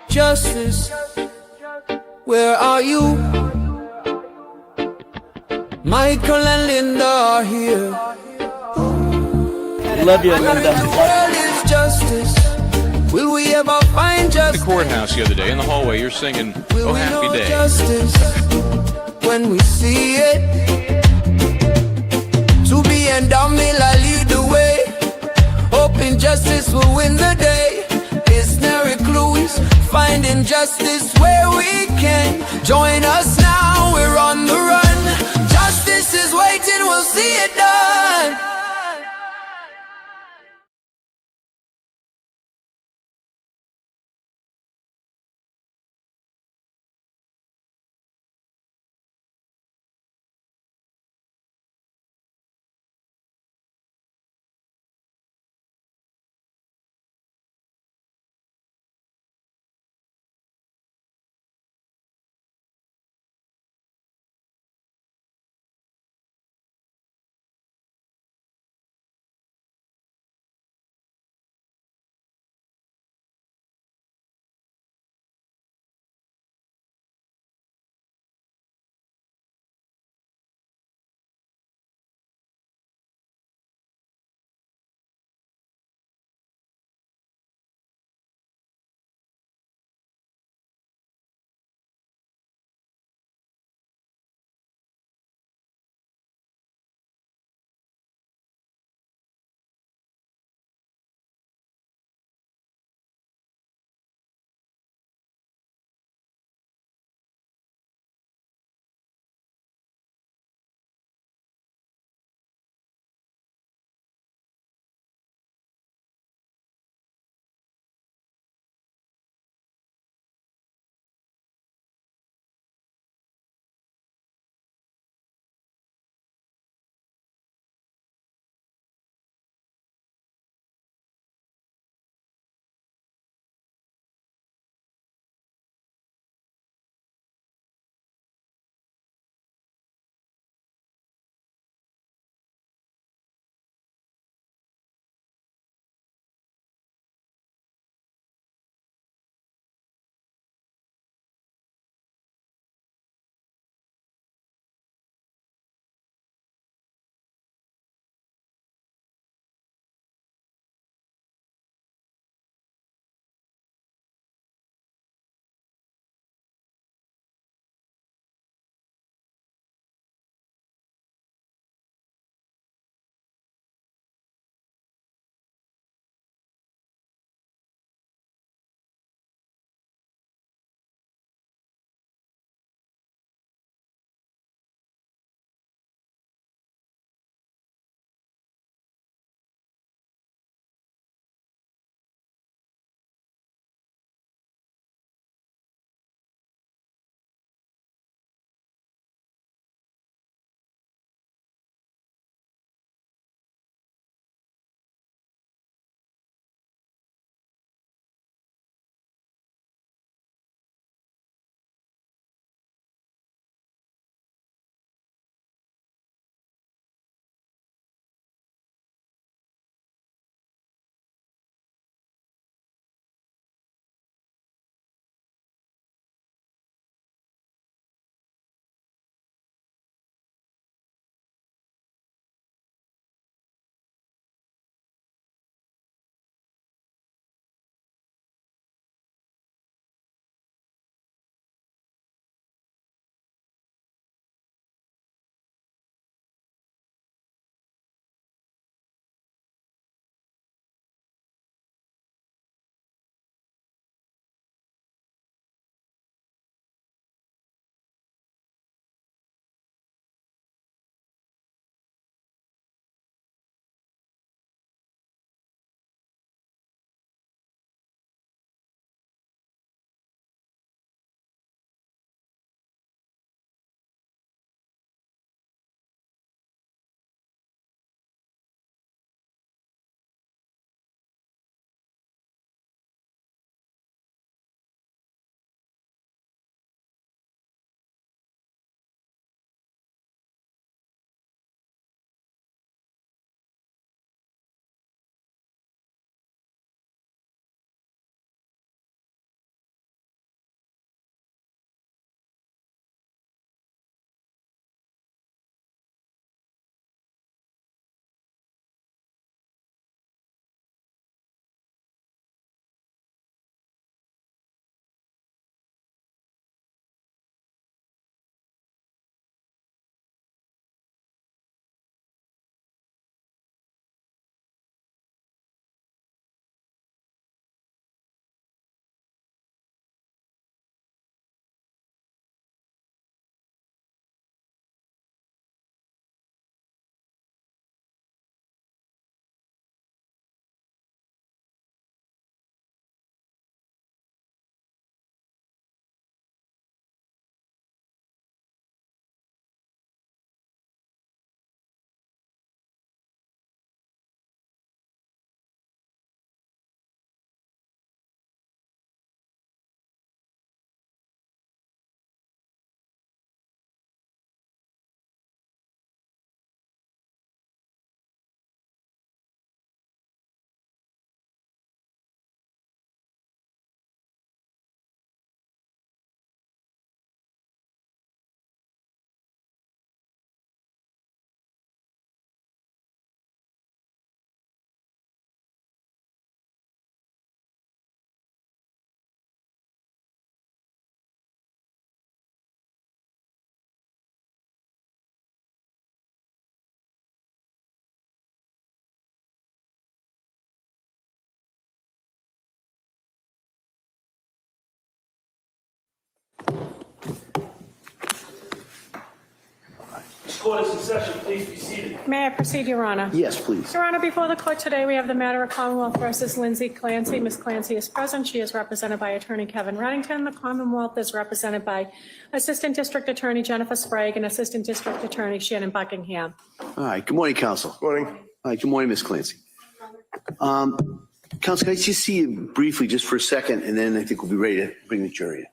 Justice, where are you? Michael and Linda are here. Love you, Linda. The world is justice. Will we ever find justice? The courthouse the other day in the hallway, you're singing Will "Oh we Happy know Day." justice when we see it? To be and Damila lead the way, hoping justice will win the day. Listener clues, finding justice where we can. Join us now, we're on the run. Justice is waiting, we'll see it done. court is in session. Please be seated. May I proceed, Your Honor? Yes, please. Your Honor, before the court today, we have the matter of Commonwealth versus Lindsay Clancy. Ms. Clancy is present. She is represented by Attorney Kevin Reddington. The Commonwealth is represented by Assistant District Attorney Jennifer Sprague and Assistant District Attorney Shannon Buckingham. All right. Good morning, counsel. Good morning. All right. Good morning, Ms. Clancy. Counsel, can I just see you briefly just for a second, and then I think we'll be ready to bring the jury in.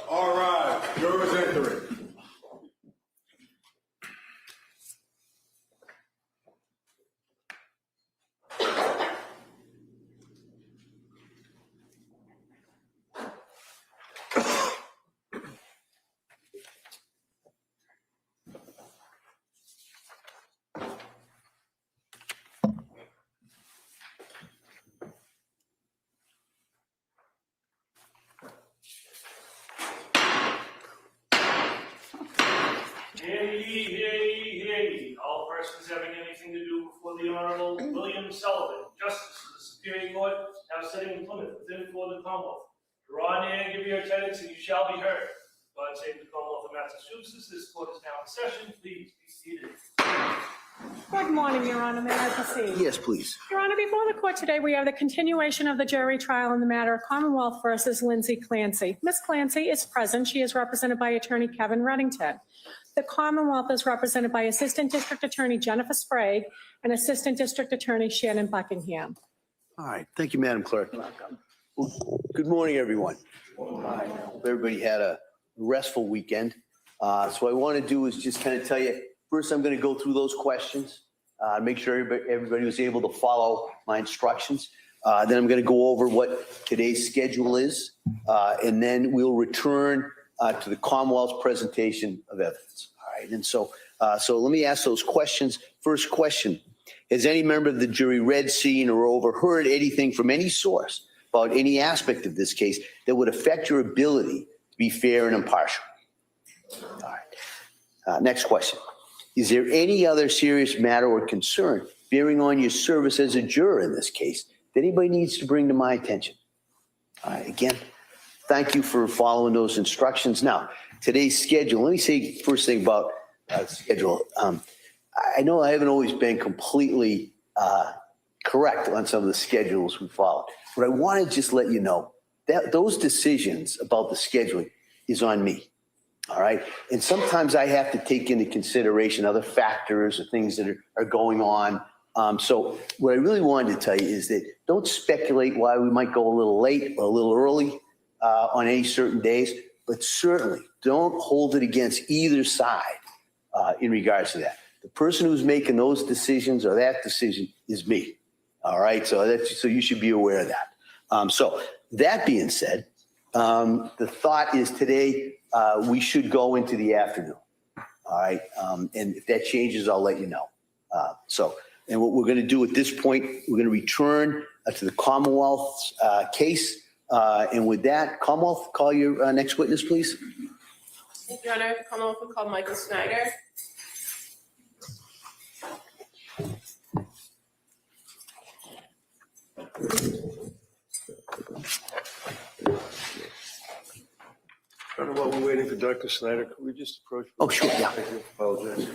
All right. Jurors entering. Hear ye, hear ye, hear ye. All persons having anything to do before the Honorable William Sullivan, Justice of the Superior Court, now sitting in Plymouth, within for the Commonwealth. Draw near and give your attendance, and you shall be heard. God save the Commonwealth of Massachusetts. This court is now in session. Please be seated. Good morning, Your Honor. May I proceed? Yes, please. Your Honor, before the court today, we have the continuation of the jury trial in the matter of Commonwealth versus Lindsay Clancy. Ms. Clancy is present. She is represented by Attorney Kevin Reddington. The Commonwealth is represented by Assistant District Attorney Jennifer Sprague and Assistant District Attorney Shannon Buckingham. All right. Thank you, Madam Clerk. Well, good morning, everyone. I hope everybody had a restful weekend. So what I want to do is just kind of tell you, first I'm going to go through those questions, make sure everybody was able to follow my instructions. Then I'm going to go over what today's schedule is, and then we'll return to the Commonwealth's presentation of evidence. All right. And so let me ask those questions. First question, has any member of the jury read, seen, or overheard anything from any source about any aspect of this case that would affect your ability to be fair and impartial? All right. Next question. Is there any other serious matter or concern bearing on your service as a juror in this case that anybody needs to bring to my attention? All right, again, thank you for following those instructions. Now, today's schedule, let me say first thing about schedule. I know I haven't always been completely correct on some of the schedules we followed, but I want to just let you know that those decisions about the scheduling is on me. All right. And sometimes I have to take into consideration other factors or things that are going on. So what I really wanted to tell you is that don't speculate why we might go a little late or a little early on any certain days, but certainly don't hold it against either side in regards to that. The person who's making those decisions or that decision is me. All right. So you should be aware of that. So that being said, the thought is today we should go into the afternoon. All right. And if that changes, I'll let you know. And what we're going to do at this point, we're going to return to the Commonwealth's case. And with that, Commonwealth, call your next witness, please. Your Honor, the Commonwealth will call Michael Snyder. I don't know, while we're waiting for Dr. Snyder, could we just approach? Oh, sure, yeah. Thank you. Apologize.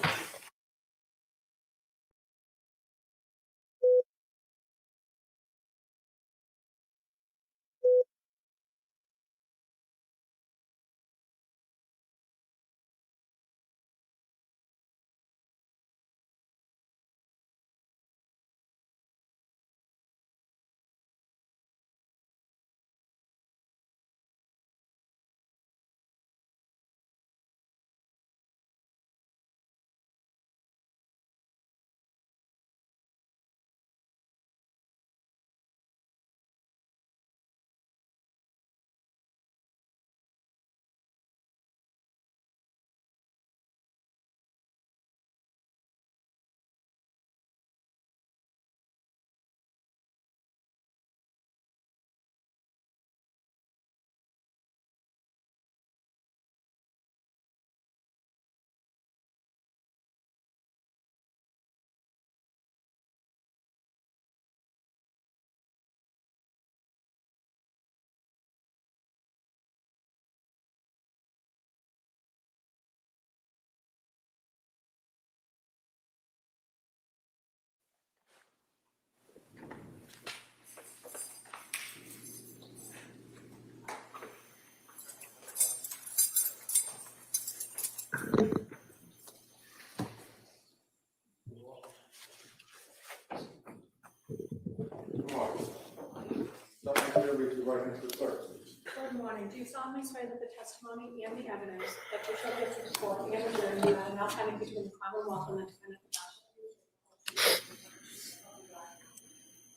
Good morning. Do you solemnly swear that the testimony and the evidence that you shall give to the court and the jury will have not pending between the Commonwealth and the defendant?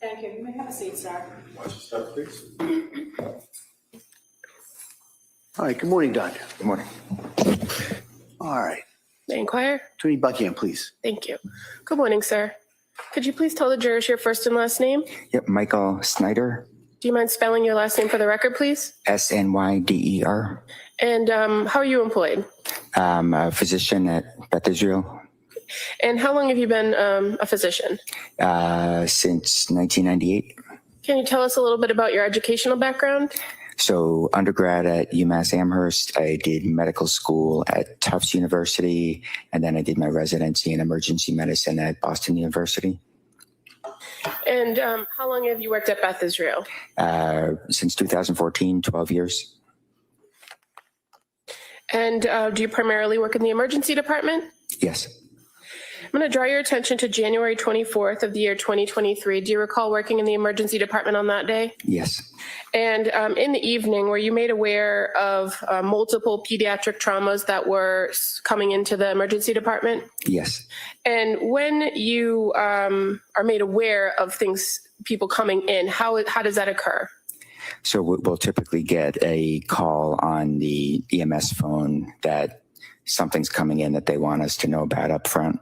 Thank you. You may have a seat, sir. Watch your step, please. All right. Good morning, Doctor. Good morning. All right. May I inquire? Attorney Buckingham, please. Thank you. Good morning, sir. Could you please tell the jurors your first and last name? Yep, Michael Snyder, Do you mind spelling your last name for the record, please? Snyder. And how are you employed? I'm a physician at Beth Israel And how long have you been a physician? since 1998. Can you tell us a little bit about your educational background? So undergrad at UMass Amherst, I did medical school at Tufts University, and then I did my residency in emergency medicine at Boston University. And how long have you worked at Beth Israel? Since 2014, 12 years. And do you primarily work in the emergency department? Yes. I'm going to draw your attention to January 24th of the year 2023. Do you recall working in the emergency department on that day? Yes. And in the evening, were you made aware of multiple pediatric traumas that were coming into the emergency department? Yes. And when you are made aware of people coming in, how does that occur? So we'll typically get a call on the EMS phone that something's coming in that they want us to know about up front.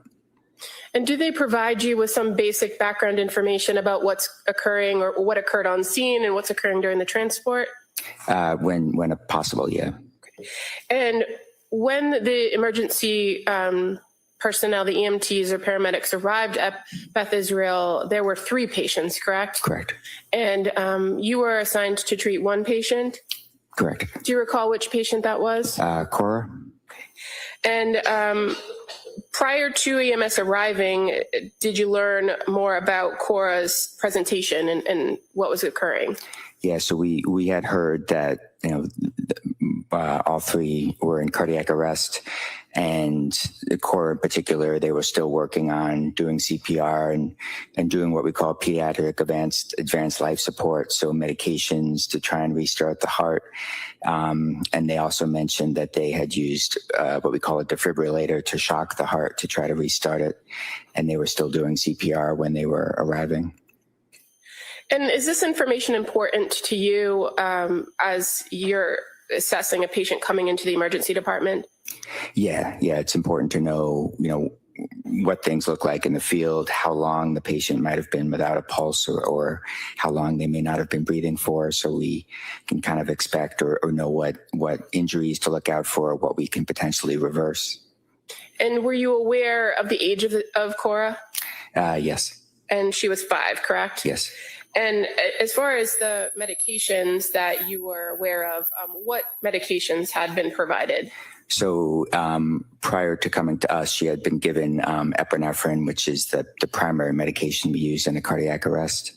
And do they provide you with some basic background information about what's occurring or what occurred on scene and what's occurring during the transport? When possible, yeah. And when the emergency personnel, the EMTs or paramedics, arrived at Beth Israel, there were 3 patients, correct? Correct. And you were assigned to treat 1 patient. Correct. Do you recall which patient that was? Cora? And prior to EMS arriving, did you learn more about Cora's presentation and what was occurring? Yeah, so we had heard that, all 3 were in cardiac arrest, and Cora in particular, they were still working on doing CPR and doing what we call pediatric advanced life support, so medications to try and restart the heart. And they also mentioned that they had used what we call a defibrillator to shock the heart to try to restart it, and they were still doing CPR when they were arriving. And is this information important to you as you're assessing a patient coming into the emergency department? Yeah, it's important to know, what things look like in the field, how long the patient might have been without a pulse or how long they may not have been breathing for, so we can kind of expect or know what injuries to look out for, what we can potentially reverse. And were you aware of the age of Cora? Yes. And she was 5, correct? Yes. And as far as the medications that you were aware of, what medications had been provided? So prior to coming to us, she had been given epinephrine, which is the primary medication we use in a cardiac arrest.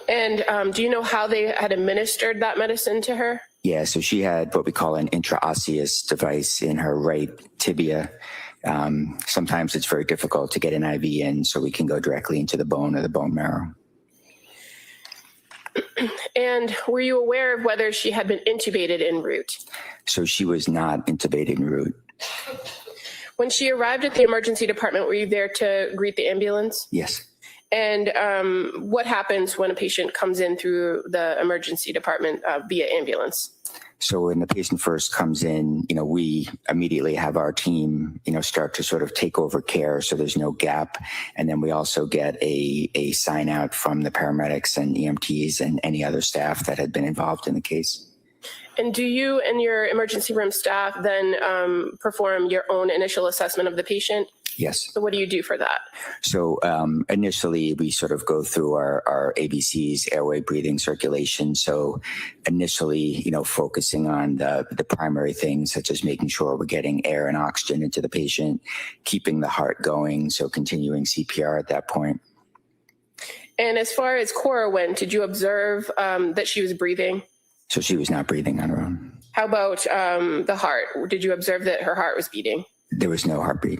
And do you know how they had administered that medicine to her? Yeah, so she had what we call an intraosseous device in her right tibia. Sometimes it's very difficult to get an IV in, so we can go directly into the bone or the bone marrow. And were you aware of whether she had been intubated en route? So she was not intubated en route. When she arrived at the emergency department, were you there to greet the ambulance? Yes. And what happens when a patient comes in through the emergency department via ambulance? So when the patient first comes in, we immediately have our team, start to sort of take over care so there's no gap. And then we also get a sign out from the paramedics and EMTs and any other staff that had been involved in the case. And do you and your emergency room staff then perform your own initial assessment of the patient? Yes. So what do you do for that? So initially, we sort of go through our ABCs, airway, breathing, circulation. So initially, focusing on the primary things, such as making sure we're getting air and oxygen into the patient, keeping the heart going, so continuing CPR at that point. And as far as Cora went, did you observe that she was breathing? So she was not breathing on her own. How about the heart? Did you observe that her heart was beating? There was no heartbeat.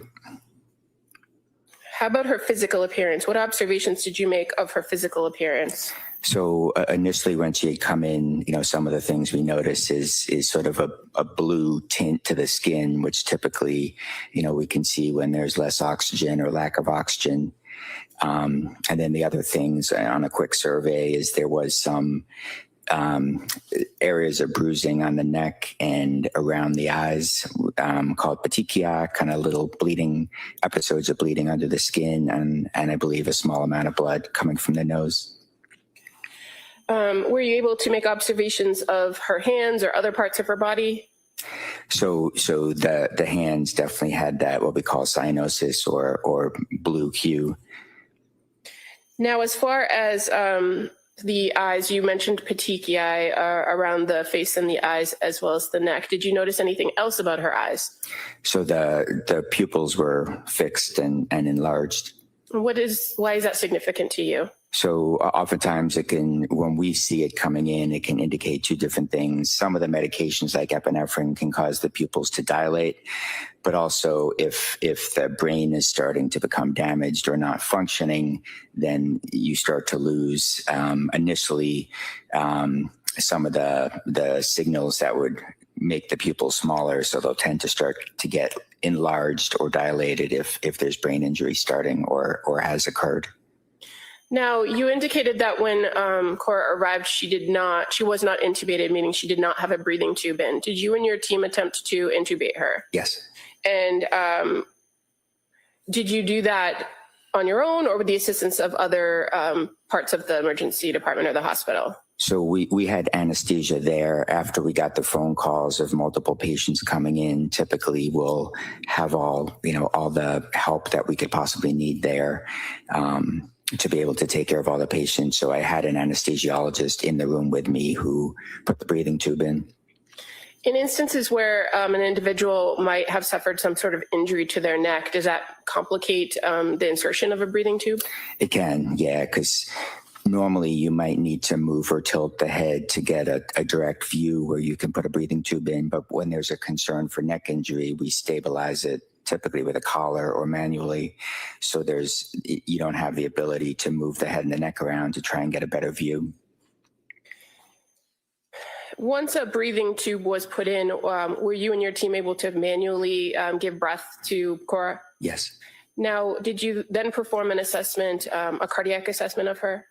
How about her physical appearance? What observations did you make of her physical appearance? So initially when she had come in, some of the things we noticed is sort of a blue tint to the skin, which typically, we can see when there's less oxygen or lack of oxygen. And then the other things on a quick survey is there was some areas of bruising on the neck and around the eyes, called petechia, kind of little bleeding, episodes of bleeding under the skin, and I believe a small amount of blood coming from the nose. Were you able to make observations of her hands or other parts of her body? So the hands definitely had that, what we call cyanosis or blue hue. Now, as far as the eyes, you mentioned petechiae around the face and the eyes as well as the neck. Did you notice anything else about her eyes? So the pupils were fixed and enlarged. Why is that significant to you? So oftentimes when we see it coming in, it can indicate 2 different things. Some of the medications like epinephrine can cause the pupils to dilate, but also if the brain is starting to become damaged or not functioning, then you start to lose initially some of the signals that would make the pupils smaller. So they'll tend to start to get enlarged or dilated if there's brain injury starting or has occurred. Now, you indicated that when Cora arrived, she was not intubated, meaning she did not have a breathing tube in. Did you and your team attempt to intubate her? Yes. And did you do that on your own or with the assistance of other parts of the emergency department or the hospital? So we had anesthesia there. After we got the phone calls of multiple patients coming in, typically we'll have all the help that we could possibly need there to be able to take care of all the patients. So I had an anesthesiologist in the room with me who put the breathing tube in. In instances where an individual might have suffered some sort of injury to their neck, does that complicate the insertion of a breathing tube? It can, yeah, because normally you might need to move or tilt the head to get a direct view where you can put a breathing tube in. But when there's a concern for neck injury, we stabilize it typically with a collar or manually. So you don't have the ability to move the head and the neck around to try and get a better view. Once a breathing tube was put in, were you and your team able to manually give breath to Cora? Yes. Now, did you then perform an assessment, a cardiac assessment of her?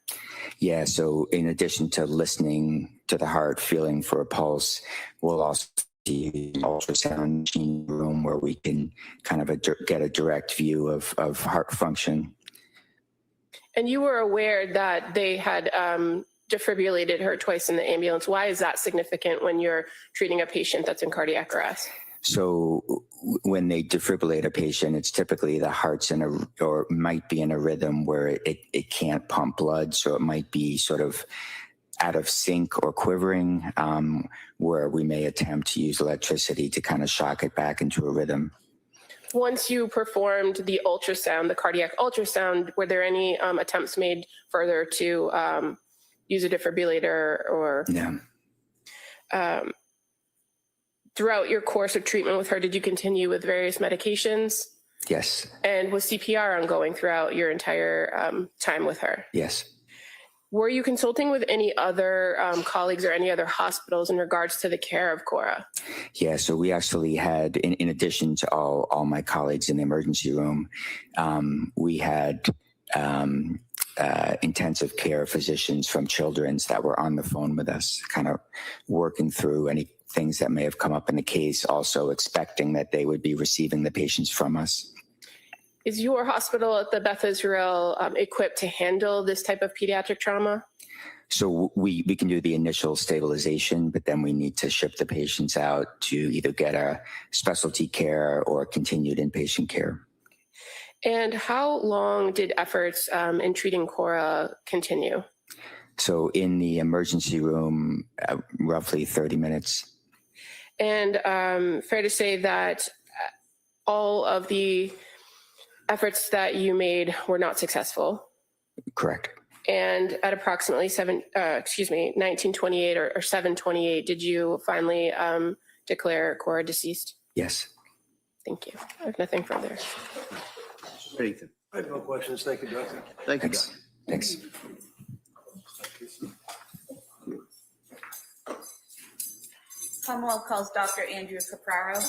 Yeah, so in addition to listening to the heart, feeling for a pulse, we'll also use an ultrasound machine room where we can kind of get a direct view of heart function. And you were aware that they had defibrillated her twice in the ambulance. Why is that significant when you're treating a patient that's in cardiac arrest? So when they defibrillate a patient, it's typically the heart's or might be in a rhythm where it can't pump blood. So it might be sort of out of sync or quivering, where we may attempt to use electricity to kind of shock it back into a rhythm. Once you performed the ultrasound, the cardiac ultrasound, were there any attempts made further to use a defibrillator or? Yeah. Throughout your course of treatment with her, did you continue with various medications? Yes. And was CPR ongoing throughout your entire time with her? Yes. Were you consulting with any other colleagues or any other hospitals in regards to the care of Cora? Yeah, so we actually had, in addition to all my colleagues in the emergency room, we had intensive care physicians from Children's that were on the phone with us, kind of working through any things that may have come up in the case, also expecting that they would be receiving the patients from us. Is your hospital at the Beth Israel equipped to handle this type of pediatric trauma? So we can do the initial stabilization, but then we need to ship the patients out to either get a specialty care or continued inpatient care. And how long did efforts in treating Cora continue? So in the emergency room, roughly 30 minutes. And fair to say that all of the efforts that you made were not successful? Correct. And at approximately 1928 or 7:28, did you finally declare Cora deceased? Yes. Thank you. I have nothing further. Anything? I have no questions. Thank you, Doctor. Thank you, Thanks. Doctor. Thanks. Commonwealth calls Dr. Andrew Capraro.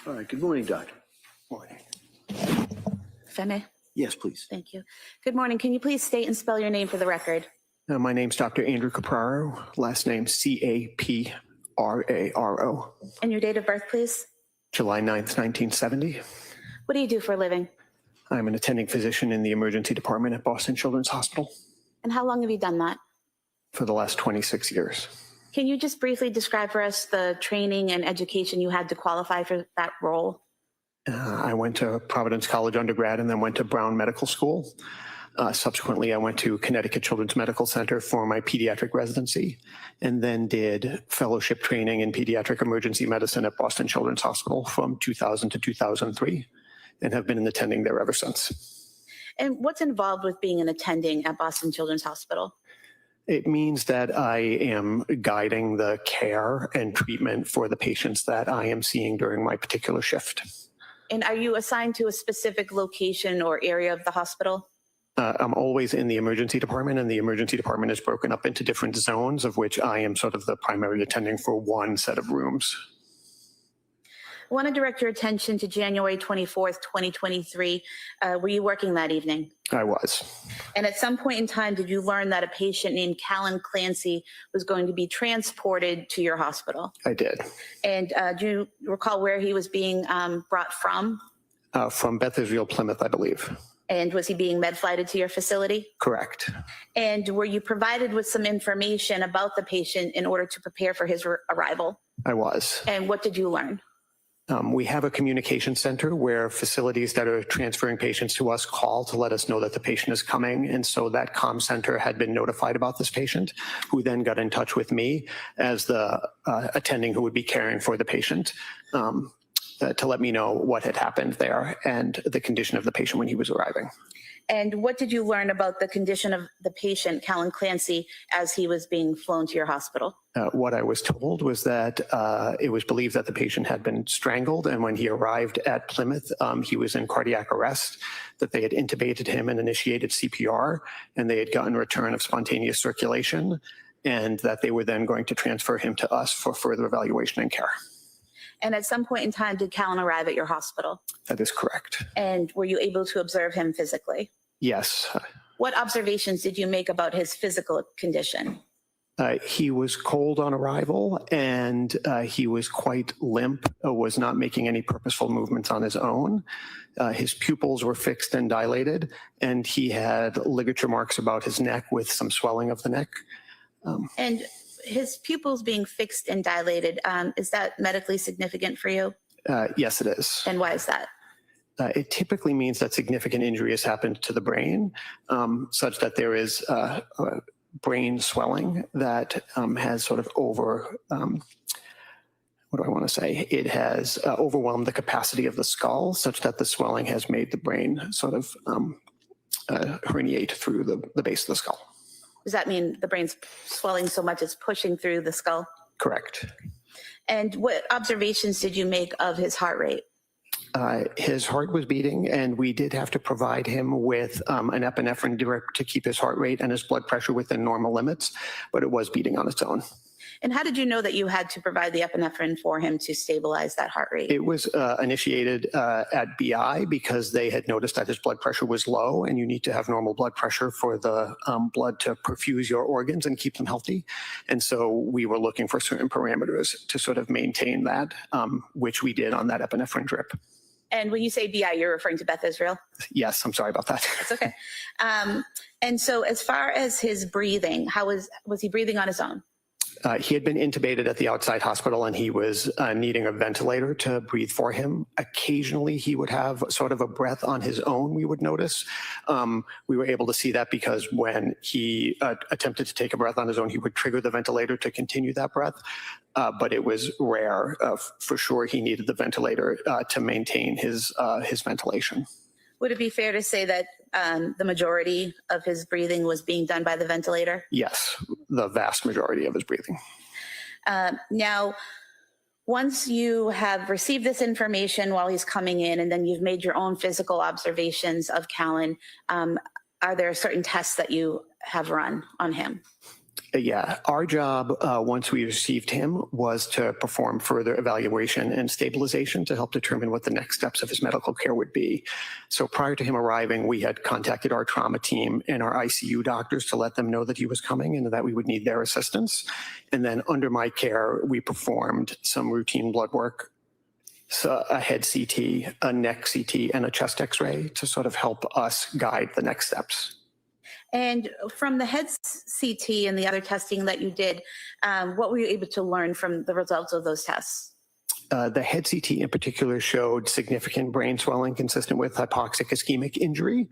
All right, good morning, Doctor. Morning. If I may. Yes, please. Thank you. Good morning. Can you please state and spell your name for the record? My name's Dr. Andrew Capraro, last name Capraro. And your date of birth, please? July 9th, 1970. What do you do for a living? I'm an attending physician in the emergency department at Boston Children's Hospital And how long have you done that? for the last 26 years. Can you just briefly describe for us the training and education you had to qualify for that role? I went to Providence College undergrad and then went to Brown Medical School. Subsequently, I went to Connecticut Children's Medical Center for my pediatric residency, and then did fellowship training in pediatric emergency medicine at Boston Children's Hospital from 2000 to 2003, and have been attending there ever since. And what's involved with being an attending at Boston Children's Hospital? It means that I am guiding the care and treatment for the patients that I am seeing during my particular shift. And are you assigned to a specific location or area of the hospital? I'm always in the emergency department, and the emergency department is broken up into different zones, of which I am sort of the primary attending for one set of rooms. I want to direct your attention to January 24th, 2023. Were you working that evening? I was. And at some point in time, did you learn that a patient named CLANCY was going to be transported to your hospital? I did. And do you recall where he was being brought from? From Beth Israel, Plymouth, I believe. And was he being med flighted to your facility? Correct. And were you provided with some information about the patient in order to prepare for his arrival? I was. And what did you learn? We have a communication center where facilities that are transferring patients to us call to let us know that the patient is coming. And so that comm center had been notified about this patient, who then got in touch with me as the attending who would be caring for the patient to let me know what had happened there and the condition of the patient when he was arriving. And what did you learn about the condition of the patient, CLANCY, as he was being flown to your hospital? What I was told was that it was believed that the patient had been strangled, and when he arrived at Plymouth, he was in cardiac arrest, that they had intubated him and initiated CPR, and they had gotten a return of spontaneous circulation, and that they were then going to transfer him to us for further evaluation and care. And at some point in time, did Callan arrive at your hospital? That is correct. And were you able to observe him physically? Yes. What observations did you make about his physical condition? He was cold on arrival, and he was quite limp, was not making any purposeful movements on his own. His pupils were fixed and dilated, and he had ligature marks about his neck with some swelling of the neck. And his pupils being fixed and dilated, is that medically significant for you? Yes, it is. And why is that? It typically means that significant injury has happened to the brain, such that there is brain swelling that has sort of it has overwhelmed the capacity of the skull, such that the swelling has made the brain sort of herniate through the base of the skull. Does that mean the brain's swelling so much it's pushing through the skull? Correct. And what observations did you make of his heart rate? His heart was beating, and we did have to provide him with an epinephrine drip to keep his heart rate and his blood pressure within normal limits, but it was beating on its own. And how did you know that you had to provide the epinephrine for him to stabilize that heart rate? It was initiated at BI because they had noticed that his blood pressure was low, and you need to have normal blood pressure for the blood to perfuse your organs and keep them healthy. And so we were looking for certain parameters to sort of maintain that, which we did on that epinephrine drip. And when you say BI, you're referring to Beth Israel? Yes, I'm sorry about that. That's okay. And so as far as his breathing, was he breathing on his own? He had been intubated at the outside hospital, and he was needing a ventilator to breathe for him. Occasionally, he would have sort of a breath on his own, we would notice. We were able to see that because when he attempted to take a breath on his own, he would trigger the ventilator to continue that breath. But it was rare. For sure, he needed the ventilator to maintain his ventilation. Would it be fair to say that the majority of his breathing was being done by the ventilator? Yes, the vast majority of his breathing. Now, once you have received this information while he's coming in, and then you've made your own physical observations of Callan, are there certain tests that you have run on him? Yeah, our job once we received him was to perform further evaluation and stabilization to help determine what the next steps of his medical care would be. So prior to him arriving, we had contacted our trauma team and our ICU doctors to let them know that he was coming and that we would need their assistance. And then under my care, we performed some routine blood work, so a head CT, a neck CT, and a chest X-ray to sort of help us guide the next steps. And from the head CT and the other testing that you did, what were you able to learn from the results of those tests? The head CT in particular showed significant brain swelling consistent with hypoxic ischemic injury,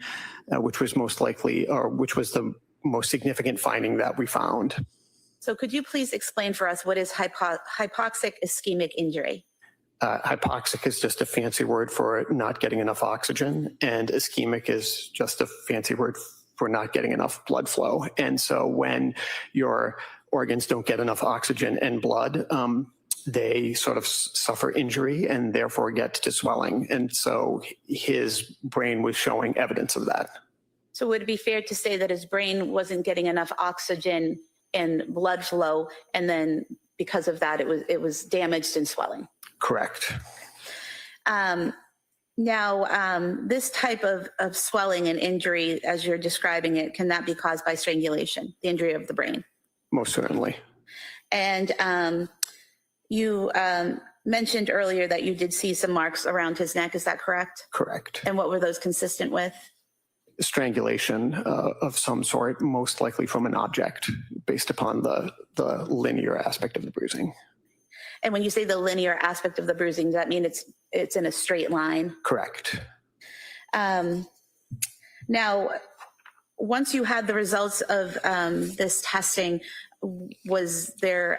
which was which was the most significant finding that we found. So could you please explain for us what is hypoxic ischemic injury? Hypoxic is just a fancy word for not getting enough oxygen, and ischemic is just a fancy word for not getting enough blood flow. And so when your organs don't get enough oxygen and blood, they sort of suffer injury and therefore get to swelling. And so his brain was showing evidence of that. So would it be fair to say that his brain wasn't getting enough oxygen and blood flow, and then because of that, it was damaged and swelling? Correct. Now, this type of swelling and injury, as you're describing it, can that be caused by strangulation, the injury of the brain? Most certainly. And you mentioned earlier that you did see some marks around his neck. Is that correct? Correct. And what were those consistent with? Strangulation of some sort, most likely from an object, based upon the linear aspect of the bruising. And when you say the linear aspect of the bruising, does that mean it's in a straight line? Correct. Now, once you had the results of this testing, was there,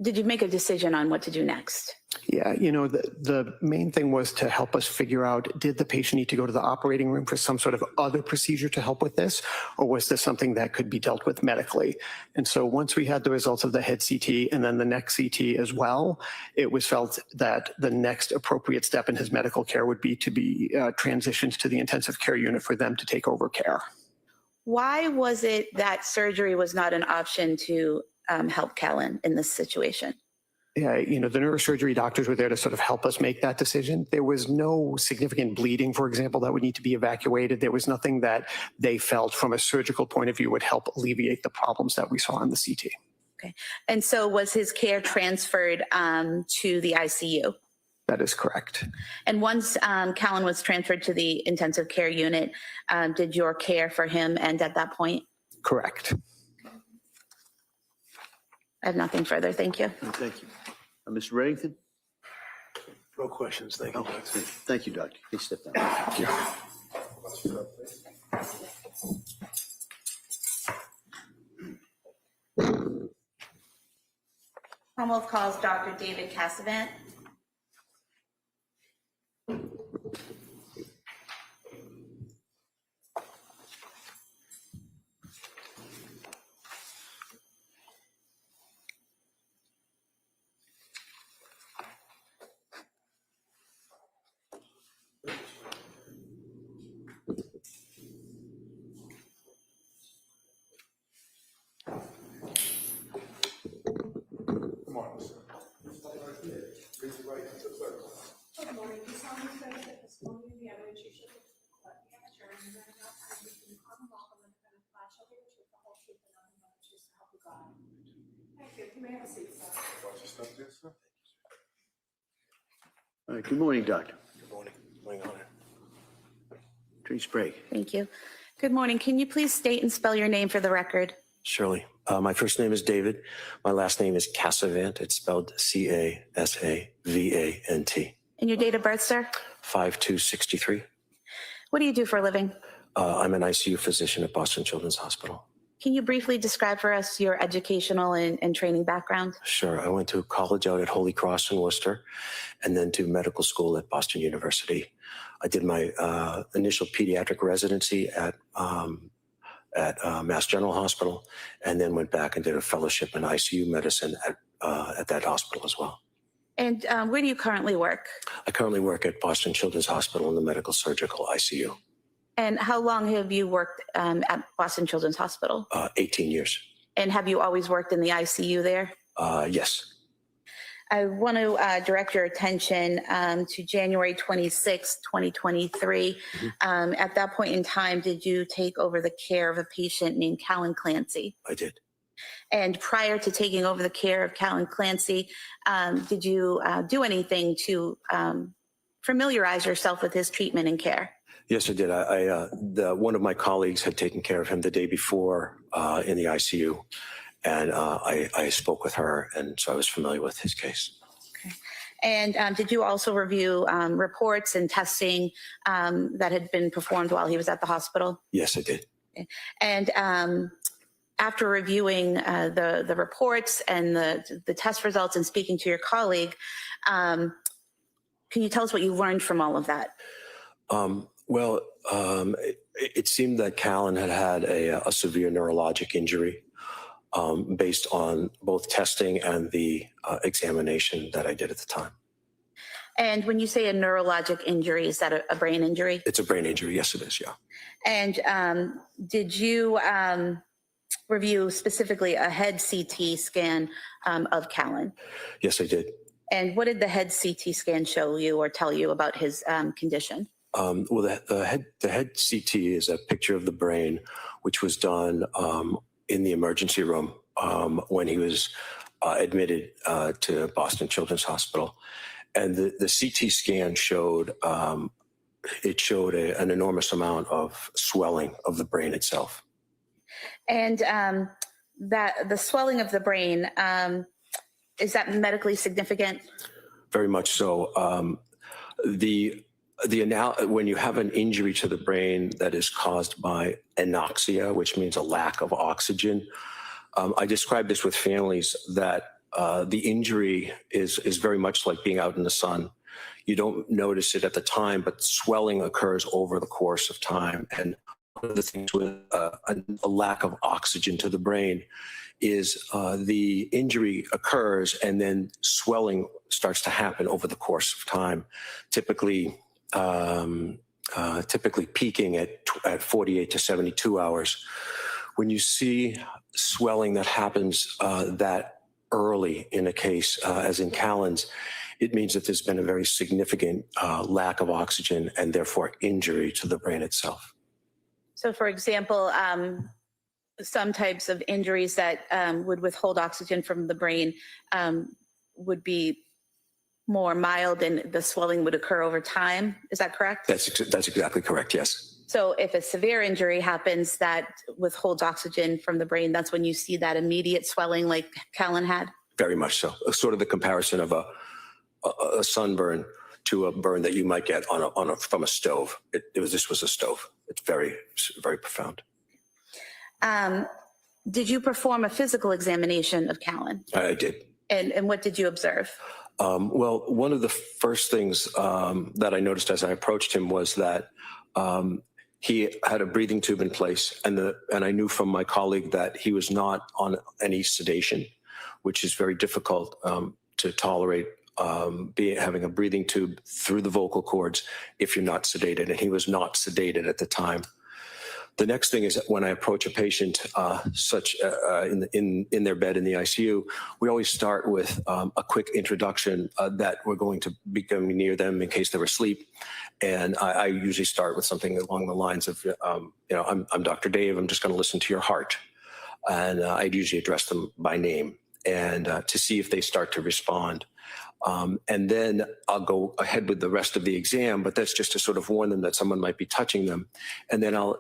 did you make a decision on what to do next? Yeah, you know, the main thing was to help us figure out, did the patient need to go to the operating room for some sort of other procedure to help with this, or was this something that could be dealt with medically? And so once we had the results of the head CT and then the neck CT as well, it was felt that the next appropriate step in his medical care would be to be transitioned to the intensive care unit for them to take over care. Why was it that surgery was not an option to help Kellen in this situation? Yeah, you know, the neurosurgery doctors were there to sort of help us make that decision. There was no significant bleeding, for example, that would need to be evacuated. There was nothing that they felt from a surgical point of view would help alleviate the problems that we saw in the CT. Okay. And so was his care transferred to the ICU? That is correct. And once Kellen was transferred to the intensive care unit, did your care for him end at that point? Correct. I have nothing further. Thank you. Thank you. Mr. Reddington? No questions. Thank you. Thank you, Doctor. Please step down. Thank you. Commonwealth calls Dr. David Cassavant. Good morning. You solemnly swear that the testimony of the evidence you should collect the amateur and the enough time between the Commonwealth and the defendant's class shall be the truth, the whole truth, and nothing but the truth, so help you God. Thank you. You may have a seat, sir. All right, good morning, Doctor. Good morning. Morning, Honor. Attorney Sprague. Thank you. Good morning. Can you please state and spell your name for the record? Surely. My first name is David. My last name is Cassavant. It's spelled C-A-S-A-V-A-N-T. And your date of birth, sir? 5263. What do you do for a living? I'm an ICU physician at Boston Children's Hospital. Can you briefly describe for us your educational and training background? Sure. I went to college out at Holy Cross in Worcester and then to medical school at Boston University. I did my initial pediatric residency at Mass General Hospital, and then went back and did a fellowship in ICU medicine at that hospital as well. And where do you currently work? I currently work at Boston Children's Hospital in the medical surgical ICU. And how long have you worked at Boston Children's Hospital? 18 years. And have you always worked in the ICU there? Yes. I want to direct your attention to January 26, 2023. At that point in time, did you take over the care of a patient named CLANCY? I did. And prior to taking over the care of CLANCY, did you do anything to familiarize yourself with his treatment and care? Yes, I did. One of my colleagues had taken care of him the day before in the ICU, and I spoke with her, and so I was familiar with his case. Okay. And did you also review reports and testing that had been performed while he was at the hospital? Yes, I did. Okay. And after reviewing the reports and the test results and speaking to your colleague, can you tell us what you learned from all of that? Well, it seemed that Callan had a severe neurologic injury based on both testing and the examination that I did at the time. And when you say a neurologic injury, is that a brain injury? It's a brain injury. Yes, it is. Yeah. And did you review specifically a head CT scan of Callan? Yes, I did. And what did the head CT scan show you or tell you about his condition? Well, the head CT is a picture of the brain, which was done in the emergency room when he was admitted to Boston Children's Hospital. And the CT scan showed an enormous amount of swelling of the brain itself. And that the swelling of the brain, is that medically significant? Very much so. When you have an injury to the brain that is caused by anoxia, which means a lack of oxygen, I describe this with families that the injury is very much like being out in the sun. You don't notice it at the time, but swelling occurs over the course of time. And one of the things with a lack of oxygen to the brain is the injury occurs and then swelling starts to happen over the course of time, typically peaking at 48 to 72 hours. When you see swelling that happens that early in a case, as in Callan's, it means that there's been a very significant lack of oxygen and therefore injury to the brain itself. So for example, some types of injuries that would withhold oxygen from the brain would be more mild and the swelling would occur over time. Is that correct? That's exactly correct, yes. So if a severe injury happens that withholds oxygen from the brain, that's when you see that immediate swelling like Callan had? Very much so. Sort of the comparison of a sunburn to a burn that you might get from a stove. This was a stove. It's very, very profound. Did you perform a physical examination of Callan? I did. And what did you observe? Well, one of the first things that I noticed as I approached him was that he had a breathing tube in place, and I knew from my colleague that he was not on any sedation, which is very difficult to tolerate, having a breathing tube through the vocal cords if you're not sedated, and he was not sedated at the time. The next thing is that when I approach a patient in their bed in the ICU, we always start with a quick introduction that we're going to be coming near them in case they're asleep. And I usually start with something along the lines of, I'm Dr. Dave, I'm just going to listen to your heart. And I'd usually address them by name and to see if they start to respond. And then I'll go ahead with the rest of the exam, but that's just to sort of warn them that someone might be touching them. And then I'll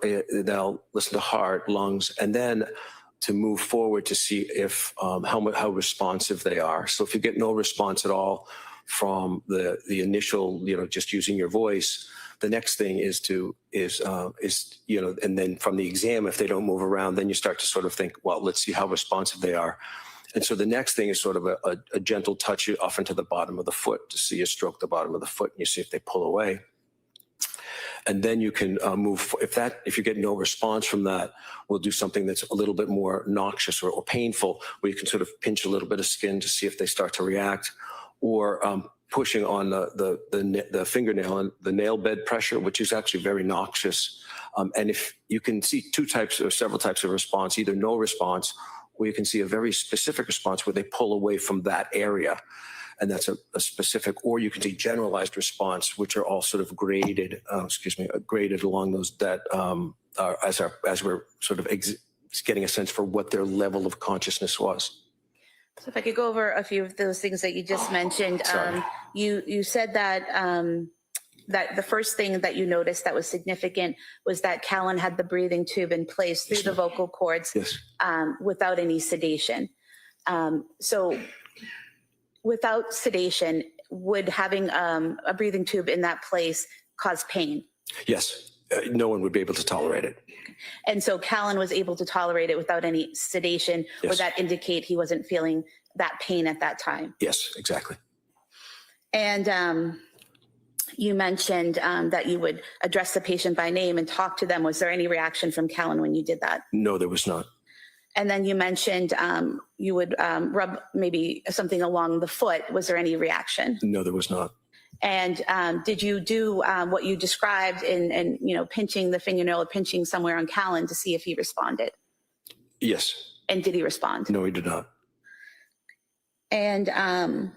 listen to heart, lungs, and then to move forward to see if how responsive they are. So if you get no response at all from the initial, just using your voice, the next thing is and then from the exam, if they don't move around, then you start to sort of think, well, let's see how responsive they are. And so the next thing is sort of a gentle touch off into the bottom of the foot to see you stroke the bottom of the foot and you see if they pull away. And then you can move. If you get no response from that, we'll do something that's a little bit more noxious or painful, where you can sort of pinch a little bit of skin to see if they start to react, or pushing on the fingernail and the nail bed pressure, which is actually very noxious. And if you can see two types or several types of response, either no response, or you can see a very specific response where they pull away from that area. And that's a specific, or you can see generalized response, which are all sort of graded along those that as we're sort of getting a sense for what their level of consciousness was. So if I could go over a few of those things that you just mentioned. You said that that the first thing that you noticed that was significant was that Callan had the breathing tube in place through the vocal cords without any sedation. So without sedation, would having a breathing tube in that place cause pain? Yes, no one would be able to tolerate it. And so Callan was able to tolerate it without any sedation. Would that indicate he wasn't feeling that pain at that time? Yes, exactly. And you mentioned that you would address the patient by name and talk to them. Was there any reaction from Callan when you did that? No, there was not. And then you mentioned you would rub maybe something along the foot. Was there any reaction? No, there was not. And did you do what you described in pinching the fingernail or pinching somewhere on Callan to see if he responded? Yes. And did he respond? No, he did not. And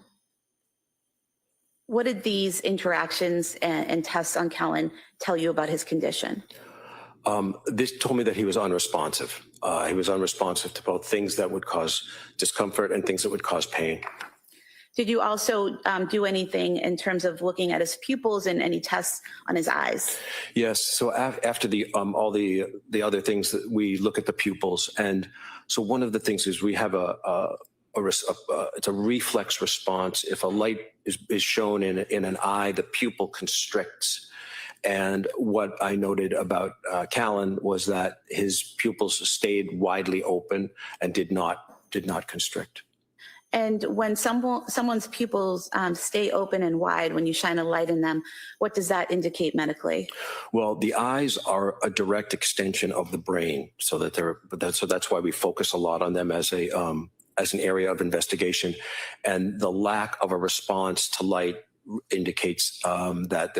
what did these interactions and tests on Callan tell you about his condition? This told me that he was unresponsive. He was unresponsive to both things that would cause discomfort and things that would cause pain. Did you also do anything in terms of looking at his pupils and any tests on his eyes? Yes. So after all the other things that we look at the pupils, and so one of the things is we have it's a reflex response. If a light is shown in an eye, the pupil constricts. And what I noted about Callan was that his pupils stayed widely open and did not constrict. And when someone's pupils stay open and wide when you shine a light in them, what does that indicate medically? Well, the eyes are a direct extension of the brain, so that's why we focus a lot on them as an area of investigation. And the lack of a response to light indicates that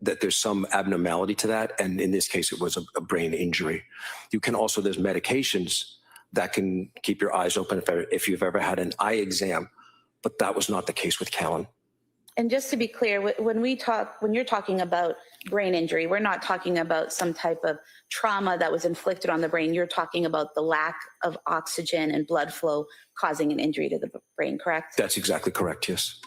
there's some abnormality to that, and in this case, it was a brain injury. There's medications that can keep your eyes open if you've ever had an eye exam, but that was not the case with Callan. And just to be clear, when you're talking about brain injury, we're not talking about some type of trauma that was inflicted on the brain. You're talking about the lack of oxygen and blood flow causing an injury to the brain, correct? That's exactly correct, yes.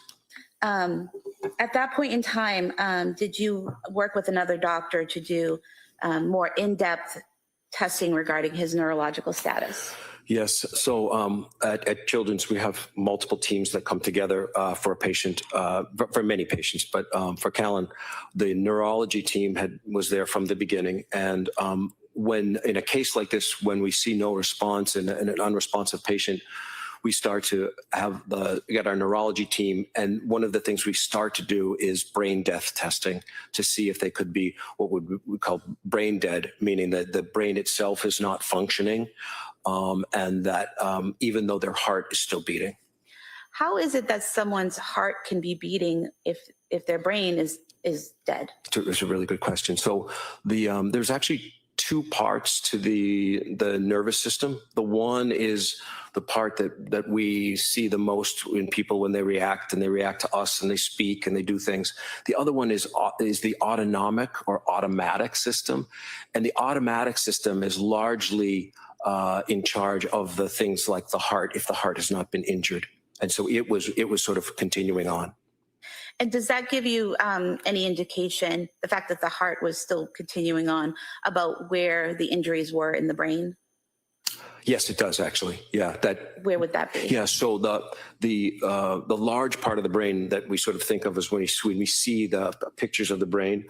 At that point in time, did you work with another doctor to do more in-depth testing regarding his neurological status? Yes. So at Children's, we have multiple teams that come together for a patient, for many patients. But for Callan, the neurology team was there from the beginning. And when in a case like this, when we see no response in an unresponsive patient, we start to get our neurology team. And one of the things we start to do is brain death testing to see if they could be what we call brain dead, meaning that the brain itself is not functioning, and that even though their heart is still beating. How is it that someone's heart can be beating if their brain is dead? It's a really good question. So there's actually two parts to the nervous system. The one is the part that we see the most in people when they react, and they react to us and they speak and they do things. The other one is the autonomic or automatic system. And the automatic system is largely in charge of the things like the heart, if the heart has not been injured. And so it was sort of continuing on. And does that give you any indication, the fact that the heart was still continuing on, about where the injuries were in the brain? Yes, it does actually. Yeah, Where would that be? Yeah, so the large part of the brain that we sort of think of as when we see the pictures of the brain,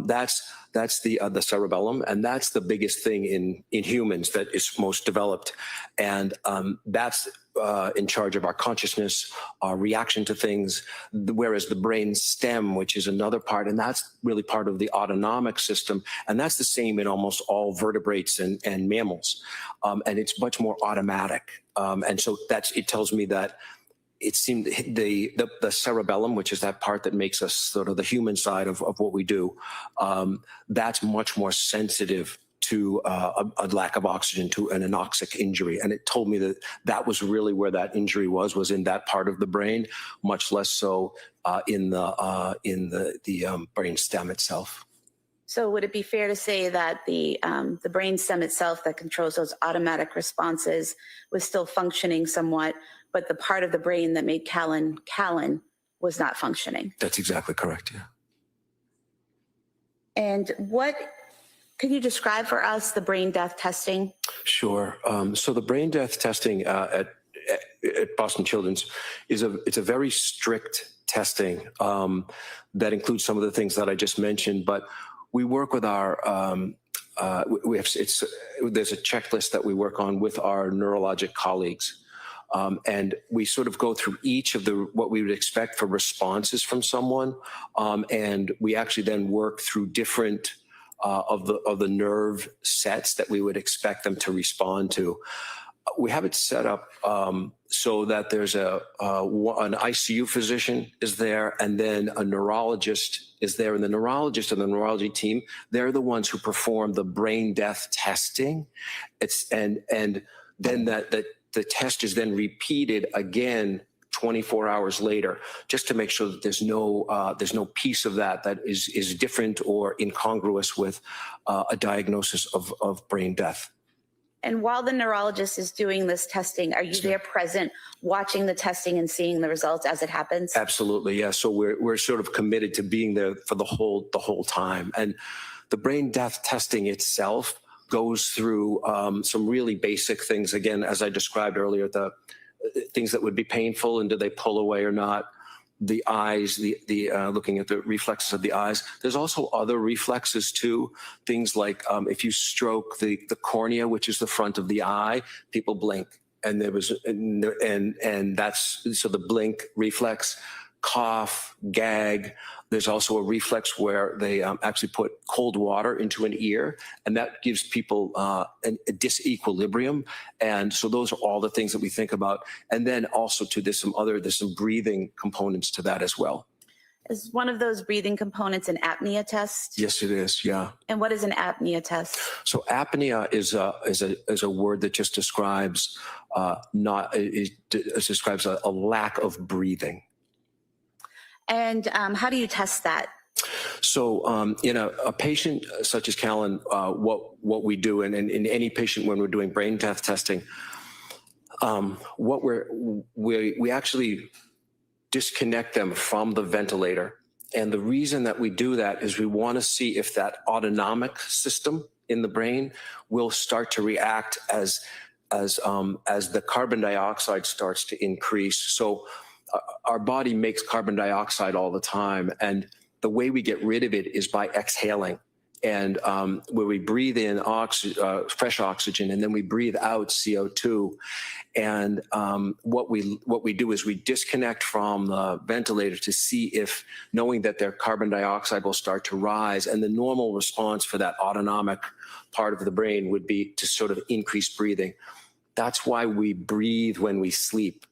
that's the cerebellum, and that's the biggest thing in humans that is most developed, and that's in charge of our consciousness, our reaction to things, whereas the brain stem, which is another part, and that's really part of the autonomic system, and that's the same in almost all vertebrates and mammals, and it's much more automatic, and so it tells me that it seemed the cerebellum, which is that part that makes us sort of the human side of what we do, that's much more sensitive to a lack of oxygen, to an anoxic injury. And it told me that was really where that injury was in that part of the brain, much less so in the brain stem itself. So would it be fair to say that the brain stem itself that controls those automatic responses was still functioning somewhat, but the part of the brain that made Callan was not functioning? That's exactly correct, yeah. And can you describe for us the brain death testing? Sure. So the brain death testing at Boston Children's it's a very strict testing that includes some of the things that I just mentioned. But we work with our there's a checklist that we work on with our neurologic colleagues. And we sort of go through each of what we would expect for responses from someone. And we actually then work through different of the nerve sets that we would expect them to respond to. We have it set up so that there's an ICU physician is there, and then a neurologist is there. And the neurologist and the neurology team, they're the ones who perform the brain death testing. And then the test is then repeated again 24 hours later, just to make sure that there's no piece of that is different or incongruous with a diagnosis of brain death. And while the neurologist is doing this testing, are you there present, watching the testing and seeing the results as it happens? Absolutely, yeah. So we're sort of committed to being there for the whole time. And the brain death testing itself goes through some really basic things. Again, as I described earlier, the things that would be painful and do they pull away or not. The eyes, looking at the reflexes of the eyes. There's also other reflexes too. Things like if you stroke the cornea, which is the front of the eye, people blink, and that's so the blink reflex, cough, gag. There's also a reflex where they actually put cold water into an ear, and that gives people a disequilibrium. And so those are all the things that we think about. And then also there's some breathing components to that as well. Is one of those breathing components an apnea test? Yes, it is. Yeah. And what is an apnea test? So apnea is a word that just describes describes a lack of breathing. And how do you test that? So in a patient such as Callan, what we do, and in any patient when we're doing brain death testing, we actually disconnect them from the ventilator. And the reason that we do that is we want to see if that autonomic system in the brain will start to react as the carbon dioxide starts to increase. So our body makes carbon dioxide all the time, and the way we get rid of it is by exhaling. And where we breathe in fresh oxygen, and then we breathe out CO2. And what we do is we disconnect from the ventilator to see if, knowing that their carbon dioxide will start to rise, and the normal response for that autonomic part of the brain would be to sort of increase breathing. That's why we breathe when we sleep,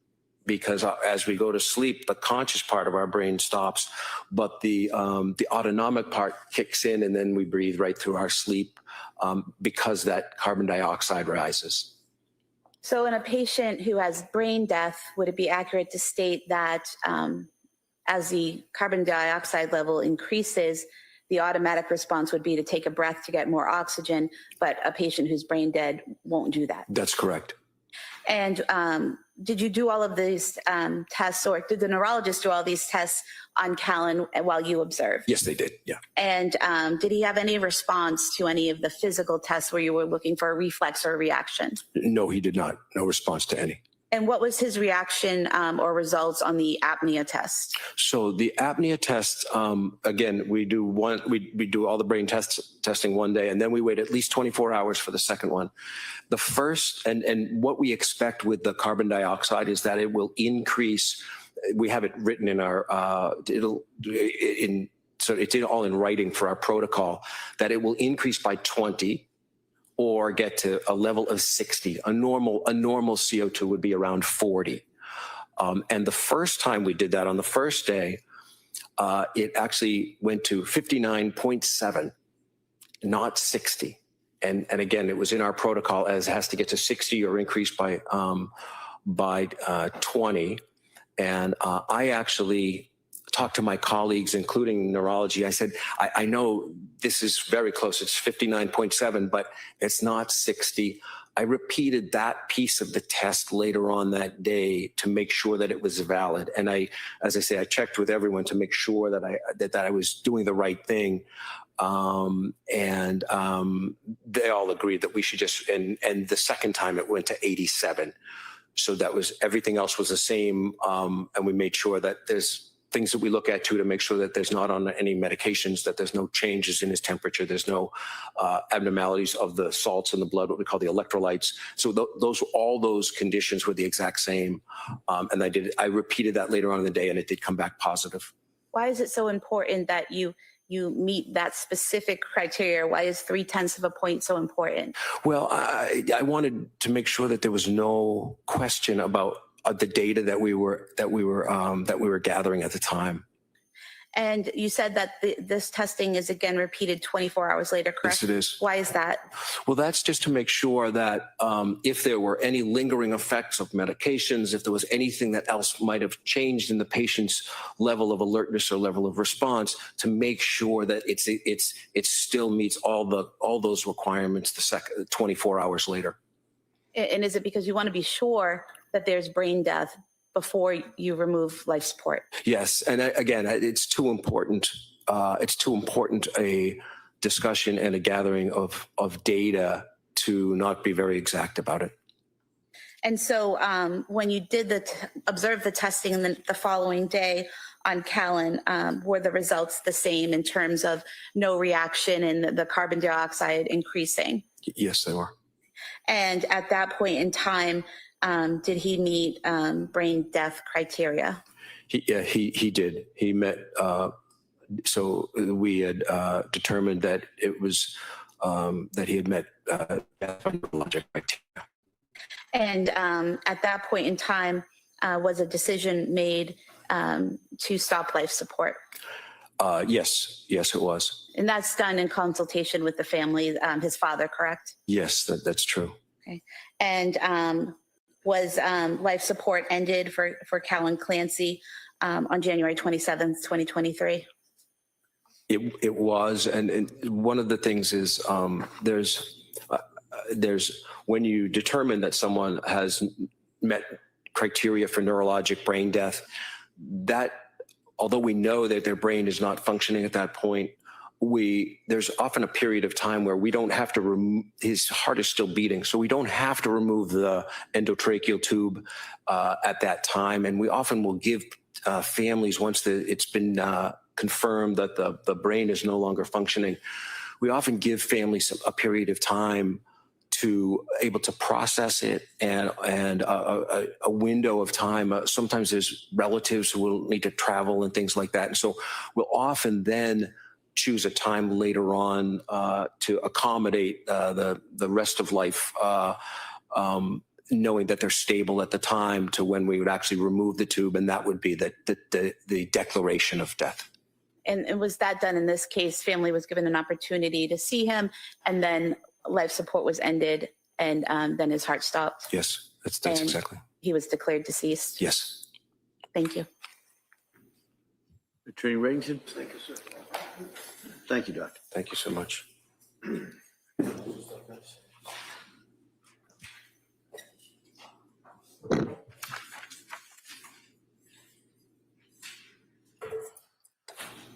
because as we go to sleep, the conscious part of our brain stops, but the autonomic part kicks in, and then we breathe right through our sleep because that carbon dioxide rises. So in a patient who has brain death, would it be accurate to state that as the carbon dioxide level increases, the automatic response would be to take a breath to get more oxygen, but a patient who's brain dead won't do that? That's correct. And did you do all of these tests, or did the neurologist do all these tests on Callan while you observed? Yes, they did. Yeah. And did he have any response to any of the physical tests where you were looking for a reflex or a reaction? No, he did not. No response to any. And what was his reaction or results on the apnea test? So the apnea test, again, we do all the brain testing one day, and then we wait at least 24 hours for the second one. The first, and what we expect with the carbon dioxide is that it will increase. We have it written in our, so it's all in writing for our protocol, that it will increase by 20 or get to a level of 60. A normal CO2 would be around 40. And the first time we did that, on the first day, it actually went to 59.7, not 60. And again, it was in our protocol as it has to get to 60 or increase by 20. And I actually talked to my colleagues, including neurology. I said, I know this is very close. It's 59.7, but it's not 60. I repeated that piece of the test later on that day to make sure that it was valid. And as I say, I checked with everyone to make sure that I was doing the right thing. And they all agreed that we should just, and the second time it went to 87. So that was, everything else was the same. And we made sure that there's things that we look at too to make sure that there's not on any medications, that there's no changes in his temperature, there's no abnormalities of the salts in the blood, what we call the electrolytes. So all those conditions were the exact same. And I repeated that later on in the day, and it did come back positive. Why is it so important that you meet that specific criteria? Why is 0.3 of a point so important? Well, I wanted to make sure that there was no question about the data that we were gathering at the time. And you said that this testing is again repeated 24 hours later, correct? Yes, it is. Why is that? Well, that's just to make sure that if there were any lingering effects of medications, if there was anything that else might have changed in the patient's level of alertness or level of response, to make sure that it still meets all those requirements 24 hours later. And is it because you want to be sure that there's brain death before you remove life support? Yes, and again, it's too important. It's too important a discussion and a gathering of data to not be very exact about it. And so when you did observe the testing and the following day on Callan, were the results the same in terms of no reaction and the carbon dioxide increasing? Yes, they were. And at that point in time, did he meet brain death criteria? He did. He met. So we had determined that it was that he had met neurologic criteria. And at that point in time, was a decision made to stop life support? Yes, it was. And that's done in consultation with the family, his father, correct? Yes, that's true. Okay. And was life support ended for Callan Clancy on January 27th, 2023? It was, and one of the things is there's when you determine that someone has met criteria for neurologic brain death, that although we know that their brain is not functioning at that point, there's often a period of time where we don't have to his heart is still beating, so we don't have to remove the endotracheal tube at that time. And we often will give families, once it's been confirmed that the brain is no longer functioning, we often give families a period of time to able to process it and a window of time. Sometimes there's relatives who will need to travel and things like that. And so we'll often then choose a time later on to accommodate the rest of life, knowing that they're stable at the time, to when we would actually remove the tube, and that would be the declaration of death. And was that done in this case? Family was given an opportunity to see him, and then life support was ended, and then his heart stopped. Yes, that's exactly. He was declared deceased. Yes. Thank you. Attorney Reddington? Thank you, sir. Thank you, Doctor. Thank you so much.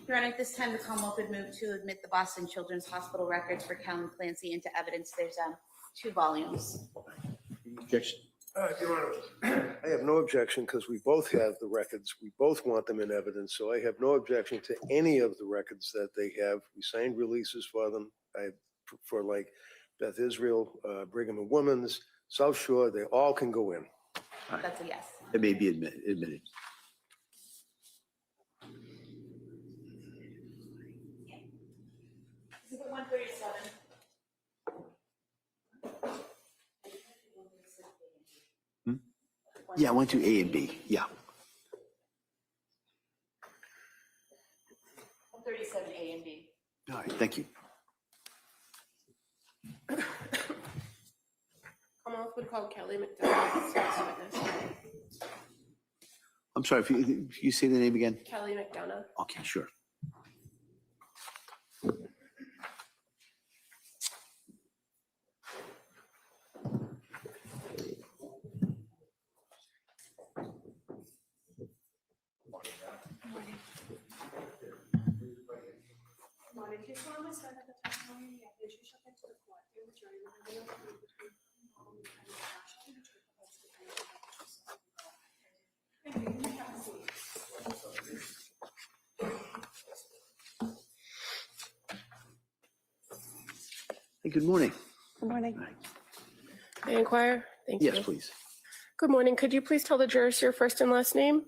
Your Honor, at this time, the Commonwealth would move to admit the Boston Children's Hospital records for Callan Clancy into evidence. There's 2 volumes. Objection? Your Honor, I have no objection because we both have the records. We both want them in evidence, so I have no objection to any of the records that they have. We signed releases for them. For like Beth Israel, Brigham and Women's, South Shore, they all can go in. That's a yes. It may be admitted. Is it 137? Yeah, I went to A and B. Yeah. 137 A and B. All right, thank you. Commonwealth would call Kelly McDonough as witness. I'm sorry, if you say the name again? Kelly McDonough. Okay, sure. Hey, good morning. Good morning. May I inquire? Thank you. Yes, please. Good morning. Could you please tell the jurors your first and last name?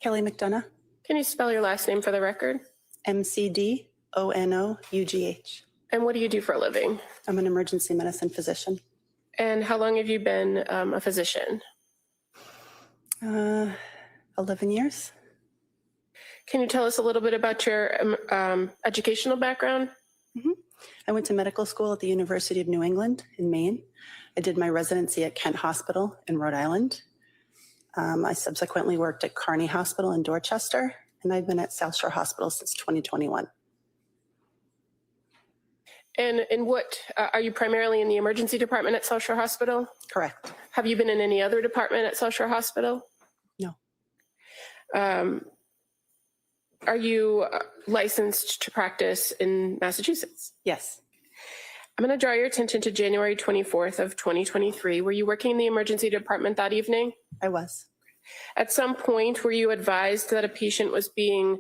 Kelly McDonough, Can you spell your last name for the record? McDonough. And what do you do for a living? I'm an emergency medicine physician. And how long have you been a physician? 11 years. Can you tell us a little bit about your educational background? I went to medical school at the University of New England in Maine. I did my residency at Kent Hospital in Rhode Island. I subsequently worked at Kearney Hospital in Dorchester, and I've been at South Shore Hospital since 2021. And in what, are you primarily in the emergency department at South Shore Hospital? Correct. Have you been in any other department at South Shore Hospital? No. Are you licensed to practice in Massachusetts? Yes. I'm going to draw your attention to January 24th of 2023. Were you working in the emergency department that evening? I was. At some point, were you advised that a patient was being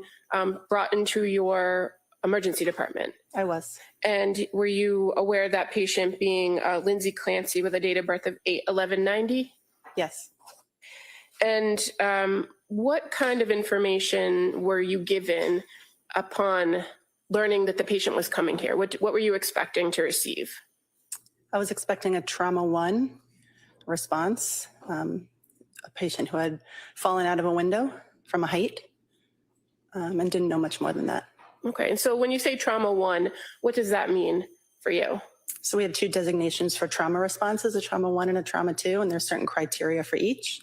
brought into your emergency department? I was. And were you aware of that patient being Lindsay Clancy with a date of birth of 8/11/90? Yes. And what kind of information were you given upon learning that the patient was coming here? What were you expecting to receive? I was expecting a trauma 1 response, a patient who had fallen out of a window from a height and didn't know much more than that. Okay, and so when you say trauma 1, what does that mean for you? So we have 2 designations for trauma responses, a trauma 1 and a trauma 2, and there's certain criteria for each.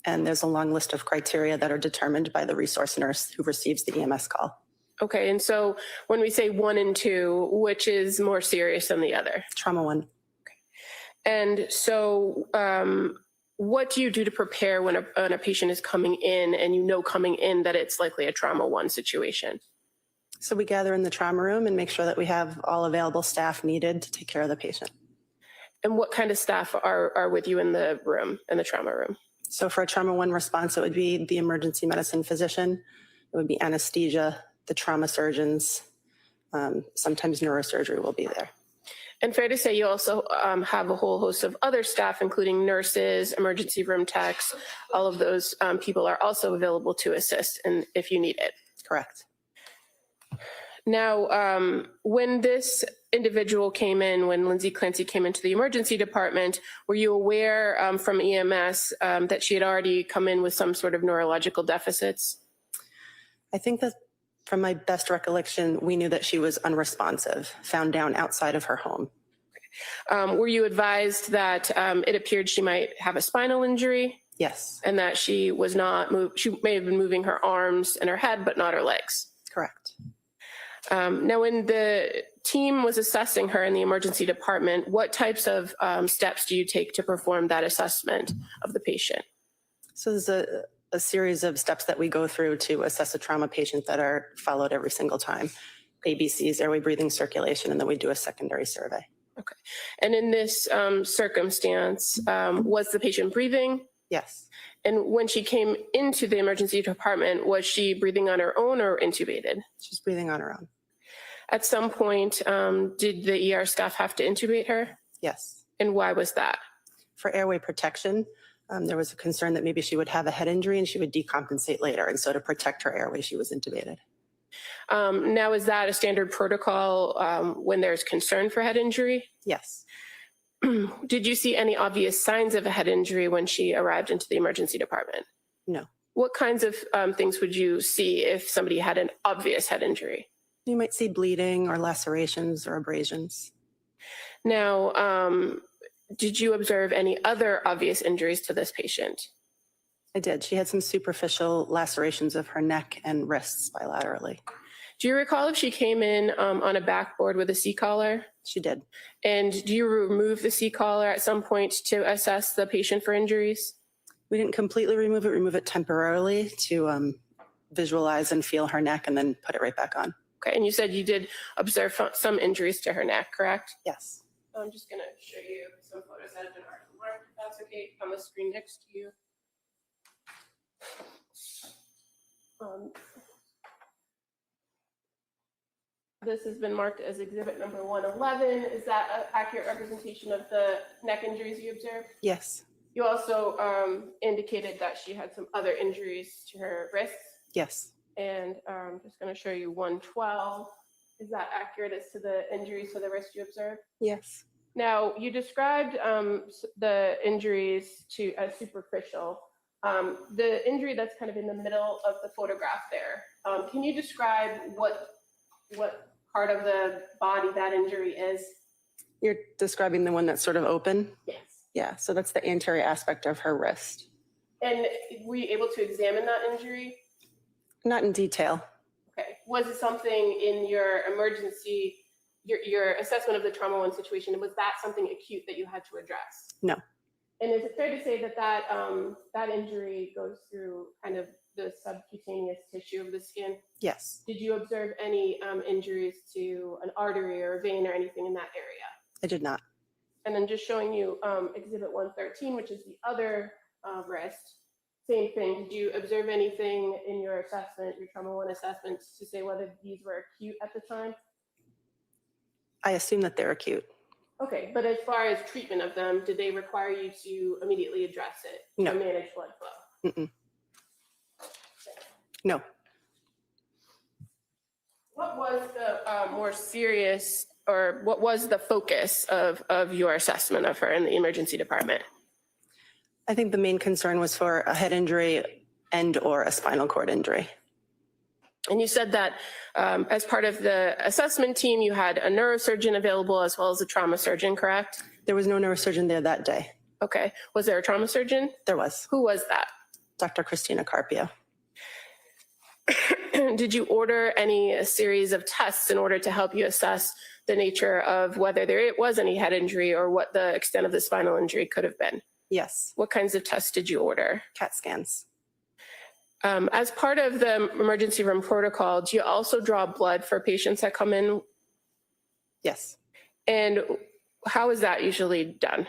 And there's a long list of criteria that are determined by the resource nurse who receives the EMS call. Okay, and so when we say 1 and 2, which is more serious than the other? Trauma 1. Okay. And so what do you do to prepare when a patient is coming in and you know coming in that it's likely a trauma 1 situation? So we gather in the trauma room and make sure that we have all available staff needed to take care of the patient. And what kind of staff are with you in the room, in the trauma room? So for a trauma 1 response, it would be the emergency medicine physician, it would be anesthesia, the trauma surgeons, sometimes neurosurgery will be there. And fair to say you also have a whole host of other staff, including nurses, emergency room techs, all of those people are also available to assist if you need it. Correct. Now, when this individual came in, when Lindsay Clancy came into the emergency department, were you aware from EMS that she had already come in with some sort of neurological deficits? I think that from my best recollection, we knew that she was unresponsive, found down outside of her home. Were you advised that it appeared she might have a spinal injury? Yes. And that she was not she may have been moving her arms and her head, but not her legs? Correct. Now, when the team was assessing her in the emergency department, what types of steps do you take to perform that assessment of the patient? So there's a series of steps that we go through to assess a trauma patient that are followed every single time. ABCs, airway, breathing, circulation, and then we do a secondary survey. Okay. And in this circumstance, was the patient breathing? Yes. And when she came into the emergency department, was she breathing on her own or intubated? She's breathing on her own. At some point, did the ER staff have to intubate her? Yes. And why was that? For airway protection, there was a concern that maybe she would have a head injury and she would decompensate later. And so to protect her airway, she was intubated. Now, is that a standard protocol when there's concern for head injury? Yes. Did you see any obvious signs of a head injury when she arrived into the emergency department? No. What kinds of things would you see if somebody had an obvious head injury? You might see bleeding or lacerations or abrasions. Now, did you observe any other obvious injuries to this patient? I did. She had some superficial lacerations of her neck and wrists bilaterally. Do you recall if she came in on a backboard with a C-collar? She did. And do you remove the C-collar at some point to assess the patient for injuries? We didn't completely remove it temporarily to visualize and feel her neck and then put it right back on. Okay, and you said you did observe some injuries to her neck, correct? Yes. I'm just going to show you some photos that have been marked, if that's okay, on the screen next to you. This has been marked as exhibit number 111. Is that an accurate representation of the neck injuries you observed? Yes. You also indicated that she had some other injuries to her wrists. Yes. And I'm just going to show you 112. Is that accurate as to the injuries to the wrist you observed? Yes. Now, you described the injuries as superficial. The injury that's kind of in the middle of the photograph there, can you describe what part of the body that injury is? You're describing the one that's sort of open? Yes. Yeah, so that's the anterior aspect of her wrist. And were you able to examine that injury? Not in detail. Okay. Was it something in your emergency, your assessment of the trauma 1 situation, was that something acute that you had to address? No. And is it fair to say that that injury goes through kind of the subcutaneous tissue of the skin? Yes. Did you observe any injuries to an artery or a vein or anything in that area? I did not. And then just showing you exhibit 113, which is the other wrist. Same thing. Did you observe anything in your assessment, your trauma 1 assessments, to say whether these were acute at the time? I assume that they're acute. Okay, but as far as treatment of them, did they require you to immediately address it? No. To manage blood flow? Mm-mm. No. What was the more serious, or what was the focus of your assessment of her in the emergency department? I think the main concern was for a head injury and or a spinal cord injury. And you said that as part of the assessment team, you had a neurosurgeon available as well as a trauma surgeon, correct? There was no neurosurgeon there that day. Okay. Was there a trauma surgeon? There was. Who was that? Dr. Christina Carpio. Did you order any series of tests in order to help you assess the nature of whether there was any head injury or what the extent of the spinal injury could have been? Yes. What kinds of tests did you order? CAT scans. As part of the emergency room protocol, do you also draw blood for patients that come in? Yes. And how is that usually done?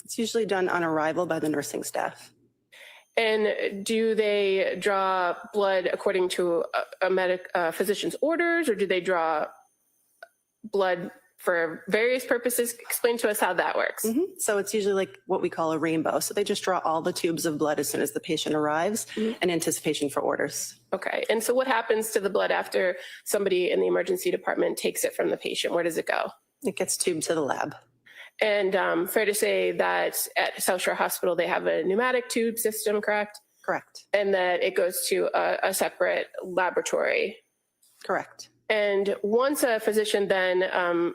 It's usually done on arrival by the nursing staff. And do they draw blood according to a physician's orders, or do they draw blood for various purposes? Explain to us how that works. Mm-hmm. So it's usually like what we call a rainbow. So they just draw all the tubes of blood as soon as the patient arrives in anticipation for orders. Okay. And so what happens to the blood after somebody in the emergency department takes it from the patient? Where does it go? It gets tubed to the lab. And fair to say that at South Shore Hospital, they have a pneumatic tube system, correct? Correct. And that it goes to a separate laboratory. Correct. And once a physician then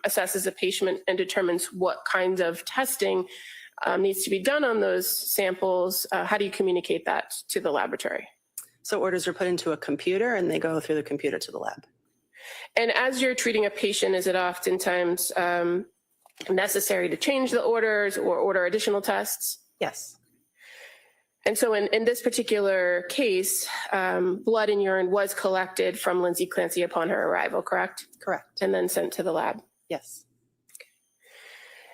assesses a patient and determines what kinds of testing needs to be done on those samples, how do you communicate that to the laboratory? So orders are put into a computer and they go through the computer to the lab. And as you're treating a patient, is it oftentimes necessary to change the orders or order additional tests? Yes. And so in this particular case, blood and urine was collected from Lindsay Clancy upon her arrival, correct? Correct. And then sent to the lab? Yes.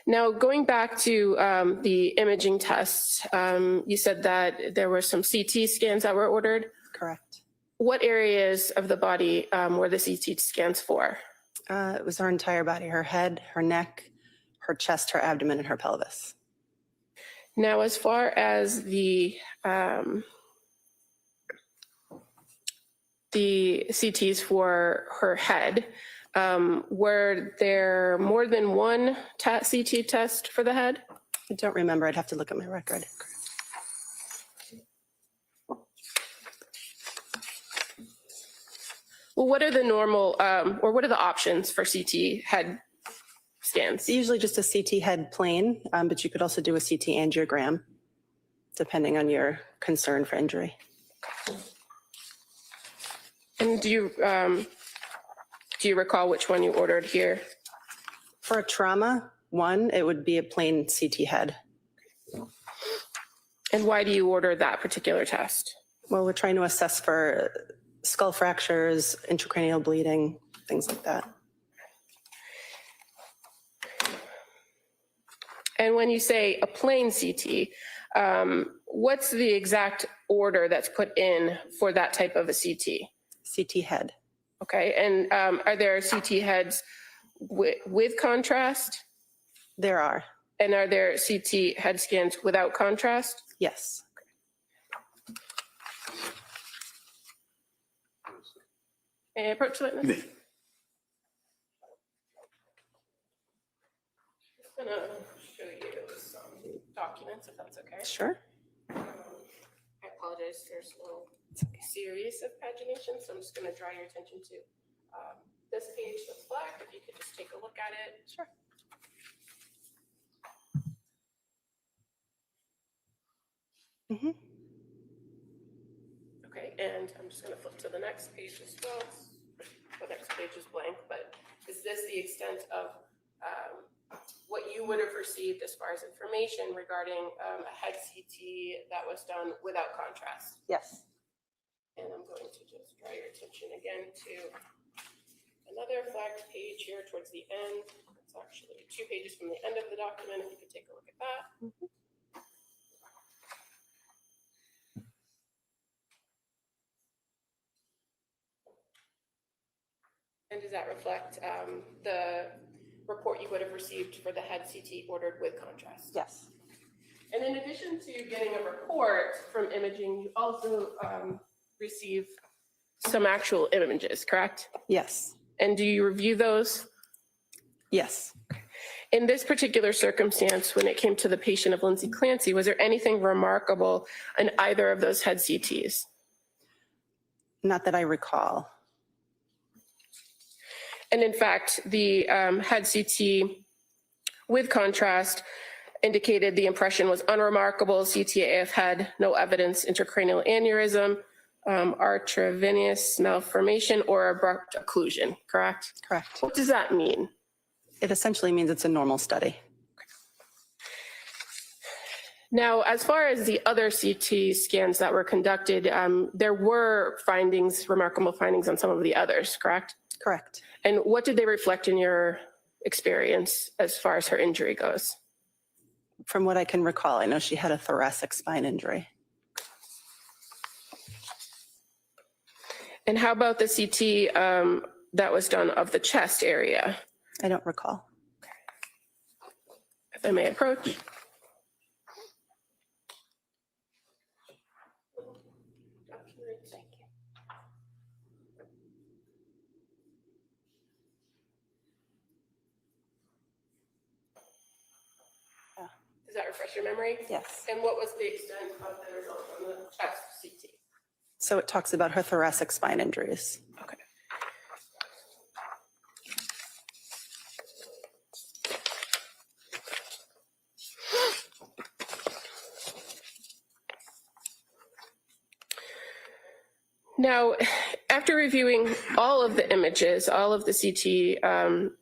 Now, going back to the imaging tests, you said that there were some CT scans that were ordered? Correct. What areas of the body were the CT scans for? It was her entire body, her head, her neck, her chest, her abdomen, and her pelvis. Now, as far as the CTs for her head, were there more than one CT test for the head? I don't remember. I'd have to look at my record. Well, what are the normal, or what are the options for CT head scans? It's usually just a CT head plane, but you could also do a CT angiogram, depending on your concern for injury. And do you recall which one you ordered here? For a trauma one, it would be a plain CT head. And why do you order that particular test? Well, we're trying to assess for skull fractures, intracranial bleeding, things like that. And when you say a plain CT, what's the exact order that's put in for that type of a CT? CT head. Okay, and are there CT heads with contrast? There are. And are there CT head scans without contrast? Yes. And approach the witness. I'm just gonna show you some documents, if that's okay. Sure. I apologize, there's a little series of pagination, so I'm just gonna draw your attention to this page that's black. If you could just take a look at it. Sure. Mm-hmm. Okay, and I'm just gonna flip to the next page as well. The next page is blank, but is this the extent of what you would have received as far as information regarding a head CT that was done without contrast? Yes. And I'm going to just draw your attention again to another flagged page here towards the end. It's actually 2 pages from the end of the document, if you could take a look at that. Mm-hmm. And does that reflect the report you would have received for the head CT ordered with contrast? Yes. And in addition to getting a report from imaging, you also receive some actual images, correct? Yes. And do you review those? Yes. In this particular circumstance, when it came to the patient of Lindsay Clancy, was there anything remarkable in either of those head CTs? Not that I recall. And in fact, the head CT with contrast indicated the impression was unremarkable. CTAF had no evidence intracranial aneurysm, arteriovenous malformation, or abrupt occlusion, correct? Correct. What does that mean? It essentially means it's a normal study. Now, as far as the other CT scans that were conducted, there were findings, remarkable findings on some of the others, correct? Correct. And what did they reflect in your experience as far as her injury goes? From what I can recall, I know she had a thoracic spine injury. And how about the CT that was done of the chest area? I don't recall. If I may approach. Thank you. Does that refresh your memory? Yes. And what was the extent of the result on the chest CT? So it talks about her thoracic spine injuries. Okay. Now, after reviewing all of the images, all of the CT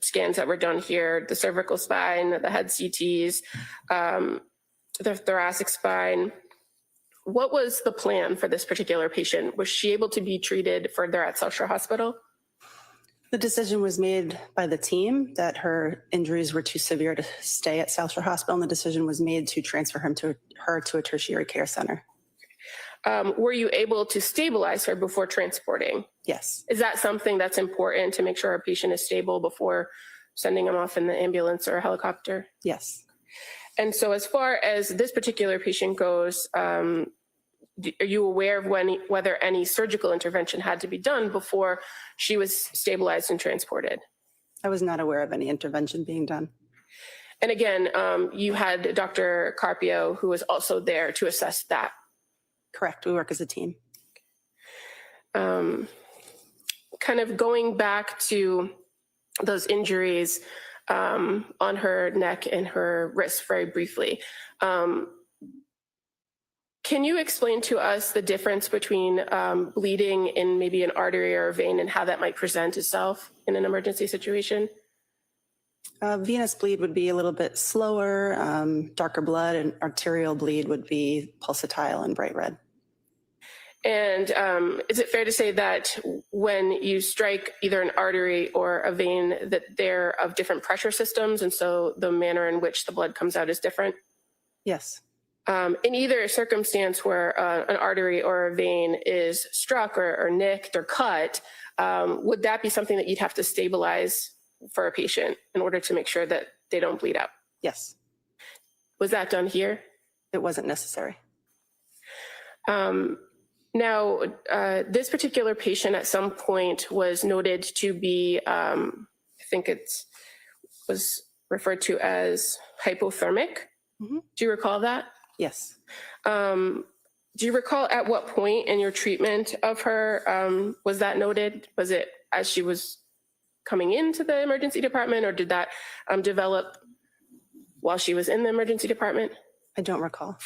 scans that were done here, the cervical spine, the head CTs, the thoracic spine, what was the plan for this particular patient? Was she able to be treated further at South Shore Hospital? The decision was made by the team that her injuries were too severe to stay at South Shore Hospital, and the decision was made to transfer her to a tertiary care center. Were you able to stabilize her before transporting? Yes. Is that something that's important to make sure a patient is stable before sending them off in the ambulance or a helicopter? Yes. And so as far as this particular patient goes, are you aware of whether any surgical intervention had to be done before she was stabilized and transported? I was not aware of any intervention being done. And again, you had Dr. Carpio, who was also there to assess that. Correct. We work as a team. Kind of going back to those injuries on her neck and her wrist very briefly. Can you explain to us the difference between bleeding in maybe an artery or a vein and how that might present itself in an emergency situation? Venous bleed would be a little bit slower, darker blood, and arterial bleed would be pulsatile and bright red. And is it fair to say that when you strike either an artery or a vein that they're of different pressure systems, and so the manner in which the blood comes out is different? Yes. In either circumstance where an artery or a vein is struck or nicked or cut, would that be something that you'd have to stabilize for a patient in order to make sure that they don't bleed out? Yes, Was that done here? it wasn't necessary. Now, this particular patient at some point was noted to be, I think it was referred to as hypothermic. Mhm. Do you recall that? Yes. Do you recall at what point in your treatment of her was that noted? Was it as she was coming into the emergency department, or did that develop while she was in the emergency department? I don't recall.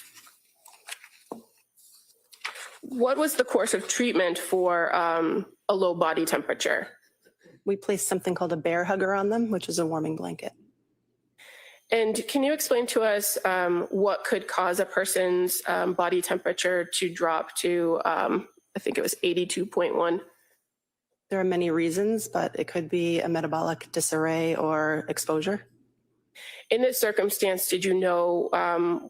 What was the course of treatment for a low body temperature? We placed something called a bear hugger on them, which is a warming blanket. And can you explain to us what could cause a person's body temperature to drop to, I think it was 82.1? There are many reasons, but it could be a metabolic disarray or exposure. In this circumstance, did you know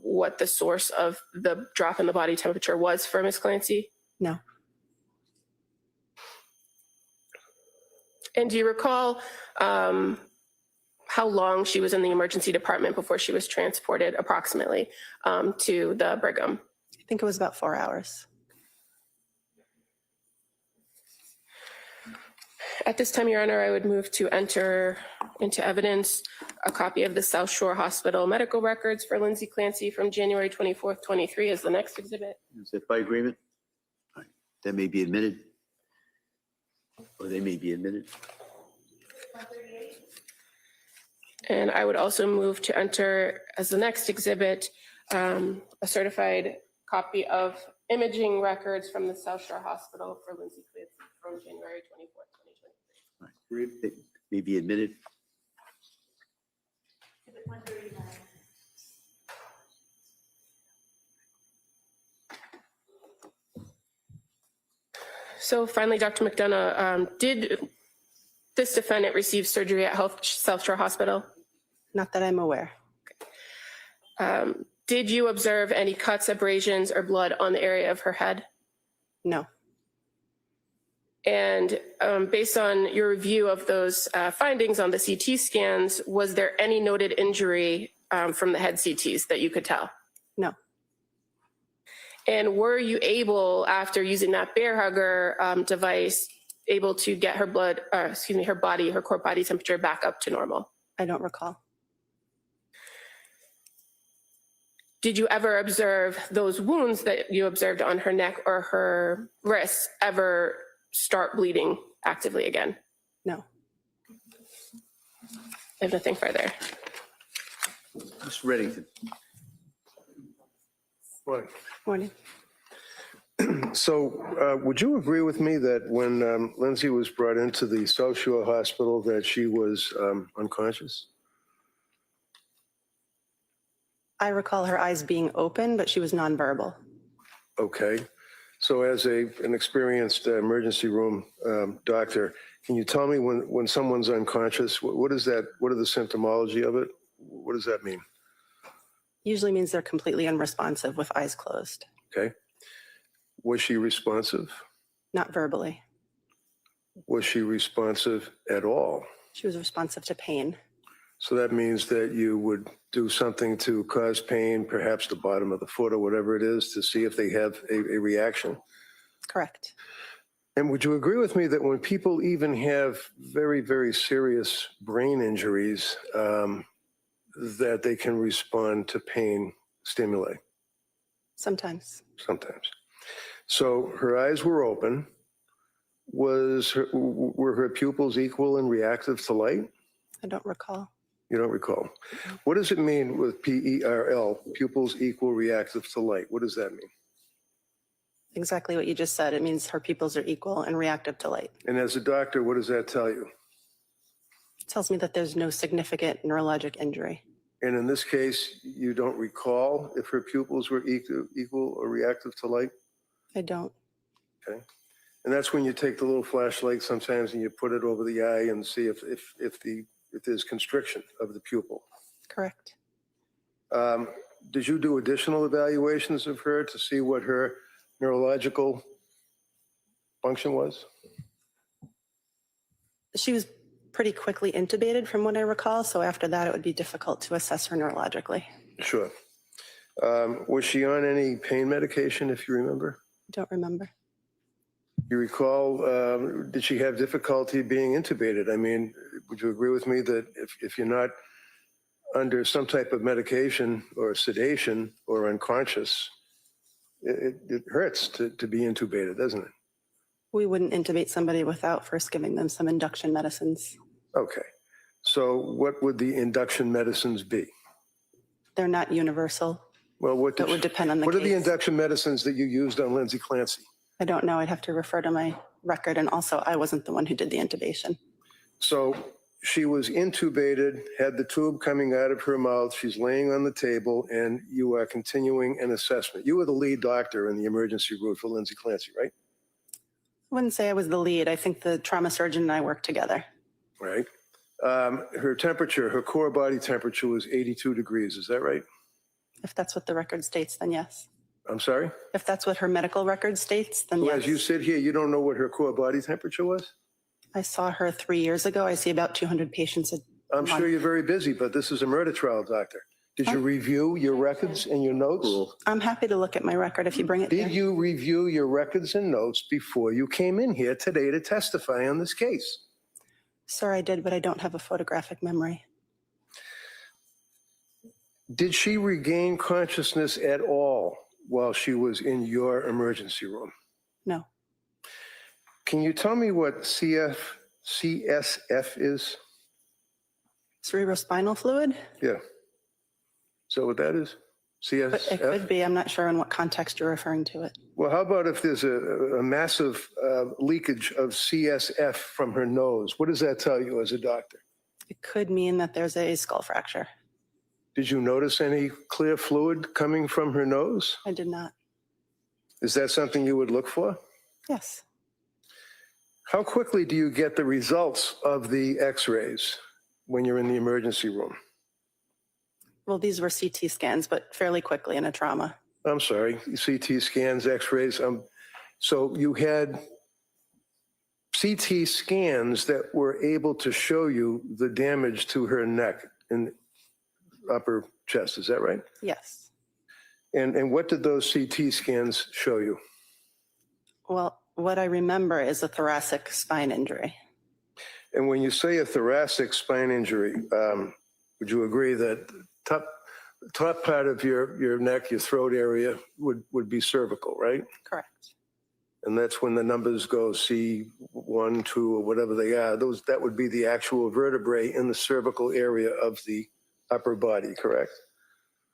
what the source of the drop in the body temperature was for Ms. Clancy? No. And do you recall how long she was in the emergency department before she was transported approximately to the Brigham? I think it was about 4 hours. At this time, Your Honor, I would move to enter into evidence a copy of the South Shore Hospital medical records for Lindsay Clancy from January 24th, 23 as the next exhibit. Is that by agreement? All right. That may be admitted. Or they may be admitted. And I would also move to enter as the next exhibit a certified copy of imaging records from the South Shore Hospital for Lindsay Clancy from January 24th, 2023. All right. They may be admitted. So finally, Dr. McDonough, did this defendant receive surgery at South Shore Hospital? Not that I'm aware. Did you observe any cuts, abrasions, or blood on the area of her head? No. And based on your review of those findings on the CT scans, was there any noted injury from the head CTs that you could tell? No. And were you able, after using that bear hugger device, able to get her blood, her core body temperature back up to normal? I don't recall. Did you ever observe those wounds that you observed on her neck or her wrists ever start bleeding actively again? No. I have nothing further. Mr. Reddington. Morning. Morning. So would you agree with me that when Lindsay was brought into the South Shore Hospital that she was unconscious? I recall her eyes being open, but she was nonverbal. Okay. So as an experienced emergency room doctor, can you tell me when someone's unconscious, what is that? What are the symptomology of it? What does that mean? Usually means they're completely unresponsive with eyes closed. Okay. Was she responsive? Not verbally. Was she responsive at all? She was responsive to pain. So that means that you would do something to cause pain, perhaps the bottom of the foot or whatever it is, to see if they have a reaction? Correct. And would you agree with me that when people even have very, very serious brain injuries, that they can respond to pain stimuli? Sometimes. Sometimes. So her eyes were open. Were her pupils equal and reactive to light? I don't recall. You don't recall. What does it mean with PERL, pupils equal reactive to light? What does that mean? Exactly what you just said. It means her pupils are equal and reactive to light. And as a doctor, what does that tell you? It tells me that there's no significant neurologic injury. And in this case, you don't recall if her pupils were equal or reactive to light? I don't. Okay. And that's when you take the little flashlight sometimes and you put it over the eye and see if there's constriction of the pupil. Correct. did you do additional evaluations of her to see what her neurological function was? She was pretty quickly intubated from what I recall. So after that, it would be difficult to assess her neurologically. Sure. Was she on any pain medication, if you remember? Don't remember. You recall, did she have difficulty being intubated? I mean, would you agree with me that if you're not under some type of medication or sedation or unconscious, it hurts to be intubated, doesn't it? We wouldn't intubate somebody without first giving them some induction medicines. Okay. So what would the induction medicines be? They're not universal. Well, That would depend on the what are the case. induction medicines that you used on Lindsay Clancy? I don't know. I'd have to refer to my record. And also, I wasn't the one who did the intubation. So she was intubated, had the tube coming out of her mouth. She's laying on the table, and you are continuing an assessment. You were the lead doctor in the emergency room for Lindsay Clancy, right? I wouldn't say I was the lead. I think the trauma surgeon and I worked together. Right. Her temperature, her core body temperature was 82 degrees. Is that right? If that's what the record states, then yes. I'm sorry? If that's what her medical record states, then So yes. as you sit here, you don't know what her core body temperature was? I saw her 3 years ago. I see about 200 patients a I'm month. sure you're very busy, but this is a murder trial, doctor. Did you review your records and your notes? I'm happy to look at my record if you bring it Did there. you review your records and notes before you came in here today to testify on this case? Sir, I did, but I don't have a photographic memory. Did she regain consciousness at all while she was in your emergency room? No. Can you tell me what CSF is? Cerebrospinal fluid? Yeah. Is that what that is? But it could CSF? be. I'm not sure in what context you're referring to it. Well, how about if there's a massive leakage of CSF from her nose? What does that tell you as a doctor? It could mean that there's a skull fracture. Did you notice any clear fluid coming from her nose? I did not. Is that something you would look for? Yes. How quickly do you get the results of the x-rays when you're in the emergency room? Well, these were CT scans, but fairly quickly in a trauma. I'm sorry, CT scans, x-rays. So you had CT scans that were able to show you the damage to her neck and upper chest. Is that right? Yes. And what did those CT scans show you? Well, what I remember is a thoracic spine injury. And when you say a thoracic spine injury, would you agree that top part of your neck, your throat area would be cervical, right? Correct. And that's when the numbers go C1, 2, or whatever they are. That would be the actual vertebrae in the cervical area of the upper body, correct?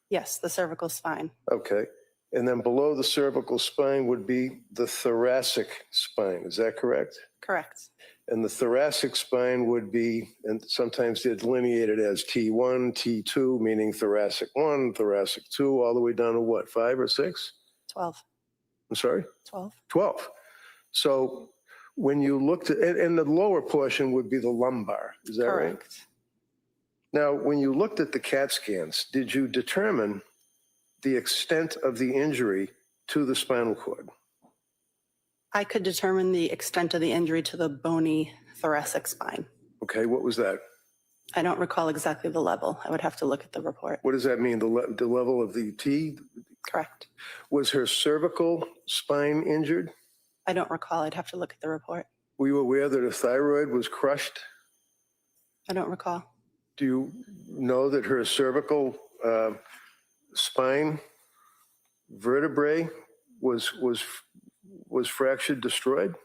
Yes, the cervical spine. Okay. And then below the cervical spine would be the thoracic spine. Is that correct? Correct. And the thoracic spine would be, and sometimes they're delineated as T1, T2, meaning thoracic 1, thoracic 2, all the way down to what, 5 or 6? 12. I'm sorry? 12. 12. So when you looked at, and the lower portion would be the lumbar, is that right? Correct. Now, when you looked at the CAT scans, did you determine the extent of the injury to the spinal cord? I could determine the extent of the injury to the bony thoracic spine. Okay, what was that? I don't recall exactly the level. I would have to look at the report. What does that mean, the level of the T? Correct. Was her cervical spine injured? I don't recall. I'd have to look at the report. Were you aware that her thyroid was crushed? I don't recall. Do you know that her cervical spine vertebrae was fractured, destroyed?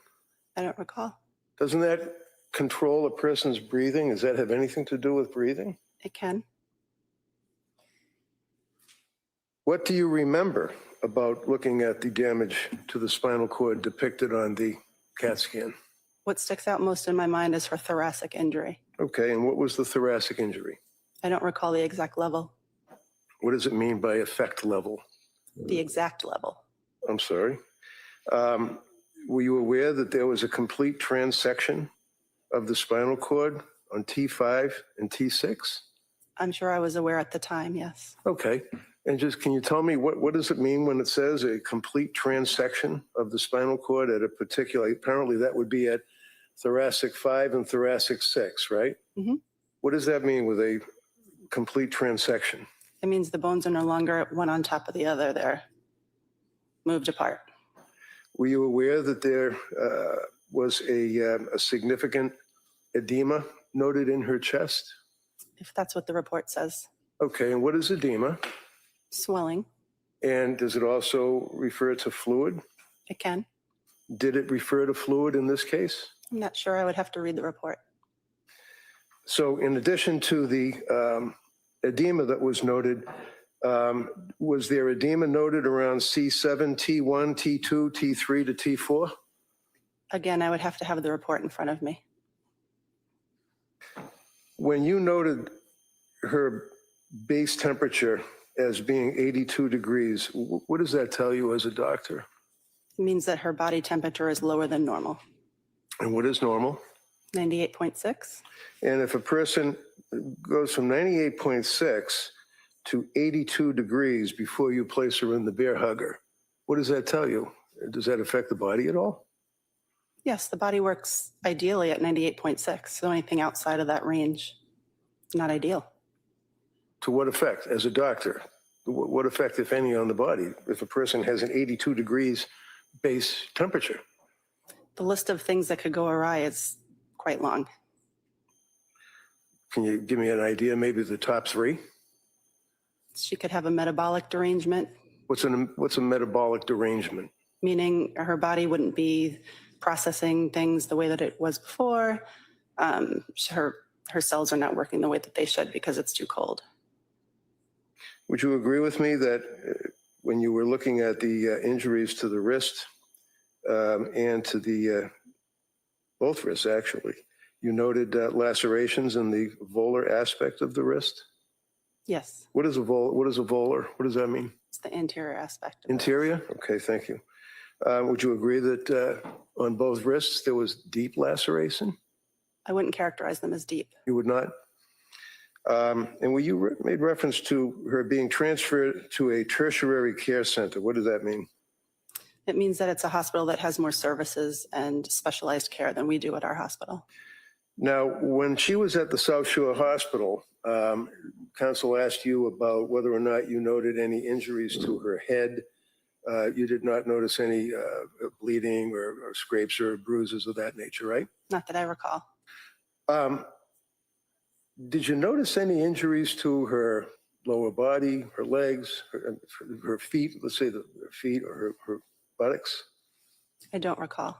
I don't recall. Doesn't that control a person's breathing? Does that have anything to do with breathing? It can. What do you remember about looking at the damage to the spinal cord depicted on the CAT scan? What sticks out most in my mind is her thoracic injury. Okay, and what was the thoracic injury? I don't recall the exact level. What does it mean by effect level? The exact level. I'm sorry. Were you aware that there was a complete transection of the spinal cord on T5 and T6? I'm sure I was aware at the time, yes. Okay. And just, can you tell me what does it mean when it says a complete transection of the spinal cord at a particular, apparently that would be at thoracic 5 and thoracic 6, right? Mm-hmm. What does that mean with a complete transection? It means the bones are no longer one on top of the other. They're moved apart. Were you aware that there was a significant edema noted in her chest? If that's what the report says. Okay, and what is edema? Swelling. And does it also refer to fluid? It can. Did it refer to fluid in this case? I'm not sure. I would have to read the report. So in addition to the edema that was noted, was there edema noted around C7, T1, T2, T3 to T4? Again, I would have to have the report in front of me. When you noted her base temperature as being 82 degrees, what does that tell you as a doctor? It means that her body temperature is lower than normal. And what is normal? 98.6. And if a person goes from 98.6 to 82 degrees before you place her in the bear hugger, what does that tell you? Does that affect the body at all? Yes, the body works ideally at 98.6. So anything outside of that range, not ideal. To what effect, as a doctor? What effect, if any, on the body if a person has an 82 degrees base temperature? The list of things that could go awry is quite long. Can you give me an idea, maybe the top 3? She could have a metabolic derangement, What's a metabolic derangement? meaning her body wouldn't be processing things the way that it was before. Her cells are not working the way that they should because it's too cold. Would you agree with me that when you were looking at the injuries to the wrist and to the both wrists, actually, you noted lacerations in the volar aspect of the wrist? Yes, What is a volar? What does that mean? it's the anterior aspect. Of it. Interior? Okay, thank you. Would you agree that on both wrists there was deep laceration? I wouldn't characterize them as deep. You would not? And when you made reference to her being transferred to a tertiary care center, what does that mean? It means that it's a hospital that has more services and specialized care than we do at our hospital. Now, when she was at the South Shore Hospital, counsel asked you about whether or not you noted any injuries to her head. You did not notice any bleeding or scrapes or bruises of that nature, right? Not that I recall. Did you notice any injuries to her lower body, her legs, her feet, let's say her feet or her buttocks? I don't recall.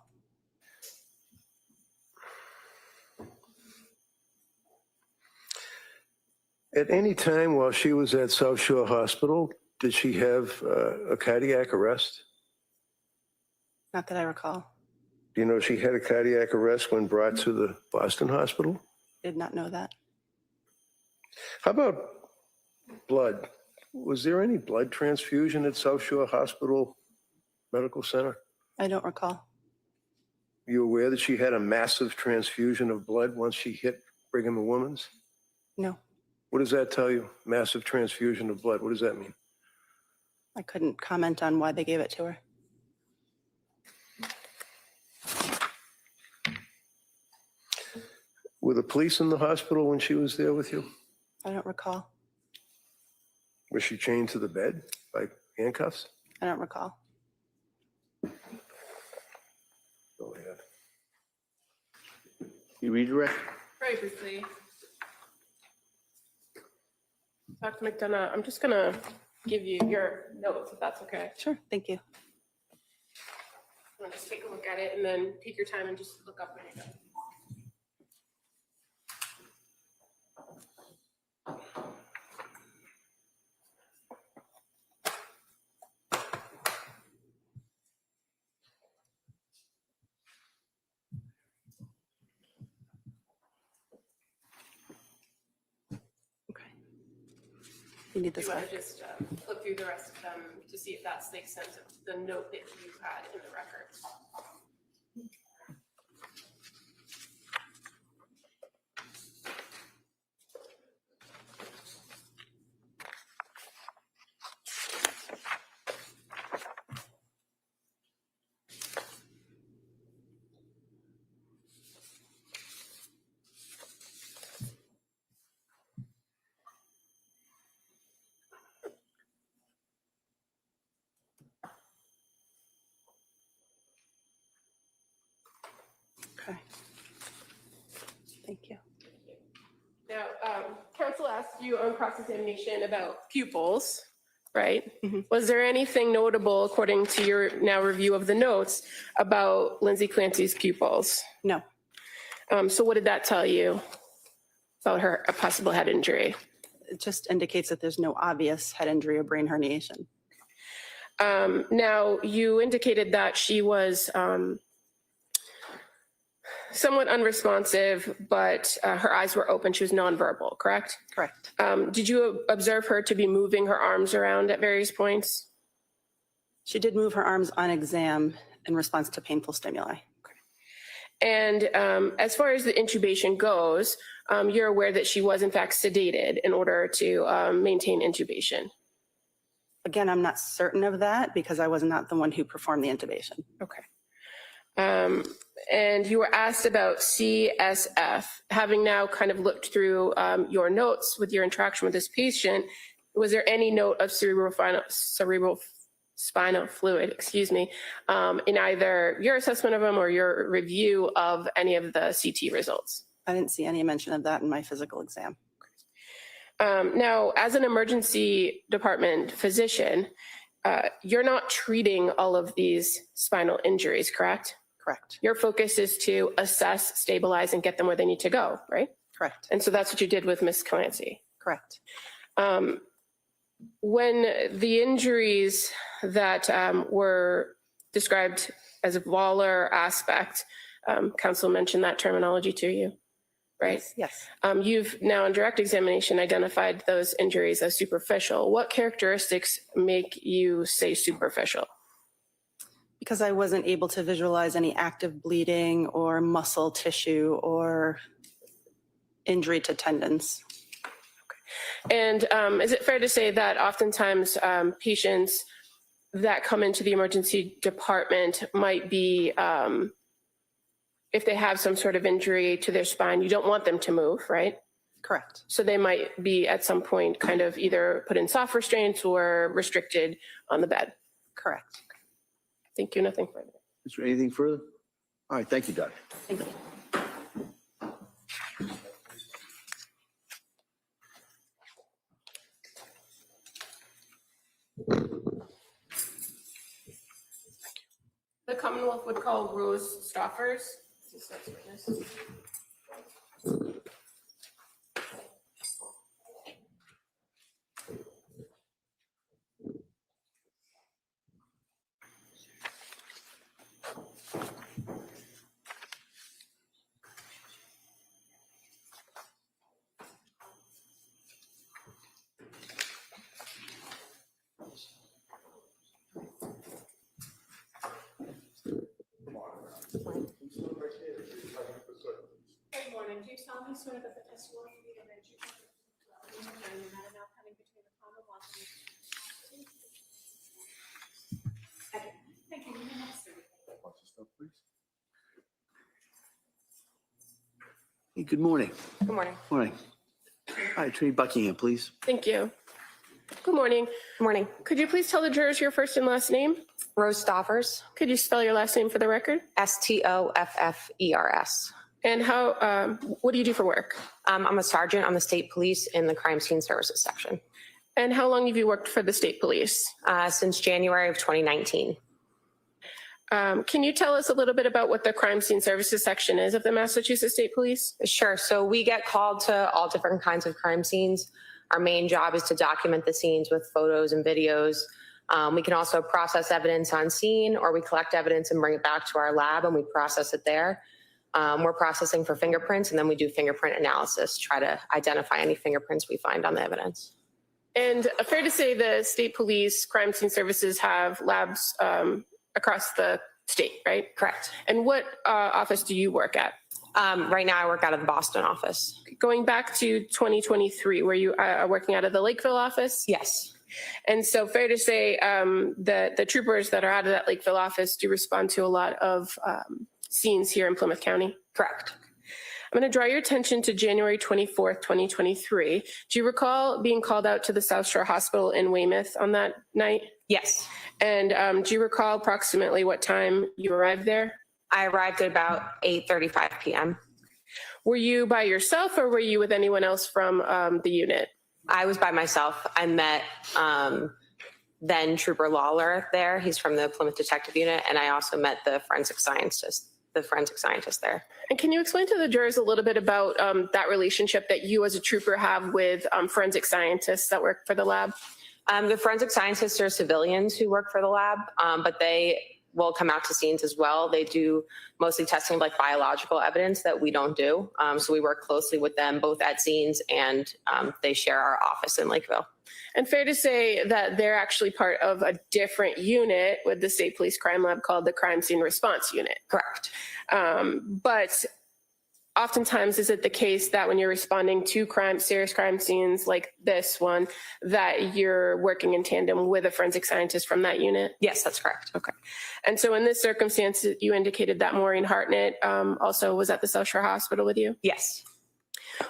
At any time while she was at South Shore Hospital, did she have a cardiac arrest? Not that I recall. Do you know she had a cardiac arrest when brought to the Boston Hospital? Did not know that. How about blood? Was there any blood transfusion at South Shore Hospital Medical Center? I don't recall. You aware that she had a massive transfusion of blood once she hit Brigham and Women's? No, What does that tell you? Massive transfusion of blood. What does that mean? I couldn't comment on why they gave it to her. Were the police in the hospital when she was there with you? I don't recall. Was she chained to the bed by handcuffs? I don't recall. Go ahead. You redirect? Very briefly. Dr. McDonough, I'm just going to give you your notes, if that's okay. Sure, thank you. I'm going to just take a look at it and then take your time and just look up when you're done. You need this You one. want to just flip through the rest of them to see if that's the extent of the note that you had in the records. Okay. Thank you. Now, counsel asked you on cross-examination about pupils, right? Mhm. Was there anything notable, according to your now review of the notes, about Lindsay Clancy's pupils? No, So what did that tell you about her a possible head injury? it just indicates that there's no obvious head injury or brain herniation. Now, you indicated that she was somewhat unresponsive, but her eyes were open. She was nonverbal, correct? Correct. Did you observe her to be moving her arms around at various points? She did move her arms on exam in response to painful stimuli. And as far as the intubation goes, you're aware that she was in fact sedated in order to maintain intubation. Again, I'm not certain of that because I was not the one who performed the intubation. Okay. And you were asked about CSF. Having now kind of looked through your notes with your interaction with this patient, was there any note of cerebral spinal fluid, in either your assessment of them or your review of any of the CT results? I didn't see any mention of that in my physical exam. Now, as an emergency department physician, you're not treating all of these spinal injuries, correct? Correct. Your focus is to assess, stabilize, and get them where they need to go, right? Correct. And so that's what you did with Ms. Clancy. Correct. When the injuries that were described as a volar aspect, counsel mentioned that terminology to you, right? Yes. You've now in direct examination identified those injuries as superficial. What characteristics make you say superficial? Because I wasn't able to visualize any active bleeding or muscle tissue or injury to tendons. And is it fair to say that oftentimes patients that come into the emergency department might be, if they have some sort of injury to their spine, you don't want them to move, right? Correct. So they might be at some point kind of either put in soft restraints or restricted on the bed. Correct. Thank you. Nothing further. Is there anything further? All right, thank you, Doc. Thank you. The Commonwealth would call Rose Stoffers. Good morning. Do you solemnly swear that the testimony you give that you will bear in the matter now pending between the Commonwealth and the Thank you. You may have seat. Hey, good morning. Good morning. Morning. All right, Attorney Buckingham, please. Thank you. Good morning. Good morning. Could you please tell the jurors your first and last name? Rose Stoffers, Could you spell your last name for the record? Stoffers. And how, what do you do for work? I'm a sergeant on the state police in the crime scene services section And how long have you worked for the state police? since January of 2019. Can you tell us a little bit about what the crime scene services section is of the Massachusetts State Police? Sure. So we get called to all different kinds of crime scenes. Our main job is to document the scenes with photos and videos. We can also process evidence on scene, or we collect evidence and bring it back to our lab and we process it there. We're processing for fingerprints, and then we do fingerprint analysis, try to identify any fingerprints we find on the evidence. And fair to say the state police crime scene services have labs across the state, right? Correct. And what office do you work at? Right now I work out of the Boston office. Going back to 2023, were you working out of the Lakeville office? Yes. And so fair to say that the troopers that are out of that Lakeville office do respond to a lot of scenes here in Plymouth County? Correct. I'm going to draw your attention to January 24th, 2023. Do you recall being called out to the South Shore Hospital in Weymouth on that night? Yes. And do you recall approximately what time you arrived there? I arrived at about 8:35 p.m. Were you by yourself or were you with anyone else from the unit? I was by myself. I met then Trooper Lawler there. He's from the Plymouth Detective Unit. And I also met the forensic scientist there. And can you explain to the jurors a little bit about that relationship that you as a trooper have with forensic scientists that work for the lab? The forensic scientists are civilians who work for the lab, but they will come out to scenes as well. They do mostly testing of like biological evidence that we don't do. So we work closely with them both at scenes and they share our office in Lakeville. And fair to say that they're actually part of a different unit with the State Police Crime Lab called the Crime Scene Response Unit. Correct. But oftentimes is it the case that when you're responding to serious crime scenes like this one, that you're working in tandem with a forensic scientist from that unit? Yes, that's correct. Okay. And so in this circumstance, you indicated that Maureen Hartnett also was at the South Shore Hospital with you? Yes.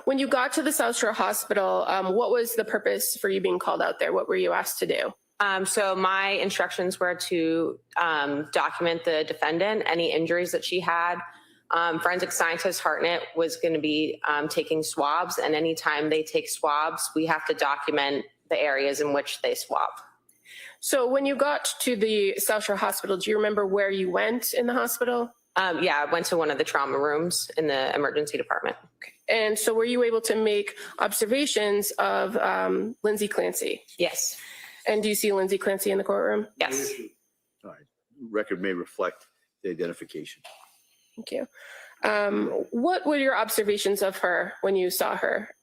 When you got to the South Shore Hospital, what was the purpose for you being called out there? What were you asked to do? So my instructions were to document the defendant, any injuries that she had. Forensic scientist Hartnett was going to be taking swabs, and anytime they take swabs, we have to document the areas in which they swab. So when you got to the South Shore Hospital, do you remember where you went in the hospital? Yeah, I went to one of the trauma rooms in the emergency department. Okay. And so were you able to make observations of Lindsay Clancy? Yes. And do you see Lindsay Clancy in the courtroom? Yes. All right. Record may reflect the identification. Thank you. What were your observations of her when you saw her?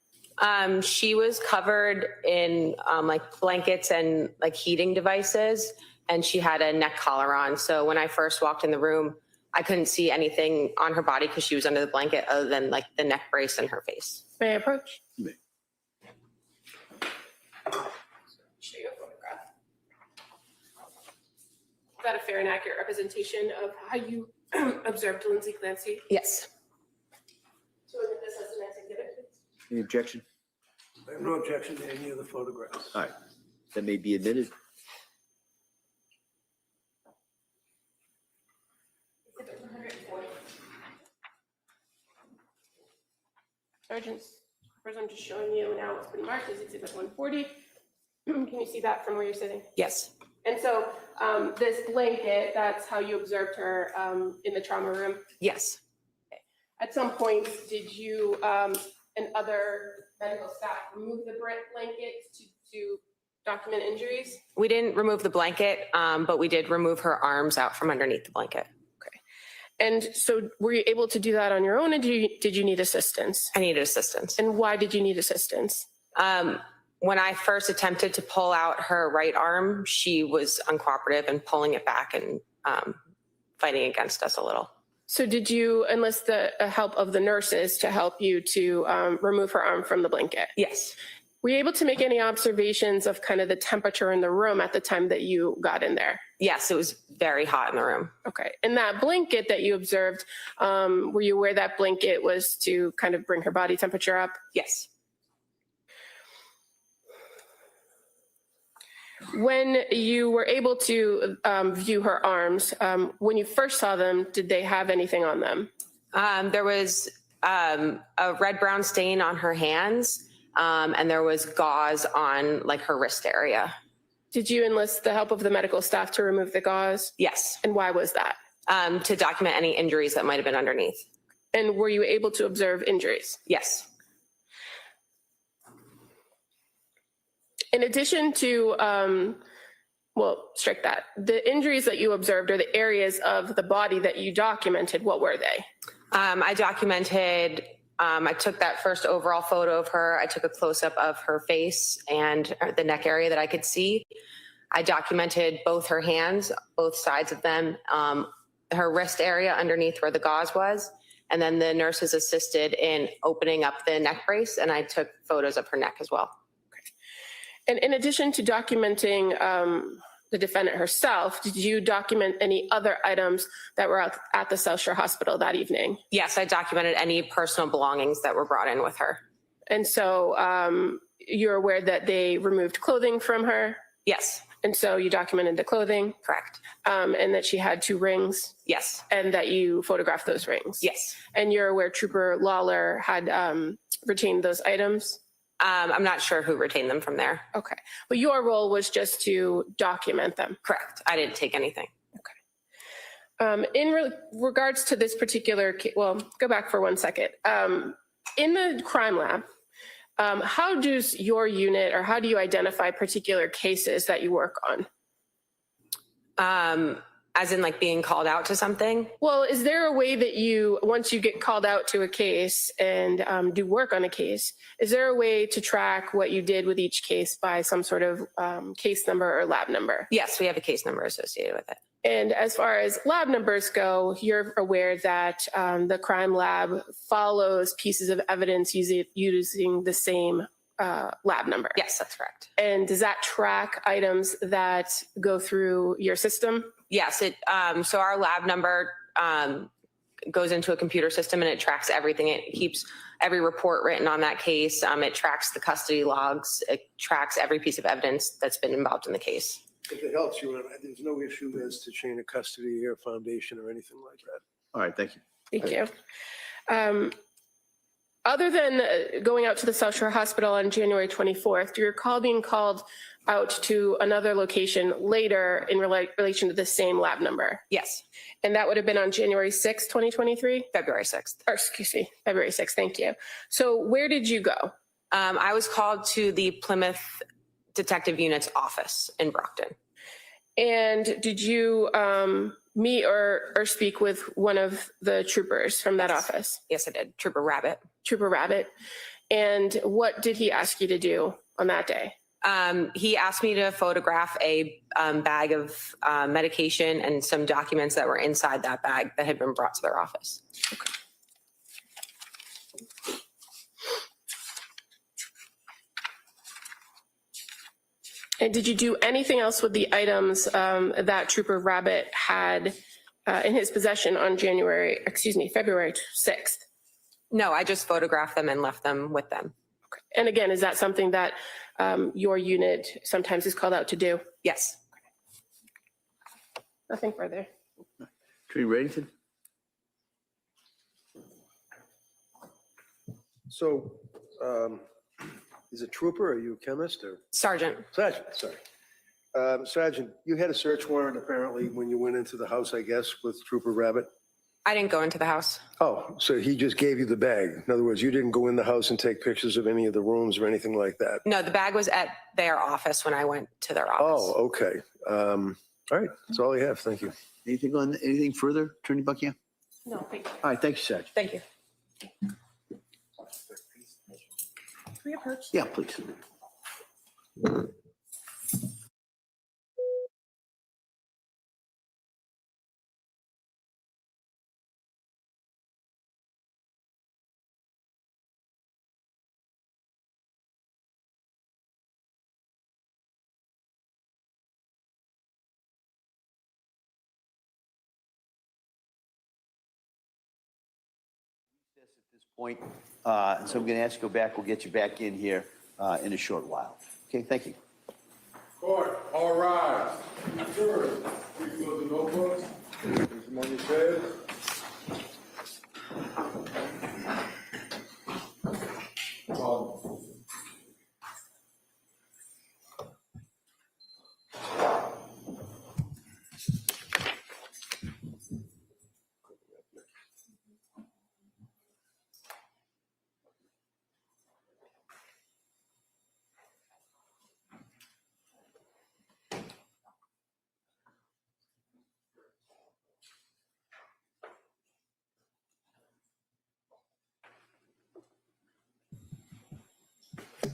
She was covered in like blankets and like heating devices, and she had a neck collar on. So when I first walked in the room, I couldn't see anything on her body because she was under the blanket other than like the neck brace and her face. May I approach? May. Show you a photograph. Is that a fair and accurate representation of how you observed Lindsay Clancy? Yes. So we'll get this as the next exhibit, please. Any objection? I have no objection to any of the photographs. All right. That may be admitted. Exhibit 140. Sergeants, first I'm just showing you now what's been marked as exhibit 140. Can you see that from where you're sitting? Yes. And so this blanket, that's how you observed her in the trauma room? Yes. Okay. At some point, did you and other medical staff remove the blanket to document injuries? We didn't remove the blanket, but we did remove her arms out from underneath the blanket. Okay. And so were you able to do that on your own, or did you need assistance? I needed assistance. And why did you need assistance? When I first attempted to pull out her right arm, she was uncooperative and pulling it back and fighting against us a little. So did you enlist the help of the nurses to help you to remove her arm from the blanket? Yes. Were you able to make any observations of kind of the temperature in the room at the time that you got in there? Yes, it was very hot in the room. Okay. And that blanket that you observed, were you aware that blanket was to kind of bring her body temperature up? Yes. When you were able to view her arms, when you first saw them, did they have anything on them? There was a red-brown stain on her hands, and there was gauze on like her wrist area. Did you enlist the help of the medical staff to remove the gauze? Yes. And why was that? To document any injuries that might have been underneath. And were you able to observe injuries? Yes. In addition to, well, strike that. The injuries that you observed or the areas of the body that you documented, what were they? I documented, I took that first overall photo of her. I took a close-up of her face and the neck area that I could see. I documented both her hands, both sides of them, her wrist area underneath where the gauze was, and then the nurses assisted in opening up the neck brace, and I took photos of her neck as well. And in addition to documenting the defendant herself, did you document any other items that were at the South Shore Hospital that evening? Yes, I documented any personal belongings that were brought in with her. And so you're aware that they removed clothing from her? Yes. And so you documented the clothing? Correct. And that she had 2 rings? Yes. And that you photographed those rings? Yes. And you're aware Trooper Lawler had retained those items? I'm not sure who retained them from there. Okay. But your role was just to document them? Correct. I didn't take anything. In regards to this particular case, well, go back for 1 second. In the crime lab, how does your unit, or how do you identify particular cases that you work on? As in like being called out to something? Well, is there a way that you, once you get called out to a case and do work on a case, is there a way to track what you did with each case by some sort of case number or lab number? Yes, we have a case number associated with it. And as far as lab numbers go, you're aware that the crime lab follows pieces of evidence using the same lab number? Yes, that's correct. And does that track items that go through your system? Yes, so our lab number goes into a computer system and it tracks everything. It keeps every report written on that case. It tracks the custody logs. It tracks every piece of evidence that's been involved in the case. If it helps you, there's no issue as to chain of custody or foundation or anything like that. All right, thank you. Thank you. Other than going out to the South Shore Hospital on January 24th, do you recall being called out to another location later in relation to the same lab number? Yes. And that would have been on January 6th, 2023? February 6th. Or excuse me, February 6th, thank you. So where did you go? I was called to the Plymouth Detective Unit's office in Brockton. And did you meet or speak with one of the troopers from that office? Yes, I did. Trooper Rabbit. Trooper Rabbit. And what did he ask you to do on that day? He asked me to photograph a bag of medication and some documents that were inside that bag that had been brought to their office. Okay. And did you do anything else with the items that Trooper Rabbit had in his possession on February 6th? No, I just photographed them and left them with them. Okay. And again, is that something that your unit sometimes is called out to do? Yes. Nothing further. Attorney Reddington? So, is it trooper? Are you a chemist or? Sergeant. Sergeant, sorry. Sergeant, you had a search warrant apparently when you went into the house, I guess, with Trooper Rabbit? I didn't go into the house. Oh, so he just gave you the bag. In other words, you didn't go in the house and take pictures of any of the rooms or anything like that? No, the bag was at their office when I went to their office. Oh, okay. All right, that's all I have. Thank you. Anything further, Attorney Buckingham? No, thank you. All right, thank you, Sergeant. Thank you. Can we approach? Yeah, please. At this point, so I'm going to ask you to go back. We'll get you back in here in a short while. Okay, thank you. Court, all rise. Jurors, please close the notebooks. Place them on your beds.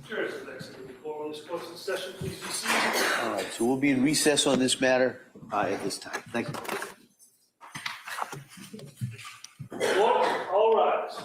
Jurors, the next to be called on this course of session, please be seated. All right, so we'll be in recess on this matter at this time. Thank you. Court, all rise.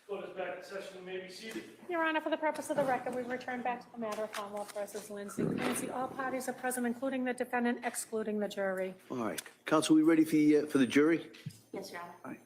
Court is back in session. You may be seated. Your Honor, for the purpose of the record, we return back to the matter of Commonwealth versus Lindsay Clancy. All parties are present, including the defendant, excluding the jury. All right. Counsel, we ready for the jury? Yes, Your Honor. All right.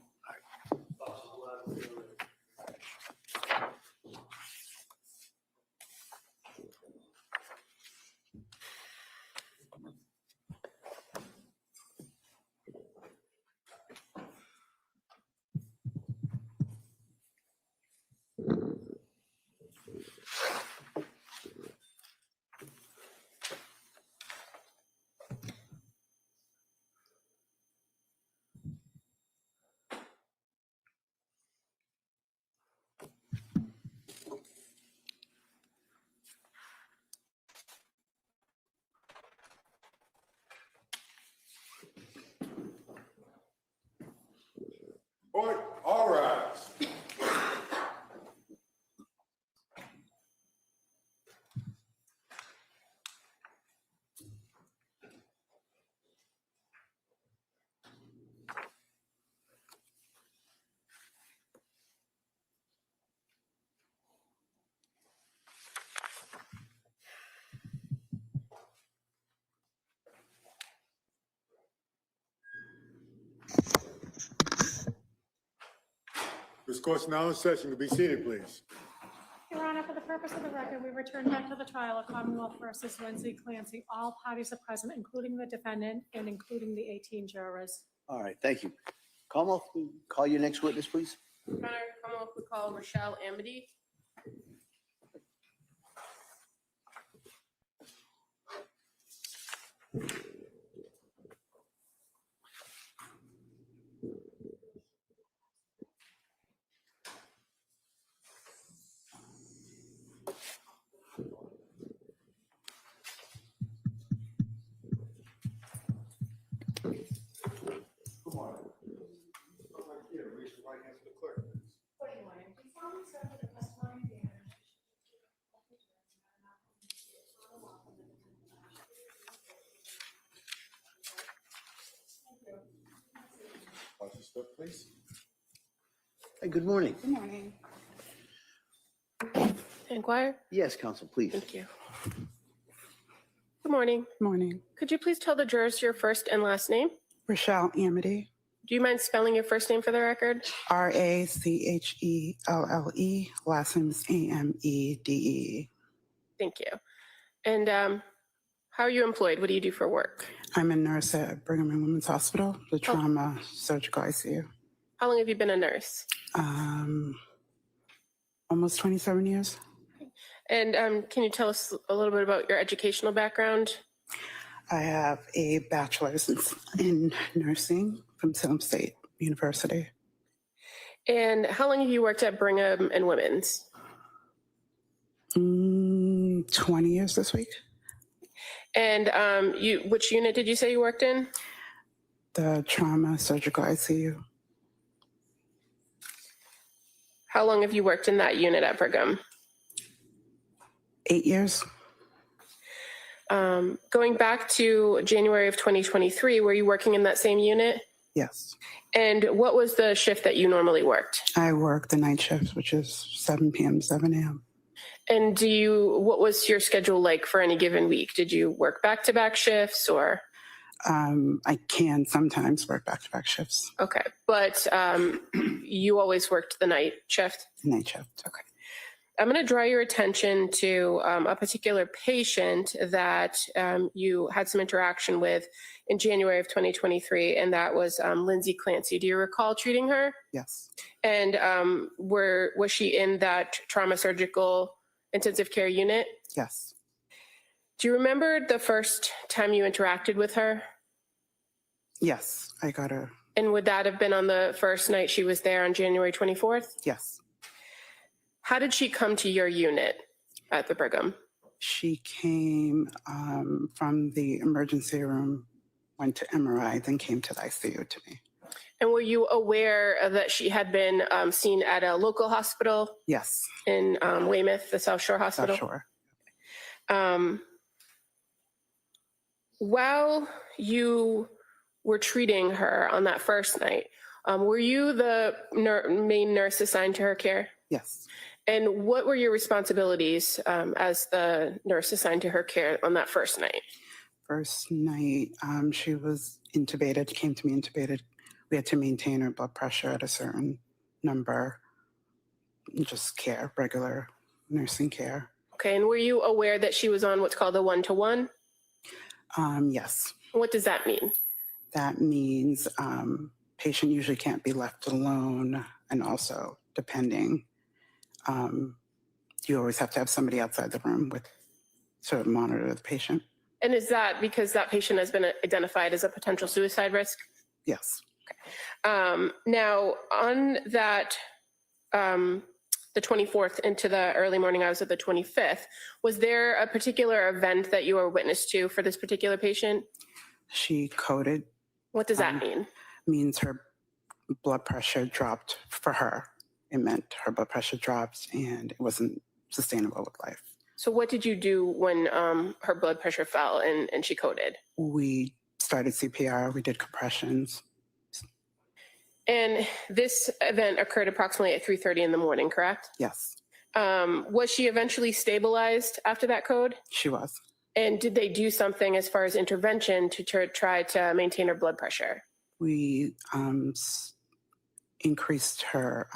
Court, all rise. This court's now in session. You can be seated, please. Your Honor, for the purpose of the record, we return back to the trial of Commonwealth versus Lindsay Clancy. All parties are present, including the defendant and including the 18 jurors. All right. Thank you. Commonwealth, call your next witness, please. Your Honor, Commonwealth would call Michel. Come on. Right here. Raise your right hand to the clerk. Watch your step, please. Hey, good morning. Good morning. Inquire? Yes, counsel, please. Thank you. Good morning. Morning. Could you please tell the jurors your first and last name? Rochelle Amity, Do you mind spelling your first name for the record? Rachelle, last name is Amede. Thank you. And how are you employed? What do you do for work? I'm a nurse at Brigham and Women's Hospital, the trauma surgical ICU. How long have you been a nurse? Almost 27 years. And can you tell us a little bit about your educational background? I have a bachelor's in nursing from Salem State University. And how long have you worked at Brigham and Women's? 20 years this week. And which unit did you say you worked in? The trauma surgical ICU. How long have you worked in that unit at Brigham? 8 years. Going back to January of 2023, were you working in that same unit? Yes. And what was the shift that you normally worked? I work the night shift, which is 7 p.m. to 7 a.m. And what was your schedule like for any given week? Did you work back-to-back shifts or? I can sometimes work back-to-back shifts. Okay, but you always worked the night shift? Night shift. Okay. I'm going to draw your attention to a particular patient that you had some interaction with in January of 2023, and that was Lindsay Clancy. Do you recall treating her? Yes. And was she in that trauma surgical intensive care unit? Yes. Do you remember the first time you interacted with her? Yes, I got her. And would that have been on the first night she was there on January 24th? Yes. How did she come to your unit at the Brigham? She came from the emergency room, went to MRI, then came to the ICU to me. And were you aware that she had been seen at a local hospital? Yes. In Weymouth, the South Shore Hospital? South Shore. While you were treating her on that first night, were you the main nurse assigned to her care? Yes. And what were your responsibilities as the nurse assigned to her care on that first night? First night, she was intubated, came to me intubated. We had to maintain her blood pressure at a certain number, just care, regular nursing care. Okay, and were you aware that she was on what's called a one-to-one? Yes. What does that mean? That means patient usually can't be left alone, and also depending, you always have to have somebody outside the room with to monitor the patient. And is that because that patient has been identified as a potential suicide risk? Yes. Now, on that, the 24th into the early morning hours of the 25th, was there a particular event that you were witness to for this particular patient? She coded. What does that mean? Means her blood pressure dropped for her. It meant her blood pressure dropped and it wasn't sustainable with life. So what did you do when her blood pressure fell and she coded? We started CPR, we did compressions. And this event occurred approximately at 3:30 in the morning, correct? Yes, Was she eventually stabilized after that code? she was. And did they do something as far as intervention to try to maintain her blood pressure? We increased her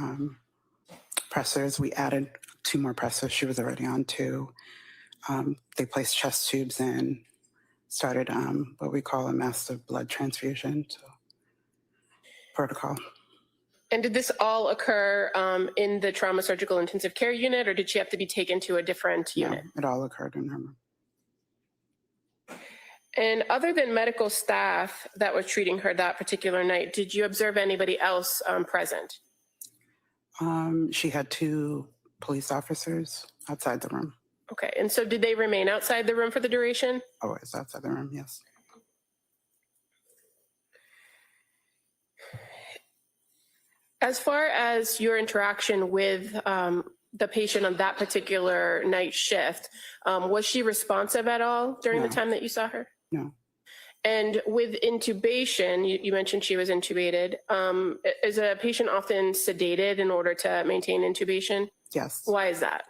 pressors. We added 2 more pressors. She was already on 2. They placed chest tubes in, started what we call a massive blood transfusion protocol. And did this all occur in the trauma surgical intensive care unit, or did she have to be taken to a different unit? No, it all occurred in her room. And other than medical staff that was treating her that particular night, did you observe anybody else present? She had 2 police officers outside the room. Okay, and so did they remain outside the room for the duration? Always outside the room, yes. As far as your interaction with the patient on that particular night shift, was she responsive at all during the time that you saw her? No. And with intubation, you mentioned she was intubated. Is a patient often sedated in order to maintain intubation? Yes. Why is that?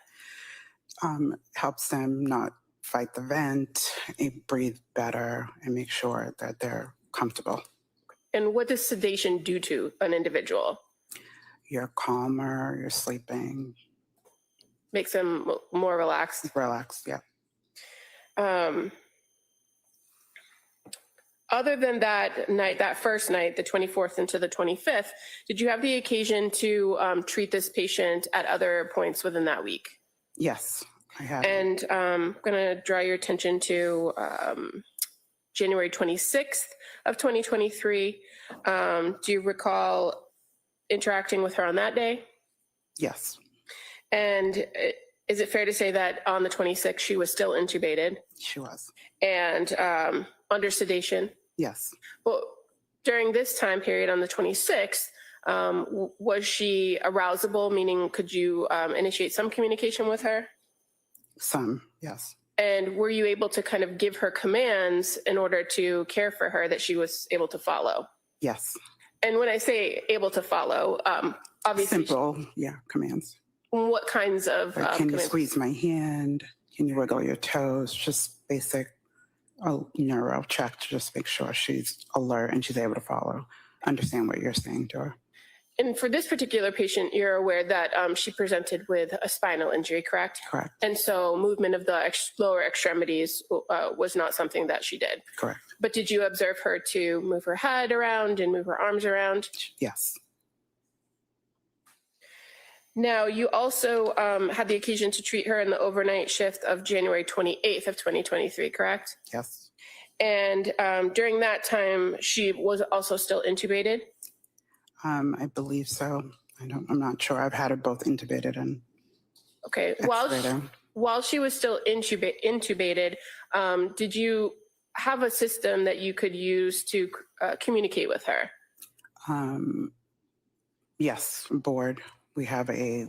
Helps them not fight the vent, breathe better, and make sure that they're comfortable. And what does sedation do to an individual? You're calmer, you're sleeping. Makes them more relaxed? Relaxed, yeah. Other than that night, that first night, the 24th into the 25th, did you have the occasion to treat this patient at other points within that week? Yes, I have. And I'm going to draw your attention to January 26th of 2023. Do you recall interacting with her on that day? Yes. And is it fair to say that on the 26th, she was still intubated? She was. And under sedation? Yes. Well, during this time period on the 26th, was she arousable, meaning could you initiate some communication with her? Some, yes. And were you able to kind of give her commands in order to care for her that she was able to follow? Yes. And when I say able to follow, obviously. Simple, yeah, commands. What kinds of Like, can you commands? squeeze my hand? Can you wiggle your toes? Just basic neuro check to just make sure she's alert and she's able to follow, understand what you're saying to her. And for this particular patient, you're aware that she presented with a spinal injury, correct? Correct. And so movement of the lower extremities was not something that she did. Correct. But did you observe her to move her head around and move her arms around? Yes. Now, you also had the occasion to treat her in the overnight shift of January 28th of 2023, correct? Yes. And during that time, she was also still intubated? I believe so. I'm not sure. I've had her both intubated and okay. While she was still intubated, did you have a system that you could use to communicate with her? Yes, board. We have a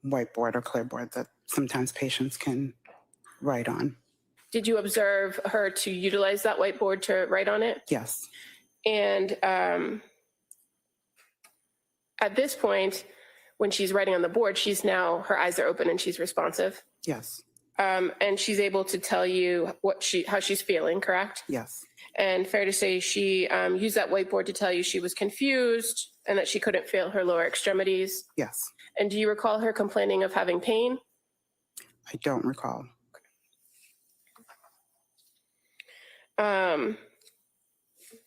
whiteboard or clipboard that sometimes patients can write on. Did you observe her to utilize that whiteboard to write on it? Yes. And at this point, when she's writing on the board, her eyes are open and she's responsive. Yes. And she's able to tell you how she's feeling, correct? Yes. And fair to say she used that whiteboard to tell you she was confused and that she couldn't feel her lower extremities. Yes. And do you recall her complaining of having pain? I don't recall.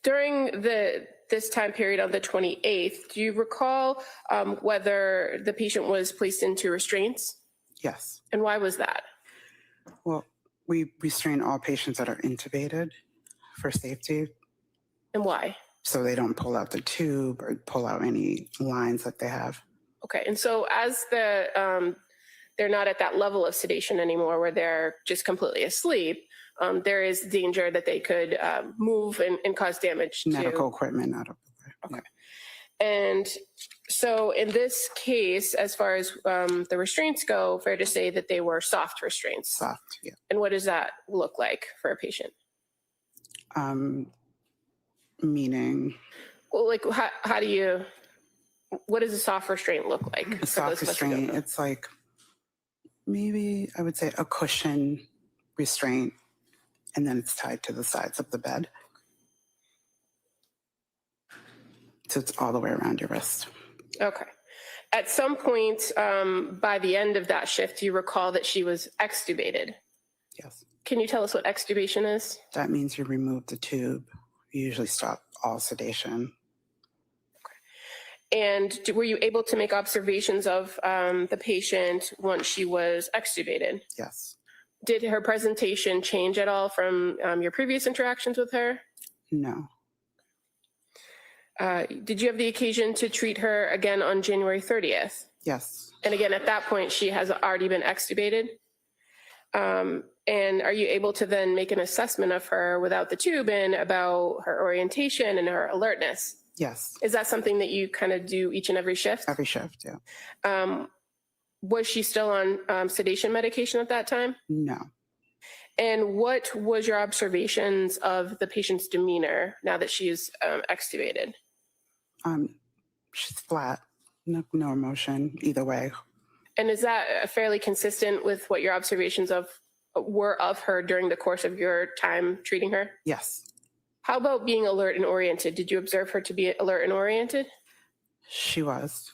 During this time period on the 28th, do you recall whether the patient was placed into restraints? Yes. And why was that? Well, we restrain all patients that are intubated for safety, And why? so they don't pull out the tube or pull out any lines that they have. Okay, and so as they're not at that level of sedation anymore where they're just completely asleep, there is danger that they could move and cause damage to Medical equipment out of the way. Okay. And so in this case, as far as the restraints go, fair to say that they were soft restraints. Soft, yeah. And what does that look like for a patient? Meaning? Well, like what does a soft restraint look like? A soft restraint, it's like maybe I would say a cushion restraint, and then it's tied to the sides of the bed. So it's all the way around your wrist. Okay. At some point by the end of that shift, do you recall that she was extubated? Yes. Can you tell us what extubation is? That means you remove the tube. You usually stop all sedation. And were you able to make observations of the patient once she was extubated? Yes. Did her presentation change at all from your previous interactions with her? No. Did you have the occasion to treat her again on January 30th? Yes. And again, at that point, she has already been extubated. And are you able to then make an assessment of her without the tube in about her orientation and her alertness? Yes. Is that something that you kind of do each and every shift? Every shift, yeah. Was she still on sedation medication at that time? No. And what was your observations of the patient's demeanor now that she's extubated? She's flat, no emotion either way. And is that fairly consistent with what your observations were of her during the course of your time treating her? Yes. How about being alert and oriented? Did you observe her to be alert and oriented? She was.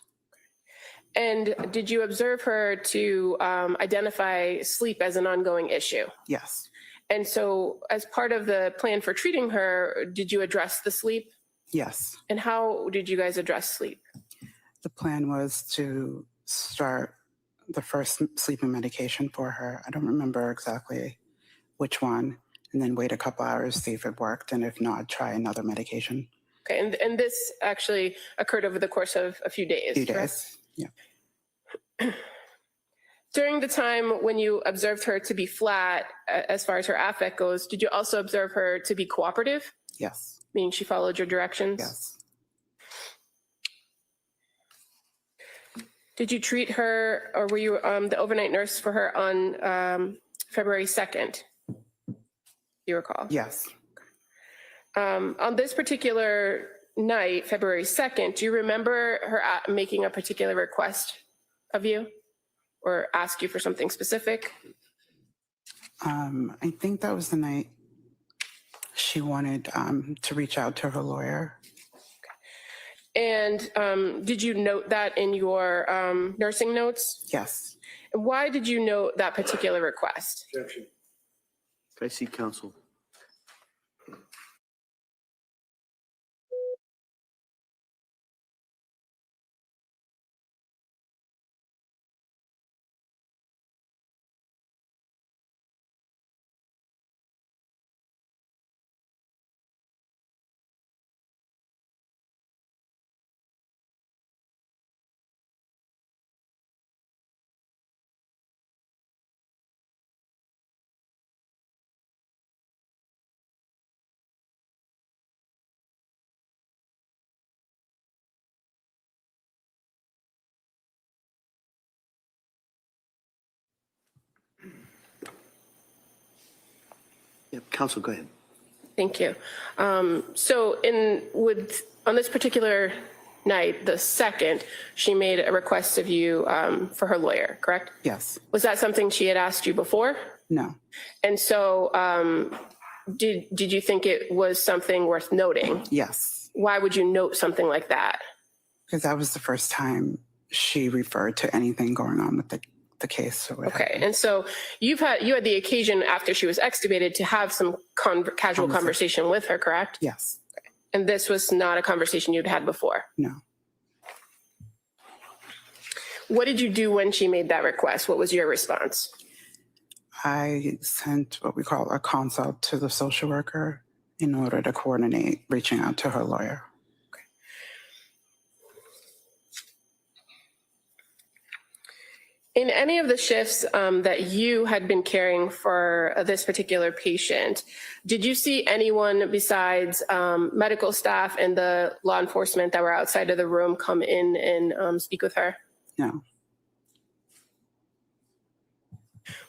And did you observe her to identify sleep as an ongoing issue? Yes. And so as part of the plan for treating her, did you address the sleep? Yes. And how did you guys address sleep? The plan was to start the first sleeping medication for her. I don't remember exactly which one, and then wait a couple hours, see if it worked, and if not, try another medication. Okay, and this actually occurred over the course of a few days. A few days, yeah. During the time when you observed her to be flat, as far as her affect goes, did you also observe her to be cooperative? Yes. Meaning she followed your directions? Yes. Did you treat her, or were you the overnight nurse for her on February 2nd? You recall? Yes. On this particular night, February 2nd, do you remember her making a particular request of you or ask you for something specific? I think that was the night she wanted to reach out to her lawyer. And did you note that in your nursing notes? Yes. Why did you note that particular request? Objection. Can I see counsel? Yep, counsel, go ahead. Thank you. So on this particular night, the 2nd, she made a request of you for her lawyer, correct? Yes. Was that something she had asked you before? No. And so did you think it was something worth noting? Yes. Why would you note something like that? Because that was the first time she referred to anything going on with the case. So Okay, and so you had the occasion after she was extubated to have some casual conversation with her, correct? Yes. And this was not a conversation you'd had before? No. What did you do when she made that request? What was your response? I sent what we call a consult to the social worker in order to coordinate reaching out to her lawyer. In any of the shifts that you had been caring for this particular patient, did you see anyone besides medical staff and the law enforcement that were outside of the room come in and speak with her? No.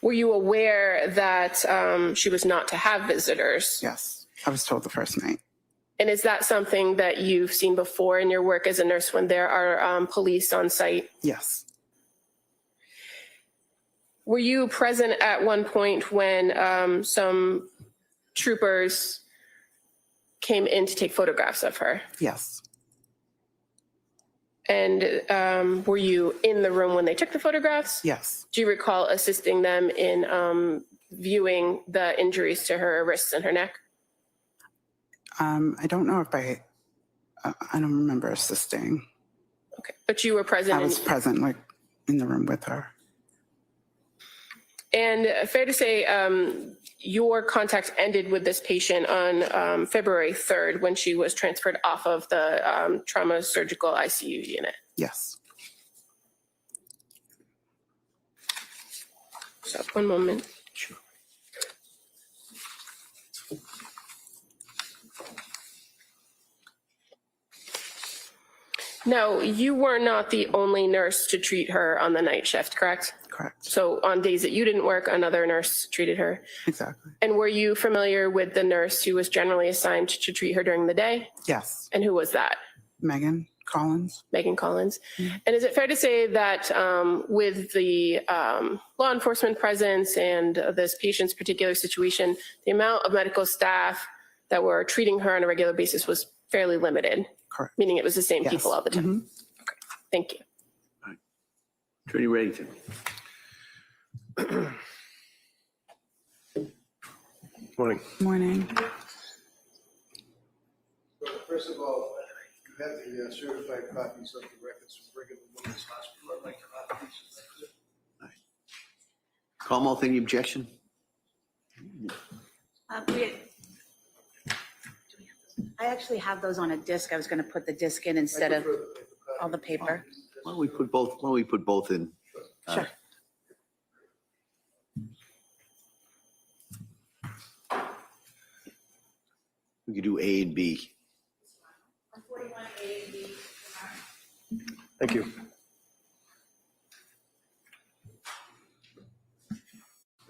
Were you aware that she was not to have visitors? Yes, I was told the first night. And is that something that you've seen before in your work as a nurse when there are police on site? Yes. Were you present at one point when some troopers came in to take photographs of her? Yes. And were you in the room when they took the photographs? Yes. Do you recall assisting them in viewing the injuries to her wrists and her neck? I don't know if I don't remember assisting. Okay, but you were present. I was present, like in the room with her. And fair to say, your contact ended with this patient on February 3rd when she was transferred off of the trauma surgical ICU unit. Yes. So one moment. Sure. Now, you were not the only nurse to treat her on the night shift, correct? Correct. So on days that you didn't work, another nurse treated her. Exactly. And were you familiar with the nurse who was generally assigned to treat her during the day? Yes. And who was that? Megan Collins. Megan Collins. And is it fair to say that with the law enforcement presence and this patient's particular situation, the amount of medical staff that were treating her on a regular basis was fairly limited? Correct. Meaning it was the same Yes. people all the time? Okay, thank you. Attorney Reddington. Morning. Morning. So first of all, you have the certified copies of the records from Brigham and Women's Hospital. I'd like copies. Commonwealth, any objection? I actually have those on a disc. I was going to put the disc in instead of all the paper. Why don't we put both in? Sure. We could do A and B. Thank you.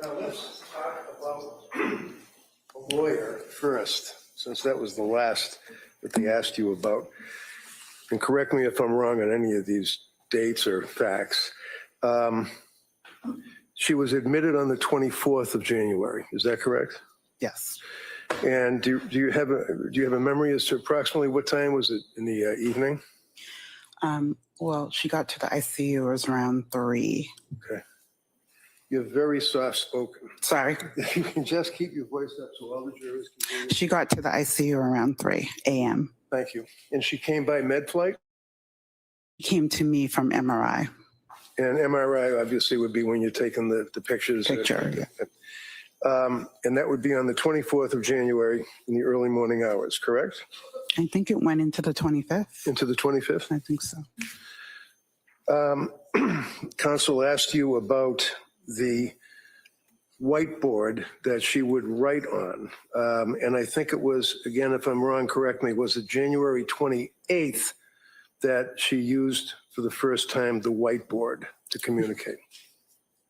Now let's talk about a lawyer first, since that was the last that they asked you about. And correct me if I'm wrong on any of these dates or facts. She was admitted on the 24th of January. Is that correct? Yes. And do you have a memory as to approximately what time was it in the evening? Well, she got to the ICU, it was around 3. Okay. You're very soft spoken. Sorry. If you can just keep your voice up so all the jurors can hear you. She got to the ICU around 3 a.m. Thank you. And she came by med flight? She came to me from MRI. And MRI obviously would be when you're taking the pictures. Picture, yeah. And that would be on the 24th of January in the early morning hours, correct? I think it went into the 25th. Into the 25th? I think so. Counsel asked you about the whiteboard that she would write on. And I think it was, again, if I'm wrong, correct me, was it January 28th that she used for the first time the whiteboard to communicate?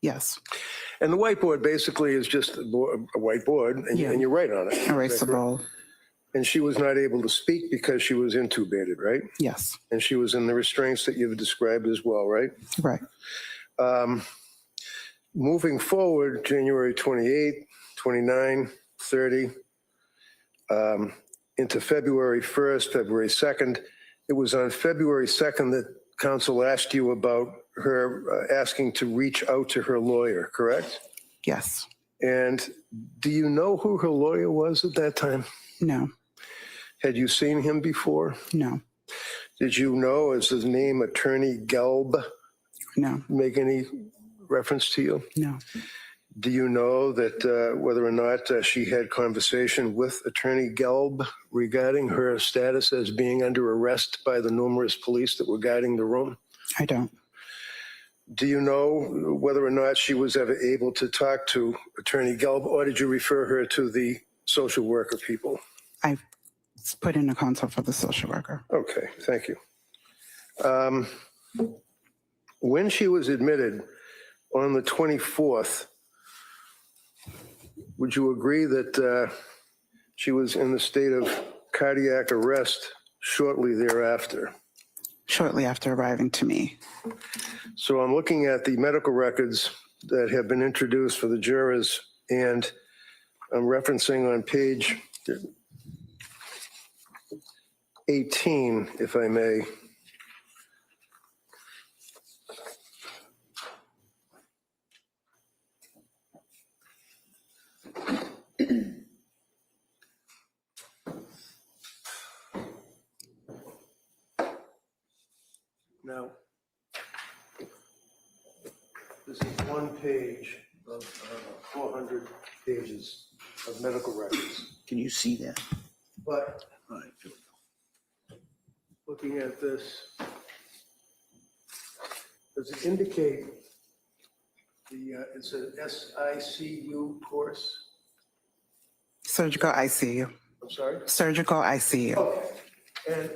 Yes. And the whiteboard basically is just a whiteboard and, and you write on it. Erasable. And she was not able to speak because she was intubated, right? Yes. And she was in the restraints that you've described as well, right? Right. Moving forward, January 28, 29, 30, into February 1st, February 2nd. It was on February 2nd that counsel asked you about her asking to reach out to her lawyer, correct? Yes. And do you know who her lawyer was at that time? No. Had you seen him before? No. Did you know, is his name Attorney Gelb? No. Make any reference to you? No. Do you know that whether or not she had conversation with Attorney Gelb regarding her status as being under arrest by the numerous police that were guarding the room? I don't. Do you know whether or not she was ever able to talk to Attorney Gelb, or did you refer her to the social worker people? I put in a consult for the social worker. Okay, thank you. When she was admitted on the 24th, would you agree that she was in the state of cardiac arrest shortly thereafter? Shortly after arriving to me. So I'm looking at the medical records that have been introduced for the jurors, and I'm referencing on page 18, if I may. Now, this is one page of 400 pages of medical records. Can you see that? But looking at this, does it indicate it's an SICU course? Surgical ICU. I'm sorry? Surgical ICU. Okay.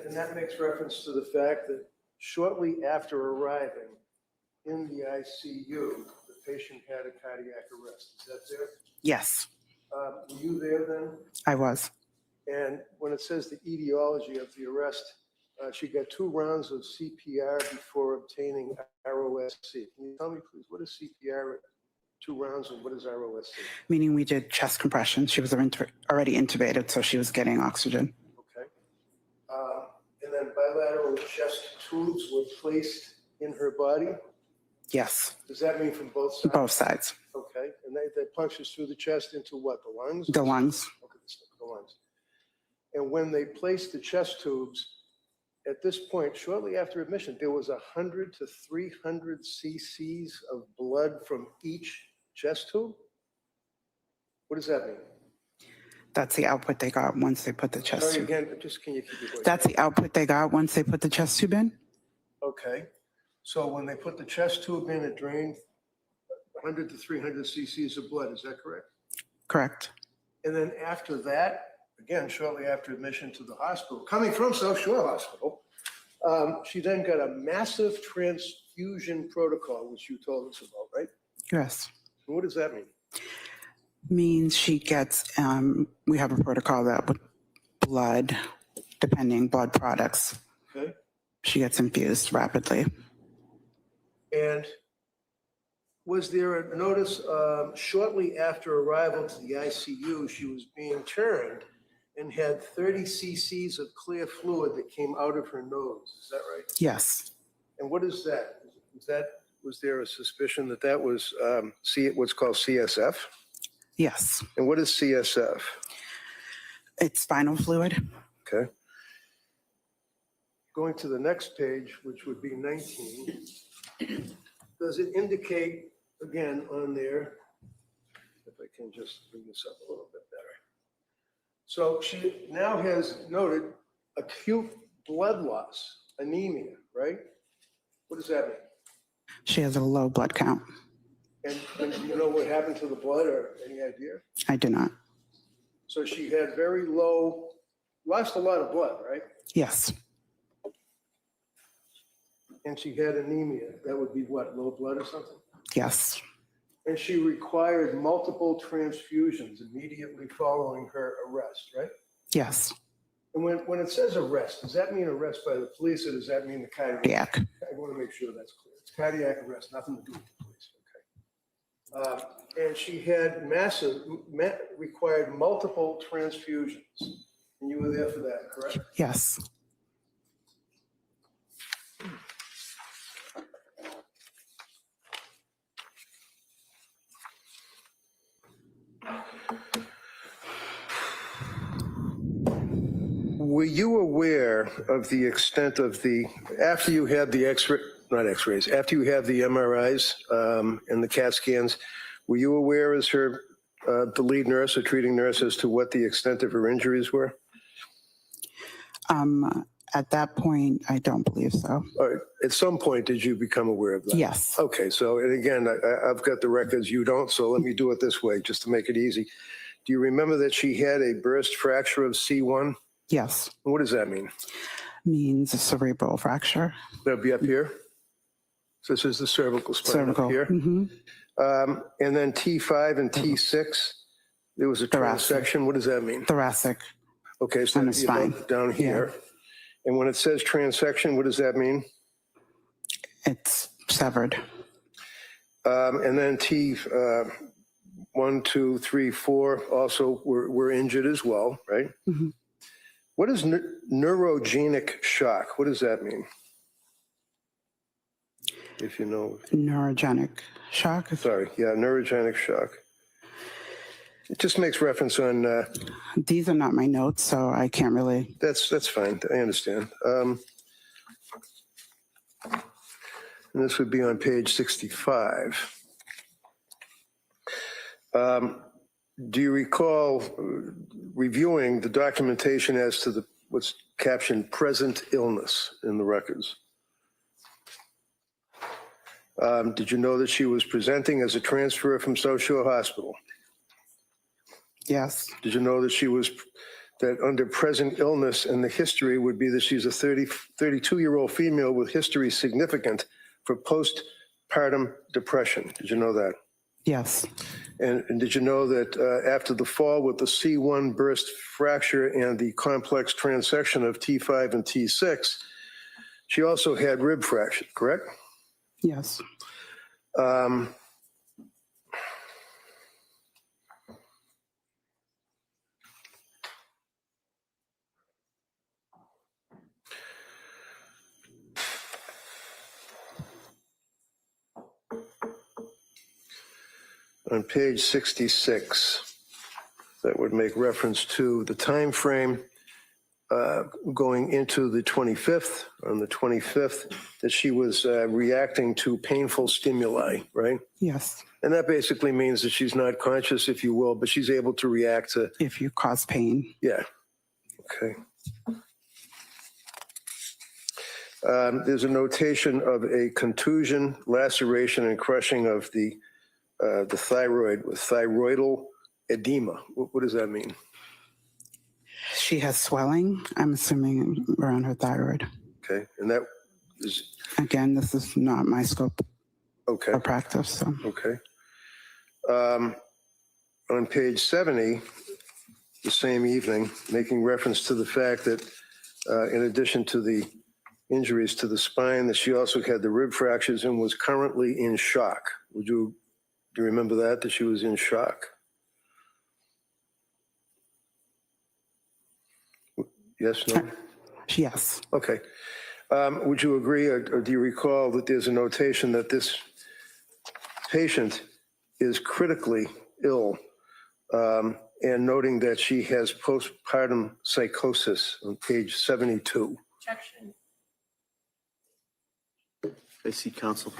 And that makes reference to the fact that shortly after arriving in the ICU, the patient had a cardiac arrest. Is that fair? Yes, Were you there then? I was. And when it says the etiology of the arrest, she got 2 rounds of CPR before obtaining ROSC. Can you tell me, please, what is CPR, 2 rounds, and what is ROSC? Meaning we did chest compression. She was already intubated, so she was getting oxygen. Okay. And then bilateral chest tubes were placed in her body? Yes, Does that mean from both sides? both sides. Okay. And that punctures through the chest into what, the lungs? The lungs. Okay, the lungs. And when they placed the chest tubes, at this point, shortly after admission, there was 100 to 300 cc's of blood from each chest tube? What does that mean? That's the output they got once they put the chest Sorry tube. again, just can you keep your voice? That's the output they got once they put the chest tube in? Okay. So when they put the chest tube in, it drained 100 to 300 cc's of blood. Is that correct? Correct. And then after that, again, shortly after admission to the hospital, coming from South Shore Hospital, she then got a massive transfusion protocol, which you told us about, right? Yes. And what does that mean? Means she gets, we have a protocol that with blood, depending blood products, Okay. she gets infused rapidly. And was there a notice shortly after arrival to the ICU, she was being turned and had 30 cc's of clear fluid that came out of her nose? Is that right? Yes. And what is that? Was there a suspicion that that was what's called CSF? Yes. And what is CSF? It's spinal fluid. Okay. Going to the next page, which would be 19, does it indicate, again, on there, if I can just bring this up a little bit better. So she now has noted acute blood loss, anemia, right? What does that mean? She has a low blood count. And do you know what happened to the blood, or any idea? I do not. So she had very low, lost a lot of blood, right? Yes. And she had anemia. That would be what, low blood or something? Yes. And she required multiple transfusions immediately following her arrest, right? Yes. And when it says arrest, does that mean arrest by the police or does that mean the cardiac? I want to make sure that's clear. It's cardiac arrest, nothing to do with the police, okay? And she had required multiple transfusions. And you were there for that, correct? Yes. Were you aware of the extent of after you had the after you had the MRIs and the CAT scans, were you aware as the lead nurse or treating nurse as to what the extent of her injuries were? At that point, I don't believe so. At some point, did you become aware of that? Yes. Okay, so, and again, I've got the records, you don't, so let me do it this way, just to make it easy. Do you remember that she had a burst fracture of C1? Yes. What does that mean? Means a cerebral fracture. That'd be up here? So this is the cervical spine up here? Mm-hmm. And then T5 and T6, there was a transection. What does that mean? Thoracic. Okay, so on the spine. Down here. Yeah. And when it says transection, what does that mean? It's severed. And then T1, 2, 3, 4 also were injured as well, right? Mm-hmm. What is neurogenic shock? What does that mean? If you know. Neurogenic shock. Sorry, yeah, neurogenic shock. It just makes reference on. These are not my notes, so I can't really. That's fine. I understand. And this would be on page 65. Do you recall reviewing the documentation as to what's captioned present illness in the records? Did you know that she was presenting as a transfer from South Shore Hospital? Yes. Did you know that under present illness and the history would be that she's a 32-year-old female with history significant for postpartum depression? Did you know that? Yes. And did you know that after the fall with the C1 burst fracture and the complex transection of T5 and T6, she also had rib fracture, correct? Yes. On page 66, that would make reference to the time frame going into the 25th, on the 25th, that she was reacting to painful stimuli, right? Yes. And that basically means that she's not conscious, if you will, but she's able to react to. If you cause pain. Yeah. Okay. There's a notation of a contusion, laceration, and crushing of the thyroid with thyroidal edema. What does that mean? She has swelling, I'm assuming, around her thyroid. Okay, and that is. Again, this is not my scope of practice. So. Okay. On page 70, the same evening, making reference to the fact that in addition to the injuries to the spine, that she also had the rib fractures and was currently in shock. Do you remember that she was in shock? Yes, no? Yes. Okay. Would you agree, or do you recall that there's a notation that this patient is critically ill, and noting that she has postpartum psychosis on page 72? Objection. I see counsel.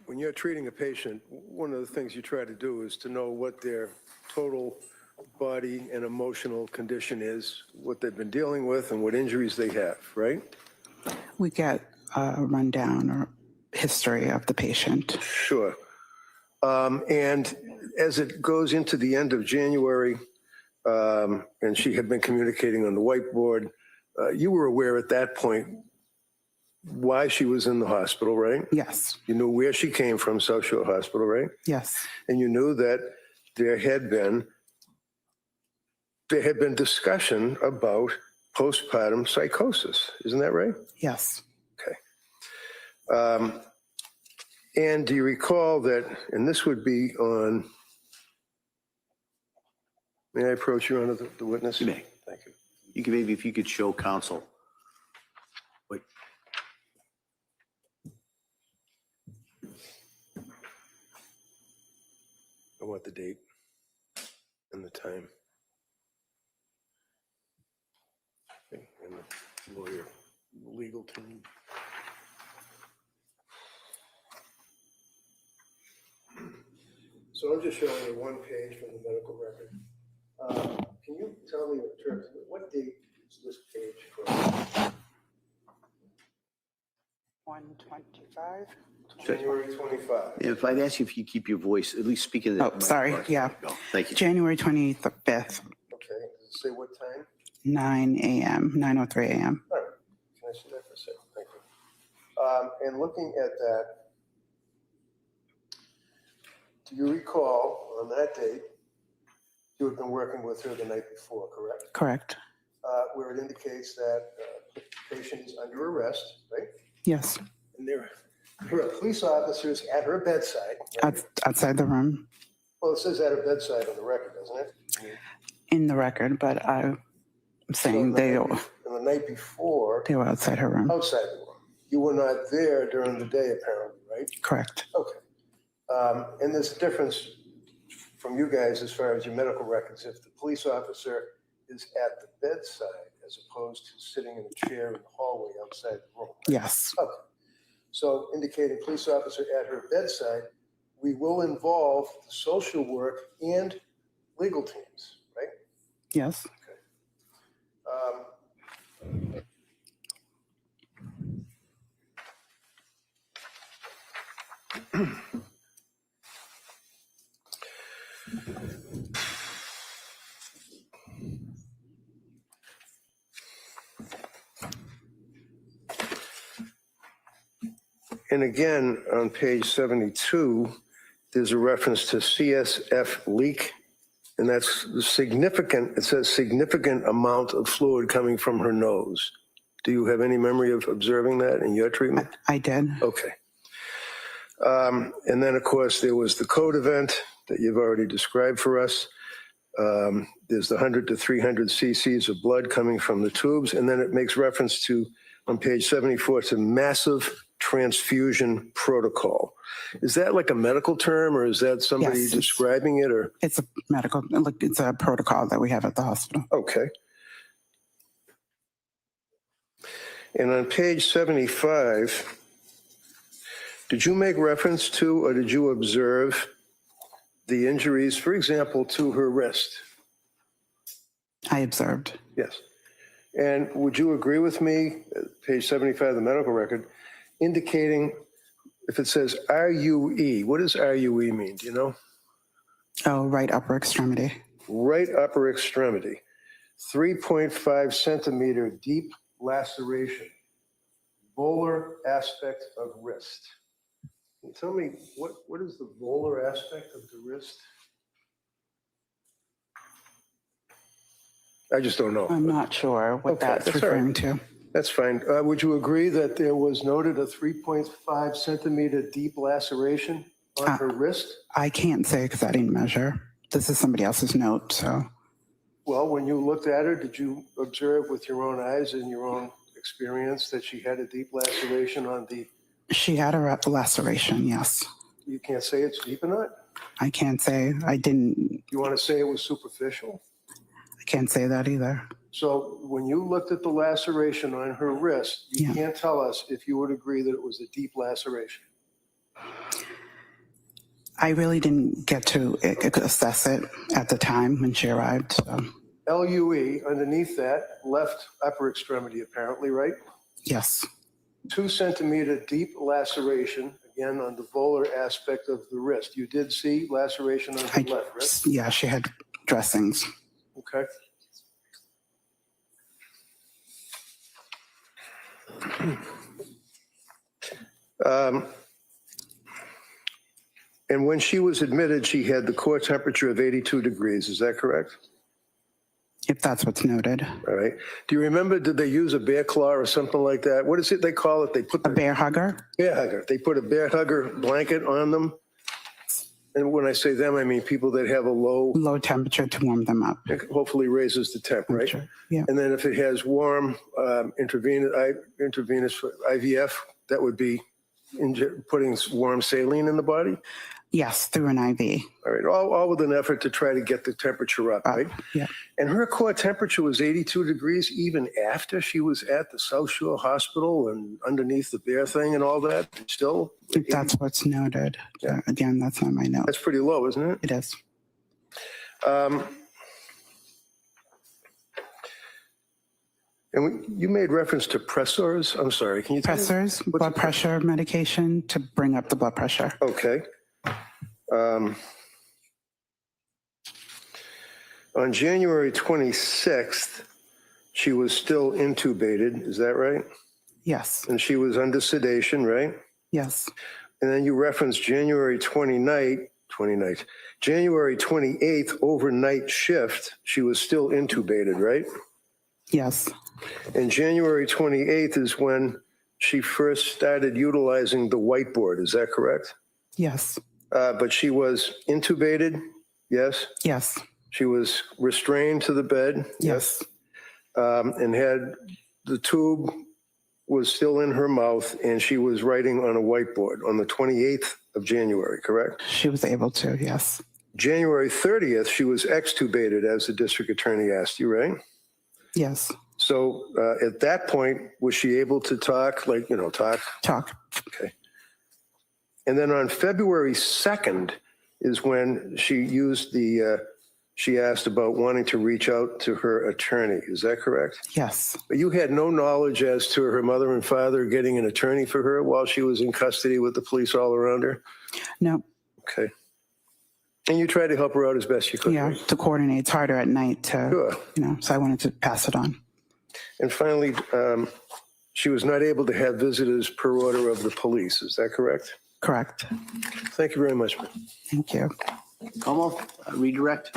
When you're treating a patient, one of the things you try to do is to know what their total body and emotional condition is, what they've been dealing with, and what injuries they have, right? We get a rundown or history of the patient. Sure. And as it goes into the end of January, and she had been communicating on the whiteboard, you were aware at that point why she was in the hospital, right? Yes. You knew where she came from, South Shore Hospital, right? Yes. And you knew that there had been discussion about postpartum psychosis. Isn't that right? Yes. Okay. And do you recall that, and this would be on, may I approach you, Honor, the witness? You may. Thank you. You can maybe, if you could show counsel. Wait. I want the date and the time. Okay, and the lawyer, legal team. So I'm just showing you one page from the medical record. Can you tell me in terms of what date is this page from? 125. January 25. If I'd ask you if you keep your voice, at least speak in the. Oh, sorry. Yeah. Thank you. January 25th, Okay, does it say what time? 9 a.m., 9:03 a.m. All right, can I see that for a second? Thank you. And looking at that, do you recall on that date, you had been working with her the night before, correct? Correct. Where it indicates that the patient is under arrest, right? Yes. And there are police officers at her bedside. Right? Outside the room. Well, it says at her bedside on the record, doesn't it? In the record, but I'm saying they And the night before, were outside her room. outside the room. You were not there during the day, apparently, right? Correct. Okay. And there's a difference from you guys as far as your medical records. If the police officer is at the bedside as opposed to sitting in a chair in the hallway outside the room. Right? Yes. Okay. So indicating police officer at her bedside, we will involve the social work and legal teams, right? Yes. And again, on page 72, there's a reference to CSF leak, and that's significant. It says significant amount of fluid coming from her nose. Do you have any memory of observing that in your treatment? I did. Okay. And then, of course, there was the code event that you've already described for us. There's the 100 to 300 cc's of blood coming from the tubes, and then it makes reference to, on page 74, to massive transfusion protocol. Is that like a medical term, or is that somebody Yes, describing it, or? It's a medical, like it's a protocol that we have at the hospital. Okay. And on page 75, did you make reference to, or did you observe the injuries, for example, to her wrist? I observed. Yes. And would you agree with me, page 75 of the medical record, indicating if it says RUE, what does RUE mean? Do you know? Oh, right upper extremity. Right upper extremity, 3.5 centimeter deep laceration, volar aspect of wrist. Can you tell me what is the volar aspect of the wrist? I just don't know. I'm not sure what that's referring to. That's fine. Would you agree that there was noted a 3.5 centimeter deep laceration on her wrist? I can't say because I didn't measure. This is somebody else's note, so. Well, when you looked at her, did you observe with your own eyes and your own experience that she had a deep laceration on the... She had a laceration, yes. You can't say it's deep or not? I can't say. I didn't. You want to say it was superficial? I can't say that either. So when you looked at the laceration on her wrist, you Yeah. can't tell us if you would agree that it was a deep laceration. I really didn't get to assess it at the time when she arrived. So, LUE, underneath that, left upper extremity apparently, right? yes, 2 centimeter deep laceration, again, on the volar aspect of the wrist. You did see laceration on her left wrist? yeah, she had dressings. Okay. And when she was admitted, she had the core temperature of 82 degrees. Is that correct? If that's what's noted. All right. Do you remember, did they use a bear claw or something like that? What is it they call it? They put A bear hugger? bear hugger. They put a bear hugger blanket on them. And when I say them, I mean people that have a Low temperature to warm them up. hopefully raises the temp, right? Yeah. And then if it has warm intravenous IVF, that would be putting warm saline in the body. Yes, through an IV. All right, all with an effort to try to get the temperature up, right? Yeah. And her core temperature was 82 degrees even after she was at the South Shore Hospital and underneath the bear thing and all that. Still, If that's what's noted. Yeah. Again, that's on my note. that's pretty low, isn't it? It is. And you made reference to pressors. I'm sorry, can you tell me? Pressors, blood pressure medication to bring up the blood pressure. Okay. On January 26th, she was still intubated, is that right? Yes, And she was under sedation, right? yes, And then you referenced January 28th overnight shift, she was still intubated, right? yes, And January 28th is when she first started utilizing the whiteboard, is that correct? yes, But she was intubated, yes? yes, She was restrained to the bed, yes, and had the tube was still in her mouth, and she was writing on a whiteboard on the 28th of January, correct? she was able to, yes, January 30th, she was extubated, as the district attorney asked you, right? yes. So at that point, was she able to talk, like, talk? Talk. Okay. And then on February 2nd is when she used she asked about wanting to reach out to her attorney. Is that correct? Yes, But you had no knowledge as to her mother and father getting an attorney for her while she was in custody with the police all around her? no, Okay. And you tried to help her out as best you could? yeah, right? to coordinate. It's harder at night to, Sure. so I wanted to pass it on. And finally, she was not able to have visitors per order of the police. Is that correct? Correct. Thank you very much, ma'am. Thank you. Como, redirect.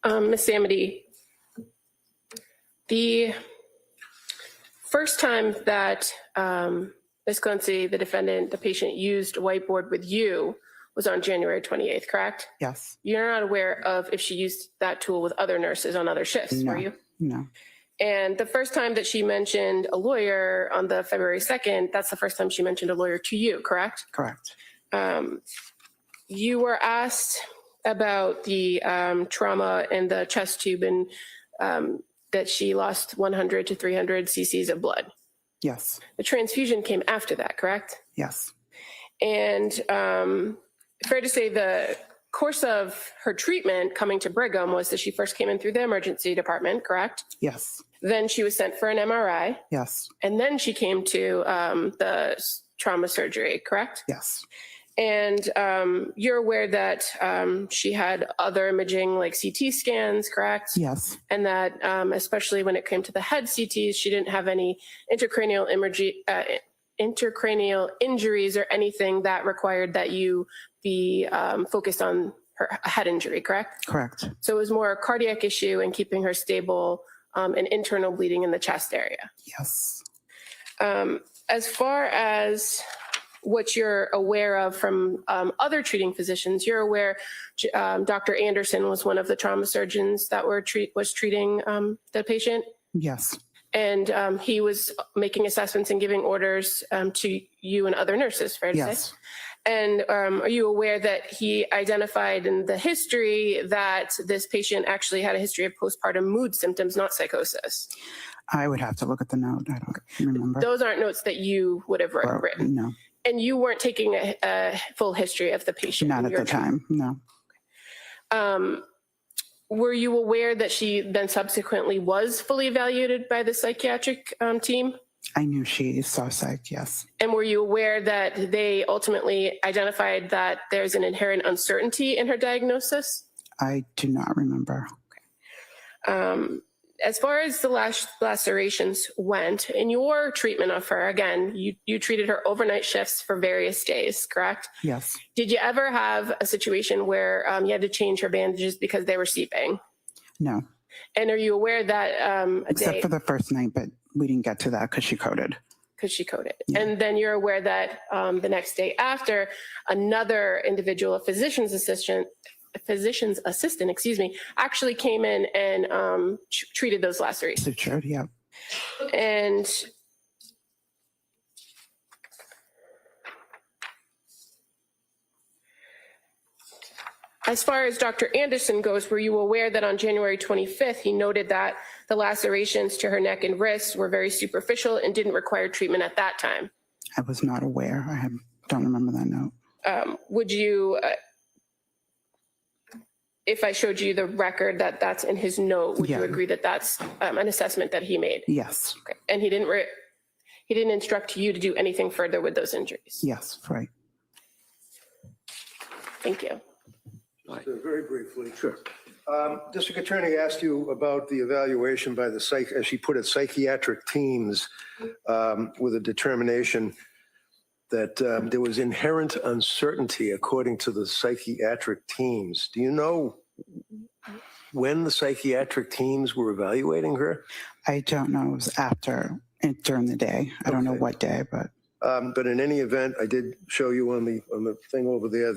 Ms. Amity, the first time that Ms. Clancy, the defendant, the patient, used a whiteboard with you was on January 28th, correct? Yes. You're not aware of if she used that tool with other nurses on other shifts, No. were you? No. And the first time that she mentioned a lawyer on the February 2nd, that's the first time she mentioned a lawyer to you, correct? Correct. You were asked about the trauma in the chest tube and that she lost 100 to 300 cc's of blood. Yes. The transfusion came after that, correct? Yes. And fair to say the course of her treatment coming to Brigham was that she first came in through the emergency department, correct? Yes. Then she was sent for an MRI, Yes. and then she came to the trauma surgery, correct? Yes. And you're aware that she had other imaging like CT scans, correct? Yes. And that especially when it came to the head CTs, she didn't have any intracranial injuries or anything that required that you be focused on her head injury, correct? Correct. So it was more a cardiac issue and keeping her stable and internal bleeding in the chest area. Yes. As far as what you're aware of from other treating physicians. You're aware Dr. Anderson was one of the trauma surgeons that was treating the patient? Yes. And he was making assessments and giving orders to you and other nurses, fair to Yes. say? And are you aware that he identified in the history that this patient actually had a history of postpartum mood symptoms, not psychosis? I would have to look at the note. I don't remember. Those aren't notes that you would have written. No, And you weren't taking a full history of the patient? not at the time. No. Were you aware that she then subsequently was fully evaluated by the psychiatric team? I knew she saw psych, yes. And were you aware that they ultimately identified that there's an inherent uncertainty in her diagnosis? I do not remember. As far as the lacerations went, in your treatment of her, again, you treated her overnight shifts for various days, correct? Yes. Did you ever have a situation where you had to change her bandages because they were seeping? No. And are you aware that Except for the first night, but we didn't get to that because she coded. because she coded. Yeah. And then you're aware that the next day after, another individual, a physician's assistant, actually came in and treated those lacerations. Sutured, yeah. And as far as Dr. Anderson goes, were you aware that on January 25th, he noted that the lacerations to her neck and wrists were very superficial and didn't require treatment at that time? I was not aware. Don't remember that note. Would you, if I showed you the record that's in his note, would you agree that that's an assessment that he made? Yes. Okay. And he didn't instruct you to do anything further with those injuries? Yes, right. Thank you. So very briefly. Sure. District Attorney asked you about the evaluation by the as she put it, psychiatric teams with a determination that there was inherent uncertainty according to the psychiatric teams. Do you know when the psychiatric teams were evaluating her? I don't know. It was during the day. I don't know what day, but. But in any event, I did show you on the thing over there,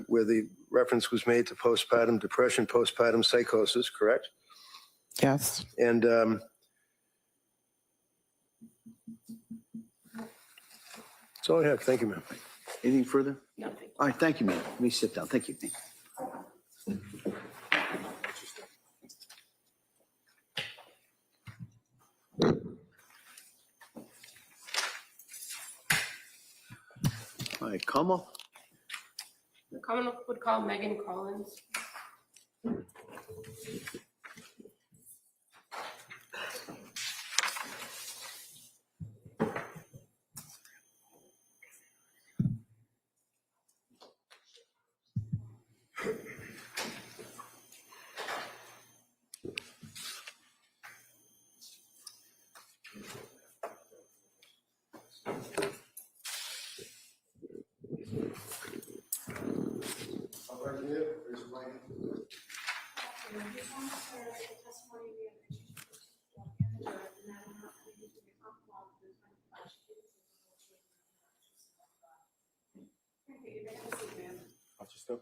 where the reference was made to postpartum depression, postpartum psychosis, correct? Yes. And that's all I have. Thank you, ma'am. Anything further? No, thank you. All right, thank you, ma'am. Let me sit down. Thank you. All right, Kamal. The Commonwealth would call Megan Collins.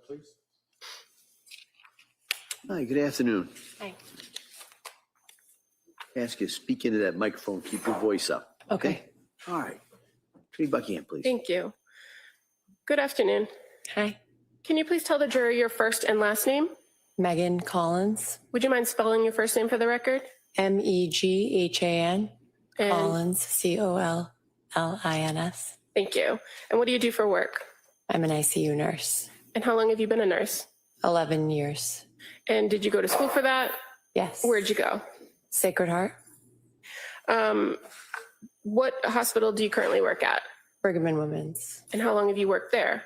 Please. Hi, good afternoon. Hi. Ask you to speak into that microphone, keep your voice up. Okay. All right. Attorney Buckingham, please. Thank you. Good afternoon. Hi. Can you please tell the jury your first and last name? Megan Collins. Would you mind spelling your first name for the record? MEGHAN. And- Collins. COLLINS. Thank you. And what do you do for work? I'm an ICU nurse. And how long have you been a nurse? 11 years. And did you go to school for that? Yes. Where'd you go? Sacred Heart. What hospital do you currently work at? Brigham and Women's. And how long have you worked there?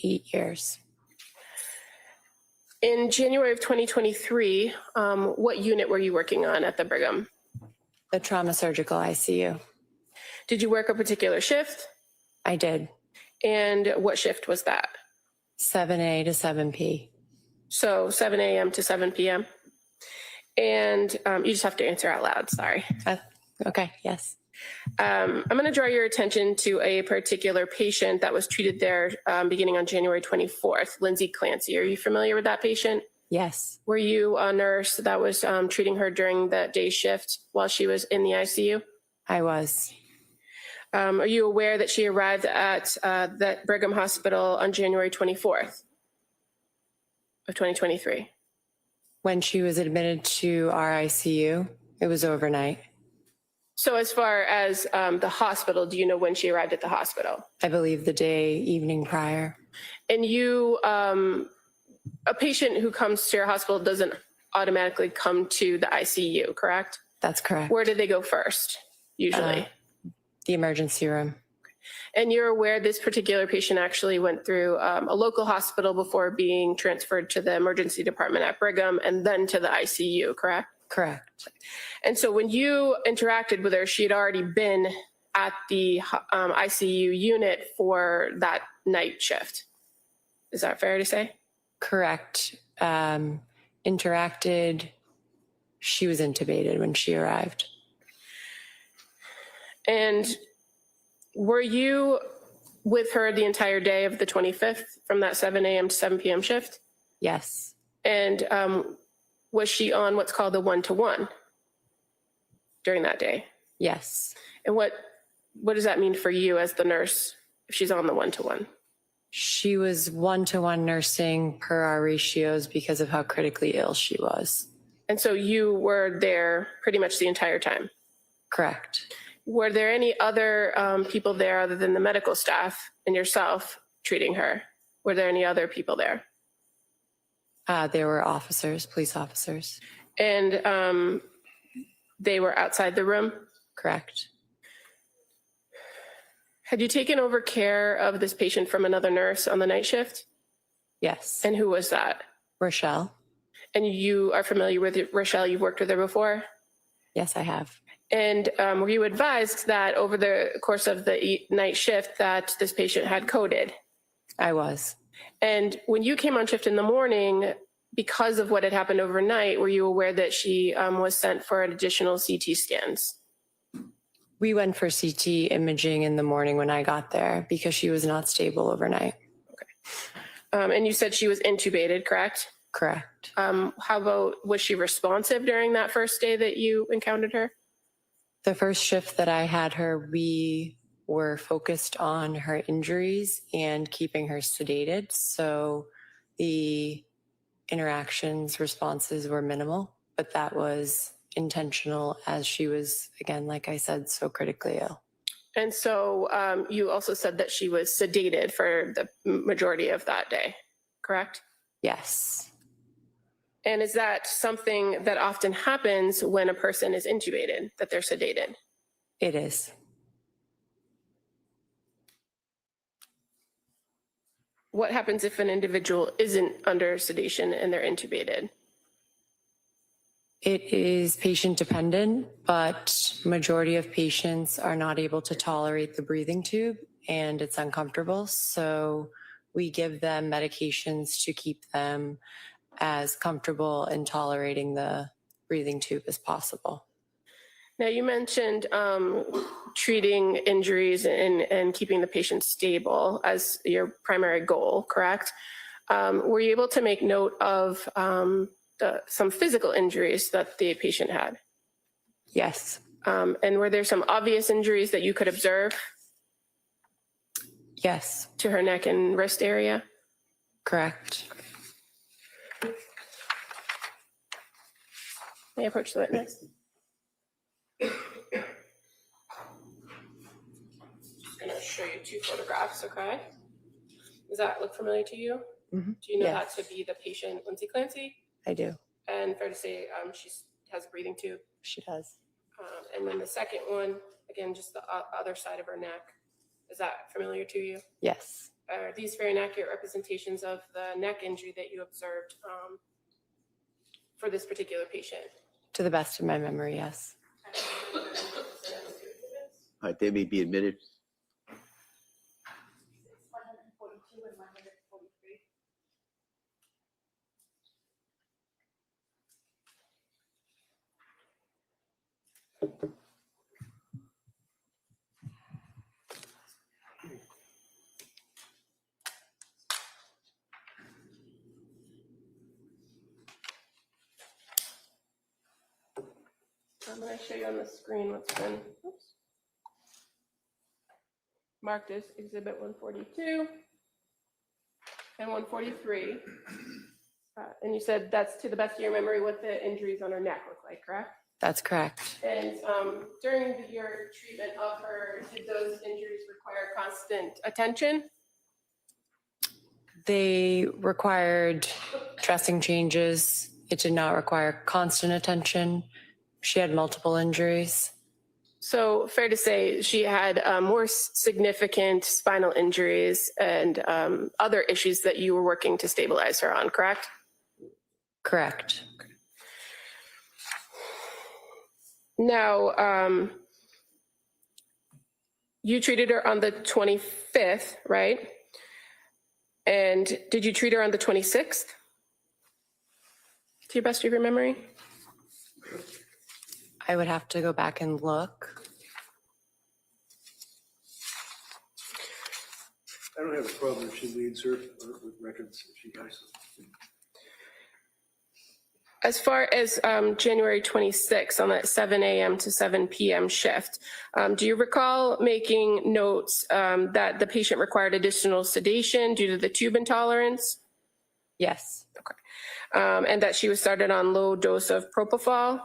8 years. In January of 2023, what unit were you working on at the Brigham? The trauma surgical ICU. Did you work a particular shift? I did. And what shift was that? 7A to 7P. So 7 a.m. to 7 p.m. And you just have to answer out loud, sorry. Okay, yes. I'm going to draw your attention to a particular patient that was treated there beginning on January 24th, LINDSAY CLANCY. Are you familiar with that patient? Yes, Were you a nurse that was treating her during that day shift while she was in the ICU? I was. Are you aware that she arrived at the Brigham Hospital on January 24th of 2023? When she was admitted to our ICU, it was overnight. So as far as the hospital, do you know when she arrived at the hospital? I believe the evening prior. And you, a patient who comes to your hospital doesn't automatically come to the ICU, correct? That's correct. Where do they go first, usually? The emergency room. And you're aware this particular patient actually went through a local hospital before being transferred to the emergency department at Brigham and then to the ICU, correct? Correct. And so when you interacted with her, she had already been at the ICU unit for that night shift. Is that fair to say? Correct. Interacted. She was intubated when she arrived. And were you with her the entire day of the 25th from that 7 a.m. to 7 p.m. shift? Yes. And was she on what's called the 1-to-1 during that day? Yes. And what does that mean for you as the nurse if she's on the 1-to-1? She was 1-to-1 nursing per our ratios because of how critically ill she was. And so you were there pretty much the entire time? Correct. Were there any other people there other than the medical staff and yourself treating her? Were there any other people there? There were officers, police officers. And they were outside the room? Correct. Had you taken over care of this patient from another nurse on the night shift? Yes. And who was that? Rochelle. And you are familiar with Rochelle? You've worked with her before? Yes, I have. And were you advised that over the course of the night shift that this patient had coded? I was. And when you came on shift in the morning, because of what had happened overnight, were you aware that she was sent for additional CT scans? We went for CT imaging in the morning when I got there because she was not stable overnight. Okay. And you said she was intubated, correct? Correct. How about, was she responsive during that first day that you encountered her? The first shift that I had her, we were focused on her injuries and keeping her sedated. So the interactions, responses were minimal, but that was intentional as she was, again, like I said, so critically ill. And so you also said that she was sedated for the majority of that day, correct? Yes. And is that something that often happens when a person is intubated, that they're sedated? It is. What happens if an individual isn't under sedation and they're intubated? It is patient dependent, but majority of patients are not able to tolerate the breathing tube and it's uncomfortable. So we give them medications to keep them as comfortable in tolerating the breathing tube as possible. Now you mentioned treating injuries and keeping the patient stable as your primary goal, correct? Were you able to make note of some physical injuries that the patient had? Yes. And were there some obvious injuries that you could observe? Yes. To her neck and wrist area? Correct. May I approach the witness? Just going to show you two photographs, okay? Does that look familiar to you? Mm-hmm. Do you know Yes. that to be the patient, LINDSAY CLANCY? I do. And fair to say she has a breathing tube? She does. And then the second one, again, just the other side of her neck. Is that familiar to you? Yes. Are these very inaccurate representations of the neck injury that you observed for this particular patient? To the best of my memory, yes. All right, they may be admitted. show you on the screen what's been marked as Exhibit 142 and 143. And you said that's, to the best of your memory, what the injuries on her neck look like, correct? That's correct. And during your treatment of her, did those injuries require constant attention? They required dressing changes. It did not require constant attention. She had multiple injuries. So fair to say she had more significant spinal injuries and other issues that you were working to stabilize her on, correct? Correct. Now, you treated her on the 25th, right? And did you treat her on the 26th? To your best of your memory? I would have to go back and look. I don't have a problem if she leads her with records if she has them. As far as January 26th on that 7 a.m. to 7 p.m. shift, do you recall making notes that the patient required additional sedation due to the tube intolerance? Yes. Okay. And that she was started on low dose of propofol?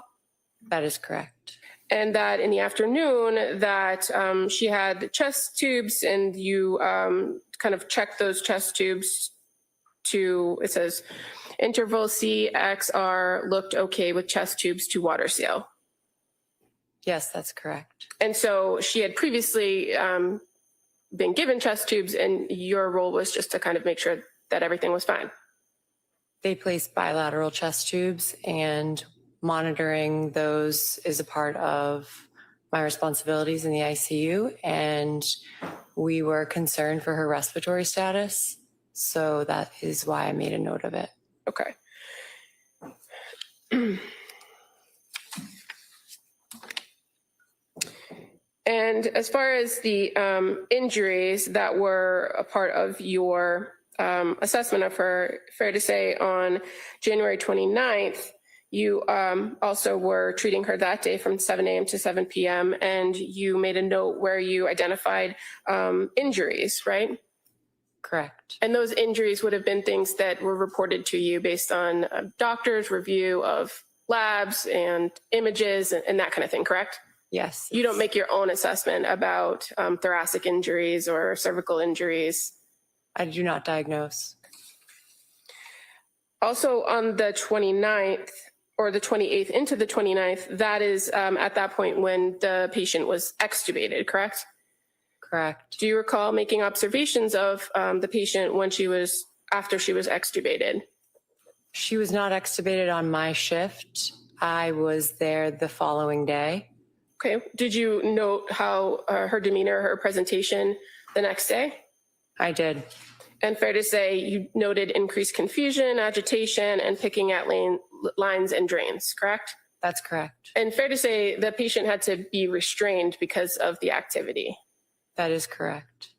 That is correct. And that in the afternoon that she had chest tubes and you kind of checked those chest tubes to, it says, interval CXR looked okay with chest tubes to water seal. Yes, that's correct. And so she had previously been given chest tubes and your role was just to kind of make sure that everything was fine. They placed bilateral chest tubes and monitoring those is a part of my responsibilities in the ICU. And we were concerned for her respiratory status. So that is why I made a note of it. Okay. And as far as the injuries that were a part of your assessment of her, fair to say on January 29th, you also were treating her that day from 7 a.m. to 7 p.m. and you made a note where you identified injuries, right? Correct. And those injuries would have been things that were reported to you based on a doctor's review of labs and images and that kind of thing, correct? Yes. You don't make your own assessment about thoracic injuries or cervical injuries. I do not diagnose. Also on the 29th or the 28th into the 29th, that is at that point when the patient was extubated, correct? Correct. Do you recall making observations of the patient when after she was extubated? She was not extubated on my shift. I was there the following day. Okay. Did you note how her demeanor, her presentation the next day? I did. And fair to say you noted increased confusion, agitation, and picking at lines and drains, correct? That's correct. And fair to say the patient had to be restrained because of the activity. That is correct.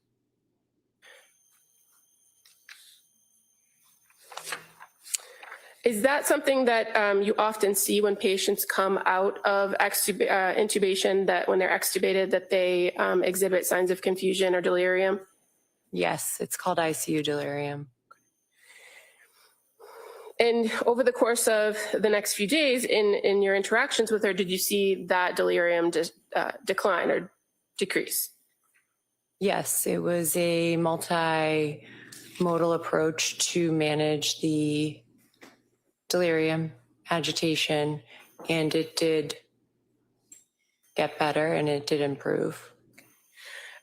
Is that something that you often see when patients come out of intubation, that when they're extubated, that they exhibit signs of confusion or delirium? Yes, it's called ICU delirium. And over the course of the next few days in your interactions with her, did you see that delirium decline or decrease? Yes, it was a multimodal approach to manage the delirium, agitation, and it did get better and it did improve.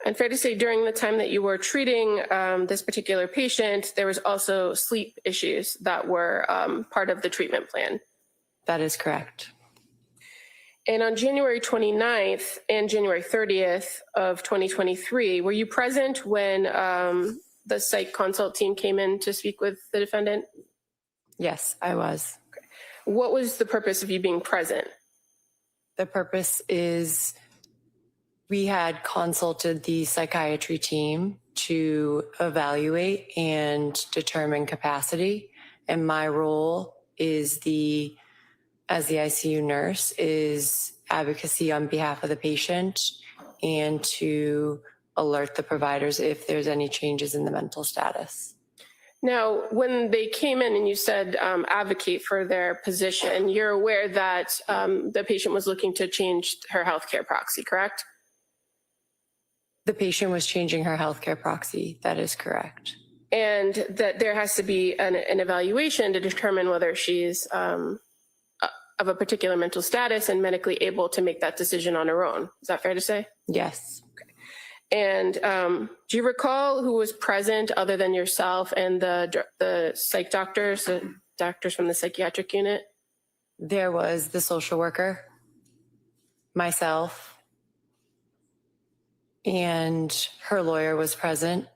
And fair to say during the time that you were treating this particular patient, there was also sleep issues that were part of the treatment plan. That is correct. And on January 29th and January 30th of 2023, were you present when the psych consult team came in to speak with the defendant? Yes, I was. Okay. What was the purpose of you being present? The purpose is we had consulted the psychiatry team to evaluate and determine capacity. And my role is as the ICU nurse is advocacy on behalf of the patient and to alert the providers if there's any changes in the mental status. Now, when they came in and you said advocate for their position, you're aware that the patient was looking to change her healthcare proxy, correct? The patient was changing her healthcare proxy. That is correct. And that there has to be an evaluation to determine whether she's of a particular mental status and medically able to make that decision on her own. Is that fair to say? Yes. And do you recall who was present other than yourself and the psych doctors, the doctors from the psychiatric unit? There was the social worker, myself, and her lawyer was present.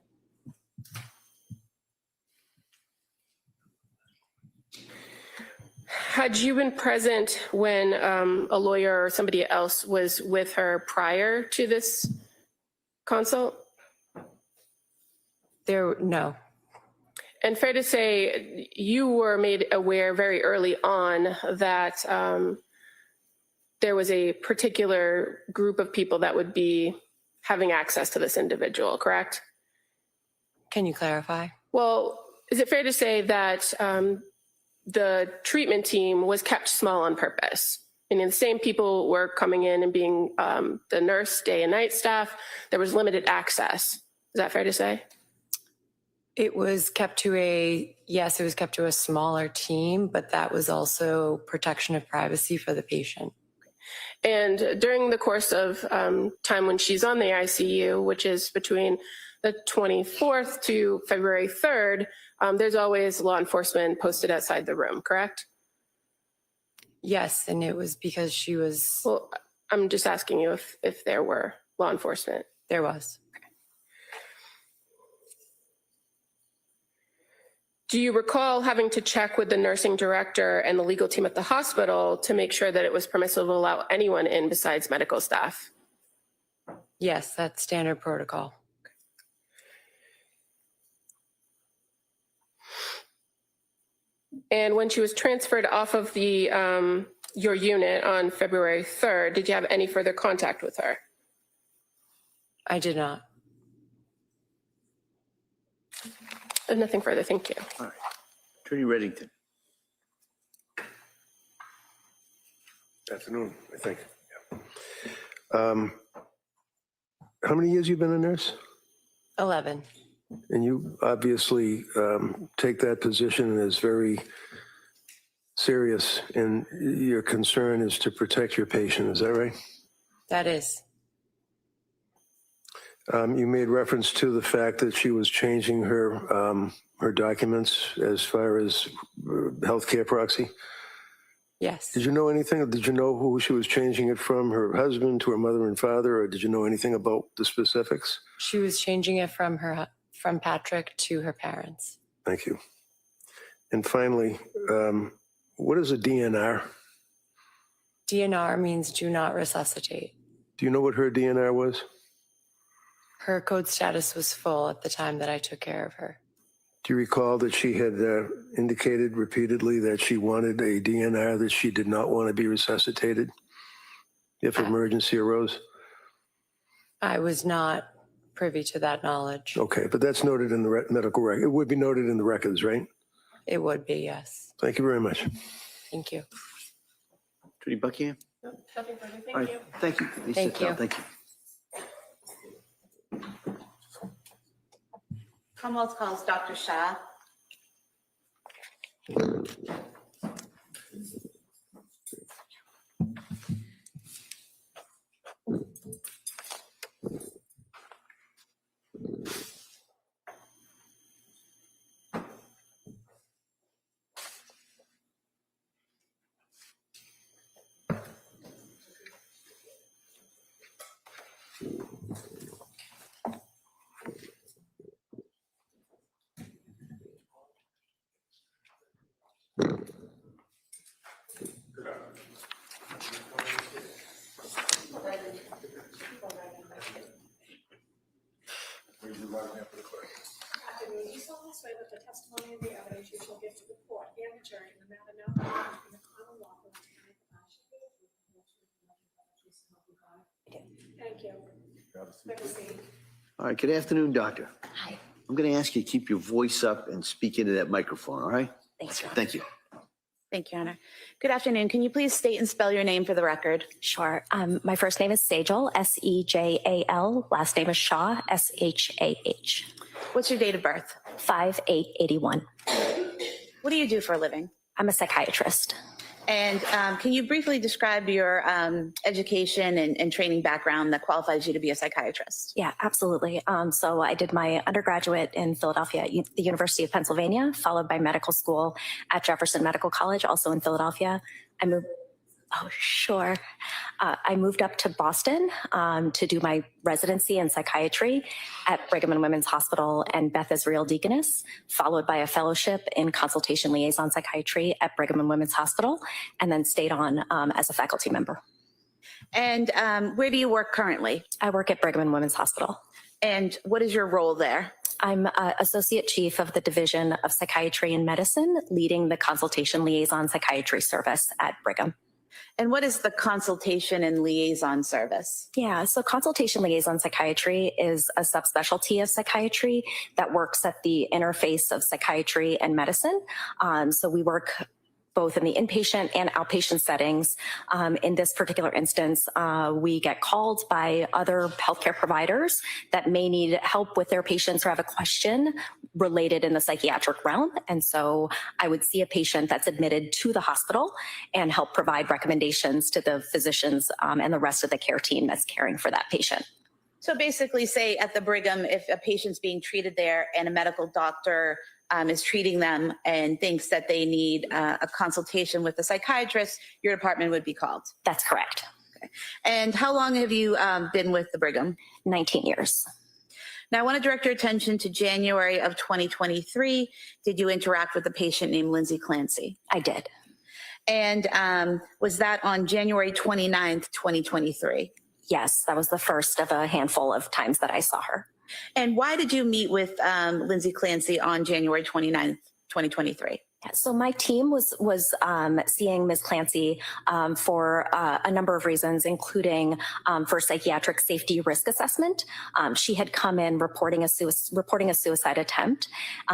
Had you been present when a lawyer or somebody else was with her prior to this consult? No. And fair to say, you were made aware very early on that there was a particular group of people that would be having access to this individual, correct? Can you clarify? Well, is it fair to say that the treatment team was kept small on purpose? And the same people were coming in and being the nurse, day and night staff. There was limited access. Is that fair to say? It was kept to it was kept to a smaller team, but that was also protection of privacy for the patient. And during the course of time when she's on the ICU, which is between the 24th to February 3rd, there's always law enforcement posted outside the room, correct? Yes, and it was because she was... Well, I'm just asking you if there were law enforcement. There was. Okay. Do you recall having to check with the nursing director and the legal team at the hospital to make sure that it was permissible to allow anyone in besides medical staff? Yes, that's standard protocol. And when she was transferred off of the your unit on February 3rd, did you have any further contact with her? I did not. Nothing further, thank you. All right. Attorney Reddington. Afternoon, I think. Yeah. How many years you been a nurse? 11. And you obviously take that position as very serious, and your concern is to protect your patient, is that right? That is. You made reference to the fact that she was changing her her documents as far as healthcare proxy. Yes. Did you know anything? Did you know who she was changing it from, her husband to her mother and father, or did you know anything about the specifics? She was changing it from Patrick to her parents. Thank you. And finally, what is a DNR? DNR means do not resuscitate. Do you know what her DNR was? Her code status was full at the time that I took care of her. Do you recall that she had indicated repeatedly that she wanted a DNR, that she did not want to be resuscitated if emergency arose? I was not privy to that knowledge. Okay, but that's noted in the medical record. It would be noted in the records, right? It would be, yes. Thank you very much. Thank you. Attorney Buckingham. Nothing further, All right. Thank you. Please sit down. Thank you. Commonwealth calls Dr. Shah. You solemnly swear that the testimony and the evidence you shall give to the court and the jury in the matter now before the Commonwealth will be you. Good to see you. All right, good afternoon, doctor. Hi. I'm going to ask you to keep your voice up and speak into that microphone, all right? Thanks, Your Honor. Thank you. Thank you, Your Honor. Good afternoon. Can you please state and spell your name for the record? Sure. My first name is Sejal, S-E-J-A-L. Last name is Shah, S-H-A-H. What's your date of birth? 5/8/81. What do you do for a living? I'm a psychiatrist. And can you briefly describe your education and training background that qualifies you to be a psychiatrist? Yeah, absolutely. So I did my undergraduate in Philadelphia at the University of Pennsylvania, followed by medical school at Jefferson Medical College, also in Philadelphia. I moved up to Boston to do my residency in psychiatry at Brigham and Women's Hospital and Beth Israel Deaconess, followed by a fellowship in consultation liaison psychiatry at Brigham and Women's Hospital, and then stayed on as a faculty member. And where do you work currently? I work at Brigham and Women's Hospital. And what is your role there? I'm Associate Chief of the Division of Psychiatry and Medicine, leading the consultation liaison psychiatry service at Brigham. And what is the consultation and liaison service? Yeah, so consultation liaison psychiatry is a subspecialty of psychiatry that works at the interface of psychiatry and medicine. So we work both in the inpatient and outpatient settings. In this particular instance, we get called by other healthcare providers that may need help with their patients or have a question related in the psychiatric realm. And so I would see a patient that's admitted to the hospital and help provide recommendations to the physicians and the rest of the care team that's caring for that patient. So basically, say at the Brigham, if a patient's being treated there and a medical doctor is treating them and thinks that they need a consultation with a psychiatrist, your department would be called. That's correct. Okay. And how long have you been with the Brigham? 19 years. Now, I want to direct your attention to January of 2023. Did you interact with a patient named Lindsay Clancy? I did. And was that on January 29th, 2023? Yes, that was the first of a handful of times that I saw her. And why did you meet with Lindsay Clancy on January 29th, 2023? So my team was seeing Ms. Clancy for a number of reasons, including for psychiatric safety risk assessment. She had come in reporting a suicide attempt,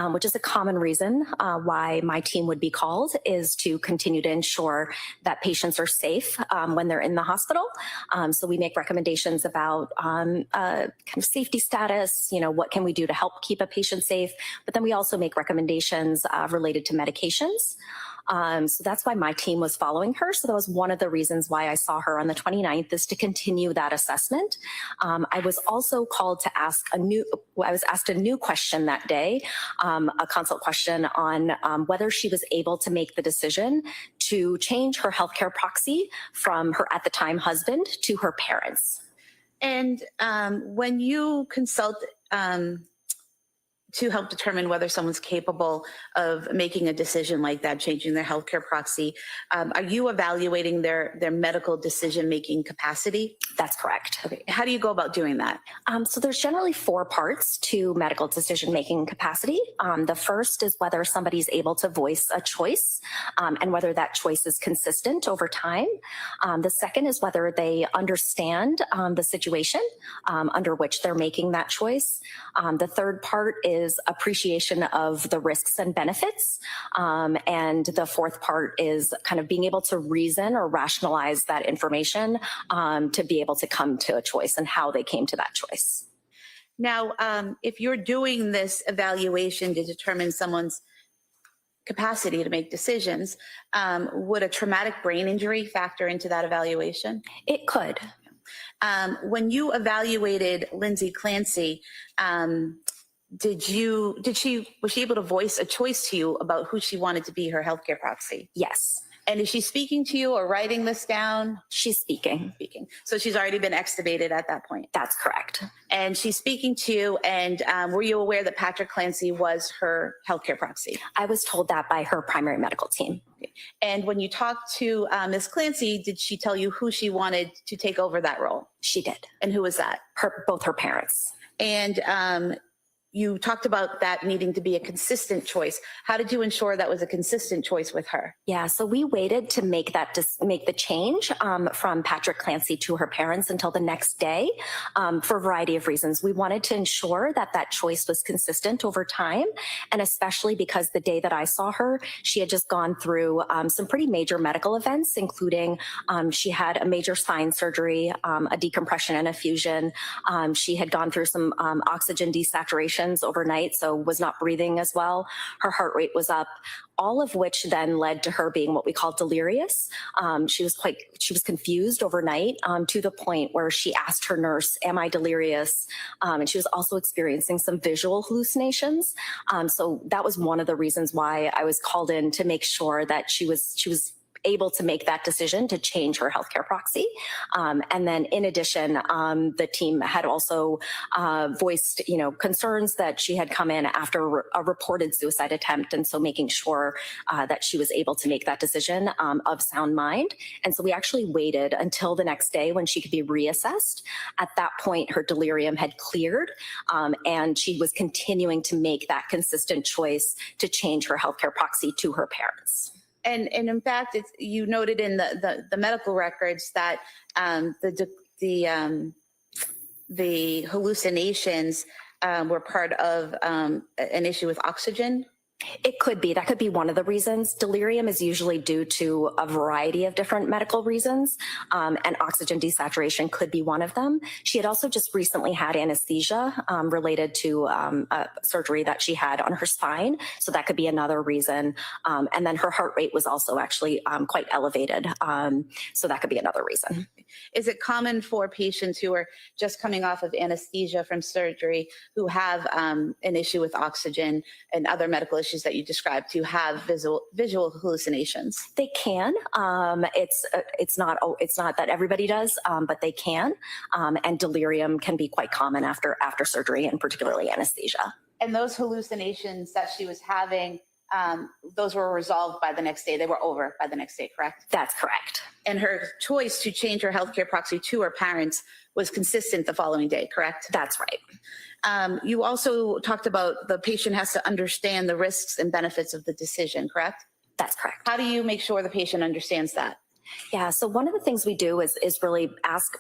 which is a common reason why my team would be called, is to continue to ensure that patients are safe when they're in the hospital. So we make recommendations about kind of safety status, what can we do to help keep a patient safe, but then we also make recommendations related to medications. So that's why my team was following her. So that was one of the reasons why I saw her on the 29th, is to continue that assessment. I was also called to ask I was asked a new question that day, a consult question on whether she was able to make the decision to change her healthcare proxy from her, at the time, husband to her parents. And when you consult to help determine whether someone's capable of making a decision like that, changing their healthcare proxy, are you evaluating their medical decision-making capacity? That's correct. Okay. How do you go about doing that? So there's generally 4 parts to medical decision-making capacity. The first is whether somebody's able to voice a choice and whether that choice is consistent over time. The second is whether they understand the situation under which they're making that choice. The third part is appreciation of the risks and benefits. And the fourth part is kind of being able to reason or rationalize that information to be able to come to a choice and how they came to that choice. Now, if you're doing this evaluation to determine someone's capacity to make decisions, would a traumatic brain injury factor into that evaluation? It could. When you evaluated Lindsay Clancy, was she able to voice a choice to you about who she wanted to be her healthcare proxy? Yes. And is she speaking to you or writing this down? She's speaking. So she's already been extubated at that point? That's correct. And she's speaking to you, and were you aware that Patrick Clancy was her healthcare proxy? I was told that by her primary medical team. Okay. And when you talked to Ms. Clancy, did she tell you who she wanted to take over that role? She did. And who was that? Both her parents. And you talked about that needing to be a consistent choice. How did you ensure that was a consistent choice with her? Yeah, so we waited to make the change from Patrick Clancy to her parents until the next day for a variety of reasons. We wanted to ensure that that choice was consistent over time, and especially because the day that I saw her, she had just gone through some pretty major medical events, including she had a major spine surgery, a decompression and a fusion. She had gone through some oxygen desaturation overnight, so was not breathing as well. Her heart rate was up, all of which then led to her being what we call delirious. She was confused overnight to the point where she asked her nurse, "Am I delirious?" And she was also experiencing some visual hallucinations. So that was one of the reasons why I was called in, to make sure that she was able to make that decision to change her healthcare proxy. And then in addition, the team had also voiced, concerns that she had come in after a reported suicide attempt. And so making sure that she was able to make that decision of sound mind. And so we actually waited until the next day when she could be reassessed. At that point, her delirium had cleared, and she was continuing to make that consistent choice to change her healthcare proxy to her parents. And in fact, you noted in the medical records that the hallucinations were part of an issue with oxygen. It could be. That could be one of the reasons. Delirium is usually due to a variety of different medical reasons, and oxygen desaturation could be one of them. She had also just recently had anesthesia related to a surgery that she had on her spine, so that could be another reason. And then her heart rate was also actually quite elevated, so that could be another reason. Is it common for patients who are just coming off of anesthesia from surgery, who have an issue with oxygen and other medical issues that you described, to have visual hallucinations? They can. It's not that everybody does, but they can. And delirium can be quite common after surgery, and particularly anesthesia. And those hallucinations that she was having, those were resolved by the next day. They were over by the next day, correct? That's correct. And her choice to change her healthcare proxy to her parents was consistent the following day, correct? That's right. You also talked about the patient has to understand the risks and benefits of the decision, correct? That's correct. How do you make sure the patient understands that? Yeah, so one of the things we do is really ask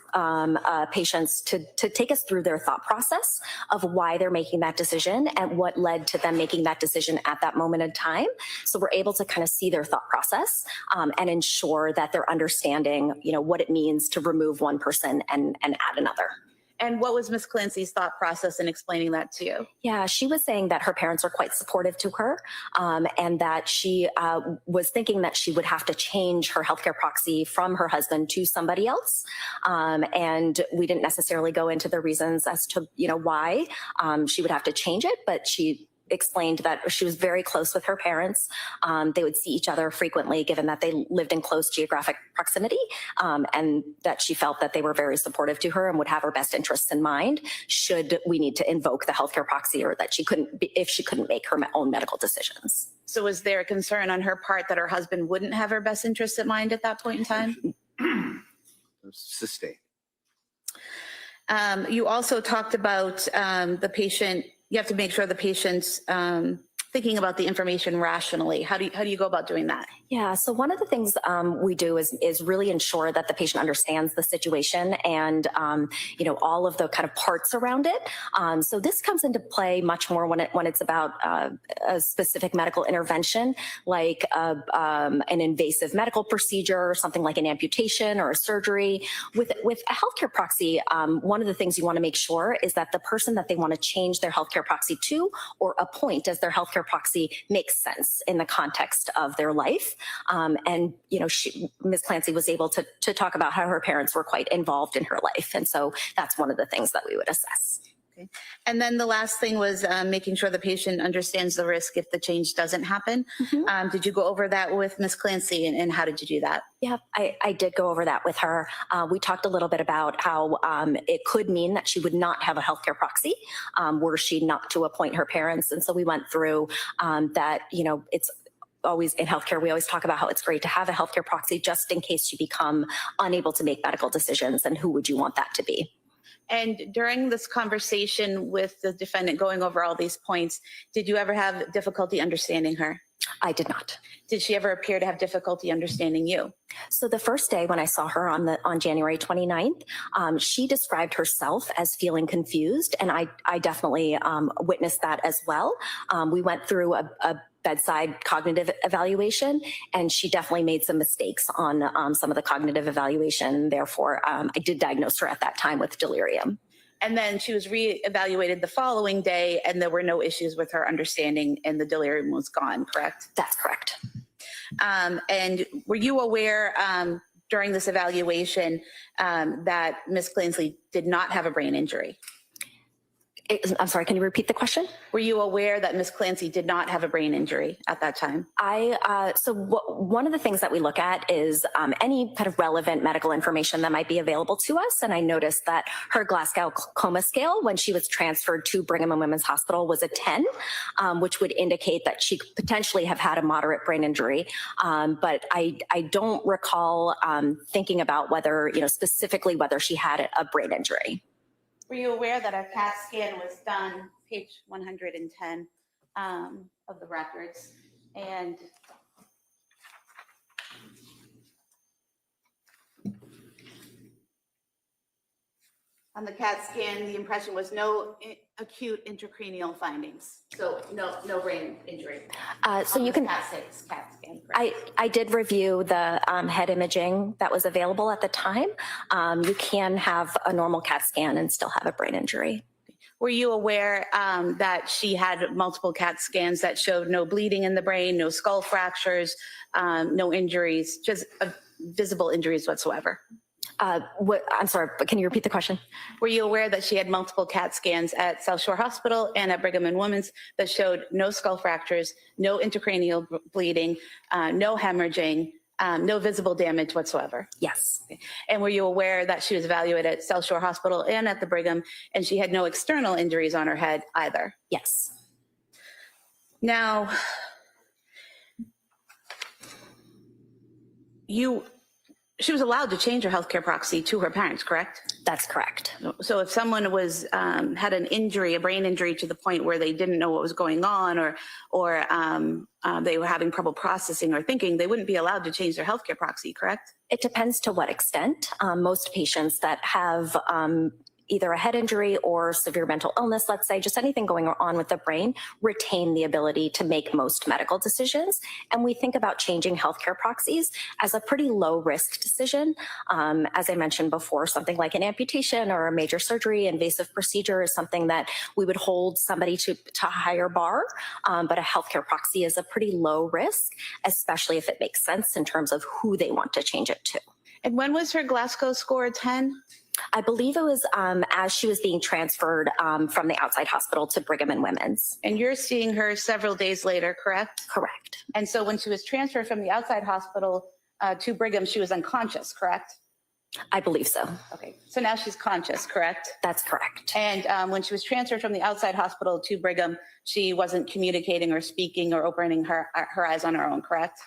patients to take us through their thought process of why they're making that decision and what led to them making that decision at that moment in time. So we're able to kind of see their thought process and ensure that they're understanding, what it means to remove one person and add another. And what was Ms. Clancy's thought process in explaining that to you? Yeah, she was saying that her parents are quite supportive to her, and that she was thinking that she would have to change her healthcare proxy from her husband to somebody else. And we didn't necessarily go into the reasons as to, why she would have to change it, but she explained that she was very close with her parents. They would see each other frequently, given that they lived in close geographic proximity, and that she felt that they were very supportive to her and would have her best interests in mind should we need to invoke the healthcare proxy, or that if she couldn't make her own medical decisions. So was there a concern on her part that her husband wouldn't have her best interests in mind at that point in time? Sustained. You also talked about the patient. You have to make sure the patient's thinking about the information rationally. How do you go about doing that? Yeah, so one of the things we do is really ensure that the patient understands the situation and all of the kind of parts around it. So this comes into play much more when it's about a specific medical intervention, like an invasive medical procedure, or something like an amputation or a surgery. With a healthcare proxy, one of the things you want to make sure is that the person that they want to change their healthcare proxy to or appoint as their healthcare proxy makes sense in the context of their life. And Ms. Clancy was able to talk about how her parents were quite involved in her life. And so that's one of the things that we would assess. Okay. And then the last thing was making sure the patient understands the risk if the change doesn't happen. Mm-hmm. Did you go over that with Ms. Clancy, and how did you do that? Yeah, I did go over that with her. We talked a little bit about how it could mean that she would not have a healthcare proxy were she not to appoint her parents. And so we went through that, it's always in healthcare, we always talk about how it's great to have a healthcare proxy just in case you become unable to make medical decisions, and who would you want that to be? And during this conversation with the defendant going over all these points, did you ever have difficulty understanding her? I did not. Did she ever appear to have difficulty understanding you? So the first day when I saw her on January 29th, she described herself as feeling confused, and I definitely witnessed that as well. We went through a bedside cognitive evaluation, and she definitely made some mistakes on some of the cognitive evaluation. Therefore, I did diagnose her at that time with delirium. And then she was reevaluated the following day, and there were no issues with her understanding, and the delirium was gone, correct? That's correct. And were you aware during this evaluation that Ms. Clancy did not have a brain injury? I'm sorry, can you repeat the question? Were you aware that Ms. Clancy did not have a brain injury at that time? One of the things that we look at is any kind of relevant medical information that might be available to us. And I noticed that her Glasgow Coma Scale, when she was transferred to Brigham and Women's Hospital, was a 10, which would indicate that she could potentially have had a moderate brain injury. But I don't recall thinking about whether, specifically whether she had a brain injury. Were you aware that a CAT scan was done, page 110 of the records, and on the CAT scan, the impression was no acute intracranial findings, so no brain injury. So you can. CAT scan. Correct? I did review the head imaging that was available at the time. You can have a normal CAT scan and still have a brain injury. Were you aware that she had multiple CAT scans that showed no bleeding in the brain, no skull fractures, no injuries, just visible injuries whatsoever? I'm sorry, but can you repeat the question? Were you aware that she had multiple CAT scans at South Shore Hospital and at Brigham and Women's that showed no skull fractures, no intracranial bleeding, no hemorrhaging, no visible damage whatsoever? Yes. And were you aware that she was evaluated at South Shore Hospital and at the Brigham, and she had no external injuries on her head either? Yes. Now, she was allowed to change her healthcare proxy to her parents, correct? That's correct. So if someone was had an injury, a brain injury, to the point where they didn't know what was going on, or they were having trouble processing or thinking, they wouldn't be allowed to change their healthcare proxy, correct? It depends to what extent. Most patients that have either a head injury or severe mental illness, let's say, just anything going on with the brain, retain the ability to make most medical decisions. And we think about changing healthcare proxies as a pretty low risk decision. As I mentioned before, something like an amputation or a major surgery, invasive procedure is something that we would hold somebody to a higher bar. But a healthcare proxy is a pretty low risk, especially if it makes sense in terms of who they want to change it to. And when was her Glasgow score a 10? I believe it was as she was being transferred from the outside hospital to Brigham and Women's. And you're seeing her several days later, correct? Correct. And so when she was transferred from the outside hospital to Brigham, she was unconscious, correct? I believe so. Okay, so now she's conscious, correct? That's correct. And when she was transferred from the outside hospital to Brigham, she wasn't communicating or speaking or opening her eyes on her own, correct?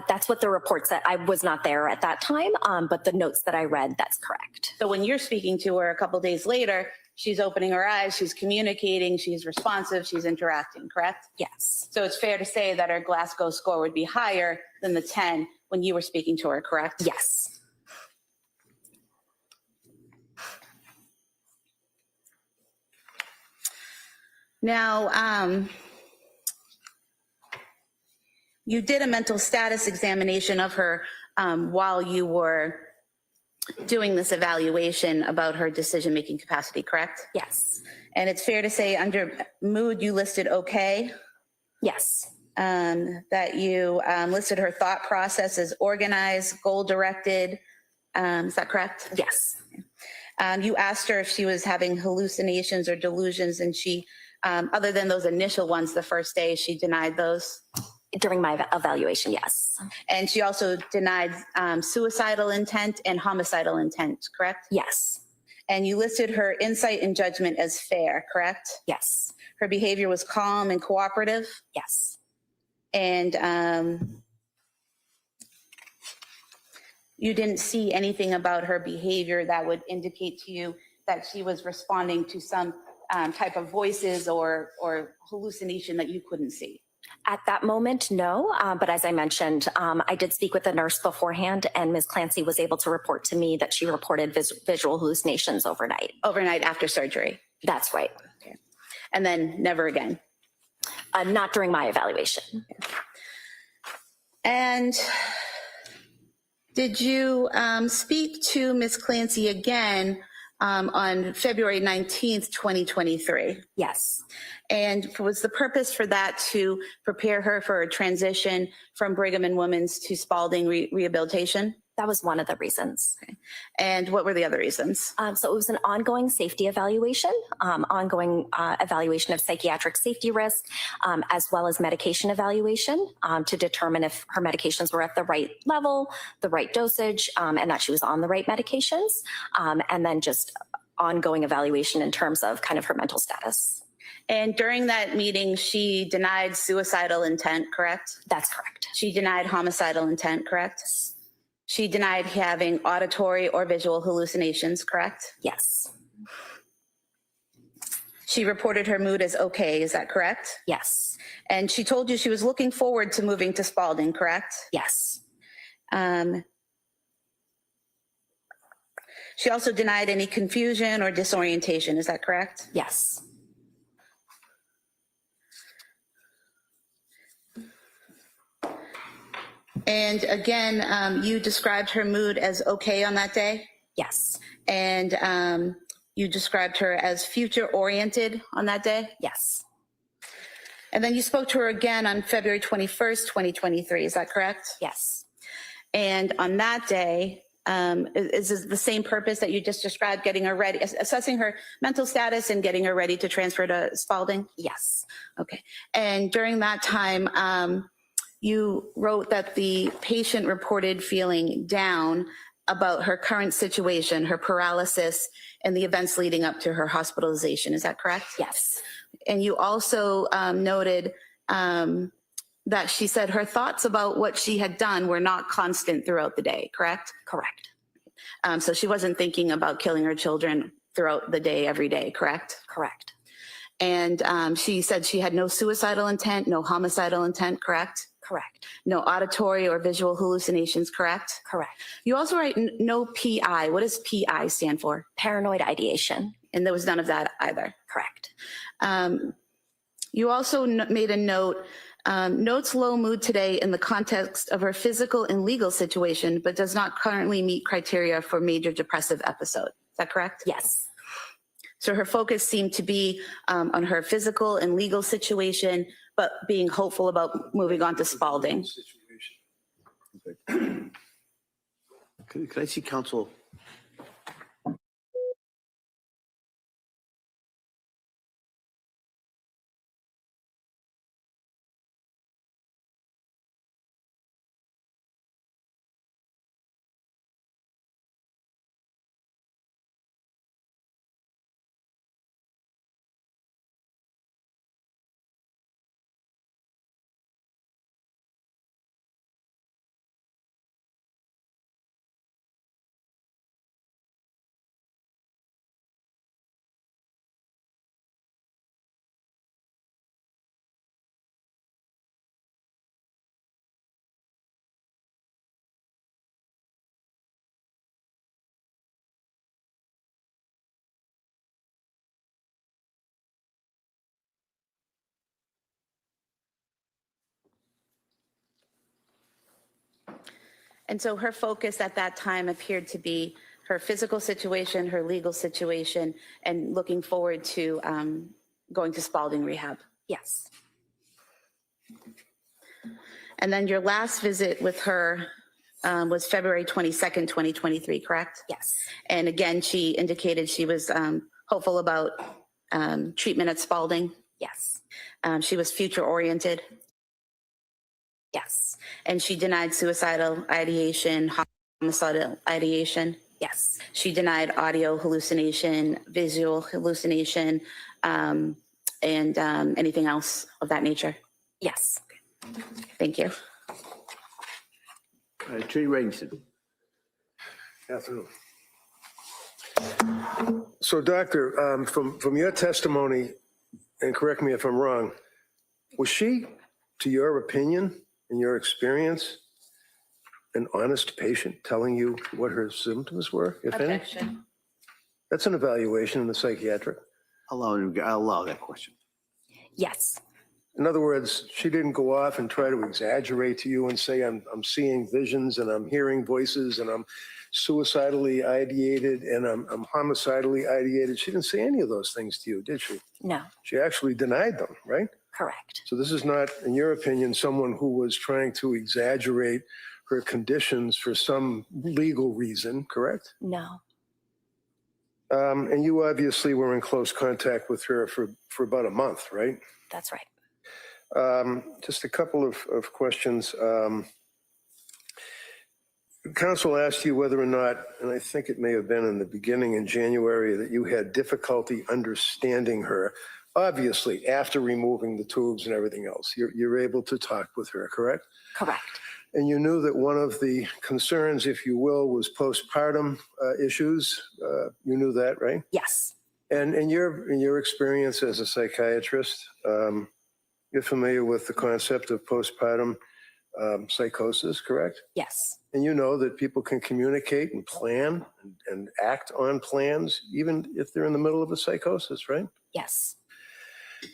That's what the report said. I was not there at that time, but the notes that I read, that's correct. So when you're speaking to her a couple days later, she's opening her eyes, she's communicating, she's responsive, she's interacting, correct? Yes. So it's fair to say that her Glasgow score would be higher than the 10 when you were speaking to her, correct? Yes. Now, you did a mental status examination of her while you were doing this evaluation about her decision-making capacity, correct? Yes. And it's fair to say under mood, you listed okay? Yes. That you listed her thought process as organized, goal-directed. Is that correct? Yes. You asked her if she was having hallucinations or delusions, and she, other than those initial ones the first day, she denied those? During my evaluation, yes. And she also denied suicidal intent and homicidal intent, correct? Yes. And you listed her insight and judgment as fair, correct? Yes. Her behavior was calm and cooperative? Yes. And you didn't see anything about her behavior that would indicate to you that she was responding to some type of voices or hallucination that you couldn't see? At that moment, no. But as I mentioned, I did speak with the nurse beforehand, and Ms. Clancy was able to report to me that she reported visual hallucinations overnight. Overnight after surgery? That's right. Okay. And then never again? Not during my evaluation. And did you speak to Ms. Clancy again on February 19th, 2023? Yes. And was the purpose for that to prepare her for a transition from Brigham and Women's to Spalding Rehabilitation? That was one of the reasons. Okay. And what were the other reasons? So it was an ongoing safety evaluation, ongoing evaluation of psychiatric safety risk, as well as medication evaluation to determine if her medications were at the right level, the right dosage, and that she was on the right medications. And then just ongoing evaluation in terms of kind of her mental status. And during that meeting, she denied suicidal intent, correct? That's correct. She denied homicidal intent, correct? She denied having auditory or visual hallucinations, correct? Yes. She reported her mood as okay, is that correct? Yes. And she told you she was looking forward to moving to Spalding, correct? Yes. She also denied any confusion or disorientation, is that correct? Yes. And again, you described her mood as okay on that day? Yes. And you described her as future-oriented on that day? Yes. And then you spoke to her again on February 21st, 2023, is that correct? Yes. And on that day, is this the same purpose that you just described, getting her ready, assessing her mental status and getting her ready to transfer to Spalding? Yes. Okay. And during that time, you wrote that the patient reported feeling down about her current situation, her paralysis, and the events leading up to her hospitalization. Is that correct? Yes. And you also noted that she said her thoughts about what she had done were not constant throughout the day, correct? Correct. So she wasn't thinking about killing her children throughout the day, every day, correct? Correct. And she said she had no suicidal intent, no homicidal intent, correct? Correct. No auditory or visual hallucinations, correct? Correct. You also write no PI. What does PI stand for? Paranoid ideation. And there was none of that either. Correct. You also made a note, notes low mood today in the context of her physical and legal situation, but does not currently meet criteria for major depressive episode. Is that correct? Yes. So her focus seemed to be on her physical and legal situation, but being hopeful about moving on to Spalding. Could I see counsel? And so her focus at that time appeared to be her physical situation, her legal situation, and looking forward to going to Spalding rehab. Yes. And then your last visit with her was February 22nd, 2023, correct? Yes. And again, she indicated she was hopeful about treatment at Spalding. Yes. She was future oriented. Yes. And she denied suicidal ideation, homicidal ideation. Yes. She denied audio hallucination, visual hallucination, and anything else of that nature. Yes. Thank you. Attorney Reddington. Afternoon. So, Doctor, from your testimony, and correct me if I'm wrong, was she, to your opinion and your experience, an honest patient telling you what her symptoms were, if any? Objection. That's an evaluation in the psychiatric. I'll allow that question. Yes. In other words, she didn't go off and try to exaggerate to you and say, I'm seeing visions and I'm hearing voices and I'm suicidally ideated and I'm homicidally ideated. She didn't say any of those things to you, did she? No. She actually denied them, right? Correct. So this is not, in your opinion, someone who was trying to exaggerate her conditions for some legal reason, correct? No. And you obviously were in close contact with her for about a month, right? That's right. Just a couple of questions. Counsel asked you whether or not, and I think it may have been in the beginning in January, that you had difficulty understanding her. Obviously, after removing the tubes and everything else, you're able to talk with her, correct? Correct. And you knew that one of the concerns, if you will, was postpartum issues. You knew that, right? Yes. And in your experience as a psychiatrist, you're familiar with the concept of postpartum psychosis, correct? Yes. And you know that people can communicate and plan and act on plans, even if they're in the middle of a psychosis, right? Yes.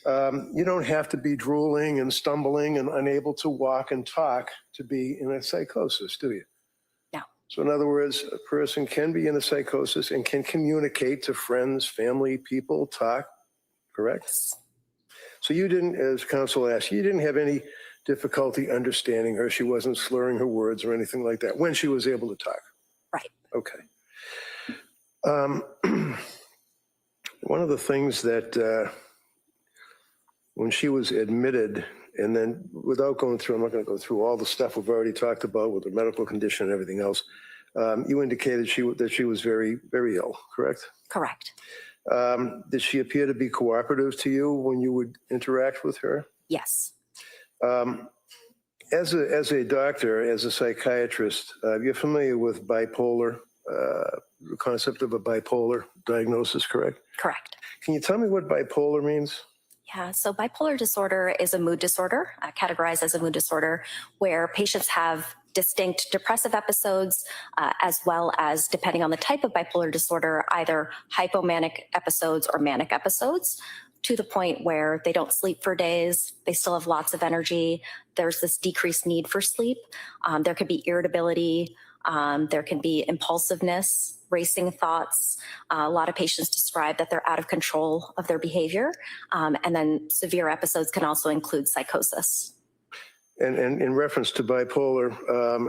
You don't have to be drooling and stumbling and unable to walk and talk to be in a psychosis, do you? No. So in other words, a person can be in a psychosis and can communicate to friends, family, people, talk, correct? Yes. So you didn't, as counsel asked, you didn't have any difficulty understanding her. She wasn't slurring her words or anything like that when she was able to talk. Right. Okay. One of the things that when she was admitted, and then without going through, I'm not going to go through all the stuff we've already talked about with her medical condition and everything else, you indicated that she was very, very ill, correct? Correct. Did she appear to be cooperative to you when you would interact with her? Yes. As a doctor, as a psychiatrist, you're familiar with bipolar, the concept of a bipolar diagnosis, correct? Correct. Can you tell me what bipolar means? Yeah, so bipolar disorder is a mood disorder, categorized as a mood disorder, where patients have distinct depressive episodes, as well as, depending on the type of bipolar disorder, either hypomanic episodes or manic episodes, to the point where they don't sleep for days, they still have lots of energy, there's this decreased need for sleep, there could be irritability, there can be impulsiveness, racing thoughts. A lot of patients describe that they're out of control of their behavior. And then severe episodes can also include psychosis. And in reference to bipolar,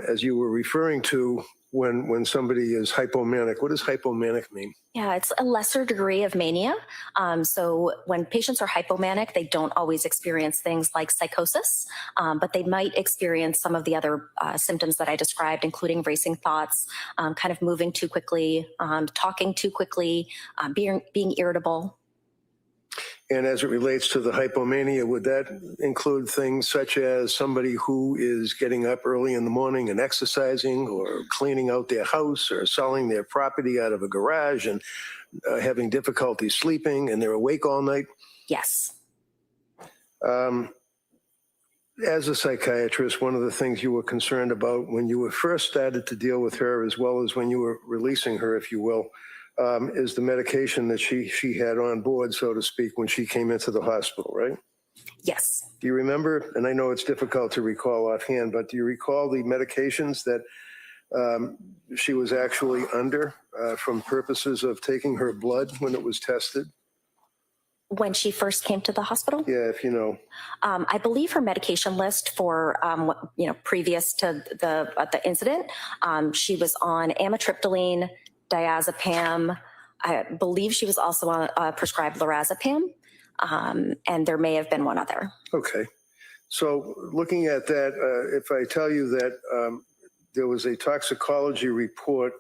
as you were referring to, when somebody is hypomanic, what does hypomanic mean? Yeah, it's a lesser degree of mania. So when patients are hypomanic, they don't always experience things like psychosis, but they might experience some of the other symptoms that I described, including racing thoughts, kind of moving too quickly, talking too quickly, being irritable. And as it relates to the hypomania, would that include things such as somebody who is getting up early in the morning and exercising, or cleaning out their house, or selling their property out of a garage and having difficulty sleeping, and they're awake all night? Yes. As a psychiatrist, one of the things you were concerned about when you were first started to deal with her, as well as when you were releasing her, if you will, is the medication that she had on board, so to speak, when she came into the hospital, right? Yes. Do you remember, and I know it's difficult to recall offhand, but do you recall the medications that she was actually under from purposes of taking her blood when it was tested? When she first came to the hospital? Yeah, if you know. I believe her medication list for, previous to the incident, she was on amitriptyline, diazepam. I believe she was also on prescribed lorazepam, and there may have been one other. Okay. So looking at that, if I tell you that there was a toxicology report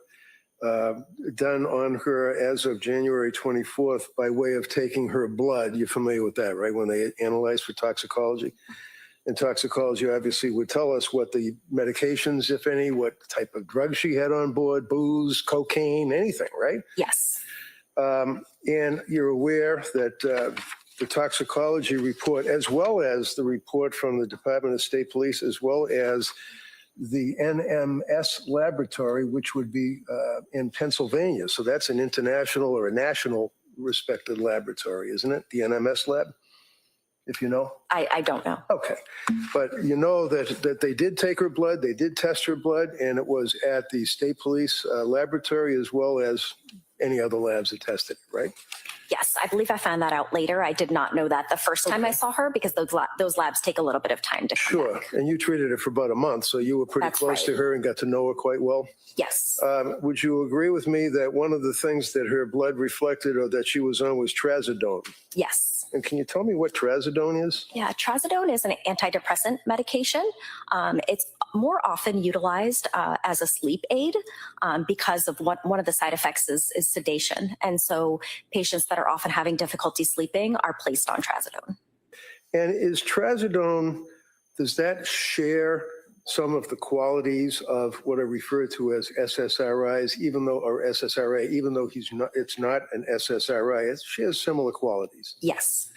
done on her as of January 24th by way of taking her blood, you're familiar with that, right? When they analyzed for toxicology. and toxicology obviously would tell us what the medications, if any, what type of drugs she had on board, booze, cocaine, anything, right? Yes. And you're aware that the toxicology report, as well as the report from the Department of State Police, as well as the NMS laboratory, which would be in Pennsylvania. So that's an international or a national respected laboratory, isn't it? The NMS lab, if you know? I don't know. Okay. But you know that they did take her blood, they did test her blood, and it was at the State Police laboratory as well as any other labs that tested it, right? Yes, I believe I found that out later. I did not know that the first time I saw her because those labs take a little bit of time to come Sure. back. And you treated her for about a month, so you were pretty That's close to right. her and got to know her quite well. Yes. Would you agree with me that one of the things that her blood reflected or that she was on was trazodone? Yes. And can you tell me what trazodone is? Yeah, trazodone is an antidepressant medication. It's more often utilized as a sleep aid because of one of the side effects is sedation. And so patients that are often having difficulty sleeping are placed on trazodone. And is trazodone, does that share some of the qualities of what I refer to as SSRIs, or SSRI, even though it's not an SSRI, it shares similar qualities? Yes.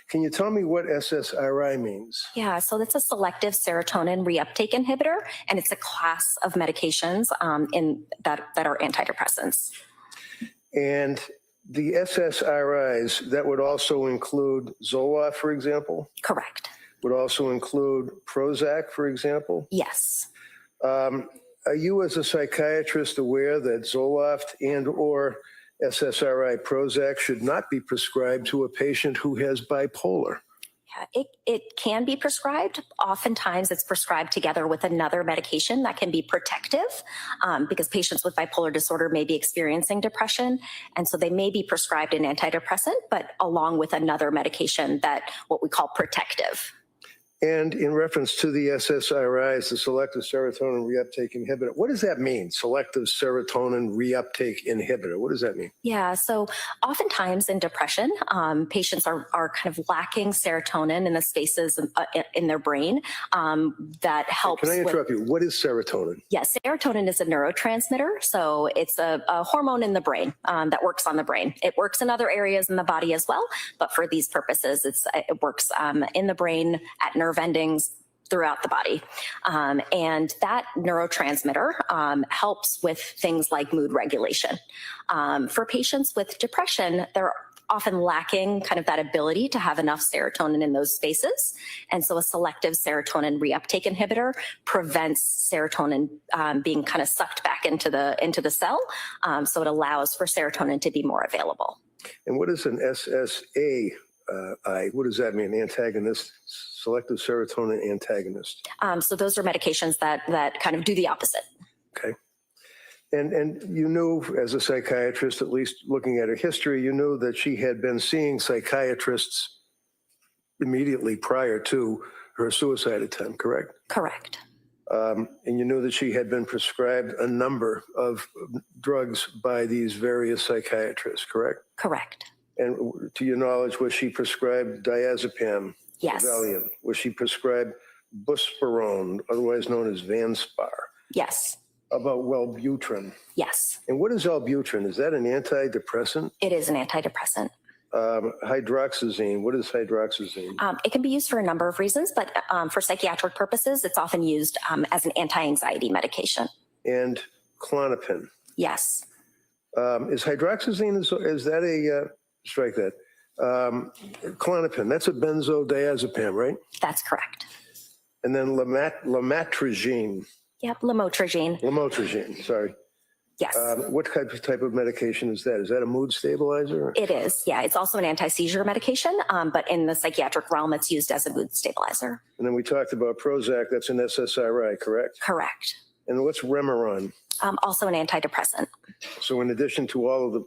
Can you tell me what SSRI means? Yeah, so that's a selective serotonin reuptake inhibitor, and it's a class of medications that are antidepressants. And the SSRIs, that would also include Zoloft, for example? Correct. Would also include Prozac, for example? Yes. Are you as a psychiatrist aware that Zoloft and or SSRI Prozac should not be prescribed to a patient who has bipolar? Yeah, it can be prescribed. Oftentimes it's prescribed together with another medication that can be protective because patients with bipolar disorder may be experiencing depression. And so they may be prescribed an antidepressant, but along with another medication that what we call protective. And in reference to the SSRIs, the selective serotonin reuptake inhibitor, what does that mean? Selective serotonin reuptake inhibitor, what does that mean? Yeah, so oftentimes in depression, patients are kind of lacking serotonin in the spaces in their brain that helps. Can I interrupt you? What is serotonin? Yes, serotonin is a neurotransmitter. So it's a hormone in the brain that works on the brain. It works in other areas in the body as well, but for these purposes, it works in the brain at nerve endings throughout the body. And that neurotransmitter helps with things like mood regulation. For patients with depression, they're often lacking kind of that ability to have enough serotonin in those spaces. And so a selective serotonin reuptake inhibitor prevents serotonin being kind of sucked back into the cell. So it allows for serotonin to be more available. And what is an SSAI? What does that mean? Antagonist, selective serotonin antagonist. So those are medications that kind of do the opposite. Okay. And you knew as a psychiatrist, at least looking at her history, you knew that she had been seeing psychiatrists immediately prior to her suicide attempt, correct? Correct. And you knew that she had been prescribed a number of drugs by these various psychiatrists, correct? Correct. And to your knowledge, was she prescribed diazepam? Yes. Valium? Was she prescribed buspirone, otherwise known as Vanspar? Yes. About Wellbutrin? Yes. And what is Wellbutrin? Is that an antidepressant? It is an antidepressant. Hydroxyzine. What is hydroxyzine? It can be used for a number of reasons, but for psychiatric purposes, it's often used as an anti-anxiety medication. And Klonopin. Yes. Is hydroxyzine, is that a, strike that. Klonopin, that's a benzodiazepam, right? That's correct. And then lamotrigine. Yep, lamotrigine. Lamotrigine, sorry. Yes. What type of medication is that? Is that a mood stabilizer? It is, yeah. It's also an anti-seizure medication, but in the psychiatric realm, it's used as a mood stabilizer. And then we talked about Prozac, that's an SSRI, correct? Correct. And what's Remeron? Also an antidepressant. So in addition to all of the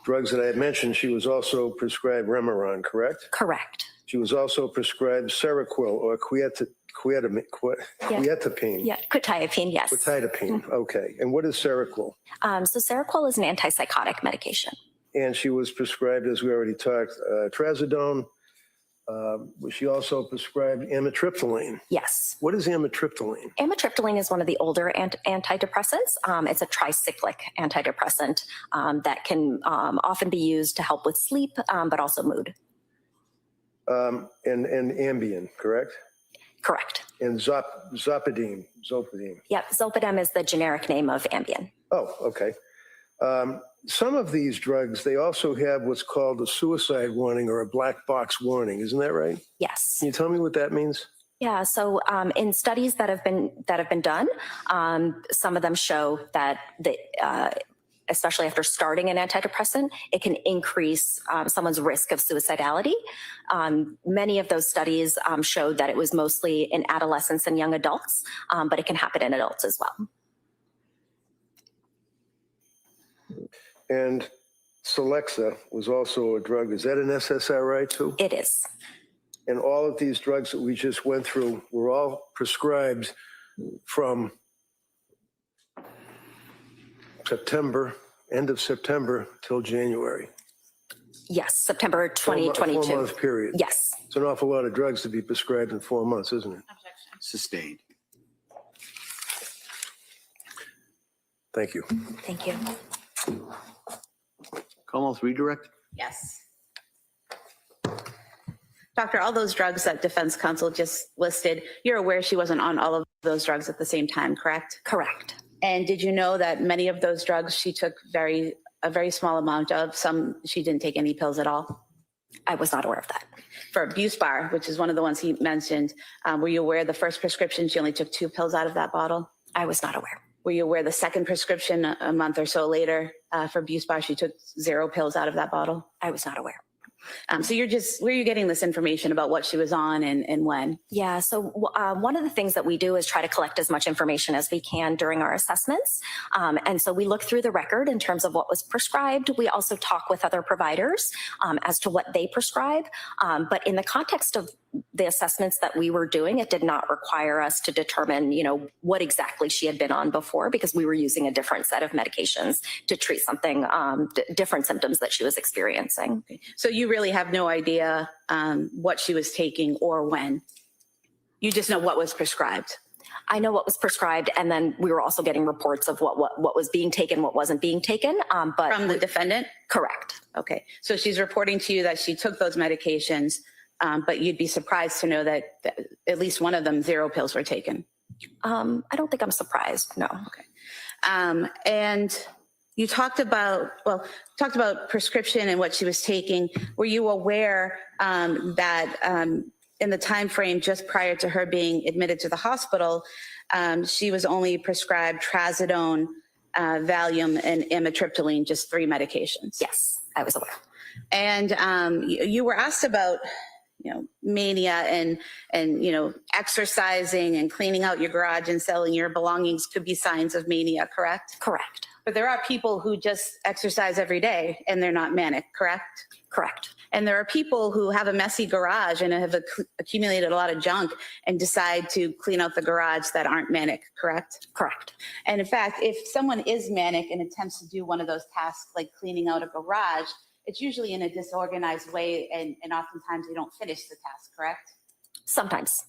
drugs that I had mentioned, she was also prescribed Remeron, correct? Correct. She was also prescribed Seroquel or quetiapine. Yeah, quetiapine, yes. Quetiapine, okay. And what is Seroquel? So Seroquel is an antipsychotic medication. And she was prescribed, as we already talked, trazodone, Was she also prescribed amitriptyline? Yes. What is amitriptyline? Amitriptyline is one of the older antidepressants. It's a tricyclic antidepressant that can often be used to help with sleep, but also mood. And Ambien, correct? Correct. And Zolpidem. Yep, Zolpidem is the generic name of Ambien. Oh, okay. Some of these drugs, they also have what's called a suicide warning or a black box warning. Isn't that right? Yes. Can you tell me what that means? Yeah. So in studies that have been done, some of them show that especially after starting an antidepressant, it can increase someone's risk of suicidality. Many of those studies showed that it was mostly in adolescents and young adults, but it can happen in adults as well. And Celexa was also a drug. Is that an SSRI too? It is. And all of these drugs that we just went through were all prescribed from end of September till January. Yes, September 2022. 4 month period. Yes. It's an awful lot of drugs to be prescribed in 4 months, isn't it? Objection. Sustained. Thank you. Thank you. Commonwealth redirect? Yes. Doctor, all those drugs that defense counsel just listed, you're aware she wasn't on all of those drugs at the same time, correct? Correct. And did you know that many of those drugs she took a very small amount of? Some she didn't take any pills at all? I was not aware of that. For Buspar, which is one of the ones he mentioned, were you aware the first prescription she only took 2 pills out of that bottle? I was not aware. Were you aware the second prescription a month or so later for Buspar, she took 0 pills out of that bottle? I was not aware. So where are you getting this information about what she was on and when? Yeah, so one of the things that we do is try to collect as much information as we can during our assessments. And so we look through the record in terms of what was prescribed. We also talk with other providers as to what they prescribe. But in the context of the assessments that we were doing, it did not require us to determine, what exactly she had been on before, because we were using a different set of medications to treat something, different symptoms that she was experiencing. Okay. So you really have no idea what she was taking or when? You just know what was prescribed? I know what was prescribed, and then we were also getting reports of what was being taken, what wasn't being taken. But from the defendant? Correct. Okay. So she's reporting to you that she took those medications, but you'd be surprised to know that at least one of them, 0 pills were taken. I don't think I'm surprised. No. Okay. And you talked about prescription and what she was taking. Were you aware that in the time frame just prior to her being admitted to the hospital, she was only prescribed trazodone, Valium, and amitriptyline, just 3 medications? Yes, I was aware. And you were asked about mania and exercising and cleaning out your garage and selling your belongings could be signs of mania, correct? Correct. But there are people who just exercise every day and they're not manic, correct? Correct. And there are people who have a messy garage and have accumulated a lot of junk and decide to clean out the garage that aren't manic, correct? Correct. And in fact, if someone is manic and attempts to do one of those tasks like cleaning out a garage, it's usually in a disorganized way and oftentimes they don't finish the task, correct? Sometimes.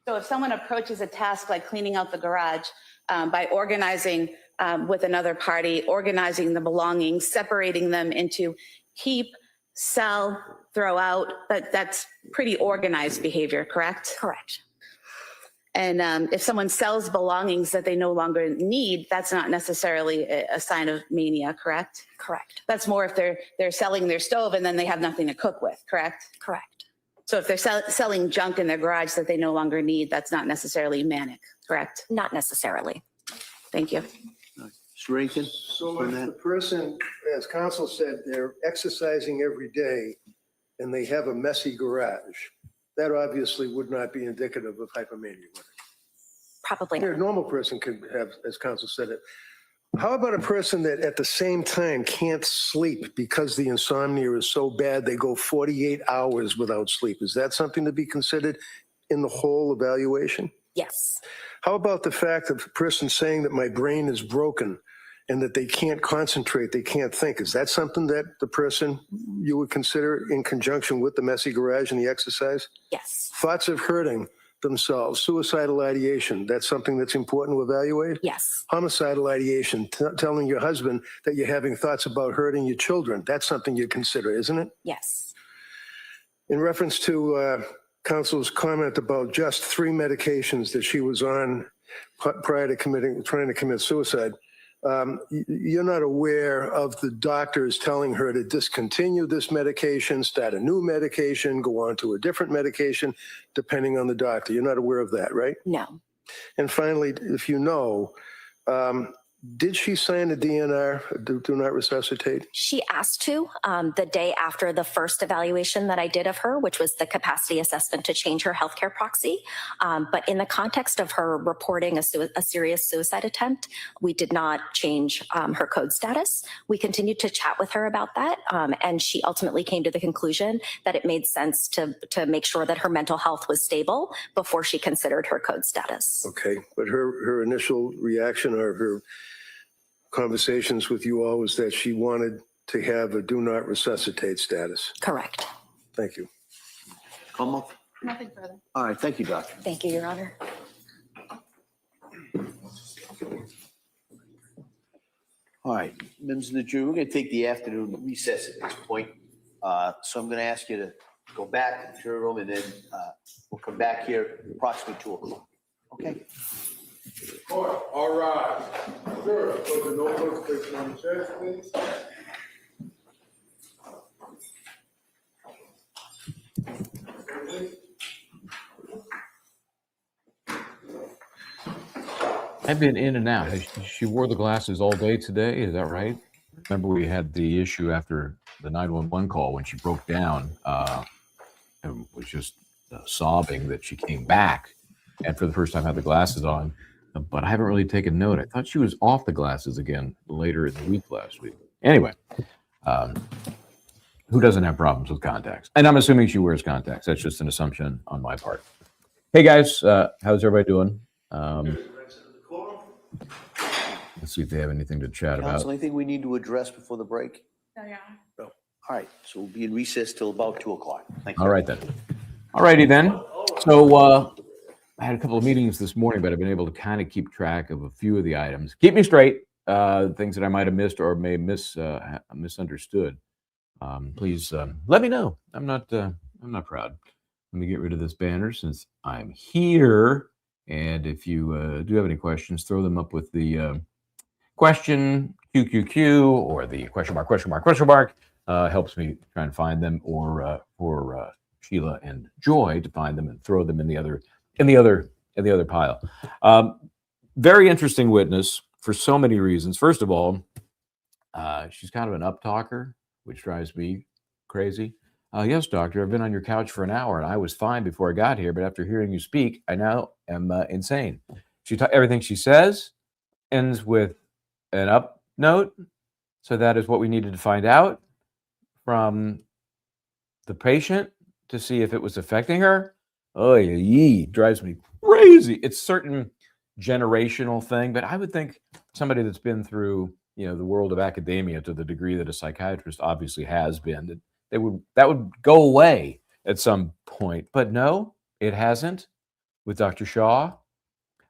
So if someone approaches a task like cleaning out the garage by organizing with another party, organizing the belongings, separating them into keep, sell, throw out, that's pretty organized behavior, correct? Correct. And if someone sells belongings that they no longer need, that's not necessarily a sign of mania, correct? Correct. That's more if they're selling their stove and then they have nothing to cook with, correct? Correct. So if they're selling junk in their garage that they no longer need, that's not necessarily manic, correct? Not necessarily. Thank you. Mr. Rankin? So if the person, as counsel said, they're exercising every day and they have a messy garage, that obviously would not be indicative of hypomania, would it? Probably A not. normal person could have, as counsel said it. How about a person that at the same time can't sleep because the insomnia is so bad they go 48 hours without sleep? Is that something to be considered in the whole evaluation? Yes. How about the fact of a person saying that my brain is broken and that they can't concentrate, they can't think. Is that something that the person you would consider in conjunction with the messy garage and the exercise? Yes. Thoughts of hurting themselves, suicidal ideation, that's something that's important to evaluate? Yes. Homicidal ideation, telling your husband that you're having thoughts about hurting your children, that's something you consider, isn't it? Yes. In reference to Counsel's comment about just 3 medications that she was on prior to trying to commit suicide, you're not aware of the doctors telling her to discontinue this medication, start a new medication, go on to a different medication, depending on the doctor. You're not aware of that, right? No. And finally, if you know, did she sign a DNR, do not resuscitate? She asked to the day after the first evaluation that I did of her, which was the capacity assessment to change her healthcare proxy. But in the context of her reporting a serious suicide attempt, we did not change her code status. We continued to chat with her about that. And she ultimately came to the conclusion that it made sense to make sure that her mental health was stable before she considered her code status. Okay, but her initial reaction or her conversations with you all was that she wanted to have a do not resuscitate status. Correct. Thank you. Como? Nothing further. All right, thank you, Doctor. Thank you, Your Honor. All right, members of the jury, we're going to take the afternoon recess at this point. So I'm going to ask you to go back to the jury room, and then we'll come back here approximately 2 o'clock. Okay? Court, all rise. Sure, so the notebooks, take on the chairs, please. I've been in and out. She wore the glasses all day today. Is that right? Remember, we had the issue after the 911 call when she broke down and was just sobbing that she came back and for the first time had the glasses on. But I haven't really taken note. I thought she was off the glasses again later in the week last week. Anyway, who doesn't have problems with contacts? And I'm assuming she wears contacts. That's just an assumption on my part. Hey, guys, how's everybody doing? Let's see if they have anything to chat about. Counsel, anything we need to address before the break? Oh, yeah. No. All right, so we'll be in recess till about 2 o'clock. Thank you. All right, then. All righty, then. So I had a couple of meetings this morning, but I've been able to kind of keep track of a few of the items. Keep me straight, things that I might have missed or may misunderstood. Please let me know. I'm not proud. Let me get rid of this banner since I'm here. And if you do have any questions, throw them up with the question QQQ or the question mark. Helps me try and find them, or for Sheila and Joy to find them and throw them in the other pile. Very interesting witness for so many reasons. First of all, she's kind of an up-talker, which drives me crazy. Yes, doctor, I've been on your couch for an hour and I was fine before I got here, but after hearing you speak, I now am insane. Everything she says ends with an up note. So that is what we needed to find out from the patient to see if it was affecting her. Oh, yeah, drives me crazy. It's certain generational thing, but I would think somebody that's been through, the world of academia to the degree that a psychiatrist obviously has been, that would go away at some point. But no, it hasn't with Dr. Shaw.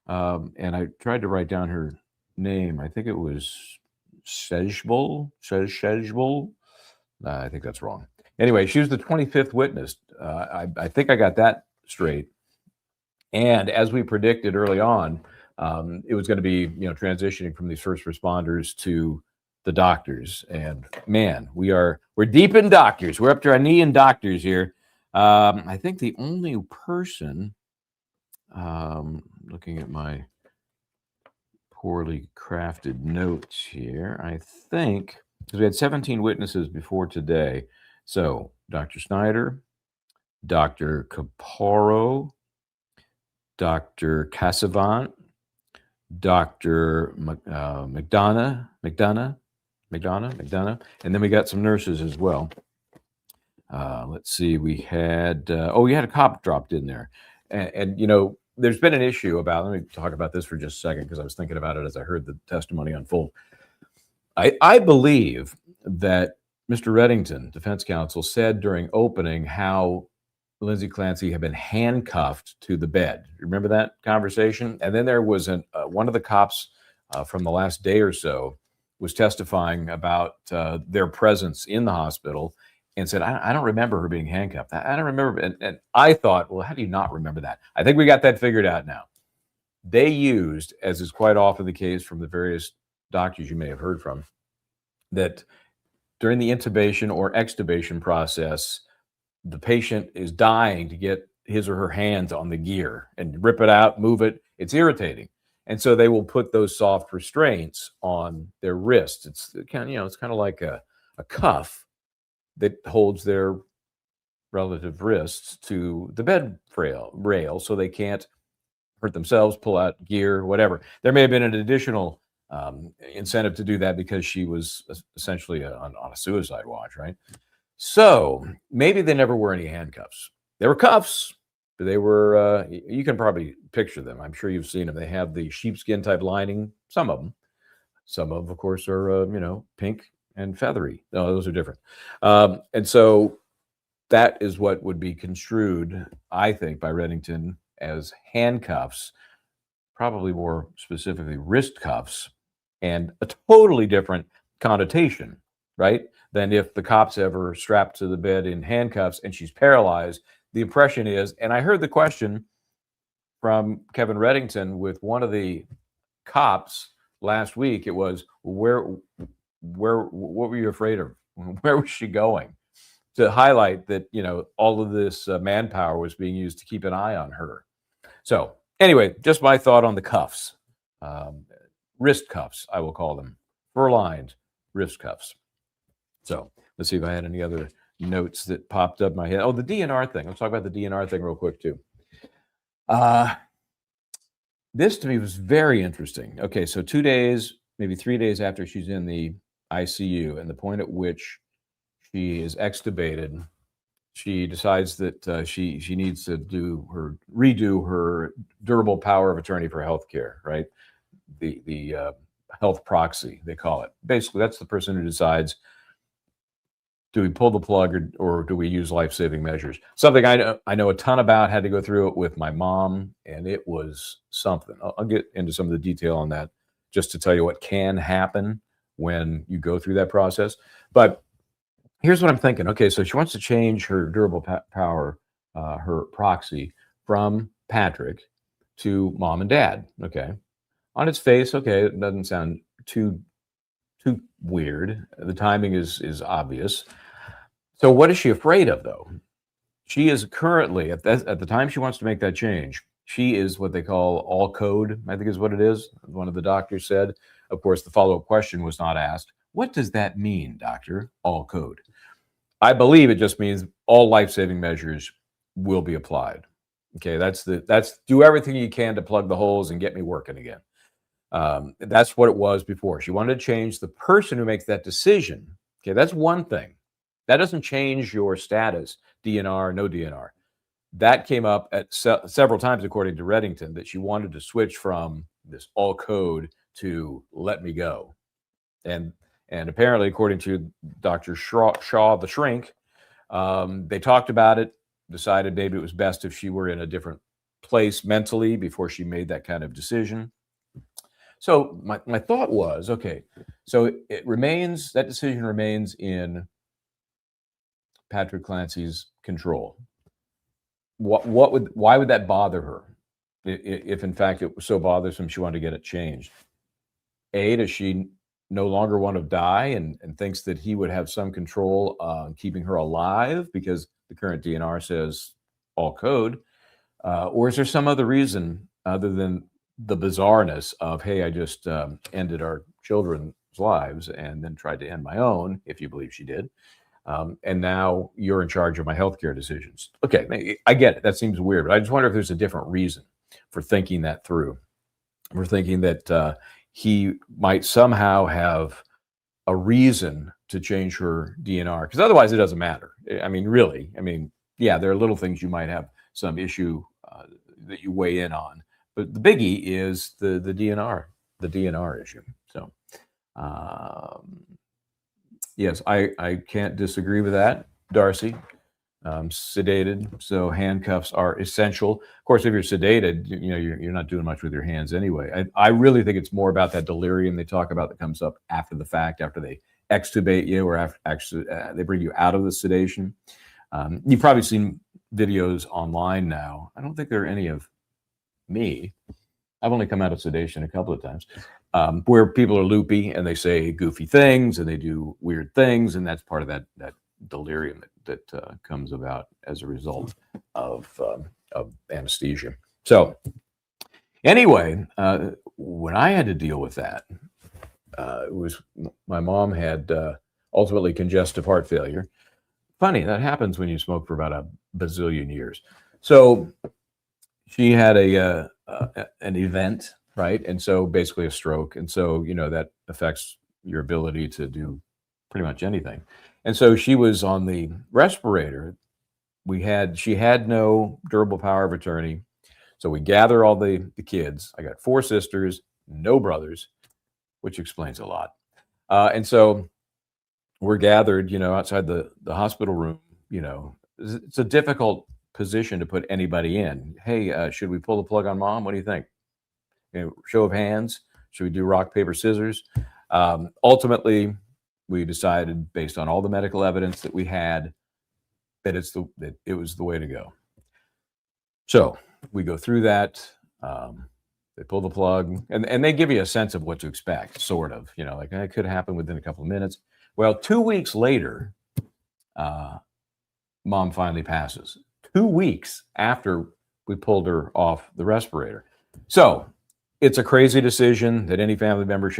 And I tried to write down her name. I think it was Sejbol. I think that's wrong. Anyway, she was the 25th witness. I think I got that straight. And as we predicted early on, it was going to be, transitioning from these first responders to the doctors. And man, we're deep in doctors. We're up to our knee in doctors here. I think the only person, looking at my poorly crafted notes here, I think, because we had 17 witnesses before today. So Dr. Snyder, Dr. Caporo, Dr. Casavant, Dr. McDonough, and then we got some nurses as well. Let's see, we had a cop dropped in there. And there's been an issue about, let me talk about this for just a second, because I was thinking about it as I heard the testimony unfold. I believe that Mr. Reddington, defense counsel, said during opening how Lindsay Clancy had been handcuffed to the bed. Remember that conversation? And then there was one of the cops from the last day or so was testifying about their presence in the hospital and said, I don't remember her being handcuffed. I don't remember. And I thought, well, how do you not remember that? I think we got that figured out now. They used, as is quite often the case from the various doctors you may have heard from, that during the intubation or extubation process, the patient is dying to get his or her hands on the gear and rip it out, move it. It's irritating. And so they will put those soft restraints on their wrists. It's kind of, it's kind of like a cuff that holds their relative wrists to the bed rail so they can't hurt themselves, pull out gear, whatever. There may have been an additional incentive to do that because she was essentially on a suicide watch, right? So maybe there never were any handcuffs. There were cuffs, but they were, you can probably picture them. I'm sure you've seen them. They have the sheepskin type lining, some of them. Some of course, are, pink and feathery. No, those are different. And so that is what would be construed, I think, by Reddington as handcuffs, probably more specifically wrist cuffs, and a totally different connotation, right? Than if the cop's ever strapped to the bed in handcuffs and she's paralyzed. The impression is, and I heard the question from Kevin Reddington with one of the cops last week. It was, what were you afraid of? Where was she going? To highlight that, all of this manpower was being used to keep an eye on her. So anyway, just my thought on the cuffs. Wrist cuffs, I will call them. Fur-lined wrist cuffs. So let's see if I had any other notes that popped up in my head. Oh, the DNR thing. Let's talk about the DNR thing real quick, too. This to me was very interesting. Okay, so 2 days, maybe 3 days after she's in the ICU, and the point at which she is extubated, she decides that she needs to redo her durable power of attorney for healthcare, right? The health proxy, they call it. Basically, that's the person who decides, do we pull the plug or do we use life-saving measures? Something I know a ton about, had to go through it with my mom, and it was something. I'll get into some of the detail on that just to tell you what can happen when you go through that process. But here's what I'm thinking. Okay, so she wants to change her durable power, her proxy, from Patrick to mom and dad. Okay. On its face, okay, it doesn't sound too weird. The timing is obvious. So what is she afraid of, though? She is currently, at the time she wants to make that change, she is what they call all code, I think is what it is. One of the doctors said. Of course, the follow-up question was not asked. What does that mean, doctor? All code. I believe it just means all life-saving measures will be applied. Okay, that's do everything you can to plug the holes and get me working again. That's what it was before. She wanted to change the person who makes that decision. Okay, that's one thing. That doesn't change your status, DNR, no DNR. That came up at several times, according to Reddington, that she wanted to switch from this all code to let me go. And apparently, according to Dr. Shaw, the shrink, they talked about it, decided maybe it was best if she were in a different place mentally before she made that kind of decision. So my thought was, okay, so that decision remains in Patrick Clancy's control. Why would that bother her? If in fact it was so bothersome she wanted to get it changed? A, does she no longer want to die and thinks that he would have some control on keeping her alive because the current DNR says all code? Or is there some other reason other than the bizarreness of, hey, I just ended our children's lives and then tried to end my own, if you believe she did. And now you're in charge of my healthcare decisions. Okay, I get it. That seems weird, but I just wonder if there's a different reason for thinking that through. We're thinking that he might somehow have a reason to change her DNR, because otherwise it doesn't matter. I mean, really, yeah, there are little things you might have some issue that you weigh in on, but the biggie is the DNR issue. So Yes, I can't disagree with that, Darcy. Sedated, so handcuffs are essential. Of course, if you're sedated, you're not doing much with your hands anyway. I really think it's more about that delirium they talk about that comes up after the fact, after they extubate you or after actually they bring you out of the sedation. You've probably seen videos online now. I don't think there are any of me. I've only come out of sedation a couple of times, where people are loopy and they say goofy things and they do weird things, and that's part of that delirium that comes about as a result of anesthesia. So anyway, when I had to deal with that, it was my mom had ultimately congestive heart failure. Funny, that happens when you smoke for about a bazillion years. So she had an event, right? And so basically a stroke. And so, that affects your ability to do pretty much anything. And so she was on the respirator. She had no durable power of attorney. So we gather all the kids. I got 4 sisters, no brothers, which explains a lot. And so we're gathered, outside the hospital room. It's a difficult position to put anybody in. Hey, should we pull the plug on mom? What do you think? Show of hands. Should we do rock, paper, scissors? Ultimately, we decided, based on all the medical evidence that we had, that it was the way to go. So we go through that. They pull the plug, and they give you a sense of what to expect, sort of. Like it could happen within a couple of minutes. Well, 2 weeks later, mom finally passes. 2 weeks after we pulled her off the respirator. So it's a crazy decision that any family member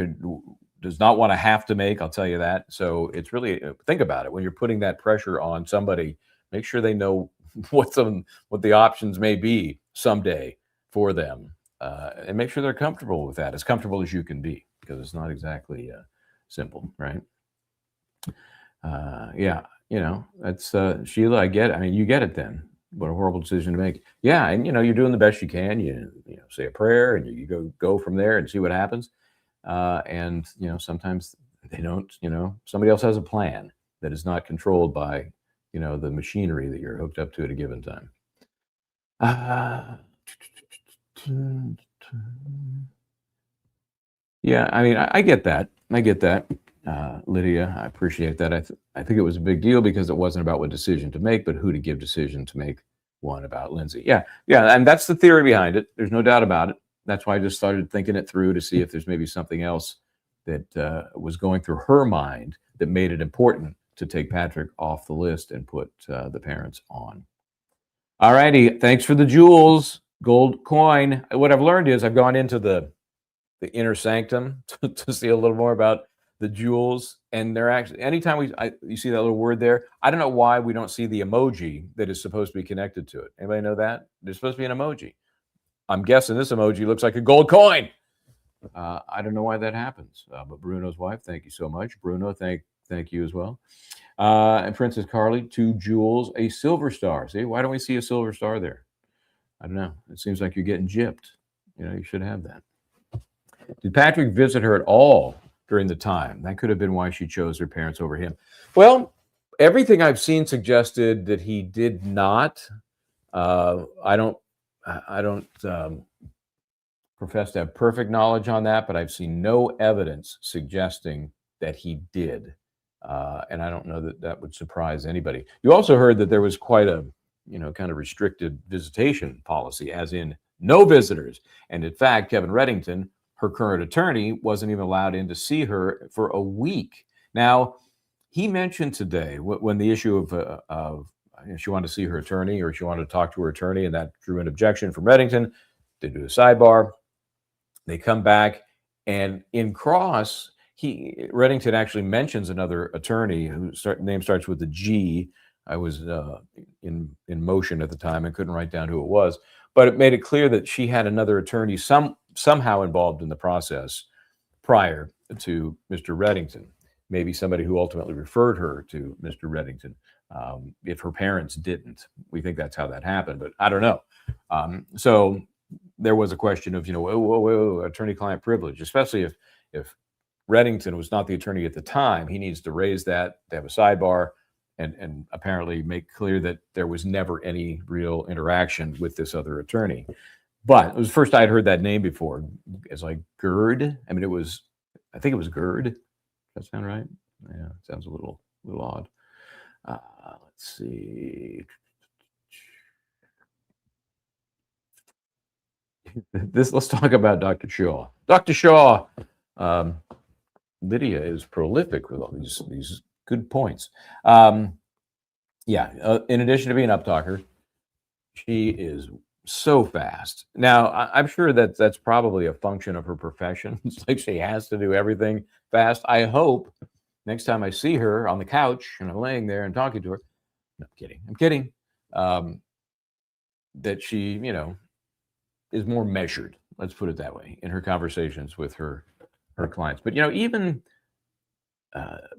does not want to have to make, I'll tell you that. So it's really, think about it. When you're putting that pressure on somebody, make sure they know what the options may be someday for them, and make sure they're comfortable with that, as comfortable as you can be, because it's not exactly simple, right? Yeah, that's Sheila, I get it. I mean, you get it then. What a horrible decision to make. Yeah, and you're doing the best you can. You say a prayer and you go from there and see what happens. And sometimes they don't. Somebody else has a plan that is not controlled by the machinery that you're hooked up to at a given time. Yeah, I mean, I get that. Lydia, I appreciate that. I think it was a big deal because it wasn't about what decision to make, but who to give decision to make one about Lindsay. Yeah, and that's the theory behind it. There's no doubt about it. That's why I just started thinking it through to see if there's maybe something else that was going through her mind that made it important to take Patrick off the list and put the parents on. All righty, thanks for the jewels, gold coin. What I've learned is I've gone into the inner sanctum to see a little more about the jewels, and they're actually, anytime you see that little word there, I don't know why we don't see the emoji that is supposed to be connected to it. Anybody know that? There's supposed to be an emoji. I'm guessing this emoji looks like a gold coin. I don't know why that happens, but Bruno's wife, thank you so much. Bruno, thank you as well. And Princess Carly, 2 jewels, a silver star. See, why don't we see a silver star there? I don't know. It seems like you're getting gypped. You should have that. Did Patrick visit her at all during the time? That could have been why she chose her parents over him. Well, everything I've seen suggested that he did not. I don't profess to have perfect knowledge on that, but I've seen no evidence suggesting that he did. And I don't know that would surprise anybody. You also heard that there was quite a, kind of restricted visitation policy, as in no visitors. And in fact, Kevin Reddington, her current attorney, wasn't even allowed in to see her for a week. Now, he mentioned today when the issue of she wanted to see her attorney, or she wanted to talk to her attorney, and that drew an objection from Reddington. They do a sidebar. They come back, and in cross, Reddington actually mentions another attorney whose name starts with a G. I was in motion at the time and couldn't write down who it was, but it made it clear that she had another attorney somehow involved in the process prior to Mr. Reddington. Maybe somebody who ultimately referred her to Mr. Reddington. If her parents didn't, we think that's how that happened, but I don't know. So there was a question of, attorney-client privilege, especially if Reddington was not the attorney at the time. He needs to raise that, to have a sidebar, and apparently make clear that there was never any real interaction with this other attorney. But it was the first I'd heard that name before. It's like Gerd. I mean, I think it was Gerd. Does that sound right? Yeah, it sounds a little odd. Let's see. Let's talk about Dr. Shaw. Dr. Shaw, Lydia is prolific with all these good points. In addition to being an uptalker, she is so fast. Now, I'm sure that's probably a function of her profession. It's like she has to do everything fast. I hope next time I see her on the couch and I'm laying there and talking to her, no, I'm kidding, that she, is more measured, let's put it that way, in her conversations with her clients. But, even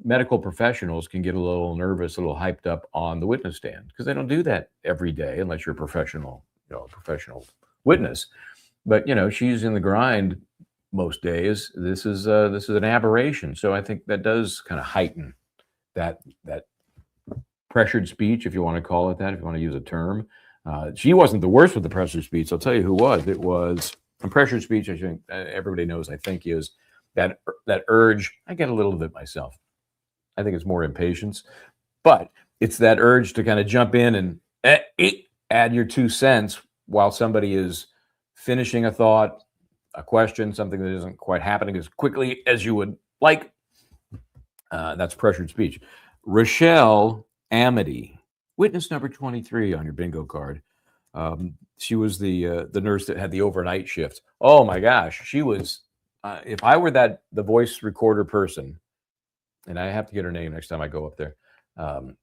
medical professionals can get a little nervous, a little hyped up on the witness stand because they don't do that every day unless you're a professional witness. But, she's in the grind most days. This is an aberration. So I think that does kind of heighten that pressured speech, if you want to call it that, if you want to use a term. She wasn't the worst with the pressured speech. I'll tell you who was. It was a pressured speech. I think everybody knows. I think is that urge. I get a little of it myself. I think it's more impatience, but it's that urge to kind of jump in and add your 2 cents while somebody is finishing a thought, a question, something that isn't quite happening as quickly as you would like. That's pressured speech. Rochelle Amity, witness number 23 on your bingo card. She was the nurse that had the overnight shift. Oh my gosh, she was. If I were the voice recorder person, and I have to get her name next time I go up there,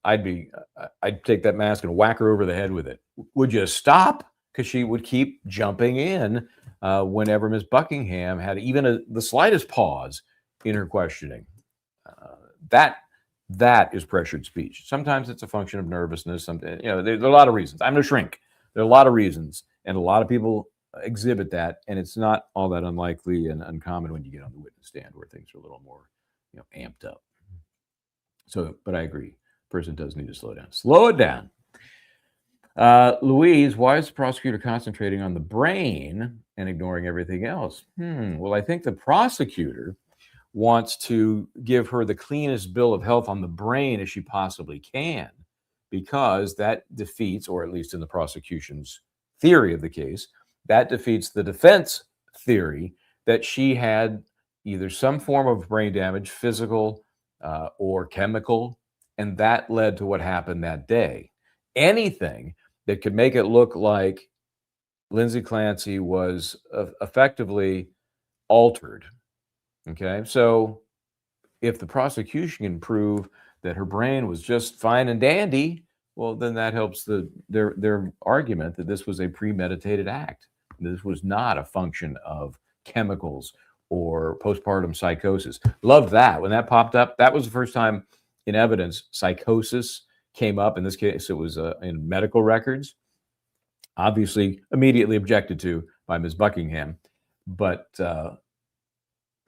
I'd take that mask and whack her over the head with it. Would you stop? Because she would keep jumping in whenever Ms. Buckingham had even the slightest pause in her questioning. That is pressured speech. Sometimes it's a function of nervousness. There's a lot of reasons. I'm no shrink. There are a lot of reasons, and a lot of people exhibit that, and it's not all that unlikely and uncommon when you get on the witness stand where things are a little more, amped up. So, but I agree, person does need to slow down. Slow it down. Louise, why is the prosecutor concentrating on the brain and ignoring everything else? Well, I think the prosecutor wants to give her the cleanest bill of health on the brain as she possibly can, because that defeats, or at least in the prosecution's theory of the case, that defeats the defense theory that she had either some form of brain damage, physical or chemical, and that led to what happened that day. Anything that could make it look like Lindsay Clancy was effectively altered. Okay, so if the prosecution can prove that her brain was just fine and dandy, well, then that helps their argument that this was a premeditated act. This was not a function of chemicals or postpartum psychosis. Loved that. When that popped up, that was the first time in evidence psychosis came up. In this case, it was in medical records. Obviously, immediately objected to by Ms. Buckingham. But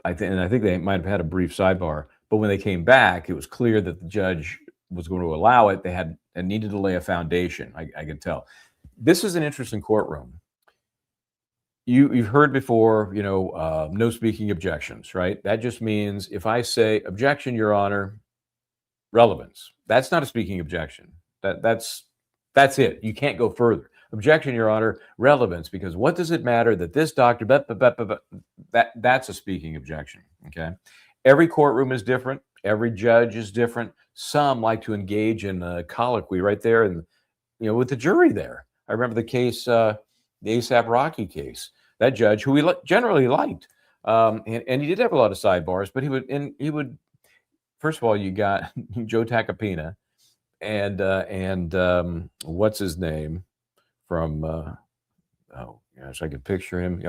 I think they might have had a brief sidebar. But when they came back, it was clear that the judge was going to allow it. They had and needed to lay a foundation. I could tell. This is an interesting courtroom. You've heard before, no speaking objections, right? That just means if I say objection, Your Honor, relevance. That's not a speaking objection. That's it. You can't go further. Objection, Your Honor, relevance, because what does it matter that this doctor, that's a speaking objection, okay? Every courtroom is different. Every judge is different. Some like to engage in a colloquy right there and, with the jury there. I remember the case, the ASAP Rocky case. That judge, who we generally liked, and he did have a lot of sidebars, but he would. First of all, you got Joe Tacopina, and what's his name from? Oh gosh, I can picture him.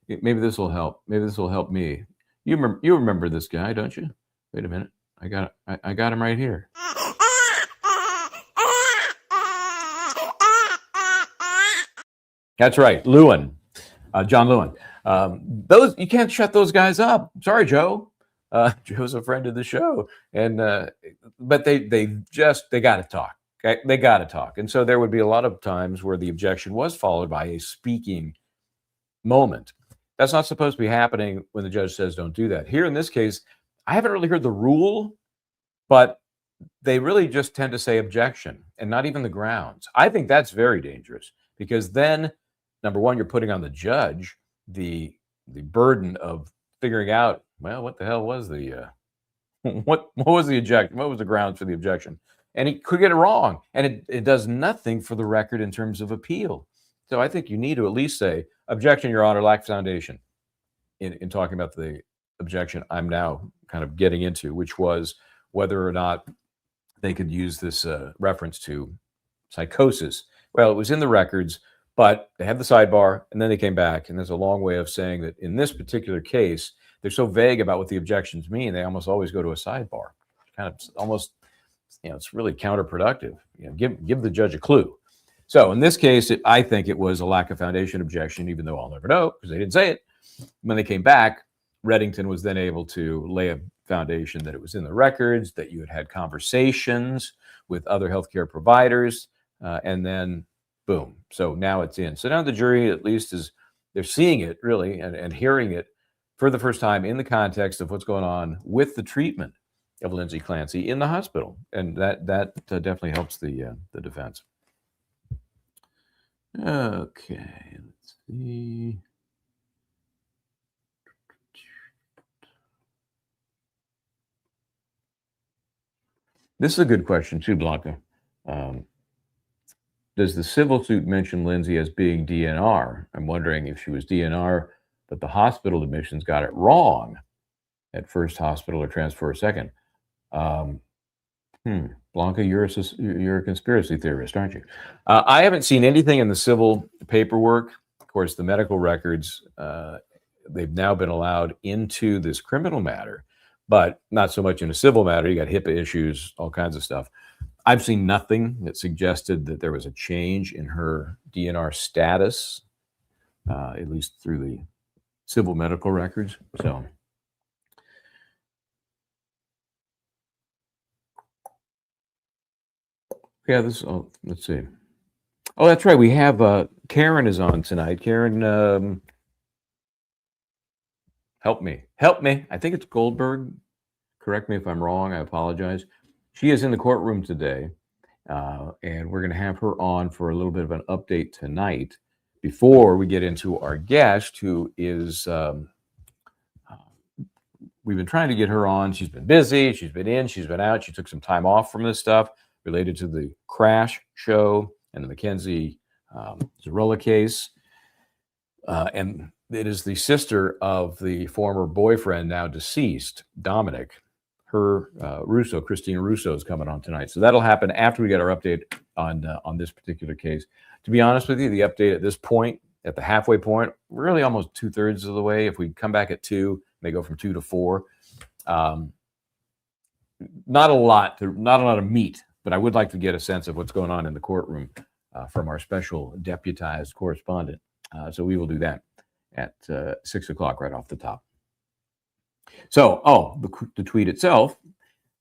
Maybe this will help. Maybe this will help me. You remember this guy, don't you? Wait a minute, I got him right here. That's right, Lewin. John Lewin. Those you can't shut those guys up. Sorry, Joe. Joe's a friend of the show. And, but they got to talk. Okay? They got to talk. And so there would be a lot of times where the objection was followed by a speaking moment. That's not supposed to be happening when the judge says don't do that. Here in this case, I haven't really heard the rule, but they really just tend to say objection and not even the grounds. I think that's very dangerous because then, number one, you're putting on the judge the burden of figuring out, well, what the hell was the what was the objection? What was the grounds for the objection? And he could get it wrong, and it does nothing for the record in terms of appeal. So I think you need to at least say objection, Your Honor, lack foundation in talking about the objection I'm now kind of getting into, which was whether or not they could use this reference to psychosis. Well, it was in the records, but they had the sidebar, and then they came back, and there's a long way of saying that in this particular case, they're so vague about what the objections mean, they almost always go to a sidebar. Kind of almost, it's really counterproductive. Give the judge a clue. So in this case, I think it was a lack of foundation objection, even though I'll never know because they didn't say it. When they came back, Reddington was then able to lay a foundation that it was in the records, that you had conversations with other healthcare providers, and then boom. So now it's in. So now the jury at least they're seeing it really and hearing it for the first time in the context of what's going on with the treatment of Lindsay Clancy in the hospital. And that definitely helps the defense. Okay, let's see. This is a good question too, Blanca. Does the civil suit mention Lindsay as being DNR? I'm wondering if she was DNR, but the hospital admissions got it wrong at first hospital or transfer second. Blanca, you're a conspiracy theorist, aren't you? I haven't seen anything in the civil paperwork. Of course, the medical records, they've now been allowed into this criminal matter, but not so much in a civil matter. You got HIPAA issues, all kinds of stuff. I've seen nothing that suggested that there was a change in her DNR status, at least through the civil medical records. So, yeah, let's see. Oh, that's right. We have Karen is on tonight. Karen, help me. I think it's Goldberg. Correct me if I'm wrong. I apologize. She is in the courtroom today, and we're going to have her on for a little bit of an update tonight before we get into our guest, who is, we've been trying to get her on. She's been busy. She's been in. She's been out. She took some time off from this stuff related to the crash show and the Mackenzie Zarola case. And it is the sister of the former boyfriend, now deceased, Dominic. Her Christina Russo is coming on tonight. So that'll happen after we get our update on this particular case. To be honest with you, the update at this point, at the halfway point, we're really almost 2/3 of the way. If we come back at 2, they go from 2 to 4. Not a lot of meat, but I would like to get a sense of what's going on in the courtroom from our special deputized correspondent. So we will do that at 6 o'clock right off the top. So, the tweet itself,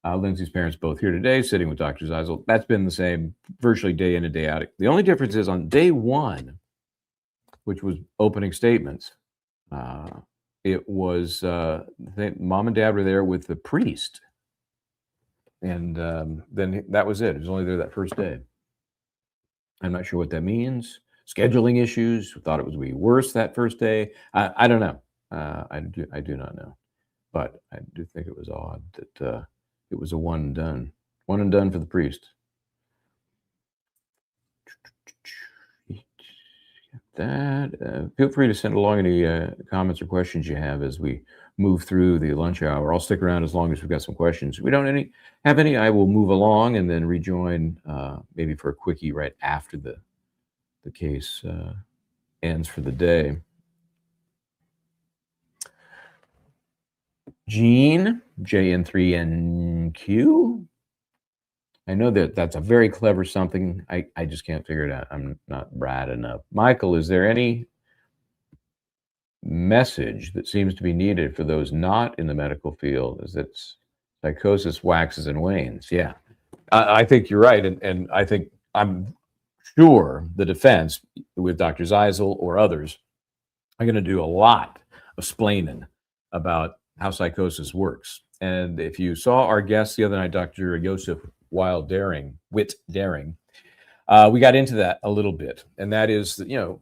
Lindsay's parents both here today, sitting with Dr. Zeisel. That's been the same virtually day in and day out. The only difference is on day one, which was opening statements, it was mom and dad were there with the priest. And then that was it. It was only there that first day. I'm not sure what that means. Scheduling issues. Thought it was going to be worse that first day. I don't know. I do not know. But I do think it was odd that it was a one and done for the priest. That feel free to send along any comments or questions you have as we move through the lunch hour. I'll stick around as long as we've got some questions. If we don't have any, I will move along and then rejoin maybe for a quickie right after the case ends for the day. Gene, JN3NQ. I know that's a very clever something. I just can't figure it out. I'm not Brad enough. Michael, is there any message that seems to be needed for those not in the medical field is that psychosis waxes and wanes. Yeah, I think you're right. And I think I'm sure the defense with Dr. Zeisel or others are going to do a lot of splaining about how psychosis works. And if you saw our guest the other night, Dr. Joseph Witt Daring, we got into that a little bit. And that is that,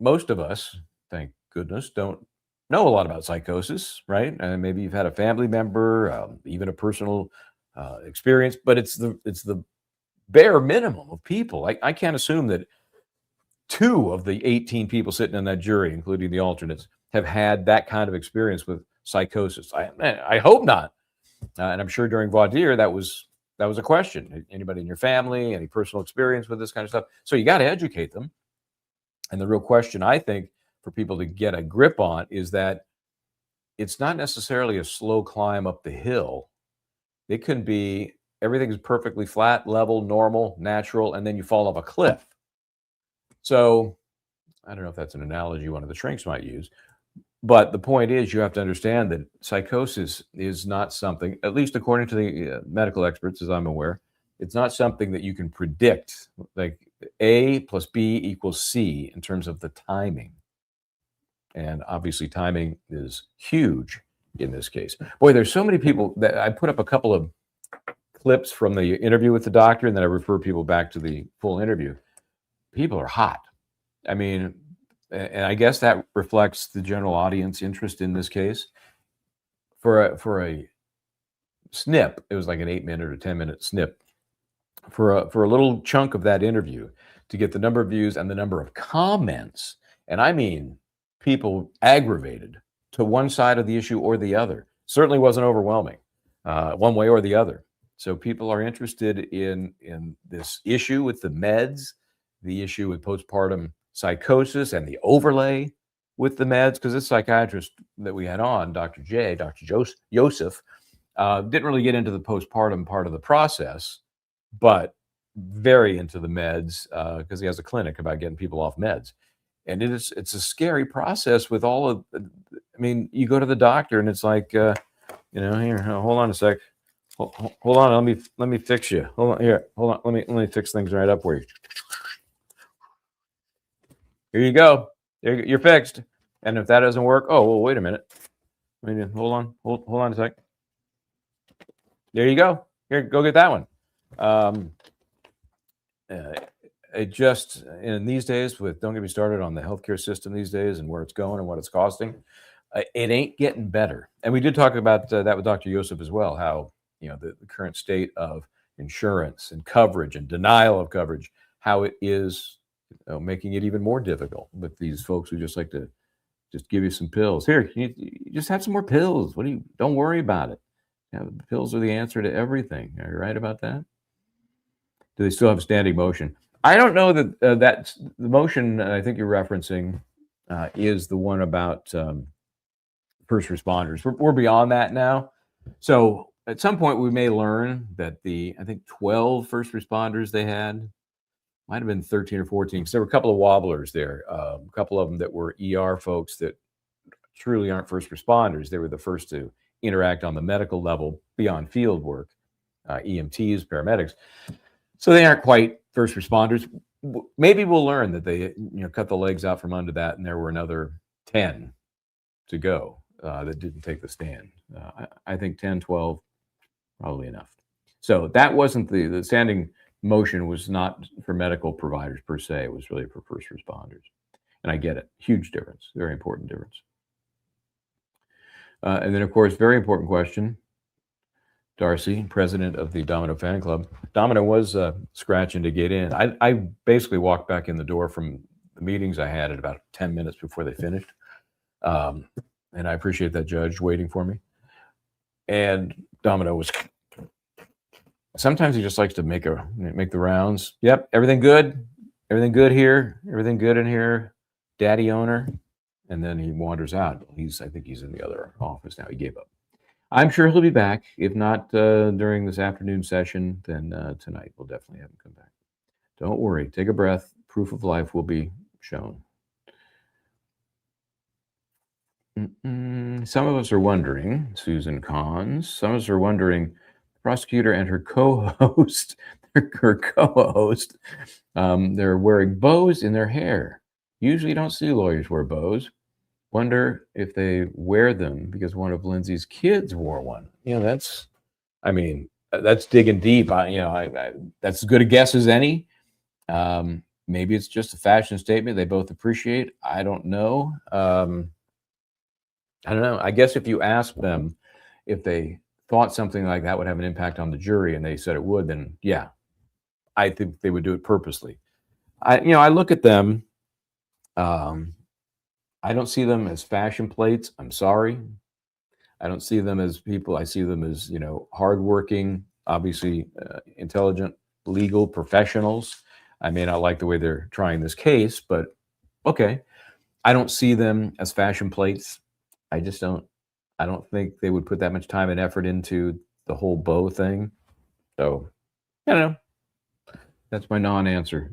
most of us, thank goodness, don't know a lot about psychosis, right? And maybe you've had a family member, even a personal experience, but it's the bare minimum of people. I can't assume that 2 of the 18 people sitting in that jury, including the alternates, have had that kind of experience with psychosis. I hope not. And I'm sure during voir dire that was a question. Anybody in your family, any personal experience with this kind of stuff? So you got to educate them. And the real question, I think, for people to get a grip on is that it's not necessarily a slow climb up the hill. It can be everything's perfectly flat, level, normal, natural, and then you fall off a cliff. So I don't know if that's an analogy one of the shrinks might use, but the point is you have to understand that psychosis is not something, at least according to the medical experts, as I'm aware, it's not something that you can predict, like A plus B equals C in terms of the timing. And obviously timing is huge in this case. Boy, there's so many people that I put up a couple of clips from the interview with the doctor, and then I refer people back to the full interview. People are hot. I mean, and I guess that reflects the general audience interest in this case. For a snip, it was like an 8-minute or 10-minute snip. For a little chunk of that interview, to get the number of views and the number of comments, and I mean people aggravated to one side of the issue or the other, certainly wasn't overwhelming one way or the other. So people are interested in this issue with the meds, the issue with postpartum psychosis and the overlay with the meds, because this psychiatrist that we had on, Dr. Joseph, didn't really get into the postpartum part of the process, but very into the meds because he has a clinic about getting people off meds. And it's a scary process with all of, I mean, you go to the doctor and it's like, here, hold on a sec. Hold on, let me fix you. Hold on, here, hold on, let me fix things right up for you. Here you go. You're fixed. And if that doesn't work, oh well, wait a minute. Hold on a sec. There you go. Here, go get that one. It just in these days, don't get me started on the healthcare system these days and where it's going and what it's costing. It ain't getting better. And we did talk about that with Dr. Joseph as well. How the current state of insurance and coverage and denial of coverage, how it is making it even more difficult with these folks who just like to just give you some pills. Here, you just have some more pills. Don't worry about it. The pills are the answer to everything. Are you right about that? Do they still have standing motion? I don't know that that's the motion I think you're referencing is the one about first responders. We're beyond that now. So at some point we may learn that I think 12 first responders they had, might have been 13 or 14, because there were a couple of wobblers there. A couple of them that were ER folks that truly aren't first responders. They were the first to interact on the medical level beyond field work, EMTs, paramedics. So they aren't quite first responders. Maybe we'll learn that they cut the legs out from under that, and there were another 10 to go that didn't take the stand. I think 10, 12, probably enough. So that wasn't the standing motion was not for medical providers per se. It was really for first responders. And I get it. Huge difference. Very important difference. And then, of course, very important question. Darcy, president of the Domino fan club. Domino was scratching to get in. I basically walked back in the door from the meetings I had at about 10 minutes before they finished. And I appreciate that judge waiting for me. And Domino was, sometimes he just likes to make the rounds. Yep, everything good? Everything good here? Everything good in here? Daddy owner? And then he wanders out. I think he's in the other office now. He gave up. I'm sure he'll be back. If not during this afternoon session, then tonight we'll definitely have him come back. Don't worry. Take a breath. Proof of life will be shown. Some of us are wondering, Susan Collins, some of us are wondering, the prosecutor and her co-host, they're wearing bows in their hair. Usually you don't see lawyers wear bows. Wonder if they wear them because one of Lindsay's kids wore one. That's, I mean, that's digging deep. That's as good a guess as any. Maybe it's just a fashion statement they both appreciate. I don't know. I don't know. I guess if you ask them if they thought something like that would have an impact on the jury and they said it would, then yeah, I think they would do it purposely. I look at them. I don't see them as fashion plates. I'm sorry. I don't see them as people. I see them as, hardworking, obviously intelligent, legal professionals. I may not like the way they're trying this case, but okay. I don't see them as fashion plates. I just don't. I don't think they would put that much time and effort into the whole bow thing. So, I don't know. That's my non-answer.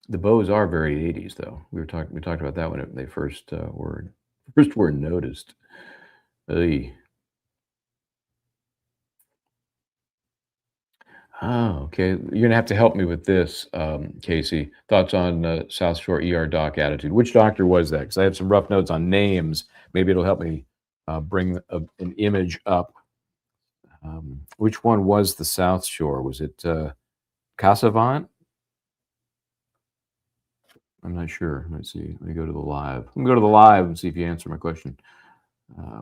The bows are very 80s, though. We talked about that when they first were noticed. Oy. Oh, okay. You're gonna have to help me with this, Casey. Thoughts on South Shore ER doc attitude? Which doctor was that? Because I have some rough notes on names. Maybe it'll help me bring an image up. Which one was the South Shore? Was it Casavant? I'm not sure. Let's see. Let me go to the live. Let me go to the live and see if you answer my question.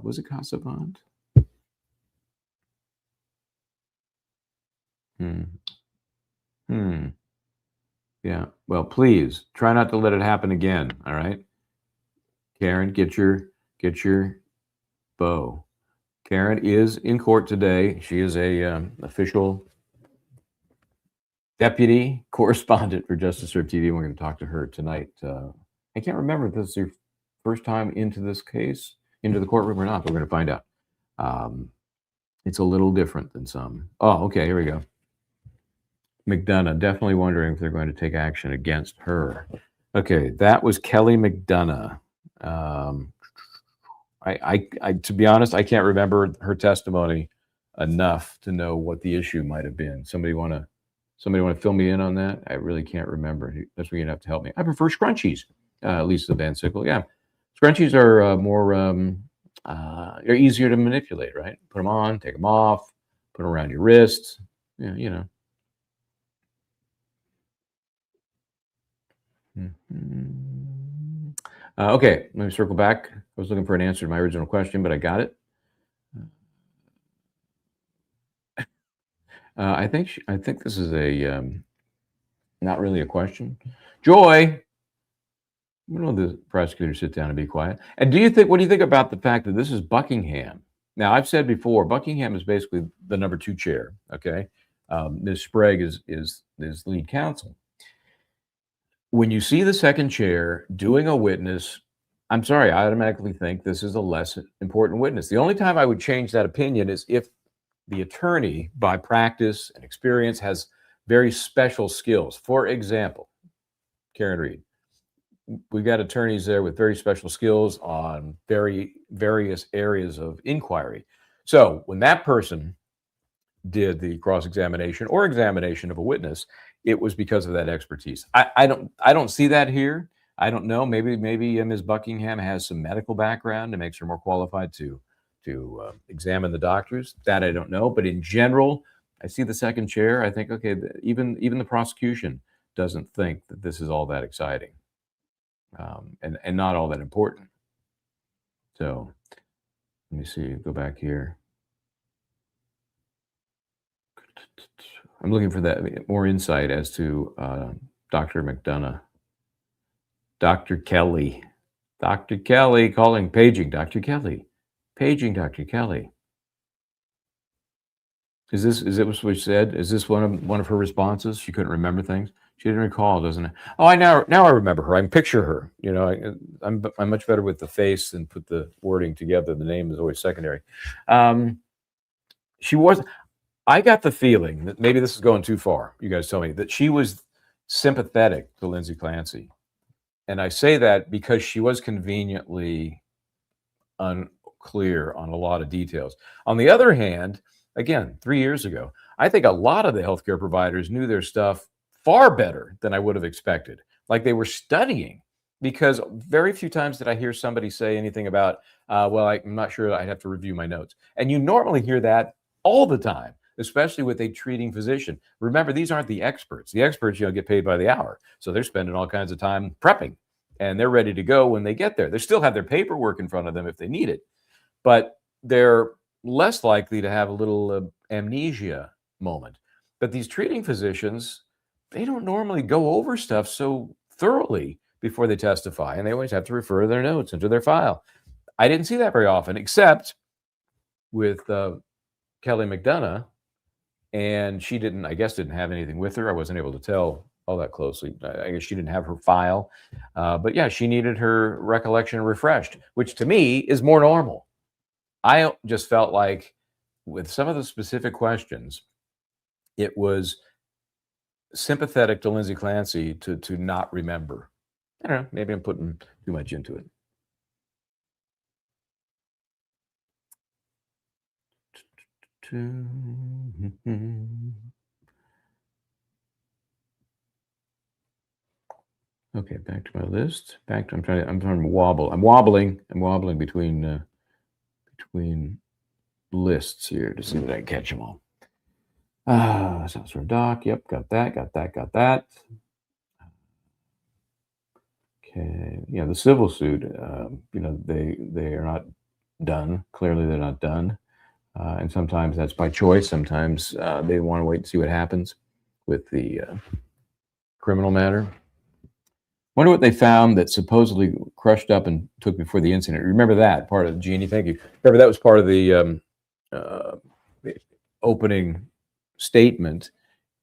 Was it Casavant? Yeah. Well, please try not to let it happen again. All right. Karen, get your bow. Karen is in court today. She is a official deputy correspondent for Justice Serve TV. We're going to talk to her tonight. I can't remember if this is your first time into this case, into the courtroom or not. But we're going to find out. It's a little different than some. Oh, okay. Here we go. McDonough, definitely wondering if they're going to take action against her. Okay, that was Kelly McDonough. I to be honest, I can't remember her testimony enough to know what the issue might have been. Somebody want to fill me in on that? I really can't remember. That's where you're gonna have to help me. I prefer scrunchies. Lisa Van Sickle, yeah. Scrunchies are they're easier to manipulate, right? Put them on, take them off, put them around your wrists. Yeah, Okay, let me circle back. I was looking for an answer to my original question, but I got it. I think this is a not really a question. Joy, we don't know the prosecutor sit down and be quiet. And what do you think about the fact that this is Buckingham? Now, I've said before, Buckingham is basically the number 2 chair. Okay, Ms. Sprague is lead counsel. When you see the second chair doing a witness, I'm sorry, I automatically think this is a less important witness. The only time I would change that opinion is if the attorney, by practice and experience, has very special skills. For example, Karen Reed. We've got attorneys there with very special skills on various areas of inquiry. So when that person did the cross-examination or examination of a witness, it was because of that expertise. I don't see that here. I don't know. Maybe Ms. Buckingham has some medical background that makes her more qualified to examine the doctors. That I don't know. But in general, I see the second chair. I think, okay, even the prosecution doesn't think that this is all that exciting and not all that important. So let me see. Go back here. I'm looking for that more insight as to Dr. McDonough. Dr. Kelly. Dr. Kelly calling, paging Dr. Kelly. Paging Dr. Kelly. Is it what she said? Is this one of her responses? She couldn't remember things. She didn't recall, doesn't it? Oh, now I remember her. I can picture her. I'm much better with the face than put the wording together. The name is always secondary. She was. I got the feeling that maybe this is going too far. You guys tell me that she was sympathetic to Lindsay Clancy. And I say that because she was conveniently unclear on a lot of details. On the other hand, again, 3 years ago, I think a lot of the healthcare providers knew their stuff far better than I would have expected. Like they were studying, because very few times did I hear somebody say anything about, well, I'm not sure, I'd have to review my notes. And you normally hear that all the time, especially with a treating physician. Remember, these aren't the experts. The experts, get paid by the hour. So they're spending all kinds of time prepping, and they're ready to go when they get there. They still have their paperwork in front of them if they need it, but they're less likely to have a little amnesia moment. But these treating physicians, they don't normally go over stuff so thoroughly before they testify, and they always have to refer their notes into their file. I didn't see that very often, except with Kelly McDonough, and she didn't have anything with her. I wasn't able to tell all that closely. I guess she didn't have her file, but yeah, she needed her recollection refreshed, which to me is more normal. I just felt like with some of the specific questions, it was sympathetic to Lindsay Clancy to not remember. I don't know, maybe I'm putting too much into it. Okay, back to my list. I'm trying to wobble. I'm wobbling between lists here to see that I can catch them all. Sounds for doc. Yep, got that. Okay, yeah, the civil suit. They are not done. Clearly, they're not done, and sometimes that's by choice. Sometimes they want to wait and see what happens with the criminal matter. Wonder what they found that supposedly crushed up and took before the incident. Remember that part of Jeannie? Thank you. Remember that was part of the opening statement,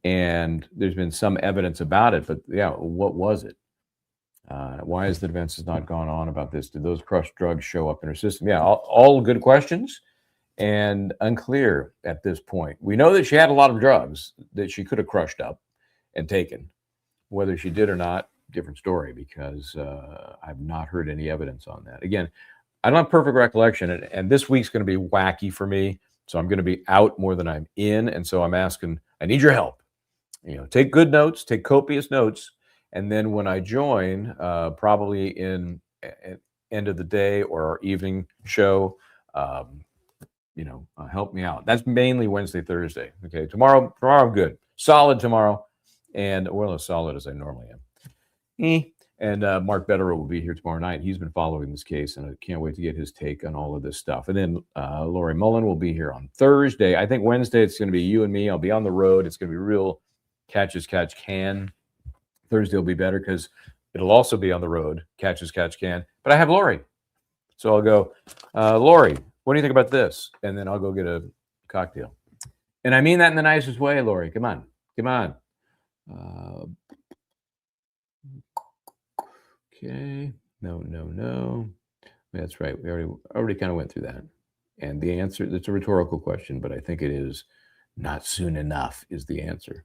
and there's been some evidence about it. But yeah, what was it? Why has the defense has not gone on about this? Did those crushed drugs show up in her system? Yeah, all good questions and unclear at this point. We know that she had a lot of drugs that she could have crushed up and taken. Whether she did or not, different story, because I've not heard any evidence on that. Again, I don't have perfect recollection, and this week's going to be wacky for me, so I'm going to be out more than I'm in, and so I'm asking, I need your help. Take good notes, take copious notes, and then when I join, probably in end of the day or our evening show, help me out. That's mainly Wednesday, Thursday. Okay, tomorrow I'm good, solid tomorrow, and as solid as I normally am. And Mark Betterow will be here tomorrow night. He's been following this case, and I can't wait to get his take on all of this stuff. And then Lori Mullen will be here on Thursday. I think Wednesday it's going to be you and me. I'll be on the road. It's going to be real catch as catch can. Thursday will be better because it'll also be on the road, catch as catch can. But I have Lori. So I'll go, Lori, what do you think about this? And then I'll go get a cocktail. And I mean that in the nicest way, Lori. Come on. Okay. No. That's right. We already kind of went through that. And the answer, it's a rhetorical question, but I think it is not soon enough is the answer.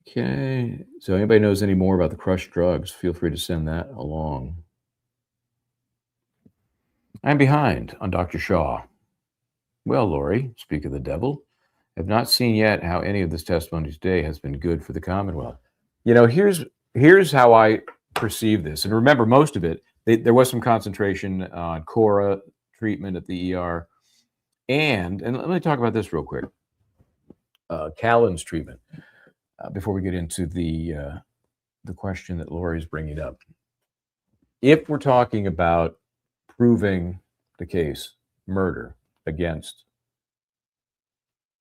Okay. So anybody knows any more about the crushed drugs, feel free to send that along. I'm behind on Dr. Shaw. Well, Lori, speak of the devil, have not seen yet how any of this testimony today has been good for the Commonwealth. Here's how I perceive this. And remember, most of it, there was some concentration on Cora treatment at the ER. And let me talk about this real quick. Callan's treatment, before we get into the question that Lori's bringing up. If we're talking about proving the case, murder against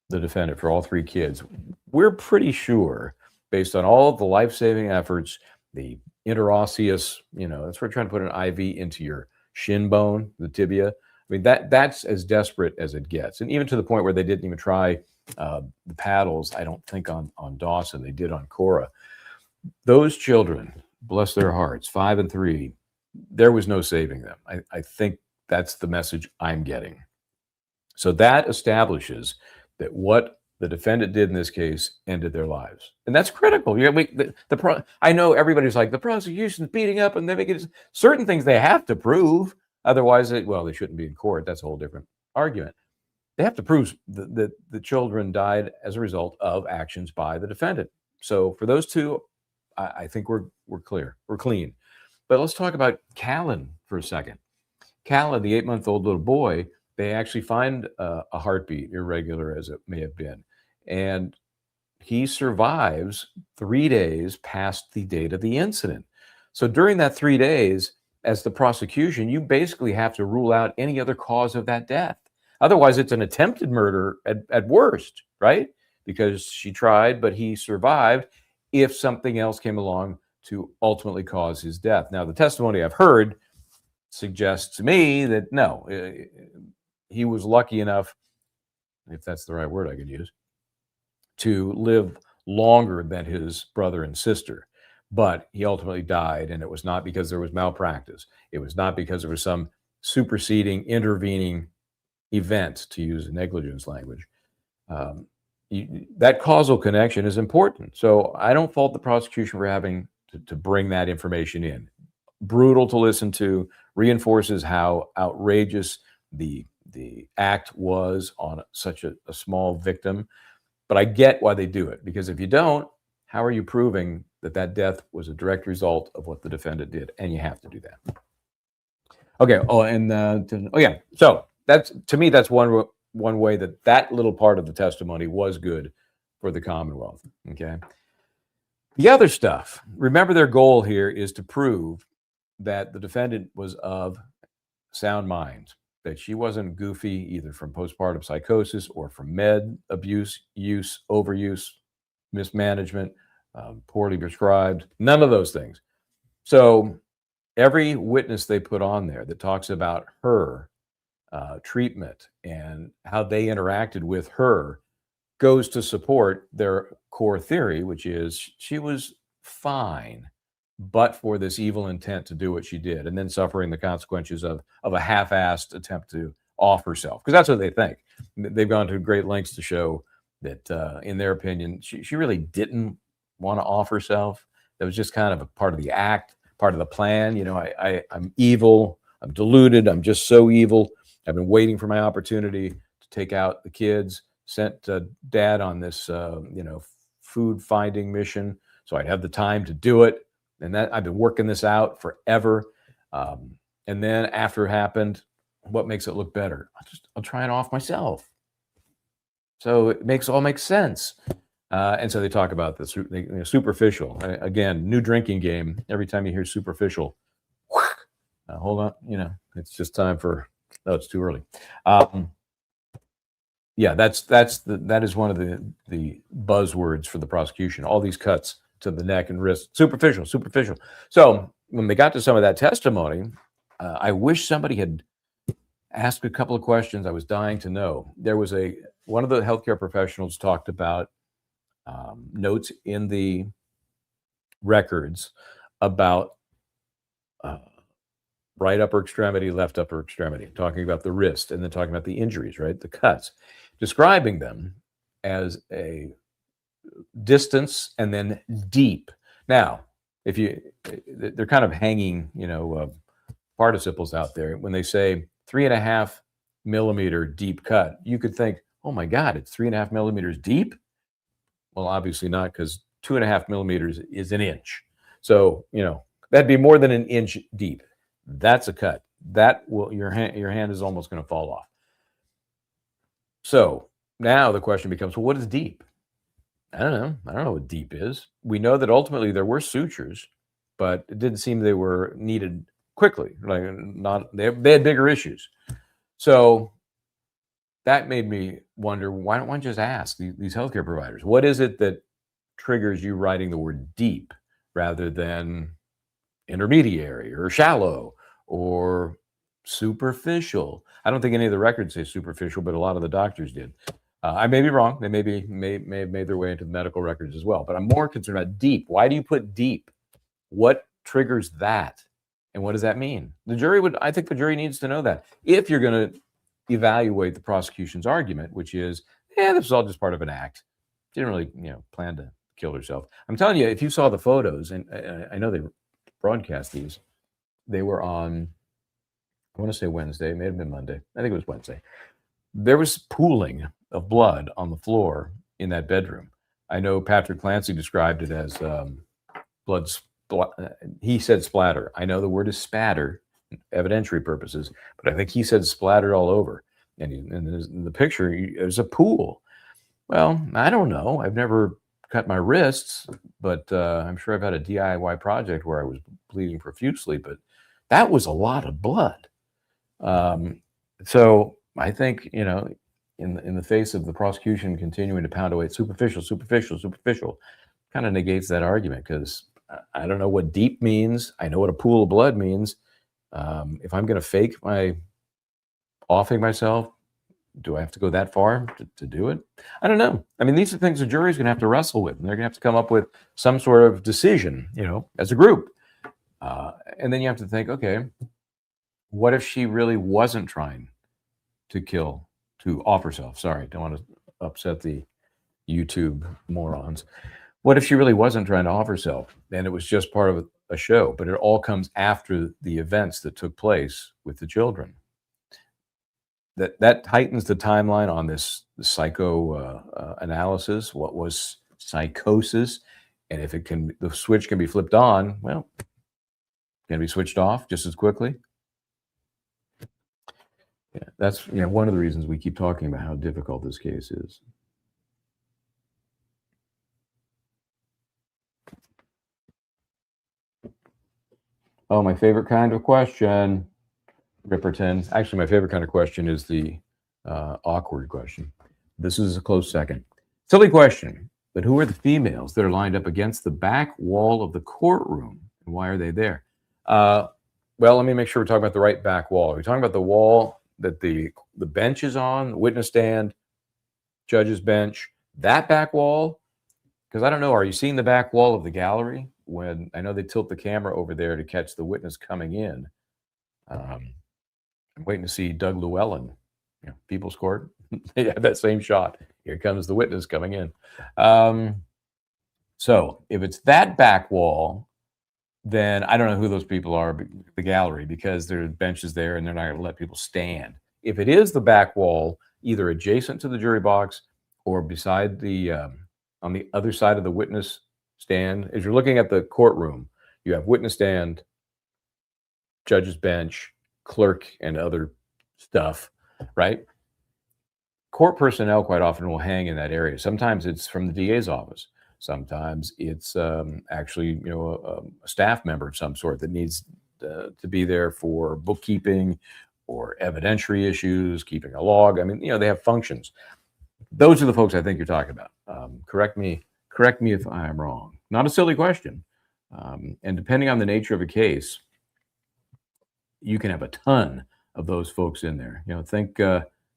the defendant for all three kids, we're pretty sure, based on all of the life-saving efforts, the interosseous, that's where we're trying to put an IV into your shin bone, the tibia. I mean, that's as desperate as it gets. And even to the point where they didn't even try the paddles, I don't think on Dawson, they did on Cora. Those children, bless their hearts, 5 and 3, there was no saving them. I think that's the message I'm getting. So that establishes that what the defendant did in this case ended their lives. And that's critical. I know everybody's like, the prosecution's beating up and they make it, certain things they have to prove. Otherwise, they shouldn't be in court. That's a whole different argument. They have to prove that the children died as a result of actions by the defendant. So for those two, I think we're clear. We're clean. But let's talk about Callan for a second. Callan, the 8-month-old little boy, they actually find a heartbeat, irregular as it may have been. And he survives 3 days past the date of the incident. So during that 3 days, as the prosecution, you basically have to rule out any other cause of that death. Otherwise, it's an attempted murder at worst, right? Because she tried, but he survived if something else came along to ultimately cause his death. Now, the testimony I've heard suggests to me that no, he was lucky enough, if that's the right word I could use, to live longer than his brother and sister. But he ultimately died, and it was not because there was malpractice. It was not because there was some superseding, intervening event, to use negligence language. That causal connection is important. So I don't fault the prosecution for having to bring that information in. Brutal to listen to, reinforces how outrageous the act was on such a small victim. But I get why they do it, because if you don't, how are you proving that death was a direct result of what the defendant did? And you have to do that. Okay. So that's, to me, that's one way that little part of the testimony was good for the Commonwealth. Okay. The other stuff, remember, their goal here is to prove that the defendant was of sound mind, that she wasn't goofy either from postpartum psychosis or from med abuse, use, overuse, mismanagement, poorly prescribed, none of those things. So every witness they put on there that talks about her treatment and how they interacted with her goes to support their core theory, which is she was fine, but for this evil intent to do what she did, and then suffering the consequences of a half-assed attempt to off herself, because that's what they think. They've gone to great lengths to show that, in their opinion, she really didn't want to off herself. That was just kind of a part of the act, part of the plan. You know, I'm evil, I'm deluded, I'm just so evil. I've been waiting for my opportunity to take out the kids, sent dad on this, food finding mission, so I'd have the time to do it. And that I've been working this out forever. And then after it happened, what makes it look better? I'll try it off myself. So it all makes sense. And so they talk about this superficial. Again, new drinking game. Every time you hear superficial, hold on, it's just time for. No, it's too early. Yeah, that is one of the buzzwords for the prosecution. All these cuts to the neck and wrist, superficial. So when they got to some of that testimony, I wish somebody had asked a couple of questions I was dying to know. There was one of the healthcare professionals talked about notes in the records about right upper extremity, left upper extremity, talking about the wrist, and then talking about the injuries, right? The cuts, describing them as a distance and then deep. Now, they're kind of hanging, participles out there. When they say 3.5 millimeter deep cut, you could think, oh my God, it's 3.5 millimeters deep? Well, obviously not, because 2.5 millimeters is an inch. So, that'd be more than an inch deep. That's a cut. Your hand is almost going to fall off. So now the question becomes, well, what is deep? I don't know what deep is. We know that ultimately there were sutures, but it didn't seem they were needed quickly. They had bigger issues. So that made me wonder, why don't I just ask these healthcare providers, what is it that triggers you writing the word deep rather than intermediary or shallow or superficial? I don't think any of the records say superficial, but a lot of the doctors did. I may be wrong. They may have made their way into the medical records as well, but I'm more concerned about deep. Why do you put deep? What triggers that? And what does that mean? I think the jury needs to know that. If you're going to evaluate the prosecution's argument, which is yeah, this was all just part of an act. She didn't really, plan to kill herself. I'm telling you, if you saw the photos, and I know they broadcast these, they were on, I want to say Wednesday, it may have been Monday. I think it was Wednesday. There was pooling of blood on the floor in that bedroom. I know Patrick Clancy described it as blood. He said splatter. I know the word is spatter, evidentiary purposes, but I think he said splattered all over. And in the picture, there's a pool. Well, I don't know. I've never cut my wrists, but I'm sure I've had a DIY project where I was bleeding profusely, but that was a lot of blood. So I think, in the face of the prosecution continuing to pound away at superficial, kind of negates that argument, because I don't know what deep means. I know what a pool of blood means. If I'm going to fake my offing myself, do I have to go that far to do it? I don't know. I mean, these are things the jury's going to have to wrestle with, and they're going to have to come up with some sort of decision, as a group. And then you have to think, okay, what if she really wasn't trying to off herself? Sorry, don't want to upset the YouTube morons. What if she really wasn't trying to off herself and it was just part of a show, but it all comes after the events that took place with the children? That tightens the timeline on this psycho analysis. What was psychosis? And if the switch can be flipped on, well, can it be switched off just as quickly? Yeah, that's one of the reasons we keep talking about how difficult this case is. Oh, my favorite kind of question, Ripperton. Actually, my favorite kind of question is the awkward question. This is a close second. Silly question, but who are the females that are lined up against the back wall of the courtroom, and why are they there? Well, let me make sure we're talking about the right back wall. Are we talking about the wall that the bench is on, the witness stand, judge's bench, that back wall? Because I don't know, are you seeing the back wall of the gallery? When I know they tilt the camera over there to catch the witness coming in. I'm waiting to see Doug Llewellyn, People's Court. They have that same shot. Here comes the witness coming in. So if it's that back wall, then I don't know who those people are, the gallery, because there are benches there and they're not going to let people stand. If it is the back wall, either adjacent to the jury box or beside the, on the other side of the witness stand, as you're looking at the courtroom, you have witness stand, judge's bench, clerk, and other stuff, right? Court personnel quite often will hang in that area. Sometimes it's from the DA's office. Sometimes it's actually, a staff member of some sort that needs to be there for bookkeeping or evidentiary issues, keeping a log. I mean, they have functions. Those are the folks I think you're talking about. Correct me if I'm wrong. Not a silly question. And depending on the nature of a case, you can have a ton of those folks in there. Think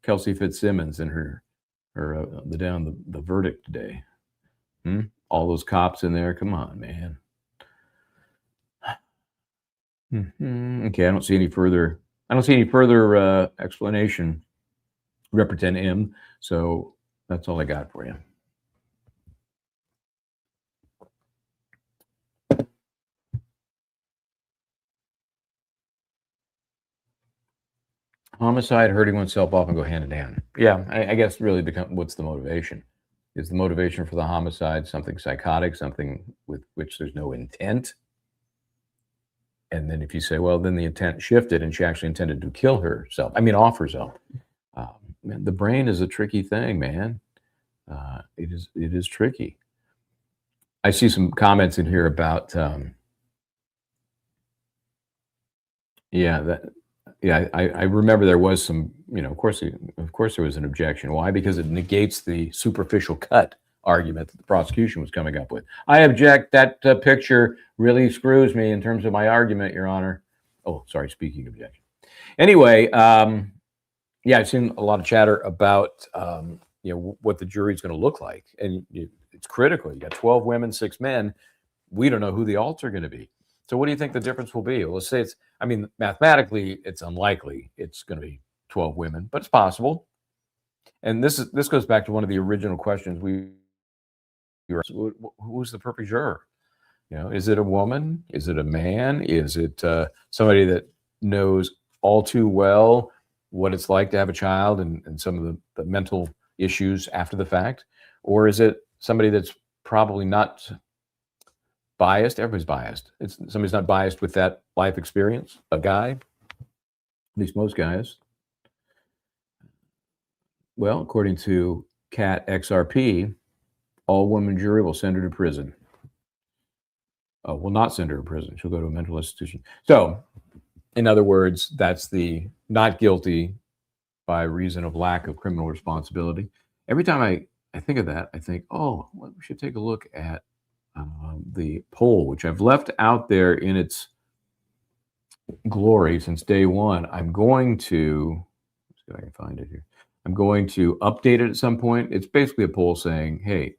Kelsey Fitzsimmons and her the verdict today. All those cops in there. Come on, man. Okay, I don't see any further explanation. Represent M. So that's all I got for you. Homicide, hurting oneself often go hand in hand. Yeah, I guess really what's the motivation? Is the motivation for the homicide something psychotic, something with which there's no intent? And then if you say, well, then the intent shifted and she actually intended to kill herself. I mean, off herself. Man, the brain is a tricky thing, man. It is tricky. I see some comments in here about, I remember there was some, of course there was an objection. Why? Because it negates the superficial cut argument that the prosecution was coming up with. I object. That picture really screws me in terms of my argument, Your Honor. Oh, sorry, speaking of objection. Anyway, I've seen a lot of chatter about, what the jury's going to look like. And it's critical. You got 12 women, 6 men. We don't know who the alts are going to be. So what do you think the difference will be? Well, let's say mathematically, it's unlikely it's going to be 12 women, but it's possible. And this goes back to one of the original questions who's the perfect juror? You know, is it a woman? Is it a man? Is it somebody that knows all too well what it's like to have a child and some of the mental issues after the fact? Or is it somebody that's probably not biased? Everybody's biased. Somebody's not biased with that life experience, a guy, at least most guys. Well, according to CAT XRP, all woman jury will send her to prison. Will not send her to prison. She'll go to a mental institution. So, in other words, that's the not guilty by reason of lack of criminal responsibility. Every time I think of that, I think, oh, well, we should take a look at the poll, which I've left out there in its glory since day one. I'm going to, let's see if I can find it here. I'm going to update it at some point. It's basically a poll saying, hey,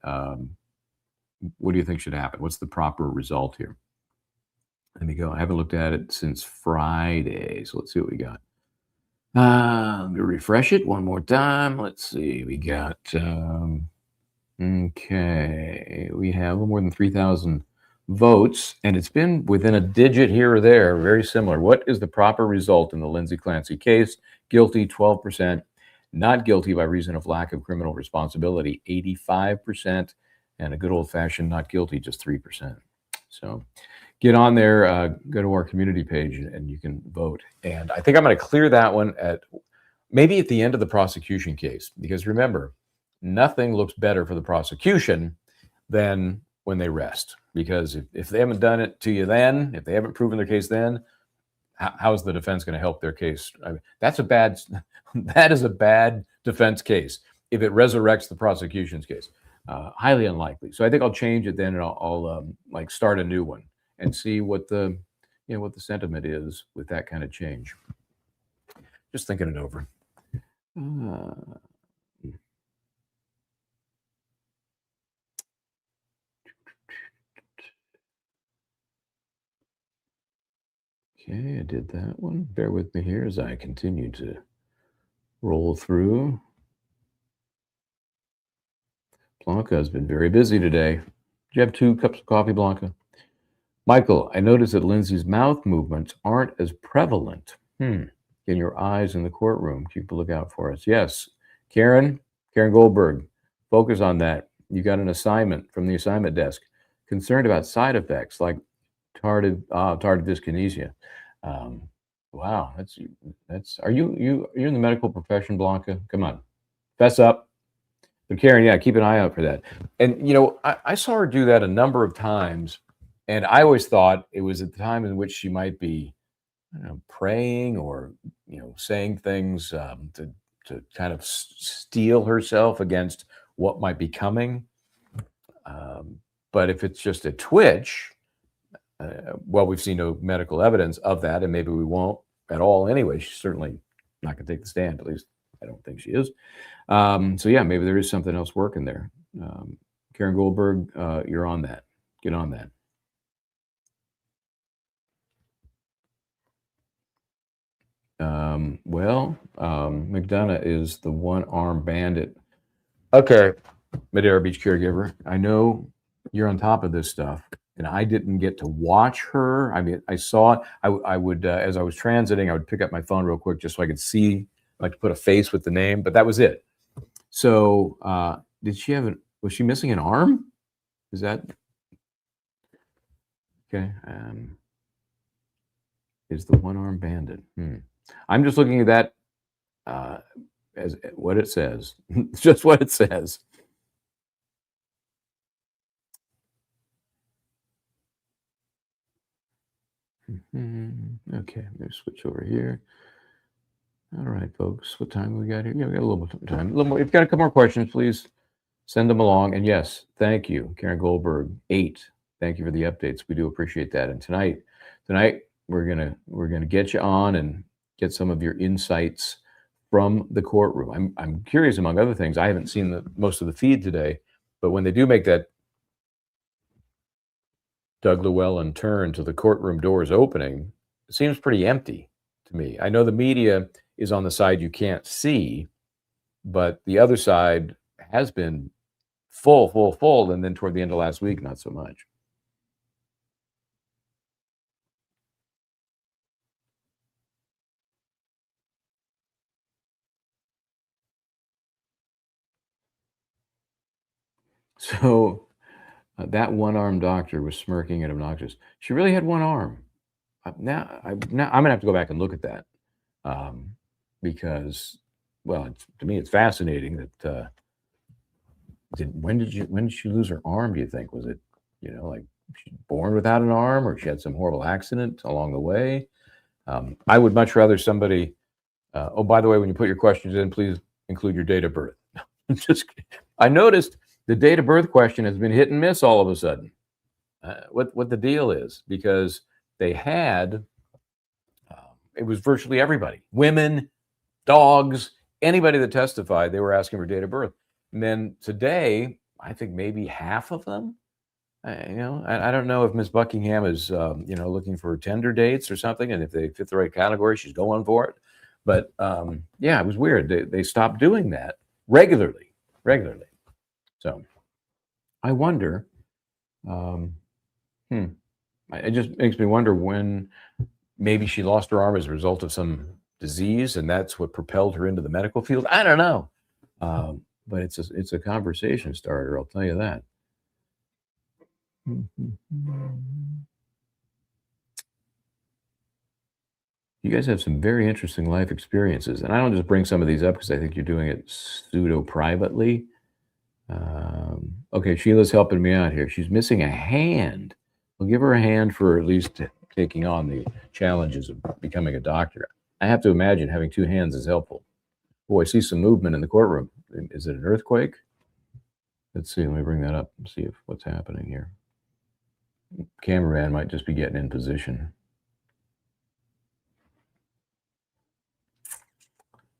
what do you think should happen? What's the proper result here? Let me go. I haven't looked at it since Friday, so let's see what we got. Let me refresh it one more time. Let's see. We got, okay, we have a little more than 3,000 votes, and it's been within a digit here or there, very similar. What is the proper result in the Lindsay Clancy case? Guilty, 12%. Not guilty by reason of lack of criminal responsibility, 85%. And a good old-fashioned not guilty, just 3%. So get on there, go to our community page, and you can vote. And I think I'm going to clear that one maybe at the end of the prosecution case, because remember, nothing looks better for the prosecution than when they rest. Because if they haven't done it to you then, if they haven't proven their case then, how's the defense going to help their case? I mean, that is a bad defense case if it resurrects the prosecution's case. Highly unlikely. So I think I'll change it then, and I'll like start a new one and see what the sentiment is with that kind of change. Just thinking it over. Okay, I did that one. Bear with me here as I continue to roll through. Blanca has been very busy today. Do you have 2 cups of coffee, Blanca? Michael, I noticed that Lindsay's mouth movements aren't as prevalent in your eyes in the courtroom. Keep a lookout for us. Yes. Karen Goldberg, focus on that. You got an assignment from the assignment desk. Concerned about side effects like tardive dyskinesia. Wow, are you in the medical profession, Blanca? Come on, fess up. But Karen, yeah, keep an eye out for that. And you know, I saw her do that a number of times, and I always thought it was at the time in which she might be, I don't know, praying or saying things to kind of steel herself against what might be coming. But if it's just a twitch, well, we've seen no medical evidence of that, and maybe we won't at all anyway. She's certainly not going to take the stand. At least I don't think she is. So yeah, maybe there is something else working there. Karen Goldberg, you're on that. Get on that. McDonough is the one-armed bandit. Okay, Madeira Beach caregiver, I know you're on top of this stuff, and I didn't get to watch her. I mean, I saw it. I would, as I was transiting, I would pick up my phone real quick just so I could see, like, to put a face with the name, but that was it. So, was she missing an arm? Is that okay? Is the one-armed bandit? I'm just looking at that as what it says. It's just what it says. Okay, let's switch over here. All right, folks, what time we got here? Yeah, we got a little bit of time. A little more. If you've got a couple more questions, please send them along. And yes, thank you, Karen Goldberg, 8. Thank you for the updates. We do appreciate that. And tonight we're gonna get you on and get some of your insights from the courtroom. I'm curious, among other things. I haven't seen most of the feed today, but when they do make that Doug Llewellyn turn to the courtroom doors opening, it seems pretty empty to me. I know the media is on the side you can't see, but the other side has been full, and then toward the end of last week, not so much. So that one-armed doctor was smirking and obnoxious. She really had one arm. Now I'm gonna have to go back and look at that, because, well, to me, it's fascinating that. When did she lose her arm? Do you think, was it, like she's born without an arm, or she had some horrible accident along the way? I would much rather somebody. Oh, by the way, when you put your questions in, please include your date of birth. I noticed the date of birth question has been hit and miss all of a sudden. What the deal is, because they had it was virtually everybody, women, dogs, anybody that testified, they were asking for date of birth. And then today, I think maybe half of them. I don't know if Miss Buckingham is looking for tender dates or something, and if they fit the right category, she's going for it. But yeah, it was weird. They stopped doing that regularly. So I wonder. It just makes me wonder when maybe she lost her arm as a result of some disease, and that's what propelled her into the medical field. I don't know, but it's a conversation starter. I'll tell you that. You guys have some very interesting life experiences, and I don't just bring some of these up because I think you're doing it pseudo privately. Okay, Sheila's helping me out here. She's missing a hand. We'll give her a hand for at least taking on the challenges of becoming a doctor. I have to imagine having two hands is helpful. Oh, I see some movement in the courtroom. Is it an earthquake? Let's see. Let me bring that up and see what's happening here. Cameraman might just be getting in position.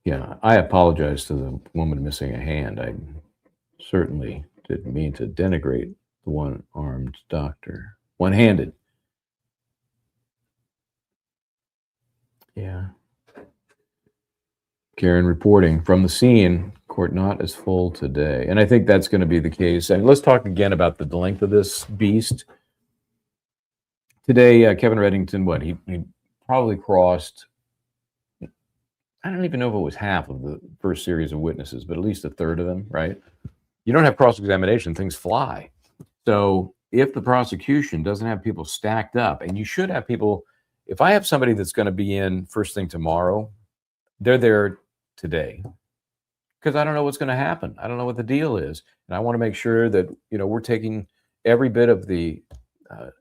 Yeah, I apologize to the woman missing a hand. I certainly didn't mean to denigrate the one-armed doctor. One-handed. Yeah. Karen reporting from the scene, court not as full today. And I think that's going to be the case. And let's talk again about the length of this beast. Today, Kevin Reddington, he probably crossed, I don't even know if it was half of the first series of witnesses, but at least a third of them, right? You don't have cross-examination, things fly. So if the prosecution doesn't have people stacked up, and you should have people, if I have somebody that's going to be in first thing tomorrow, they're there today, because I don't know what's going to happen. I don't know what the deal is. And I want to make sure that, we're taking every bit of the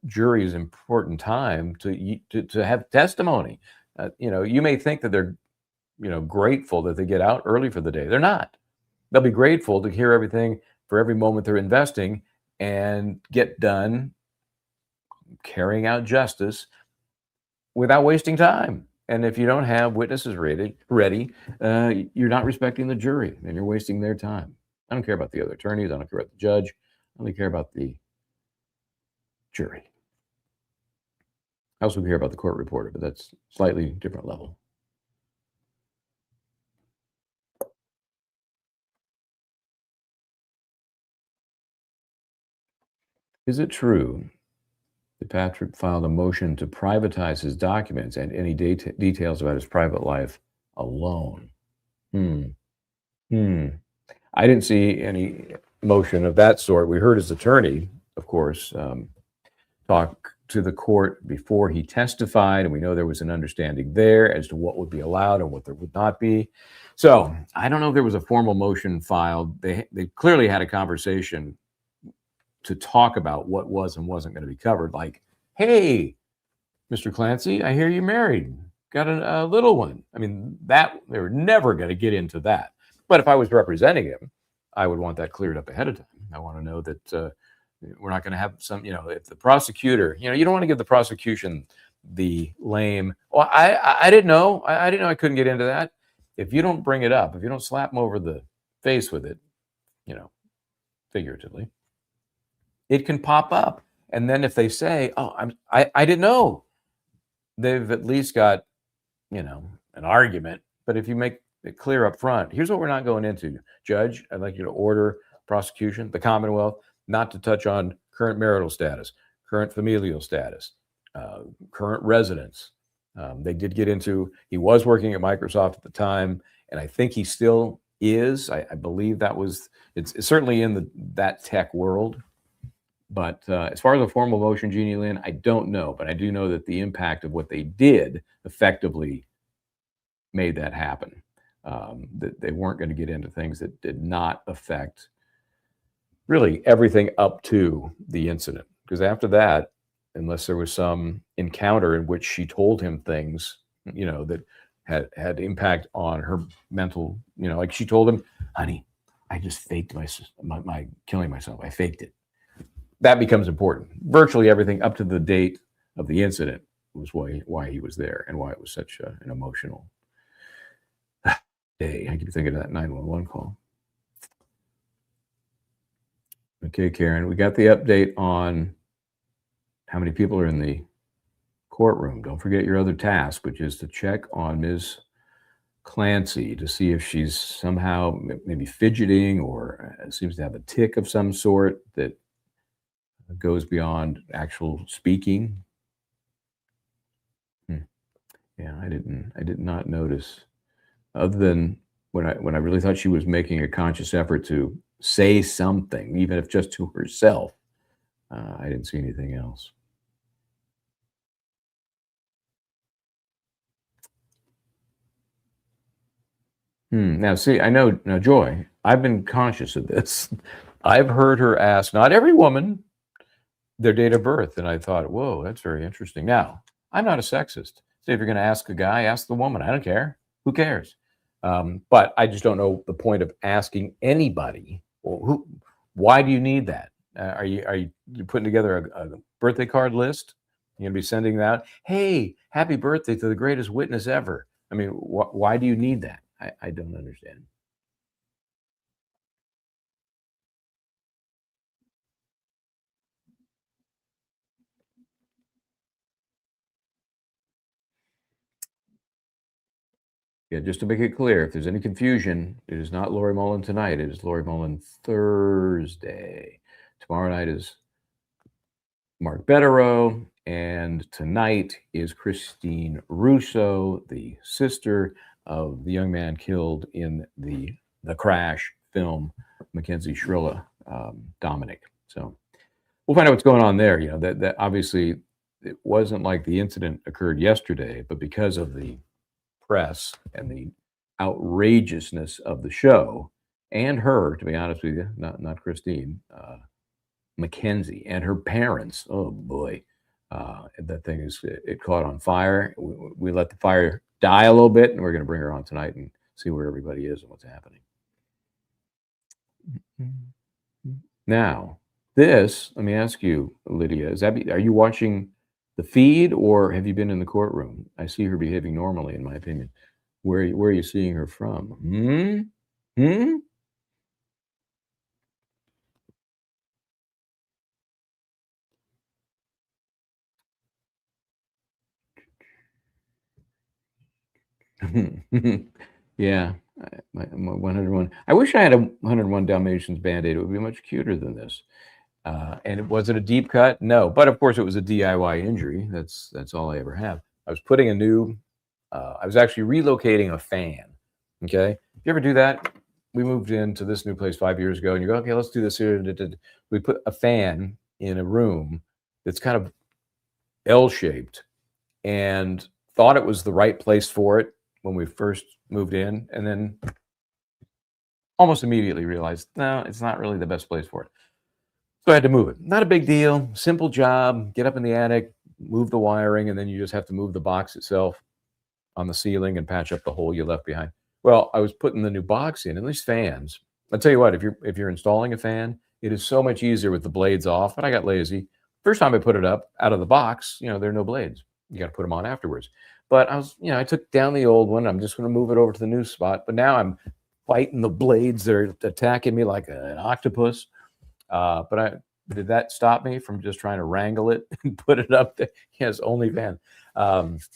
jury's important time to have testimony. You may think that they're, grateful that they get out early for the day. They're not. They'll be grateful to hear everything for every moment they're investing and get done carrying out justice without wasting time. And if you don't have witnesses ready, you're not respecting the jury and you're wasting their time. I don't care about the other attorneys. I don't care about the judge. I only care about the jury. I also care about the court reporter, but that's slightly different level. Is it true that Patrick filed a motion to privatize his documents and any details about his private life alone? I didn't see any motion of that sort. We heard his attorney, of course, talk to the court before he testified, and we know there was an understanding there as to what would be allowed and what there would not be. So I don't know if there was a formal motion filed. They clearly had a conversation to talk about what was and wasn't going to be covered. Like, hey, Mr. Clancy, I hear you're married, got a little one. I mean, that they were never going to get into that. But if I was representing him, I would want that cleared up ahead of time. I want to know that we're not going to have some, if the prosecutor, you don't want to give the prosecution the lame, well, I didn't know. I didn't know I couldn't get into that. If you don't bring it up, if you don't slap them over the face with it, figuratively, it can pop up. And then if they say, oh, I didn't know, they've at least got, an argument. But if you make it clear up front. Here's what we're not going into. Judge, I'd like you to order prosecution, the Commonwealth, not to touch on current marital status, current familial status, current residence. They did get into, he was working at Microsoft at the time, and I think he still is. I believe that was, it's certainly in that tech world. But as far as a formal motion, Jeannie Lynn, I don't know. But I do know that the impact of what they did effectively made that happen. That they weren't going to get into things that did not affect really everything up to the incident. Because after that, unless there was some encounter in which she told him things, you know, that had impact on her mental, you know, like she told him, honey, I just faked my killing myself. I faked it. That becomes important. Virtually everything up to the date of the incident was why he was there and why it was such an emotional day. I keep thinking of that 911 call. Okay, Karen, we got the update on how many people are in the courtroom. Don't forget your other task, which is to check on Ms. Clancy to see if she's somehow maybe fidgeting or seems to have a tic of some sort that goes beyond actual speaking. Yeah, I did not notice, other than when I really thought she was making a conscious effort to say something, even if just to herself. I didn't see anything else. Now, see, I know, now, Joy, I've been conscious of this. I've heard her ask, not every woman, their date of birth. And I thought, whoa, that's very interesting. Now, I'm not a sexist. So if you're going to ask a guy, ask the woman. I don't care. Who cares? But I just don't know the point of asking anybody. Well, why do you need that? Are you putting together a birthday card list? You're going to be sending that? Hey, happy birthday to the greatest witness ever. I mean, why do you need that? I don't understand. Yeah, just to make it clear, if there's any confusion, it is not Lori Mullen tonight. It is Lori Mullen Thursday. Tomorrow night is Mark Betterow, and tonight is Christine Russo, the sister of the young man killed in the Crash film, Mackenzie Shrilla, Dominic. So we'll find out what's going on there. You know, that obviously it wasn't like the incident occurred yesterday, but because of the press and the outrageousness of the show and her, to be honest with you, not Christine, Mackenzie and her parents. Oh boy, that thing it caught on fire. We let the fire die a little bit, and we're going to bring her on tonight and see where everybody is and what's happening. Now, let me ask you, Lydia, are you watching the feed or have you been in the courtroom? I see her behaving normally, in my opinion. Where are you seeing her from? Yeah, my 101. I wish I had a 101 Dalmatians Band-Aid. It would be much cuter than this. And it wasn't a deep cut? No, but of course it was a DIY injury. That's all I ever have. I was putting I was actually relocating a fan. Okay, if you ever do that, we moved into this new place 5 years ago, and you go, okay, let's do this here. We put a fan in a room that's kind of L-shaped, and thought it was the right place for it when we first moved in, and then almost immediately realized, no, it's not really the best place for it. So I had to move it. Not a big deal, simple job. Get up in the attic, move the wiring, and then you just have to move the box itself on the ceiling and patch up the hole you left behind. Well, I was putting the new box in, and these fans, I'll tell you what, if you're installing a fan, it is so much easier with the blades off, but I got lazy. First time I put it up out of the box, there are no blades. You got to put them on afterwards. But I took down the old one. I'm just going to move it over to the new spot. But now I'm fighting the blades that are attacking me like an octopus. But did that stop me from just trying to wrangle it and put it up there? Yes, OnlyFans.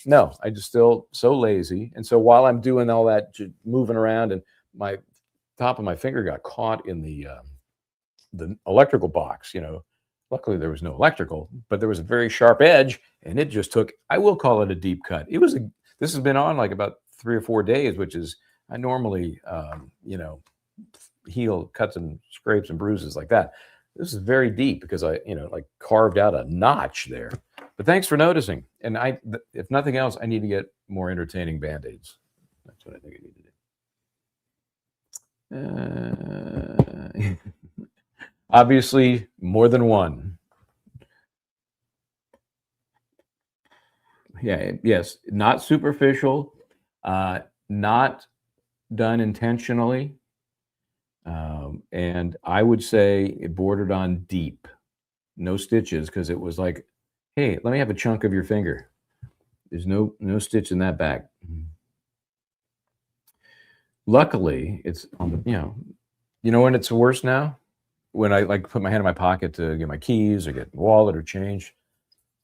No, I just still so lazy. And so while I'm doing all that moving around, and my top of my finger got caught in the electrical box, luckily there was no electrical, but there was a very sharp edge, and it just took, I will call it a deep cut. This has been on like about 3 or 4 days, which is, I normally, heal cuts and scrapes and bruises like that. This is very deep because I, like carved out a notch there. But thanks for noticing. And if nothing else, I need to get more entertaining Band-Aids. That's what I think I need to do. Obviously, more than one. Yeah, yes, not superficial, not done intentionally. And I would say it bordered on deep. No stitches, because it was like, hey, let me have a chunk of your finger. There's no stitch in that back. Luckily, it's on the, when it's worse now? When I like put my hand in my pocket to get my keys or get a wallet or change.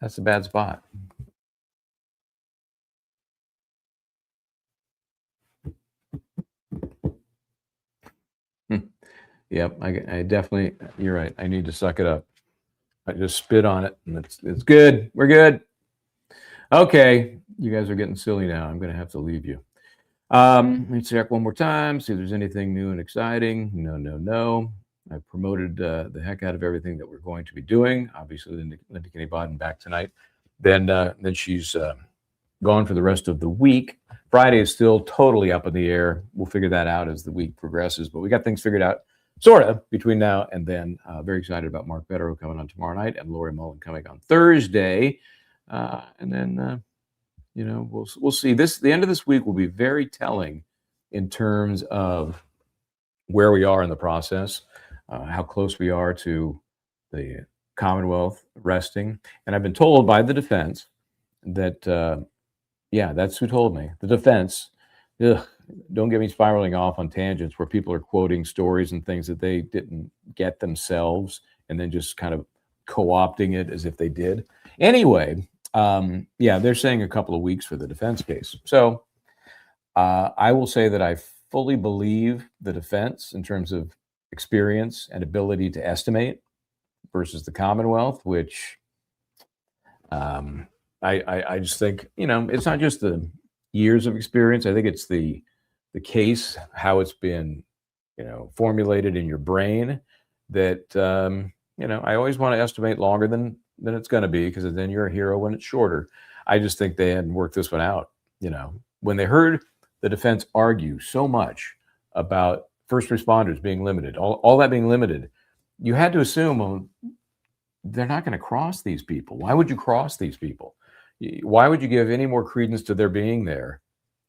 That's a bad spot. Yep, I definitely, you're right. I need to suck it up. I just spit on it, and it's good. We're good. Okay, you guys are getting silly now. I'm going to have to leave you. Let me check one more time, see if there's anything new and exciting. No. I promoted the heck out of everything that we're going to be doing. Obviously, Linda Kenny Bodden back tonight. Then she's gone for the rest of the week. Friday is still totally up in the air. We'll figure that out as the week progresses, but we got things figured out sort of between now and then. Very excited about Mark Bettero coming on tomorrow night and Lori Mullen coming on Thursday. And then, we'll see. The end of this week will be very telling in terms of where we are in the process, how close we are to the Commonwealth resting. And I've been told by the defense that, that's who told me. The defense, don't get me spiraling off on tangents where people are quoting stories and things that they didn't get themselves and then just kind of co-opting it as if they did. Anyway, they're saying a couple of weeks for the defense case. So I will say that I fully believe the defense in terms of experience and ability to estimate versus the Commonwealth, which I just think, it's not just the years of experience. I think it's the case, how it's been, formulated in your brain that, I always want to estimate longer than it's going to be, because then you're a hero when it's shorter. I just think they hadn't worked this one out. When they heard the defense argue so much about first responders being limited, all that being limited, you had to assume, they're not going to cross these people. Why would you cross these people? Why would you give any more credence to their being there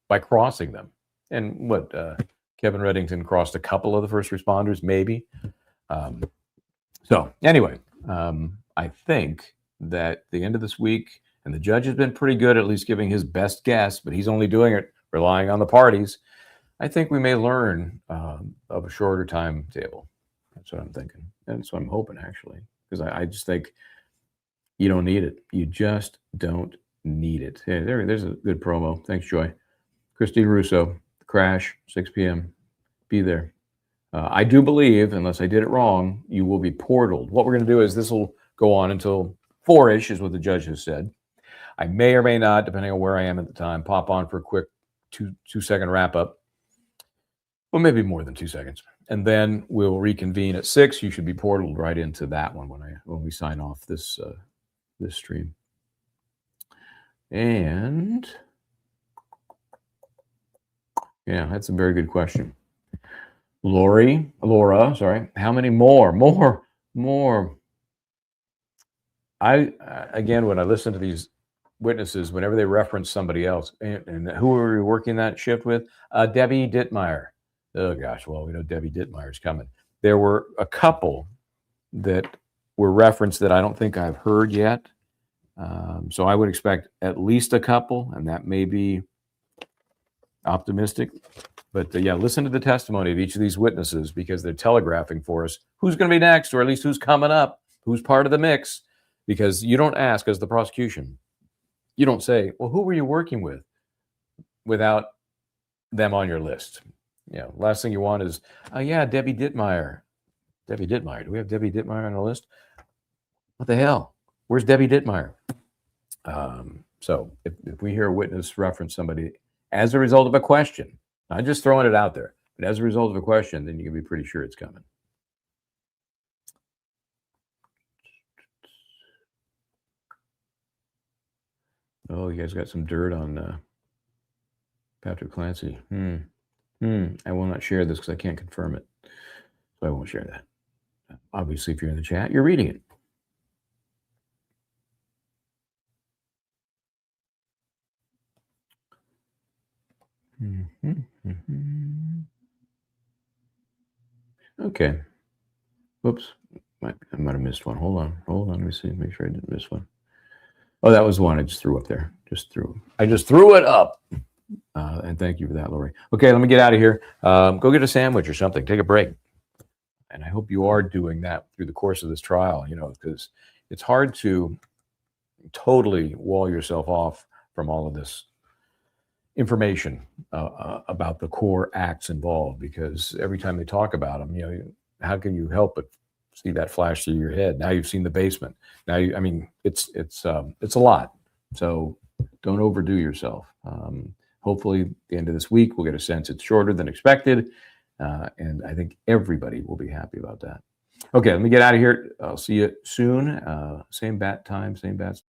by crossing them? And what, Kevin Reddington crossed a couple of the first responders, maybe. So anyway, I think that the end of this week, and the judge has been pretty good, at least giving his best guess, but he's only doing it relying on the parties. I think we may learn of a shorter timetable. That's what I'm thinking. And that's what I'm hoping, actually, because I just think you don't need it. You just don't need it. Hey, there's a good promo. Thanks, Joy. Christine Russo, Crash, 6 p.m. Be there. I do believe, unless I did it wrong, you will be portaled. What we're going to do is this will go on until 4-ish, is what the judge has said. I may or may not, depending on where I am at the time, pop on for a quick two-second wrap-up. Well, maybe more than 2 seconds. And then we'll reconvene at 6. You should be portaled right into that one when we sign off this stream. And yeah, that's a very good question. Laura, sorry. How many more? Again, when I listen to these witnesses, whenever they reference somebody else, and who are we working that shift with? Debbie Dittmeyer. Oh gosh, well, we know Debbie Dittmeyer's coming. There were a couple that were referenced that I don't think I've heard yet. So I would expect at least a couple, and that may be optimistic. But listen to the testimony of each of these witnesses, because they're telegraphing for us who's going to be next, or at least who's coming up. who's part of the mix, because you don't ask as the prosecution. You don't say, well, who were you working with without them on your list? Last thing you want is, oh yeah, Debbie Dittmeyer. Debbie Dittmeyer. Do we have Debbie Dittmeyer on the list? What the hell? Where's Debbie Dittmeyer? So if we hear a witness reference somebody as a result of a question, not just throwing it out there, but as a result of a question, then you can be pretty sure it's coming. Oh, you guys got some dirt on Patrick Clancy. I will not share this because I can't confirm it. So I won't share that. Obviously, if you're in the chat, you're reading it. Okay. Whoops. I might have missed one. Hold on. Let me see. Make sure I didn't miss one. Oh, that was the one I just threw up there. I just threw it up. And thank you for that, Lori. Okay, let me get out of here. Go get a sandwich or something. Take a break. And I hope you are doing that through the course of this trial, because it's hard to totally wall yourself off from all of this information about the core acts involved, because every time they talk about them, how can you help but see that flash through your head? Now you've seen the basement. Now it's a lot. So don't overdo yourself. Hopefully, at the end of this week, we'll get a sense it's shorter than expected, and I think everybody will be happy about that. Okay, let me get out of here. I'll see you soon. Same bat time, same bat.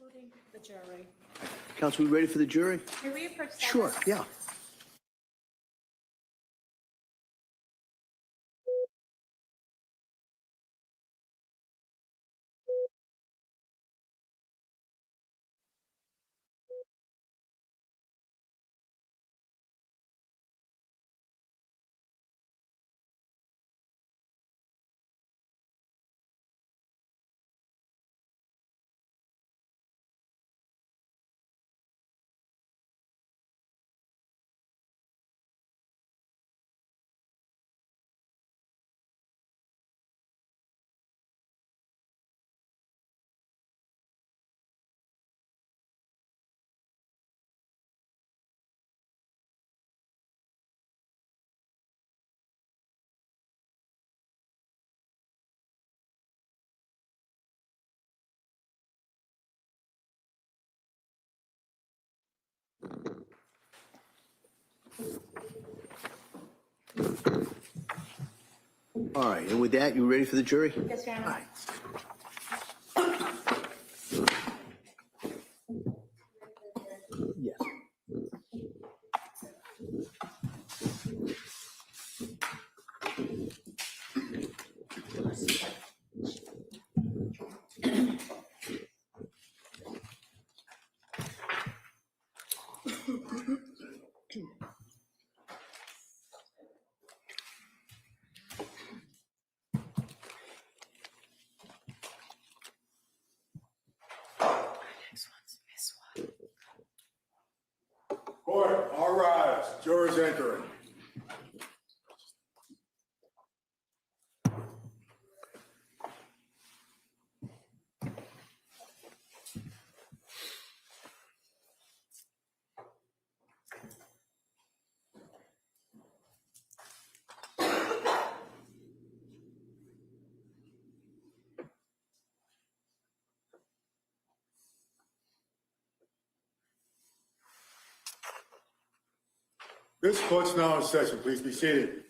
Excluding the jury. Counsel, we ready for the jury? May we approach that? Sure, yeah. All right, and with that, you ready for the jury? Yes, Your Honor. All right. Yes. Court, all rise. Jurors entering. This court's now in session. Please be seated.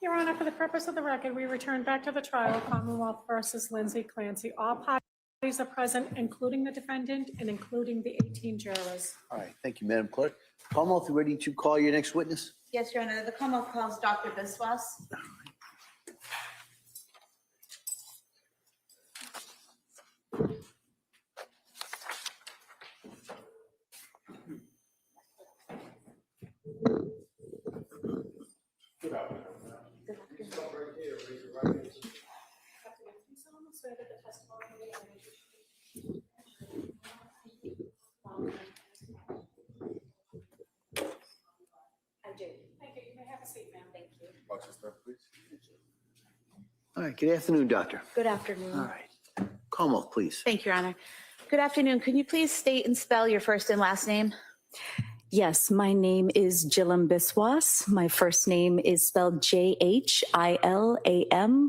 Your Honor, for the purpose of the record, we return back to the trial, Commonwealth versus Lindsay Clancy. All parties are present, including the defendant and including the 18 jurors. All right, thank you, Madam Clerk. Commonwealth, you ready to call your next witness? Yes, Your Honor. The Commonwealth calls Dr. Biswas. I do. Thank you. You may have a seat, ma'am. Thank you. Watch your step, please. All right, good afternoon, doctor. Good afternoon. All right. Commonwealth, please. Thank you, Your Honor. Good afternoon. Can you please state and spell your first and last name? Yes, my name is Jillam Biswas. My first name is spelled Jhilam,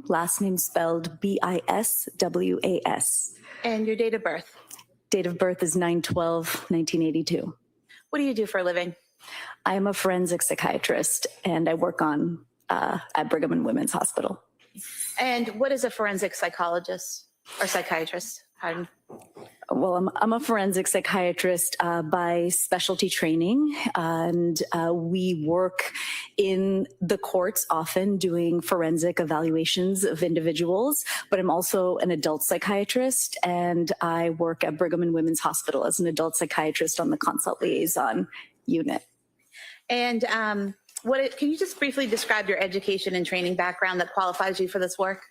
last name spelled Biswas. And your date of birth? Date of birth is 9/12/1982. What do you do for a living? I am a forensic psychiatrist and I work on at Brigham and Women's Hospital. And what is a forensic psychologist or psychiatrist? Pardon. Well, I'm a forensic psychiatrist by specialty training, and we work in the courts often doing forensic evaluations of individuals, but I'm also an adult psychiatrist, and I work at Brigham and Women's Hospital as an adult psychiatrist on the consult liaison unit. And can you just briefly describe your education and training background that qualifies you for this work?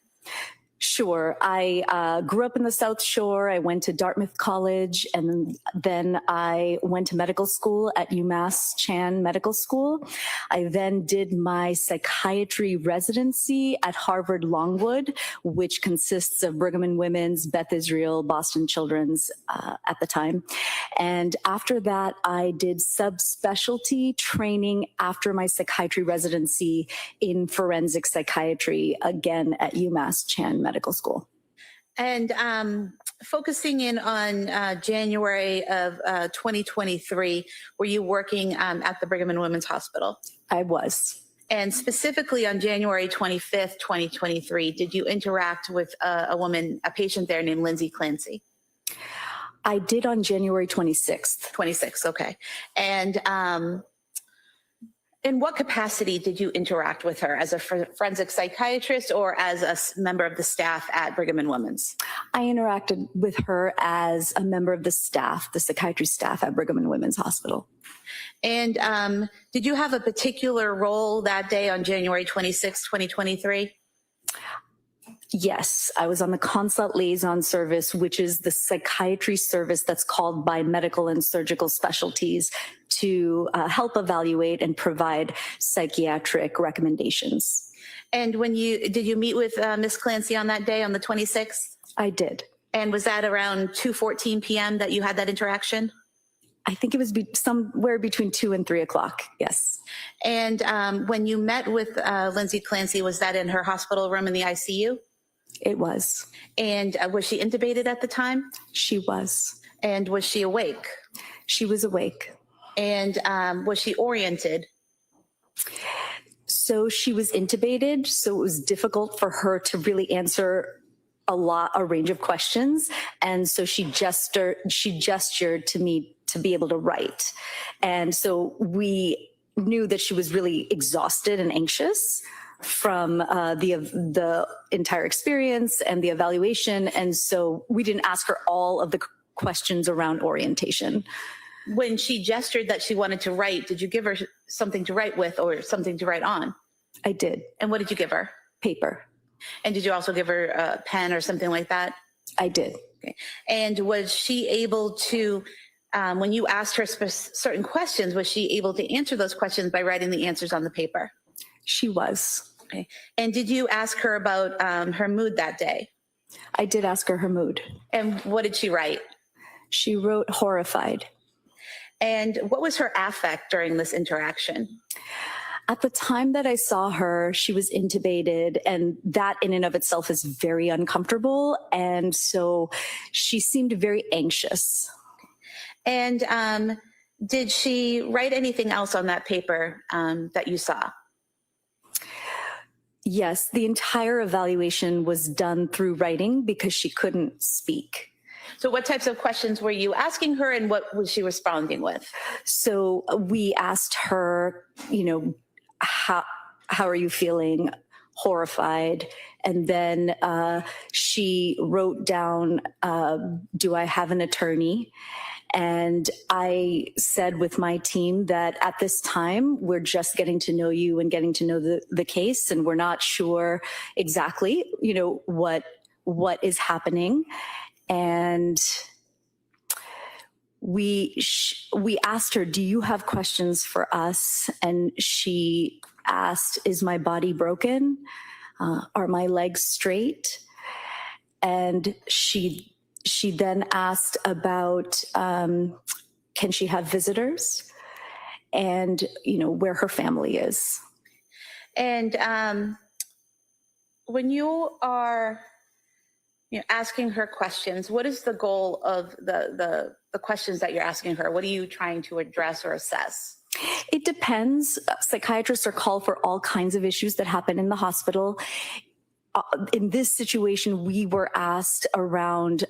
Sure. I grew up in the South Shore. I went to Dartmouth College, and then I went to medical school at UMass Chan Medical School. I then did my psychiatry residency at Harvard Longwood, which consists of Brigham and Women's, Beth Israel, Boston Children's at the time. And after that, I did subspecialty training after my psychiatry residency in forensic psychiatry, again at UMass Chan Medical School. And focusing in on January of 2023, were you working at the Brigham and Women's Hospital? I was. And specifically on January 25th, 2023, did you interact with a patient there named Lindsay Clancy? I did on January 26th. 26th, okay. And in what capacity did you interact with her? As a forensic psychiatrist or as a member of the staff at Brigham and Women's? I interacted with her as a member of the staff, the psychiatry staff at Brigham and Women's Hospital. And did you have a particular role that day on January 26, 2023? Yes, I was on the consult liaison service, which is the psychiatry service that's called by medical and surgical specialties to help evaluate and provide psychiatric recommendations. And did you meet with Ms. Clancy on that day, on the 26th? I did. And was that around 2:14 p.m. that you had that interaction? I think it was somewhere between 2 and 3 o'clock, yes. And when you met with Lindsay Clancy, was that in her hospital room in the ICU? It was. And was she intubated at the time? She was. And was she awake? She was awake. And was she oriented? So she was intubated, so it was difficult for her to really answer a range of questions. And so she gestured to me to be able to write. And so we knew that she was really exhausted and anxious from the entire experience and the evaluation. And so we didn't ask her all of the questions around orientation. When she gestured that she wanted to write, did you give her something to write with or something to write on? I did. And what did you give her? Paper. And did you also give her a pen or something like that? I did. Okay. And was she able to, when you asked her certain questions, was she able to answer those questions by writing the answers on the paper? She was. Okay. And did you ask her about her mood that day? I did ask her her mood. And what did she write? She wrote horrified. And what was her affect during this interaction? At the time that I saw her, she was intubated, and that in and of itself is very uncomfortable. And so she seemed very anxious. And did she write anything else on that paper that you saw? Yes, the entire evaluation was done through writing because she couldn't speak. So what types of questions were you asking her, and what was she responding with? So we asked her, how are you feeling? Horrified. And then she wrote down, do I have an attorney? And I said with my team that at this time, we're just getting to know you and getting to know the case, and we're not sure exactly, what is happening. And we asked her, do you have questions for us? And she asked, is my body broken? Are my legs straight? And she then asked about, can she have visitors? And, where her family is. And when you are asking her questions, what is the goal of the questions that you're asking her? What are you trying to address or assess? It depends. Psychiatrists are called for all kinds of issues that happen in the hospital. In this situation, we were asked around,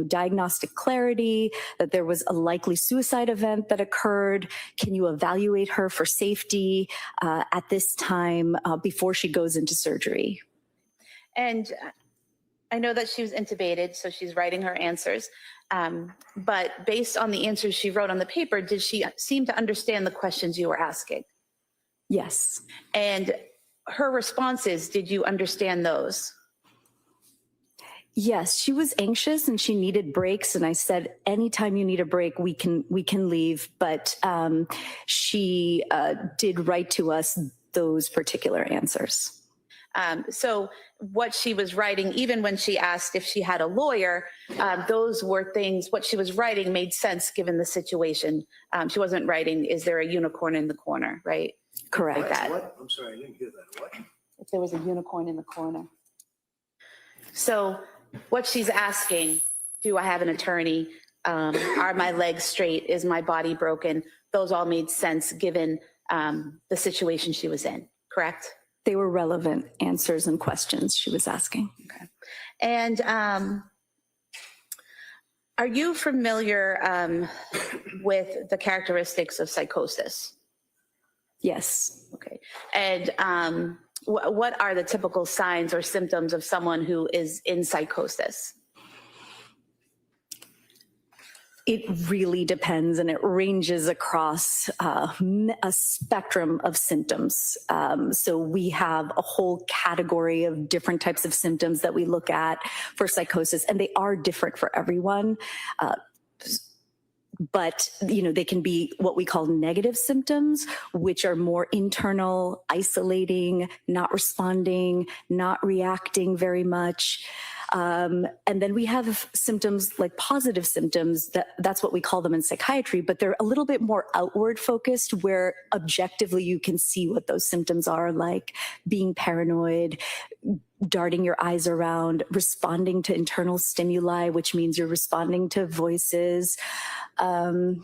diagnostic clarity, that there was a likely suicide event that occurred. Can you evaluate her for safety at this time before she goes into surgery? And I know that she was intubated, so she's writing her answers. But based on the answers she wrote on the paper, did she seem to understand the questions you were asking? Yes. And her responses, did you understand those? Yes, she was anxious and she needed breaks. And I said, anytime you need a break, we can leave. But she did write to us those particular answers. So what she was writing, even when she asked if she had a lawyer, those were things, what she was writing made sense given the situation. She wasn't writing, is there a unicorn in the corner, right? Correct. Like that. What? I'm sorry, I didn't hear that. What? If there was a unicorn in the corner. So what she's asking, do I have an attorney? Are my legs straight? Is my body broken? Those all made sense given the situation she was in, correct? They were relevant answers and questions she was asking. Okay. And are you familiar with the characteristics of psychosis? Yes. Okay. And what are the typical signs or symptoms of someone who is in psychosis? It really depends, and it ranges across a spectrum of symptoms. So we have a whole category of different types of symptoms that we look at for psychosis, and they are different for everyone. But, they can be what we call negative symptoms, which are more internal, isolating, not responding, not reacting very much. And then we have symptoms like positive symptoms, that's what we call them in psychiatry, but they're a little bit more outward focused, where objectively you can see what those symptoms are, like being paranoid, darting your eyes around, responding to internal stimuli, which means you're responding to voices, and,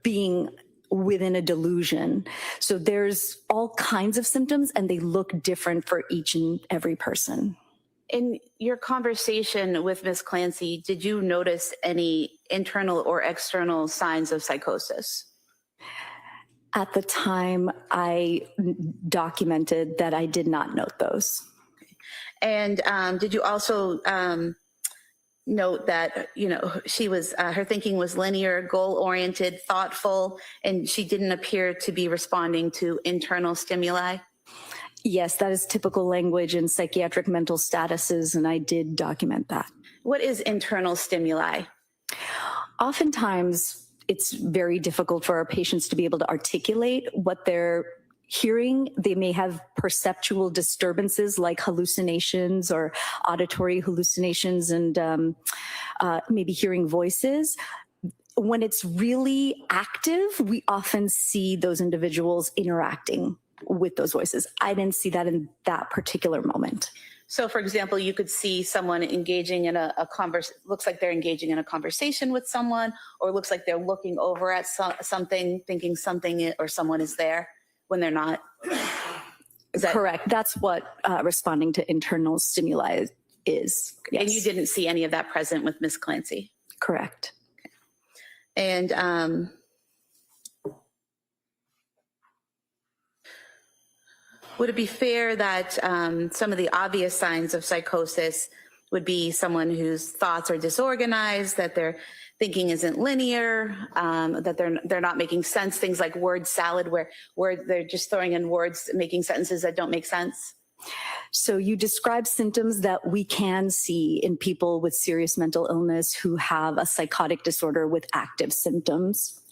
being within a delusion. So there's all kinds of symptoms and they look different for each and every person. In your conversation with Ms. Clancy, did you notice any internal or external signs of psychosis? At the time, I documented that I did not note those. And did you also note that, you know, she was, her thinking was linear, goal-oriented, thoughtful, and she didn't appear to be responding to internal stimuli? Yes, that is typical language in psychiatric mental statuses, and I did document that. What is internal stimuli? Oftentimes, it's very difficult for our patients to be able to articulate what they're hearing. They may have perceptual disturbances like hallucinations or auditory hallucinations and maybe hearing voices. When it's really active, we often see those individuals interacting with those voices. I didn't see that in that particular moment. So, for example, you could see someone engaging in a looks like they're engaging in a conversation with someone, or looks like they're looking over at something, thinking something or someone is there when they're not. Is that correct? That's what responding to internal stimuli is. Yes. And you didn't see any of that present with Ms. Clancy? Correct. Okay. And would it be fair that some of the obvious signs of psychosis would be someone whose thoughts are disorganized, that their thinking isn't linear, that they're not making sense, things like word salad where they're just throwing in words, making sentences that don't make sense? So you describe symptoms that we can see in people with serious mental illness who have a psychotic disorder with active symptoms.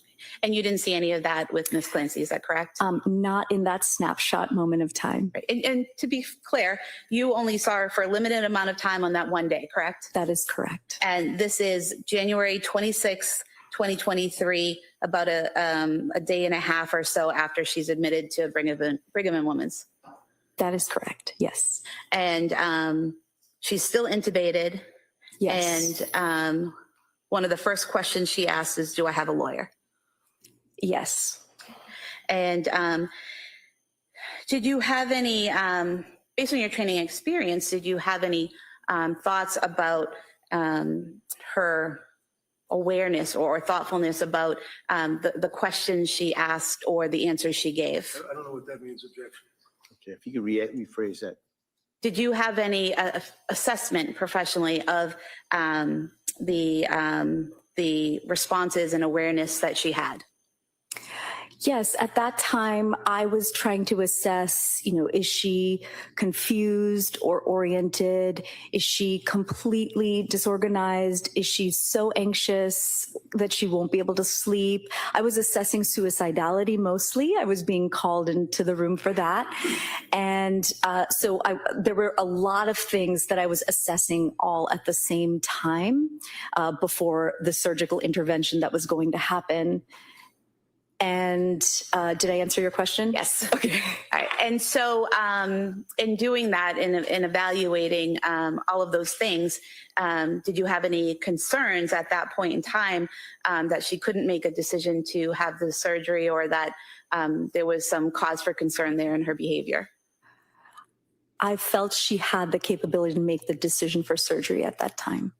And you didn't see any of that with Ms. Clancy, is that correct? Not in that snapshot moment of time. Right. And to be clear, you only saw her for a limited amount of time on that one day, correct? That is correct. And this is January 26th, 2023, about a day and a half or so after she's admitted to Brigham and Women's. That is correct, yes. And she's still intubated. Yes. And one of the first questions she asked is, do I have a lawyer? Yes. And did you have any, based on your training experience, did you have any thoughts about her awareness or thoughtfulness about the questions she asked or the answers she gave? I don't know what that means, objection. Okay, if you could rephrase that. Did you have any assessment professionally of the responses and awareness that she had? Yes, at that time, I was trying to assess, is she confused or oriented? Is she completely disorganized? Is she so anxious that she won't be able to sleep? I was assessing suicidality mostly. I was being called into the room for that. And so there were a lot of things that I was assessing all at the same time before the surgical intervention that was going to happen. And did I answer your question? Yes. Okay. All right. And so in doing that, in evaluating all of those things, did you have any concerns at that point in time that she couldn't make a decision to have the surgery, or that there was some cause for concern there in her behavior? I felt she had the capability to make the decision for surgery at that time.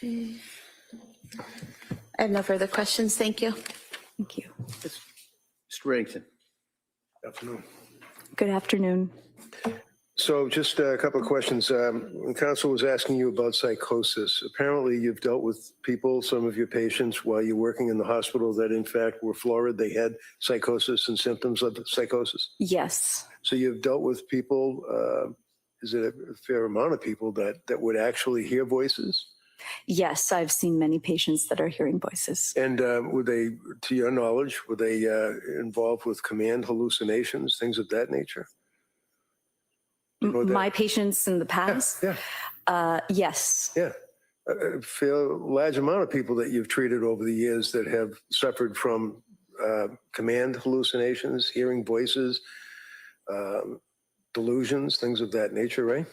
I have no further questions. Thank you. Thank you. Mr. Reddington. Afternoon. Good afternoon. So just a couple of questions. When counsel was asking you about psychosis, apparently you've dealt with people, some of your patients, while you're working in the hospital that in fact were florid. They had psychosis and symptoms of psychosis. Yes. So you've dealt with people, is it a fair amount of people that would actually hear voices? Yes, I've seen many patients that are hearing voices. And were they, to your knowledge, were they involved with command hallucinations, things of that nature? My patients in the past? Yeah. Yes. Yeah. A fair large amount of people that you've treated over the years that have suffered from command hallucinations, hearing voices, delusions, things of that nature, right?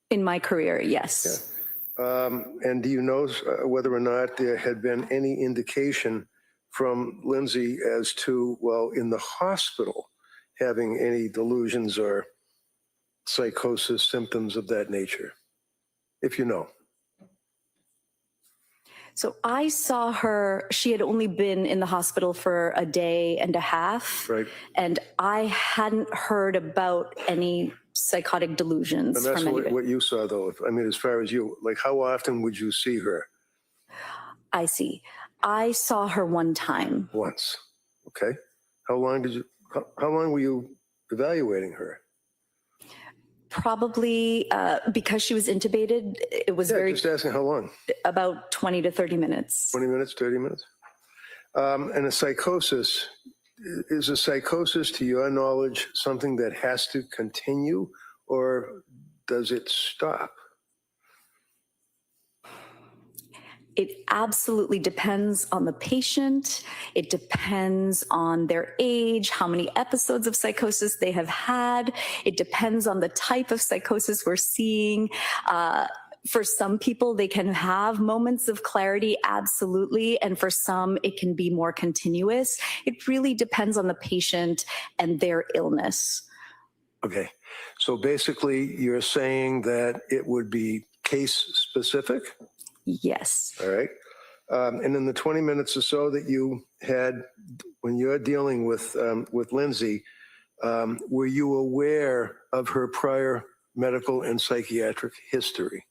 In my career, yes. Yeah. And do you know whether or not there had been any indication from Lindsay as to, well, in the hospital, having any delusions or psychosis symptoms of that nature, if you know? So I saw her, she had only been in the hospital for a day and a half. Right. And I hadn't heard about any psychotic delusions And that's from anybody. what you saw, though. I mean, as far as you, like, how often would you see her? I see. I saw her one time. Once. Okay. How long were you evaluating her? Probably because she was intubated, it was just asking how long. about 20 to 30 minutes. 20 minutes, 30 minutes? And a psychosis, is a psychosis, to your knowledge, something that has to continue, or does it stop? It absolutely depends on the patient. It depends on their age, how many episodes of psychosis they have had. It depends on the type of psychosis we're seeing. For some people, they can have moments of clarity, absolutely. And for some, it can be more continuous. It really depends on the patient and their illness. Okay. So basically, you're saying that it would be case specific? Yes. All right. And in the 20 minutes or so that you had when you're dealing with Lindsay, were you aware of her prior medical and psychiatric history?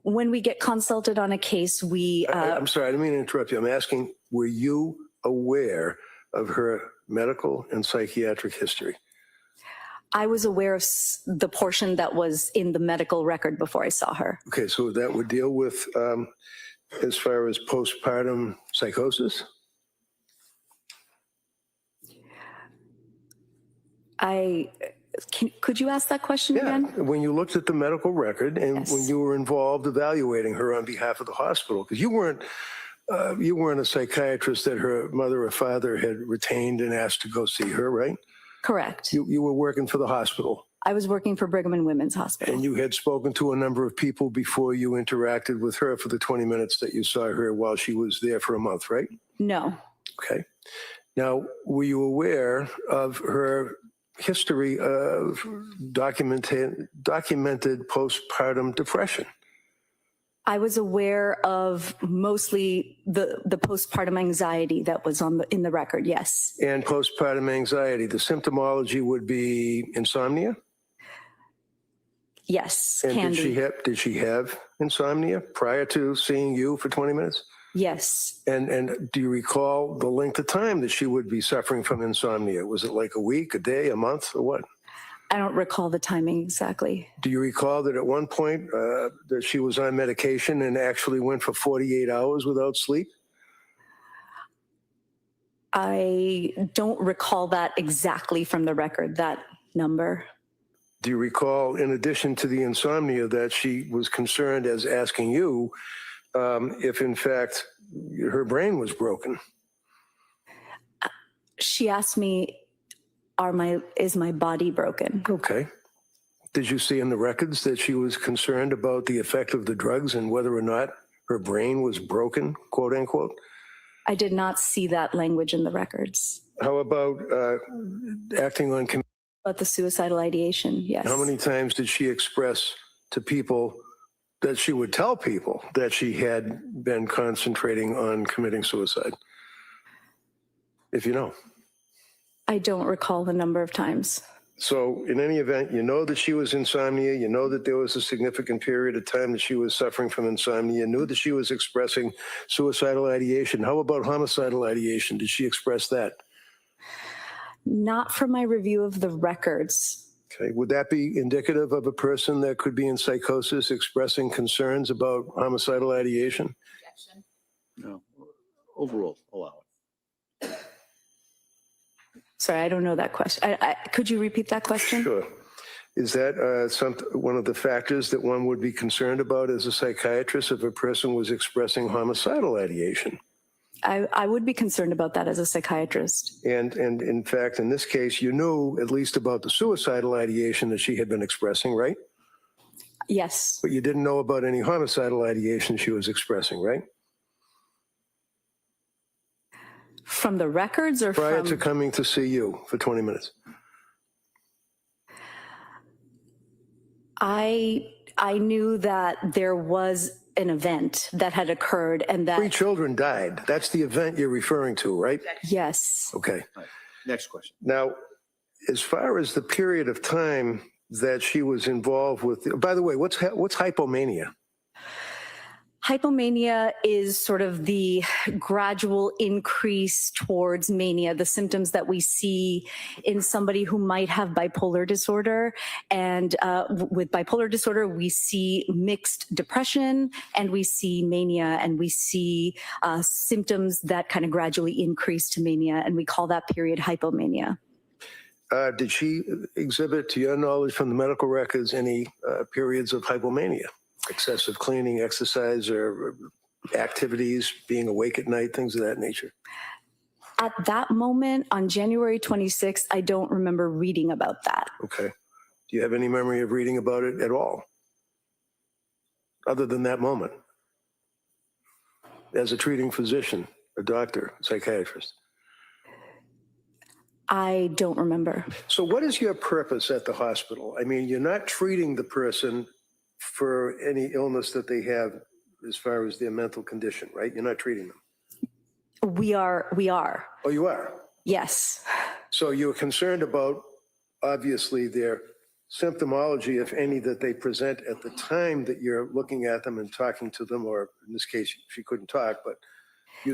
When we get consulted on a case, we... I'm sorry, I didn't mean to interrupt you. I'm asking, were you aware of her medical and psychiatric history? I was aware of the portion that was in the medical record before I saw her. Okay, so that would deal with, as far as postpartum psychosis? Could you ask that question again? When you looked at the medical record and when you were involved evaluating her on behalf of the hospital, because you weren't a psychiatrist that her mother or father had retained and asked to go see her, right? Correct. You were working for the hospital. I was working for Brigham and Women's Hospital. And you had spoken to a number of people before you interacted with her for the 20 minutes that you saw her while she was there for a month, right? No. Okay. Now, were you aware of her history of documented postpartum depression? I was aware of mostly the postpartum anxiety that was in the record, yes. And postpartum anxiety, the symptomology would be insomnia? Yes, and can did she have insomnia prior to seeing you for 20 minutes? Yes. And do you recall the length of time that she would be suffering from insomnia? Was it like a week, a day, a month, or what? I don't recall the timing exactly. Do you recall that at one point that she was on medication and actually went for 48 hours without sleep? I don't recall that exactly from the record, that number. Do you recall, in addition to the insomnia, that she was concerned as asking you if, in fact, her brain was broken? She asked me, is my body broken? Okay. Did you see in the records that she was concerned about the effect of the drugs and whether or not her brain was broken, quote unquote? I did not see that language in the records. How about acting on... About the suicidal ideation, yes. How many times did she express to people that she would tell people that she had been concentrating on committing suicide? If you know. I don't recall the number of times. So in any event, you know that she was insomnia. You know that there was a significant period of time that she was suffering from insomnia. You knew that she was expressing suicidal ideation. How about homicidal ideation? Did she express that? Not from my review of the records. Okay. Would that be indicative of a person that could be in psychosis expressing concerns about homicidal ideation? Objection. No. Overruled. Allow it. Sorry, I don't know that question. Could you repeat that question? Sure. Is that one of the factors that one would be concerned about as a psychiatrist if a person was expressing homicidal ideation? I would be concerned about that as a psychiatrist. And in fact, in this case, you knew at least about the suicidal ideation that she had been expressing, right? Yes. But you didn't know about any homicidal ideation she was expressing, right? From the records or prior from... to coming to see you for 20 minutes? I knew that there was an event that had occurred and that... 3 children died. That's the event you're referring to, right? Yes. Okay. Right. Next question. Now, as far as the period of time that she was involved with, by the way, what's hypomania? Hypomania is sort of the gradual increase towards mania, the symptoms that we see in somebody who might have bipolar disorder. And with bipolar disorder, we see mixed depression and we see mania and we see symptoms that kind of gradually increase to mania. And we call that period hypomania. Did she exhibit, to your knowledge from the medical records, any periods of hypomania? Excessive cleaning, exercise, or activities, being awake at night, things of that nature? At that moment, on January 26th, I don't remember reading about that. Okay. Do you have any memory of reading about it at all, other than that moment? As a treating physician, a doctor, psychiatrist? I don't remember. So what is your purpose at the hospital? I mean, you're not treating the person for any illness that they have as far as their mental condition, right? You're not treating them. We are. Oh, you are? Yes. So you're concerned about, obviously, their symptomology, if any, that they present at the time that you're looking at them and talking to them, or in this case, she couldn't talk, but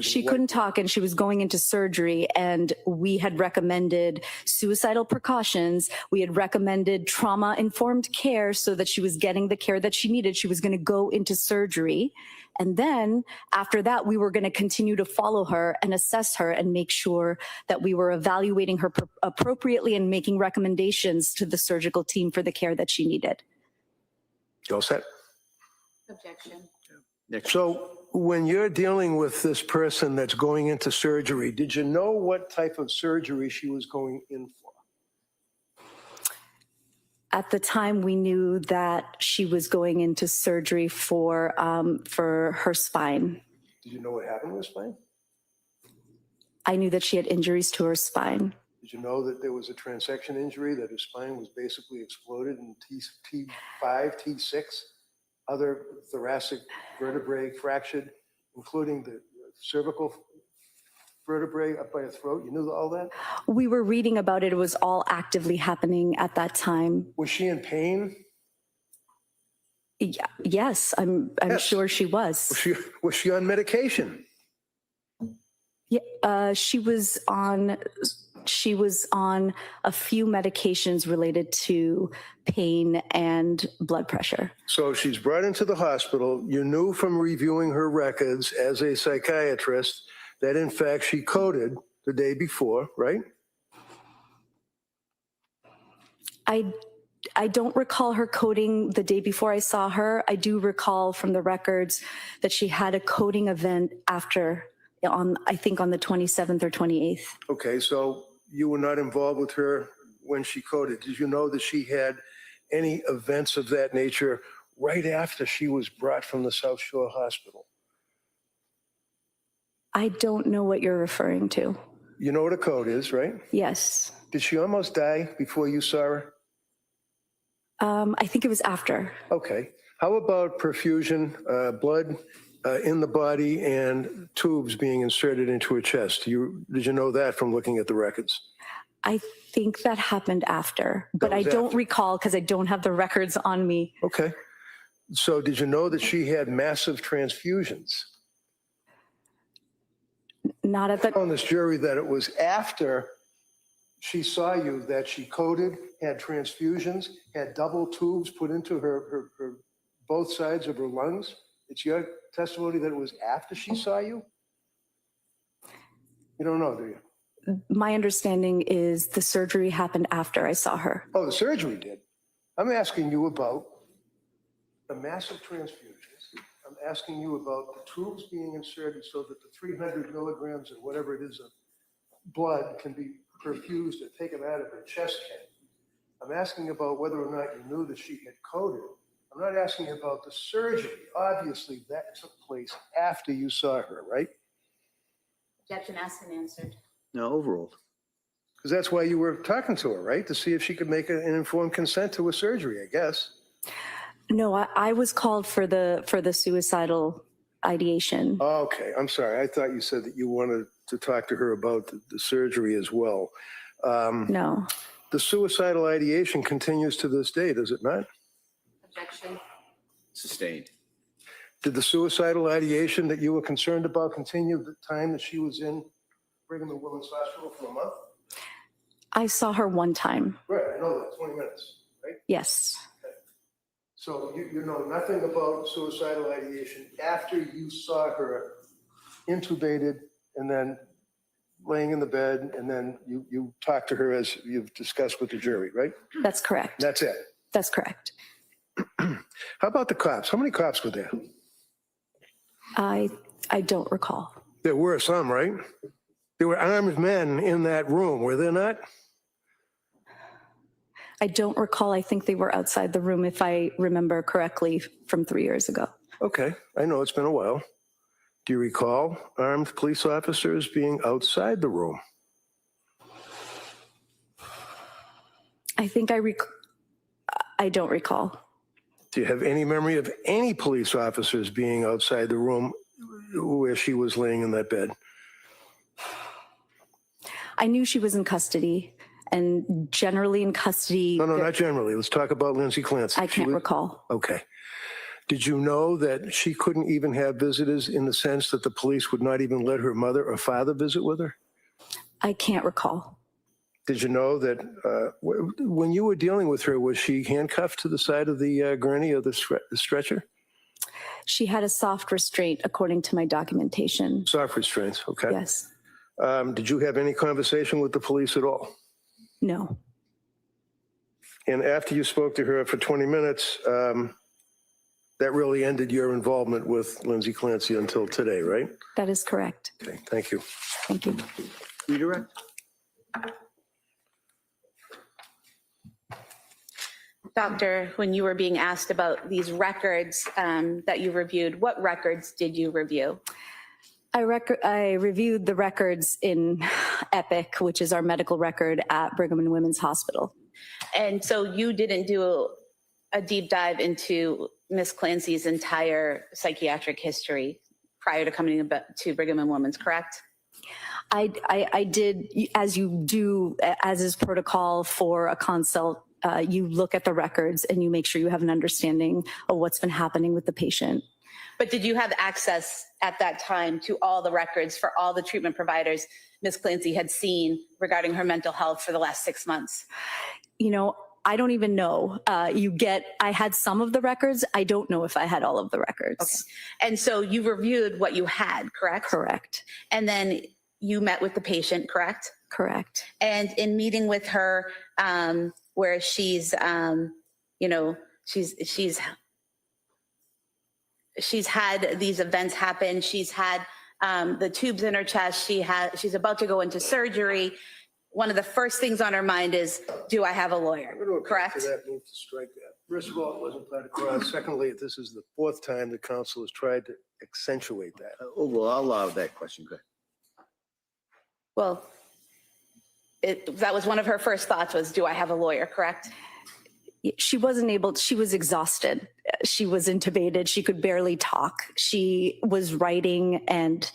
she couldn't talk and she was going into surgery, and we had recommended suicidal precautions. We had recommended trauma-informed care so that she was getting the care that she needed. She was going to go into surgery. And then after that, we were going to continue to follow her and assess her and make sure that we were evaluating her appropriately and making recommendations to the surgical team for the care that she needed. You all set? Objection. So when you're dealing with this person that's going into surgery, did you know what type of surgery she was going in for? At the time, we knew that she was going into surgery for her spine. Did you know what happened with her spine? I knew that she had injuries to her spine. Did you know that there was a transection injury, that her spine was basically exploded in T5, T6? Other thoracic vertebrae fractured, including the cervical vertebrae up by her throat? You knew all that? We were reading about it. It was all actively happening at that time. Was she in pain? Yeah, yes, I'm sure she was. Was she on medication? Yeah, she was on a few medications related to pain and blood pressure. So she's brought into the hospital. You knew from reviewing her records as a psychiatrist that in fact she coded the day before, right? I don't recall her coding the day before I saw her. I do recall from the records that she had a coding event after, I think on the 27th or 28th. Okay, so you were not involved with her when she coded. Did you know that she had any events of that nature right after she was brought from the South Shore Hospital? I don't know what you're referring to. You know what a code is, right? Yes. Did she almost die before you saw her? I think it was after. Okay. How about perfusion, blood in the body and tubes being inserted into her chest? Did you know that from looking at the records? I think that happened after, but I don't recall because I don't have the records on me. Okay. So did you know that she had massive transfusions? Not at the... On this jury that it was after she saw you that she coded, had transfusions, had double tubes put into her both sides of her lungs. It's your testimony that it was after she saw you? You don't know, do you? My understanding is the surgery happened after I saw her. Oh, the surgery did. I'm asking you about the massive transfusions. I'm asking you about the tubes being inserted so that the 300 milligrams or whatever it is of blood can be perfused or taken out of her chest cavity. I'm asking about whether or not you knew that she had coded. I'm not asking about the surgery. Obviously, that took place after you saw her, right? Objection asked and answered. No, overruled. Because that's why you were talking to her, right? To see if she could make an informed consent to a surgery, I guess. No, I was called for the suicidal ideation. Okay, I'm sorry. I thought you said that you wanted to talk to her about the surgery as well. No. The suicidal ideation continues to this day, does it not? Objection. Sustained. Did the suicidal ideation that you were concerned about continue the time that she was in Brigham and Women's Hospital for a month? I saw her one time. Right, I know that, 20 minutes, right? Yes. So you know nothing about suicidal ideation after you saw her intubated and then laying in the bed, and then you talked to her as you've discussed with the jury, right? That's correct. That's it. That's correct. How about the cops? How many cops were there? I don't recall. There were some, right? There were armed men in that room, were there not? I don't recall. I think they were outside the room, if I remember correctly, from 3 years ago. Okay, I know it's been a while. Do you recall armed police officers being outside the room? I think I don't recall. Do you have any memory of any police officers being outside the room where she was laying in that bed? I knew she was in custody, and generally in custody. No, not generally. Let's talk about Lindsay Clancy. I can't recall. Okay. Did you know that she couldn't even have visitors in the sense that the police would not even let her mother or father visit with her? I can't recall. Did you know that when you were dealing with her, was she handcuffed to the side of the gurney or the stretcher? She had a soft restraint, according to my documentation. Soft restraints, okay. Yes. Did you have any conversation with the police at all? No. And after you spoke to her for 20 minutes, that really ended your involvement with Lindsay Clancy until today, right? That is correct. Okay, thank you. Thank you. Redirect. Doctor, when you were being asked about these records that you reviewed, what records did you review? I reviewed the records in EPIC, which is our medical record at Brigham and Women's Hospital. And so you didn't do a deep dive into Miss Clancy's entire psychiatric history prior to coming to Brigham and Women's, correct? I did, as you do, as is protocol for a consult, you look at the records and you make sure you have an understanding of what's been happening with the patient. But did you have access at that time to all the records for all the treatment providers Ms. Clancy had seen regarding her mental health for the last 6 months? You know, I don't even know. I had some of the records. I don't know if I had all of the records. Okay. And so you reviewed what you had, correct? Correct. And then you met with the patient, correct? Correct. And in meeting with her, where she's had these events happen. She's had the tubes in her chest. She's about to go into surgery. One of the first things on her mind is, do I have a lawyer? Correct? That move to strike that. First of all, it wasn't part of cross. Secondly, this is the fourth time the council has tried to accentuate that. Well, I'll allow that question. Go ahead. Well, that was one of her first thoughts was, do I have a lawyer? Correct? She wasn't able, she was exhausted. She was intubated. She could barely talk. She was writing and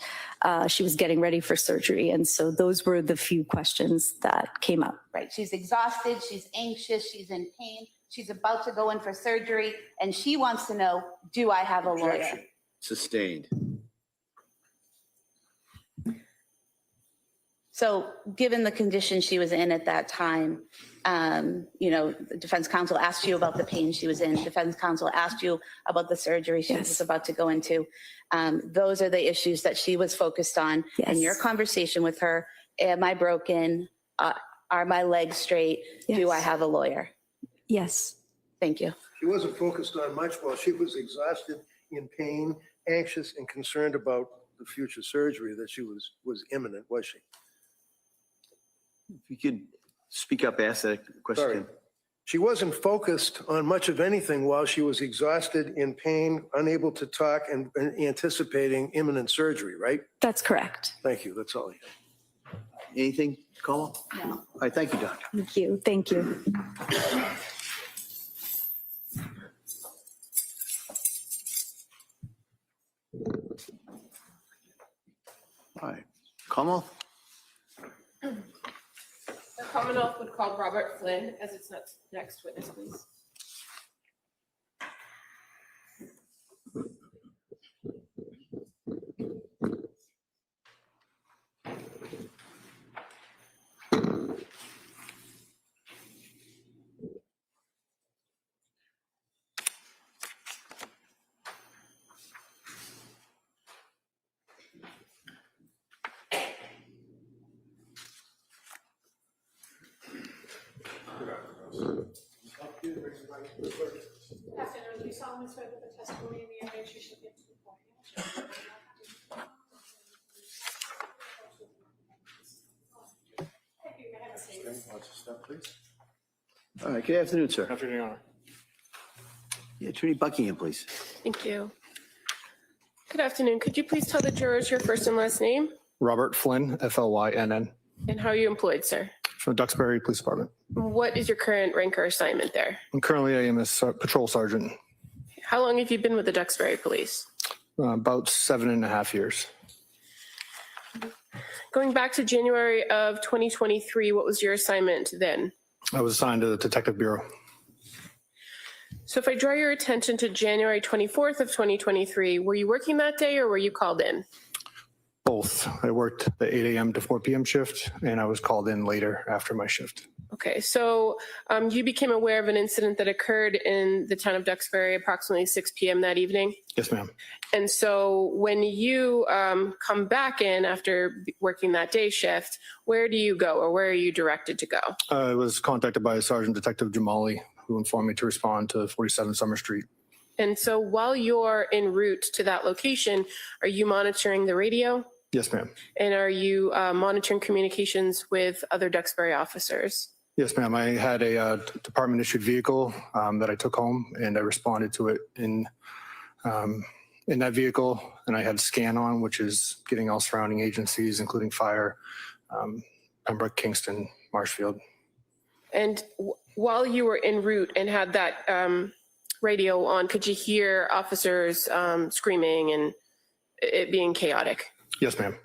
she was getting ready for surgery. And so those were the few questions that came up. Right. She's exhausted. She's anxious. She's in pain. She's about to go in for surgery. And she wants to know, do I have a lawyer? Sustained. So given the condition she was in at that time, the defense counsel asked you about the pain she was in. Defense counsel asked you about the surgery she was about to go into. Those are the issues that she was focused on. Yes. And your conversation with her, am I broken? Are my legs straight? Yes. Do I have a lawyer? Yes. Thank you. She wasn't focused on much while she was exhausted, in pain, anxious and concerned about the future surgery that she was imminent, was she? If you could speak up, ask that question. Sorry. again. She wasn't focused on much of anything while she was exhausted, in pain, unable to talk, and anticipating imminent surgery, right? That's correct. Thank you. That's all I have. Anything, Kamal? No. All right, thank you, Doctor. Thank you. Thank you. All right, Kamal? The Commonwealth would call Robert Flynn as its next witness, please. Afternoon, do you solemnly swear that the testimony in the evidence you should give to the court? Thank you. May I have a seat? All right, good afternoon, sir. Afternoon, Your Honor. Yeah, Attorney Buckingham, please. Thank you. Good afternoon. Could you please tell the jurors your first and last name Robert Flynn, Flynn, and how are you employed, sir? from the Duxbury Police Department. What is your current rank or assignment there? And currently I am a patrol sergeant. How long have you been with the Duxbury Police? About 7.5 years. Going back to January of 2023, what was your assignment then? I was assigned to the Detective Bureau. So if I draw your attention to January 24th of 2023, were you working that day or were you called in? Both. I worked the 8 a.m. to 4 p.m. shift, and I was called in later after my shift. Okay, so you became aware of an incident that occurred in the town of Duxbury approximately 6 p.m. that evening? Yes, ma'am. And so when you come back in after working that day shift, where do you go or where are you directed to go? I was contacted by Sergeant Detective Jamali, who informed me to respond to 47 Summer Street. And so while you're en route to that location, are you monitoring the radio? Yes, ma'am. And are you monitoring communications with other Duxbury officers? Yes, ma'am. I had a department-issued vehicle that I took home, and I responded to it in that vehicle. And I had scan on, which is getting all surrounding agencies, including fire, Pembroke, Kingston, Marshfield. And while you were en route and had that radio on, could you hear officers screaming and it being chaotic? Yes, ma'am.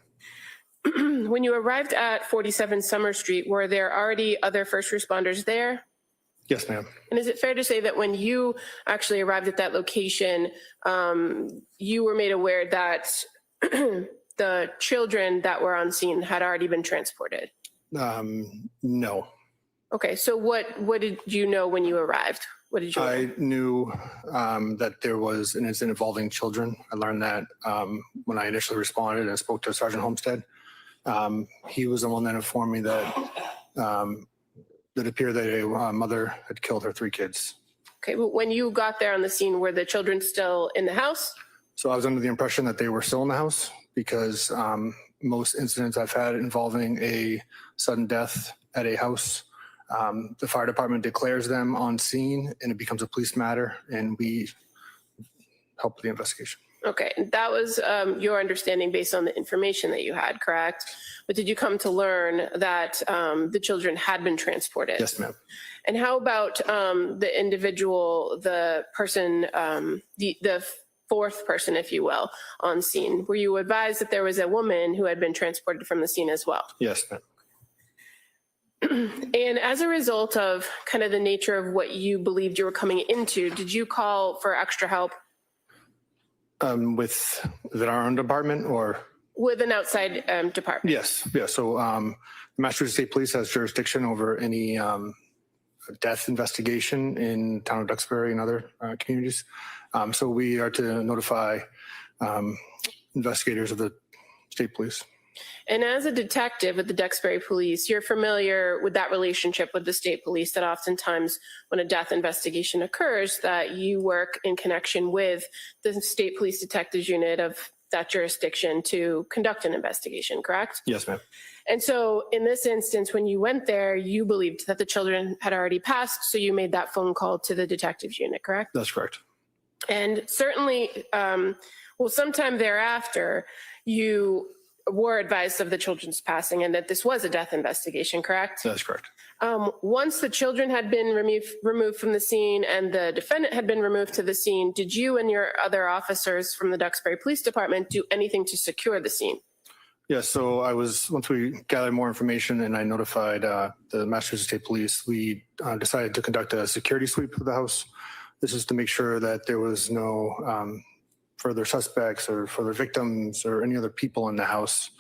When you arrived at 47 Summer Street, were there already other first responders there? Yes, ma'am. And is it fair to say that when you actually arrived at that location, you were made aware that the children that were on scene had already been transported? No. Okay, so what did you know when you arrived? What did you I know? knew that there was an incident involving children. I learned that when I initially responded and spoke to Sergeant Homestead. He was the one that informed me that it appeared that a mother had killed her 3 kids. Okay, but when you got there on the scene, were the children still in the house? So I was under the impression that they were still in the house because most incidents I've had involving a sudden death at a house, the fire department declares them on scene and it becomes a police matter and we help with the investigation. Okay, and that was your understanding based on the information that you had, correct? But did you come to learn that the children had been transported? Yes, ma'am. And how about the individual, the person, the fourth person, if you will, on scene? Were you advised that there was a woman who had been transported from the scene as well? Yes, ma'am. And as a result of kind of the nature of what you believed you were coming into, did you call for extra help? With our own department or? With an outside department? Yes. So the Massachusetts State Police has jurisdiction over any death investigation in town of Duxbury and other communities. So we are to notify investigators of the state police. And as a detective at the Duxbury Police, you're familiar with that relationship with the state police, that oftentimes when a death investigation occurs, that you work in connection with the state police detectives unit of that jurisdiction to conduct an investigation, correct? Yes, ma'am. And so in this instance, when you went there, you believed that the children had already passed, so you made that phone call to the detectives unit, correct? That's correct. And certainly, sometime thereafter, you were advised of the children's passing and that this was a death investigation, correct? That's correct. Once the children had been removed from the scene and the defendant had been removed to the scene, did you and your other officers from the Duxbury Police Department do anything to secure the scene? Yes, so once we gathered more information and I notified the Massachusetts State Police, we decided to conduct a security sweep of the house. This is to make sure that there was no further suspects or further victims or any other people in the house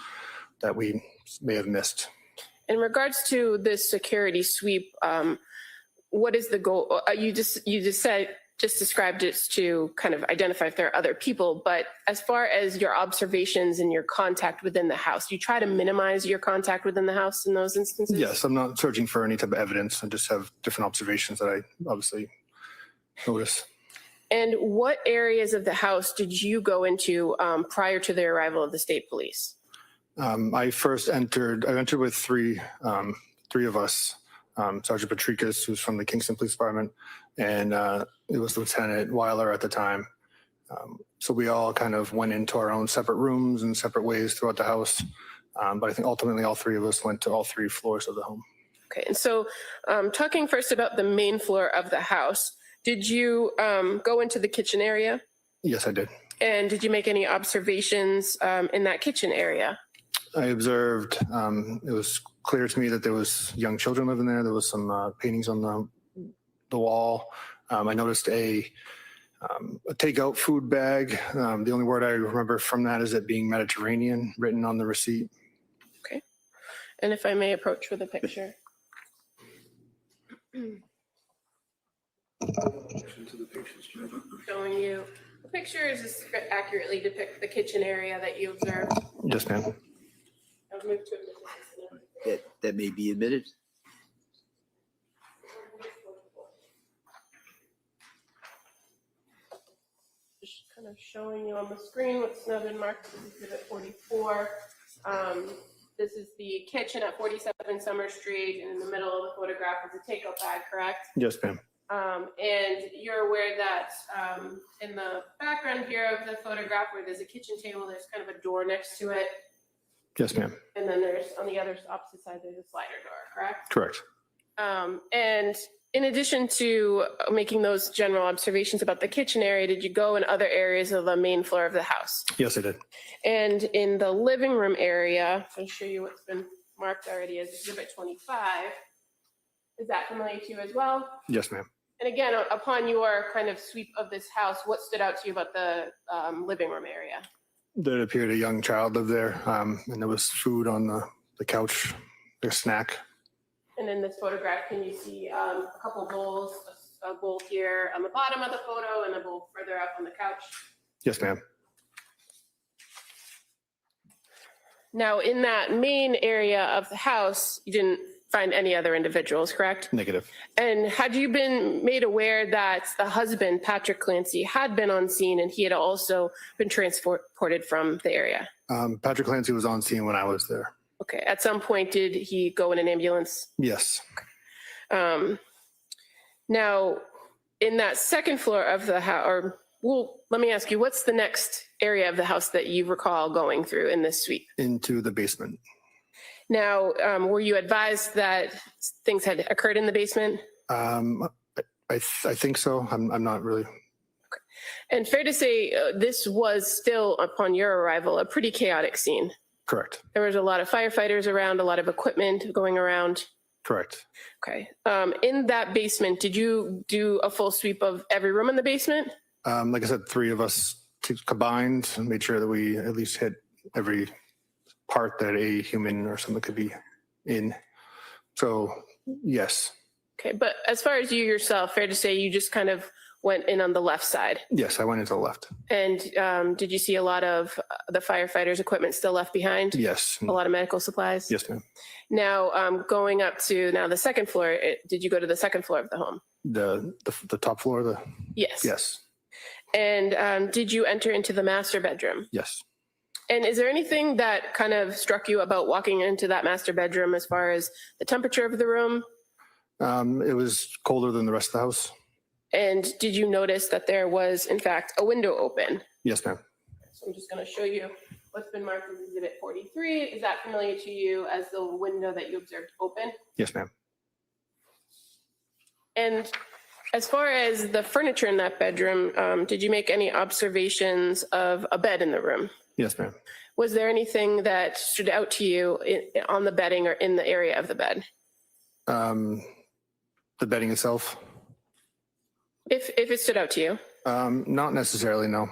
that we may have missed. In regards to this security sweep, what is the goal? You just described it to kind of identify if there are other people, but as far as your observations and your contact within the house, you try to minimize your contact within the house in those instances? Yes, I'm not searching for any type of evidence. I just have different observations that I obviously notice. And what areas of the house did you go into prior to the arrival of the state police? I entered with three of us, Sergeant Patricus, who's from the Kingston Police Department, and it was Lieutenant Weiler at the time. So we all kind of went into our own separate rooms and separate ways throughout the house. But I think ultimately all three of us went to all three floors of the home. Okay, and so talking first about the main floor of the house, did you go into the kitchen area? Yes, I did. And did you make any observations in that kitchen area? I observed, it was clear to me that there was young children living there. There was some paintings on the wall. I noticed a takeout food bag. The only word I remember from that is it being Mediterranean written on the receipt. Okay. And if I may approach with a picture. Showing you the pictures just accurately depict the kitchen area that you observed. Yes, ma'am. I'll move to a That may be admitted. just kind of showing you on the screen what's now been marked as Exhibit 44. This is the kitchen at 47 Summer Street, and in the middle of the photograph is a takeout bag, correct? Yes, ma'am. And you're aware that in the background here of the photograph where there's a kitchen table, there's kind of a door next to it. Yes, ma'am. And then there's, on the other opposite side, there's a slider door, correct? Correct. And in addition to making those general observations about the kitchen area, did you go in other areas of the main floor of the house? Yes, I did. And in the living room area, I'll show you what's been marked already as Exhibit 25. Is that familiar to you as well? Yes, ma'am. And again, upon your kind of sweep of this house, what stood out to you about the living room area? There appeared a young child lived there, and there was food on the couch, a snack. And in this photograph, can you see a couple bowls, a bowl here on the bottom of the photo and a bowl further up on the couch? Yes, ma'am. Now, in that main area of the house, you didn't find any other individuals, correct? Negative. And had you been made aware that the husband, Patrick Clancy, had been on scene and he had also been transported from the area? Patrick Clancy was on scene when I was there. Okay. At some point, did he go in an ambulance? Yes. Now, in that second floor of the house, let me ask you, what's the next area of the house that you recall going through in this sweep? Into the basement. Now, were you advised that things had occurred in the basement? I think so. I'm not really. Okay. And fair to say, this was still, upon your arrival, a pretty chaotic scene. Correct. There was a lot of firefighters around, a lot of equipment going around. Correct. Okay. In that basement, did you do a full sweep of every room in the basement? Like I said, three of us combined and made sure that we at least hit every part that a human or something could be in. So, yes. Okay. But as far as you yourself, fair to say you just kind of went in on the left side. Yes, I went into the left. And did you see a lot of the firefighters' equipment still left behind? Yes. A lot of medical supplies? Yes, ma'am. Now, going up to now the second floor, did you go to the second floor of the home? The top floor of the. Yes. Yes. And did you enter into the master bedroom? Yes. And is there anything that kind of struck you about walking into that master bedroom as far as the temperature of the room? It was colder than the rest of the house. And did you notice that there was, in fact, a window open? Yes, ma'am. So I'm just going to show you what's been marked as Exhibit 43. Is that familiar to you as the window that you observed open? Yes, ma'am. And as far as the furniture in that bedroom, did you make any observations of a bed in the room? Yes, ma'am. Was there anything that stood out to you on the bedding or in the area of the bed? The bedding itself? If it stood out to you. Not necessarily, no.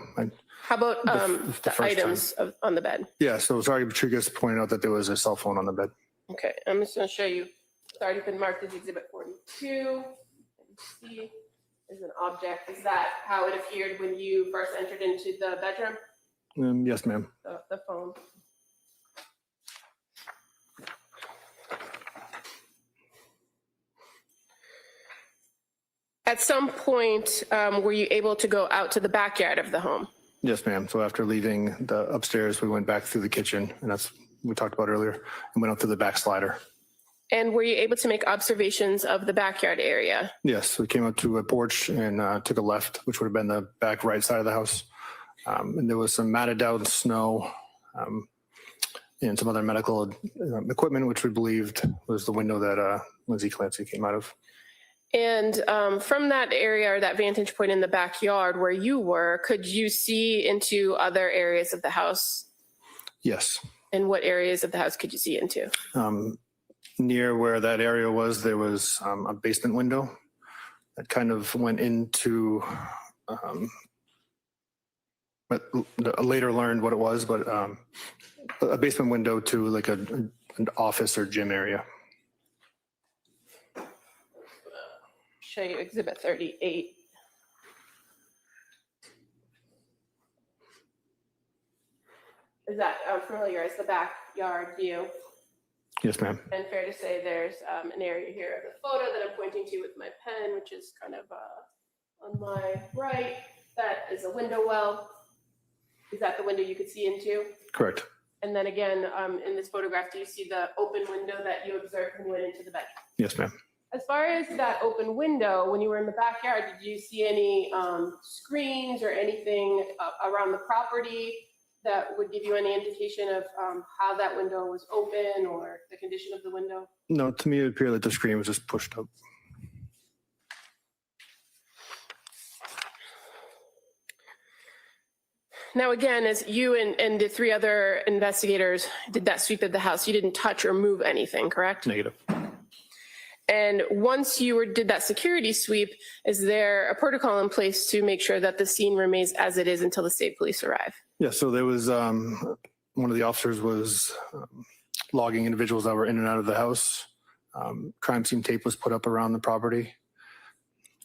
How about the the first items on the bed? Yeah, so Sergeant Patrigas pointed out that there was a cell phone on the bed. Okay, I'm just going to show you. It's already been marked as Exhibit 42. See, is an object. Is that how it appeared when you first entered into the bedroom? Yes, ma'am. The phone. At some point, were you able to go out to the backyard of the home? Yes, ma'am. So after leaving the upstairs, we went back through the kitchen, and that's what we talked about earlier, and went out through the back slider. And were you able to make observations of the backyard area? Yes, we came up to a porch and took a left, which would have been the back right side of the house. And there was some matted down snow and some other medical equipment, which we believed was the window that Lindsay Clancy came out of. And from that area or that vantage point in the backyard where you were, could you see into other areas of the house? Yes. And what areas of the house could you see into? Near where that area was, there was a basement window that kind of went into, but I later learned what it was, but a basement window to like an office or gym area. Show you Exhibit 38. Is that familiar as the backyard view? Yes, ma'am. And fair to say there's an area here of the photo that I'm pointing to with my pen, which is kind of on my right. That is a window well. Is that the window you could see into? Correct. And then again, in this photograph, do you see the open window that you observed when you went into the bedroom? Yes, ma'am. As far as that open window, when you were in the backyard, did you see any screens or anything around the property that would give you any indication of how that window was open or the condition of the window? No, to me, it appeared that the screen was just pushed up. Now, again, as you and the three other investigators did that sweep of the house, you didn't touch or move anything, correct? Negative. And once you did that security sweep, is there a protocol in place to make sure that the scene remains as it is until the state police arrive? Yeah, so there was one of the officers was logging individuals that were in and out of the house. Crime scene tape was put up around the property.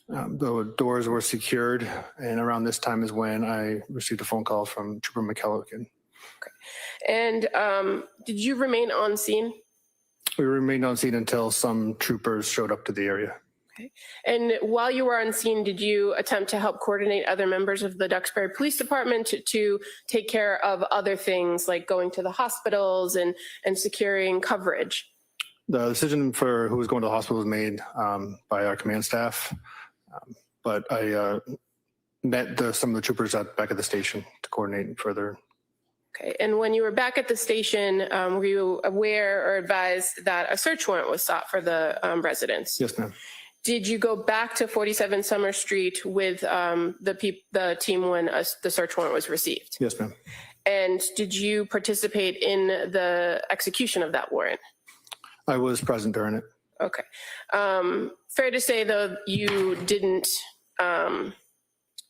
The doors were secured, and around this time is when I received a phone call from Trooper Michel again. Okay. And did you remain on scene? We remained on scene until some troopers showed up to the area. Okay. And while you were on scene, did you attempt to help coordinate other members of the Duxbury Police Department to take care of other things like going to the hospitals and securing coverage? The decision for who was going to the hospital was made by our command staff, but I met some of the troopers back at the station to coordinate further. Okay, and when you were back at the station, were you aware or advised that a search warrant was sought for the residence? Yes, ma'am. Did you go back to 47 Summer Street with the team when the search warrant was received? Yes, ma'am. And did you participate in the execution of that warrant? I was present during it. Okay. Fair to say, though, you didn't,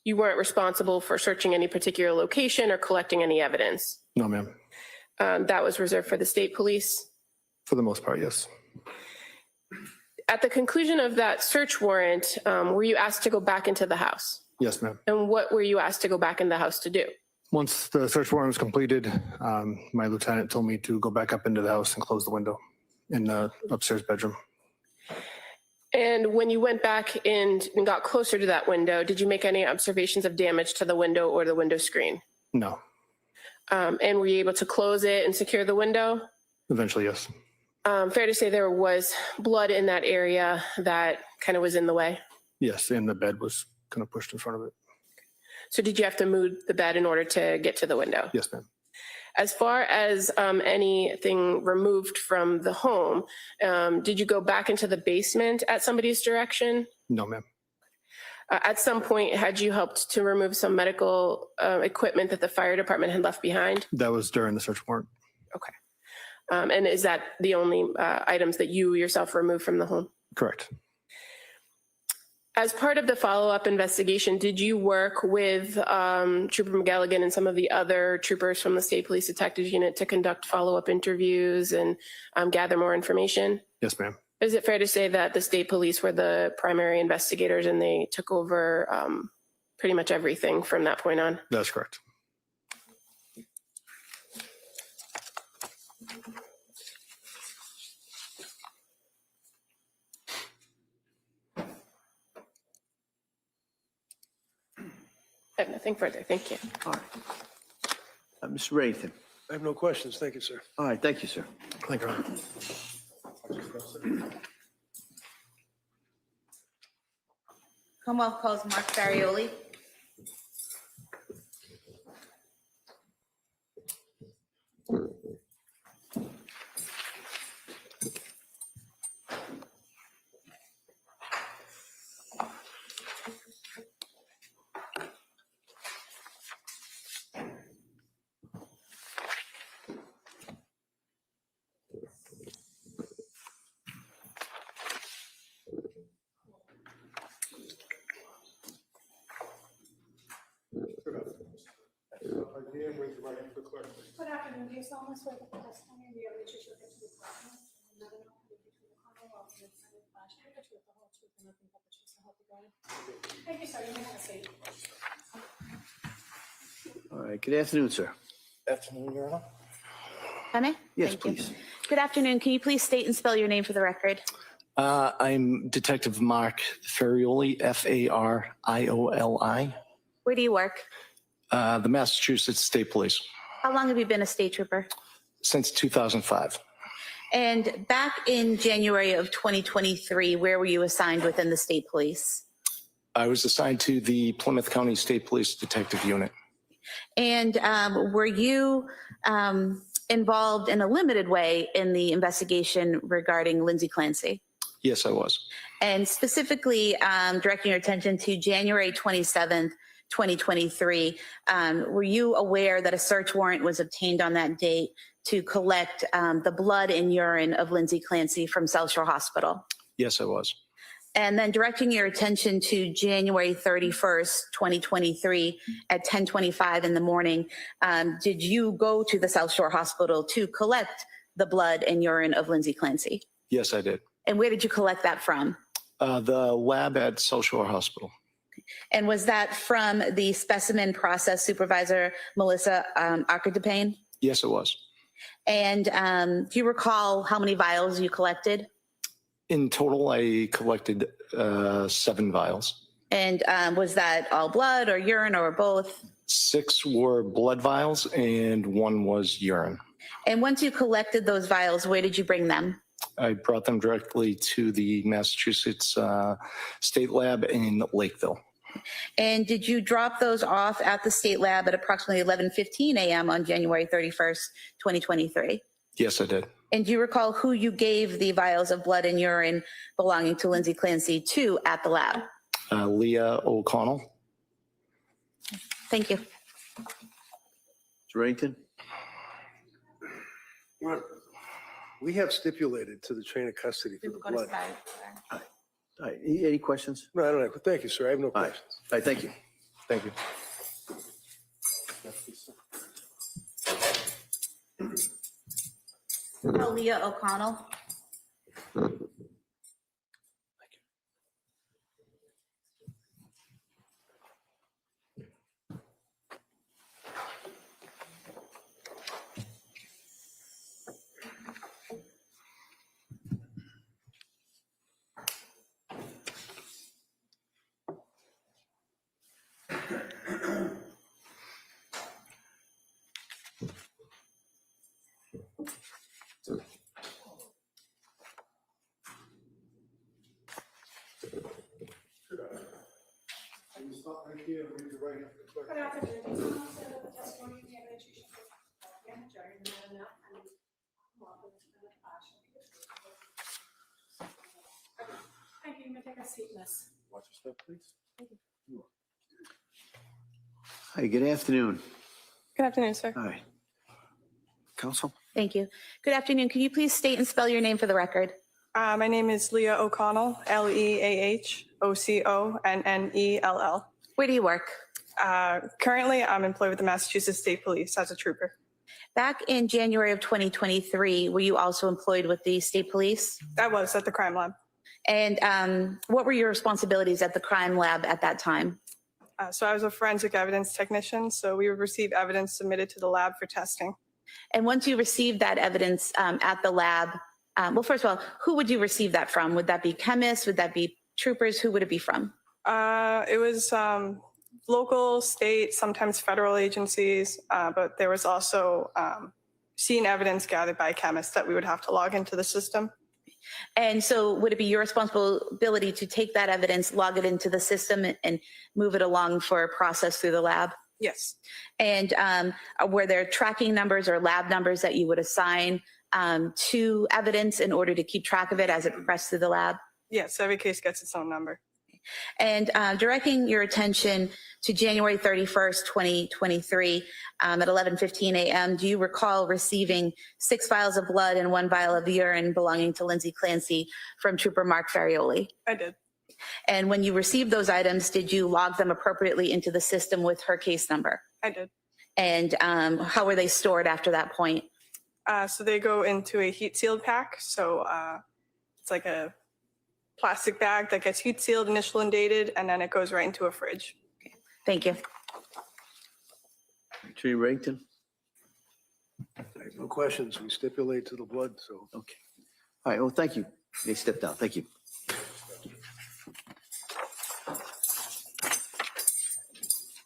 you weren't responsible for searching any particular location or collecting any evidence? No, ma'am. That was reserved for the state police? For the most part, yes. At the conclusion of that search warrant, were you asked to go back into the house? Yes, ma'am. And what were you asked to go back in the house to do? Once the search warrant was completed, my lieutenant told me to go back up into the house and close the window in the upstairs bedroom. And when you went back in and got closer to that window, did you make any observations of damage to the window or the window screen? No. And were you able to close it and secure the window? Eventually, yes. Fair to say there was blood in that area that kind of was in the way? Yes, and the bed was kind of pushed in front of it. So did you have to move the bed in order to get to the window? Yes, ma'am. As far as anything removed from the home, did you go back into the basement at somebody's direction? No, ma'am. At some point, had you helped to remove some medical equipment that the fire department had left behind? That was during the search warrant. Okay. And is that the only items that you yourself removed from the home? Correct. As part of the follow-up investigation, did you work with Trooper McGilligan and some of the other troopers from the State Police Detective Unit to conduct follow-up interviews and gather more information? Yes, ma'am. Is it fair to say that the state police were the primary investigators and they took over pretty much everything from that point on? That's correct. I have nothing further. Thank you. All right. Mr. Reddington. I have no questions. Thank you, sir. All right, thank you, sir. Thank you. Commonwealth calls Mark Farioli. Good afternoon. Do you solemnly swear that the testimony you give that you shall give to the Commonwealth and nothing else will be between the Commonwealth and the Senate flash and the truth, the whole truth, and nothing but the truth, so help you God? Thank you, sir. You may have a seat. All right, good afternoon, sir. Afternoon, Your Honor. Can I? Yes, Thank you. please. Good afternoon. Can you please state and spell your name for the record? I'm Detective Mark Farioli, Farioli. Where do you work? The Massachusetts State Police, How long have you been a state trooper? since 2005. And back in January of 2023, where were you assigned within the state police? I was assigned to the Plymouth County State Police Detective Unit. And were you involved in a limited way in the investigation regarding Lindsay Clancy? Yes, I was. And specifically directing your attention to January 27th, 2023, were you aware that a search warrant was obtained on that date to collect the blood and urine of Lindsay Clancy from South Shore Hospital? Yes, I was. And then directing your attention to January 31st, 2023 at 10:25 in the morning, did you go to the South Shore Hospital to collect the blood and urine of Lindsay Clancy? Yes, I did. And where did you collect that from? The lab at South Shore Hospital. And was that from the specimen process supervisor, Melissa Akadepane? Yes, it was. And do you recall how many vials you collected? In total, I collected 7 vials. And was that all blood or urine or both? 6 were blood vials and 1 was urine. And once you collected those vials, where did you bring them? I brought them directly to the Massachusetts State Lab in Lakeville. And did you drop those off at the state lab at approximately 11:15 a.m. on January 31st, 2023? Yes, I did. And do you recall who you gave the vials of blood and urine belonging to Lindsay Clancy to at the lab? Leah O'Connell. Thank you. Mr. Reddington? We have stipulated to the chain of custody for the blood. All right, any questions? No, I don't have. Thank you, sir. I have no All right. questions. All right, thank you. Thank you. Leah O'Connell. Right here, read the right hand of the clerk. Good afternoon. Please also the testimony of the evidence you shall give to the jury in the matter now pending. Thank you. You may take a seat, miss. Watch your step, please. Hi, good afternoon. Good afternoon, sir. Hi. Counsel? Thank you. Good afternoon. Can you please state and spell your name for the record? My name is Leah O'Connell, LEAHOCONNELL. Where do you work? Currently, I'm employed with the Massachusetts State Police as a trooper. Back in January of 2023, were you also employed with the state police? I was at the crime lab. And what were your responsibilities at the crime lab at that time? So I was a forensic evidence technician, so we would receive evidence submitted to the lab for testing. And once you received that evidence at the lab, well, first of all, who would you receive that from? Would that be chemists? Would that be troopers? Who would it be from? It was local, state, sometimes federal agencies, but there was also scene evidence gathered by chemists that we would have to log into the system. And so would it be your responsibility to take that evidence, log it into the system, and move it along for a process through the lab? Yes. And were there tracking numbers or lab numbers that you would assign to evidence in order to keep track of it as it progressed through the lab? Yes, every case gets its own number. And directing your attention to January 31st, 2023 at 11:15 a.m., do you recall receiving 6 vials of blood and 1 vial of urine belonging to Lindsay Clancy from Trooper Mark Farioli? I did. And when you received those items, did you log them appropriately into the system with her case number? I did. And how were they stored after that point? So they go into a heat sealed pack. So it's like a plastic bag that gets heat sealed, initial and dated, and then it goes right into a fridge. Okay. Thank you. Attorney Reddington? No questions. We stipulate to the blood, so. Okay. All right, well, thank you. They stepped down. Thank you.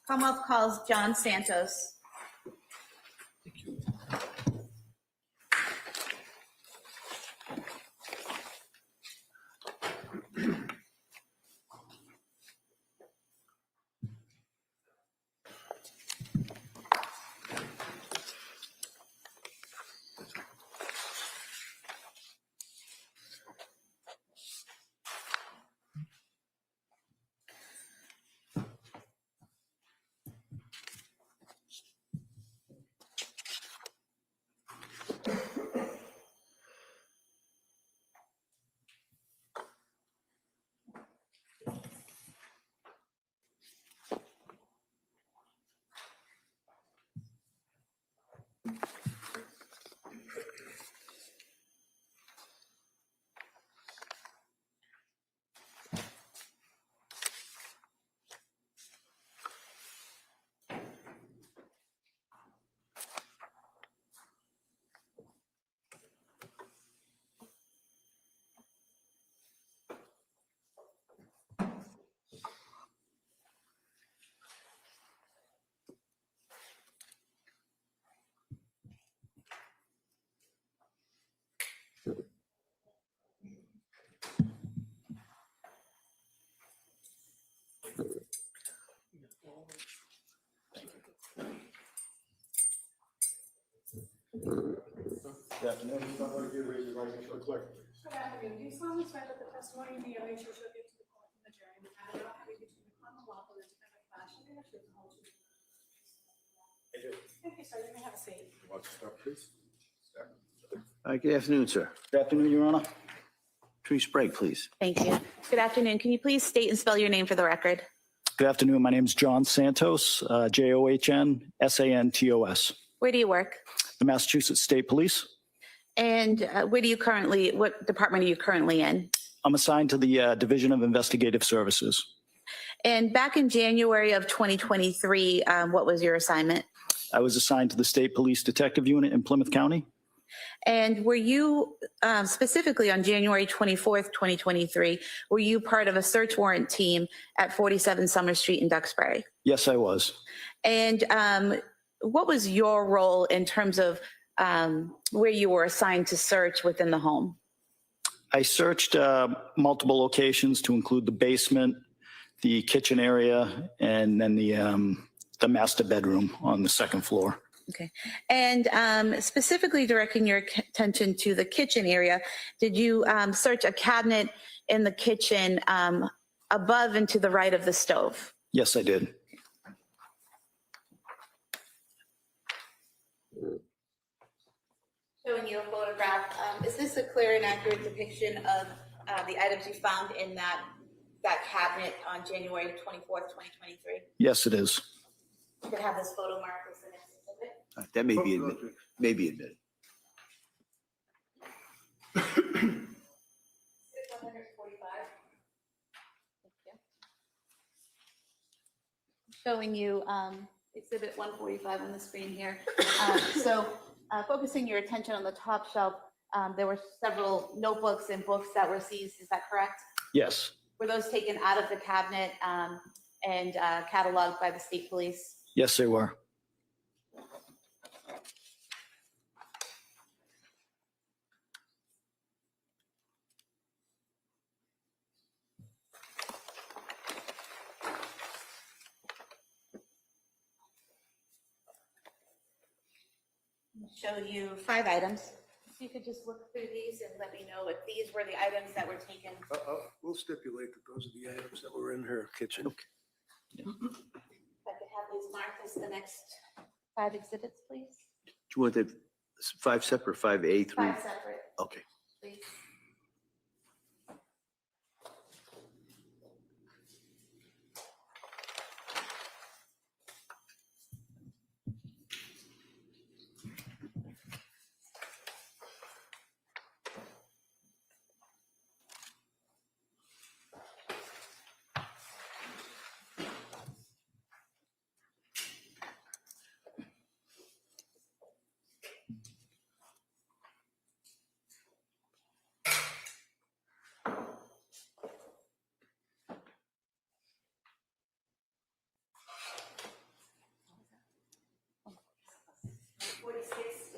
Commonwealth calls John Santos. Good afternoon. Raise your right hand for the clerk, please. Good afternoon. Do you solemnly swear that the testimony of the evidence you shall give to the court and the jury in the matter not having between the Commonwealth and the defendant fashion and the truth and whole truth? I do. Thank you, sir. You may have a seat. Watch your step, please. All right, good afternoon, sir. Good afternoon, Your Honor. Attorney Sprague, please. Thank you. Good afternoon. Can you please state and spell your name for the record? Good afternoon. My name is John Santos, JOHNSANTOS. Where do you work? The Massachusetts State Police. And what department are you currently in? I'm assigned to the Division of Investigative Services. And back in January of 2023, what was your assignment? I was assigned to the State Police Detective Unit in Plymouth County. And were you, specifically on January 24th, 2023, were you part of a search warrant team at 47 Summer Street in Duxbury? Yes, I was. And what was your role in terms of where you were assigned to search within the home? I searched multiple locations to include the basement, the kitchen area, and then the master bedroom on the second floor. Okay. And specifically directing your attention to the kitchen area, did you search a cabinet in the kitchen above and to the right of the stove? Yes, I did. Showing you a photograph. Is this a clear and accurate depiction of the items you found in that cabinet on January 24th, 2023? Yes, it is. You could have this photo marked as the next exhibit. That may be admitted. Maybe admitted. Showing you exhibit 145 on the screen here. Focusing your attention on the top shelf, there were several notebooks and books that were seized. Is that correct? Yes. Were those taken out of the cabinet and cataloged by the state police? Yes, they were. Show you 5 items. If you could just look through these and let me know if these were the items that were taken. We'll stipulate that those are the items that were in her kitchen. If I could have these marked as the next 5 exhibits, please. Do you want the 5 separate, 5A, 3? 5 separate, Okay. please.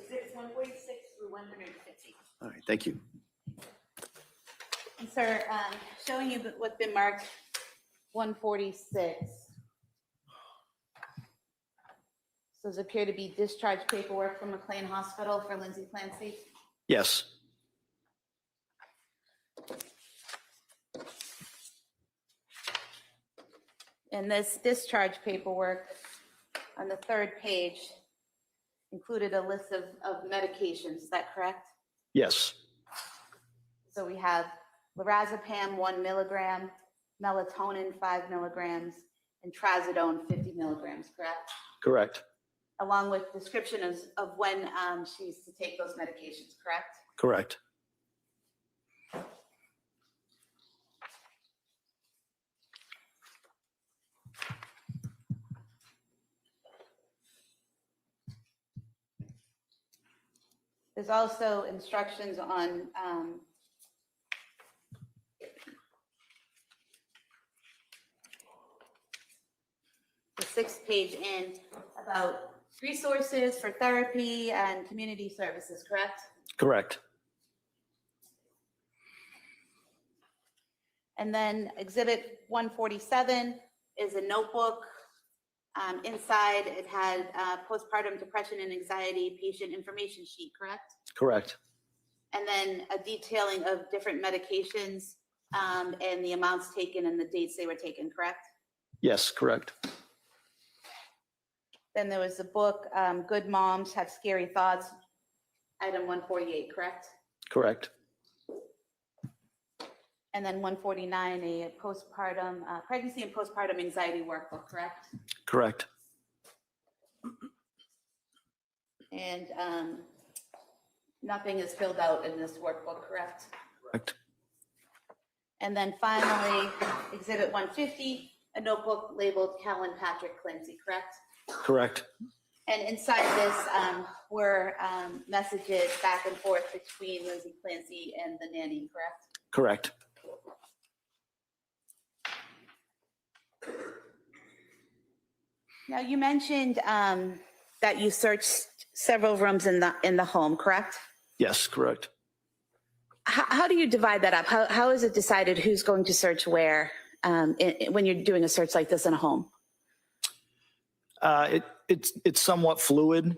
Exhibits 146 through 150. All right, thank you. And sir, showing you what's been marked 146. So does it appear to be discharge paperwork from McLean Hospital for Lindsay Clancy? Yes. And this discharge paperwork on the 3rd page included a list of medications, is that correct? Yes. So we have lorazepam 1 milligram, melatonin 5 milligrams, and trazodone 50 milligrams, correct? Correct. Along with description of when she's to take those medications, correct? Correct. There's also instructions on the 6th page in about resources for therapy and community services, correct? Correct. And then exhibit 147 is a notebook. Inside, it had postpartum depression and anxiety patient information sheet, correct? Correct. And then a detailing of different medications and the amounts taken and the dates they were taken, correct? Yes, correct. Then there was the book, Good Moms Have Scary Thoughts, item 148, correct? Correct. And then 149, a postpartum, pregnancy and postpartum anxiety workbook, correct? Correct. And nothing is filled out in this workbook, correct? Correct. And then finally, exhibit 150, a notebook labeled Callan Patrick Clancy, correct? Correct. And inside this were messages back and forth between Lindsay Clancy and the nanny, correct? Correct. Now, you mentioned that you searched several rooms in the home, correct? Yes, correct. How do you divide that up? How is it decided who's going to search where when you're doing a search like this in a home? It's somewhat fluid.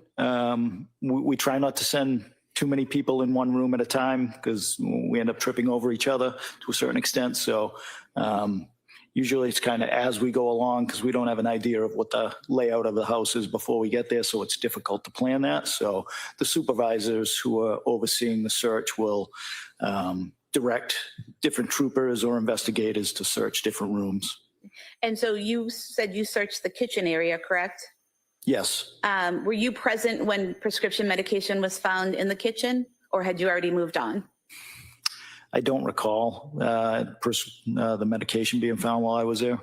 We try not to send too many people in one room at a time because we end up tripping over each other to a certain extent. So usually it's kind of as we go along because we don't have an idea of what the layout of the house is before we get there. So it's difficult to plan that. So the supervisors who are overseeing the search will direct different troopers or investigators to search different rooms. And so you said you searched the kitchen area, correct? Yes. Were you present when prescription medication was found in the kitchen, or had you already moved on? I don't recall the medication being found while I was there.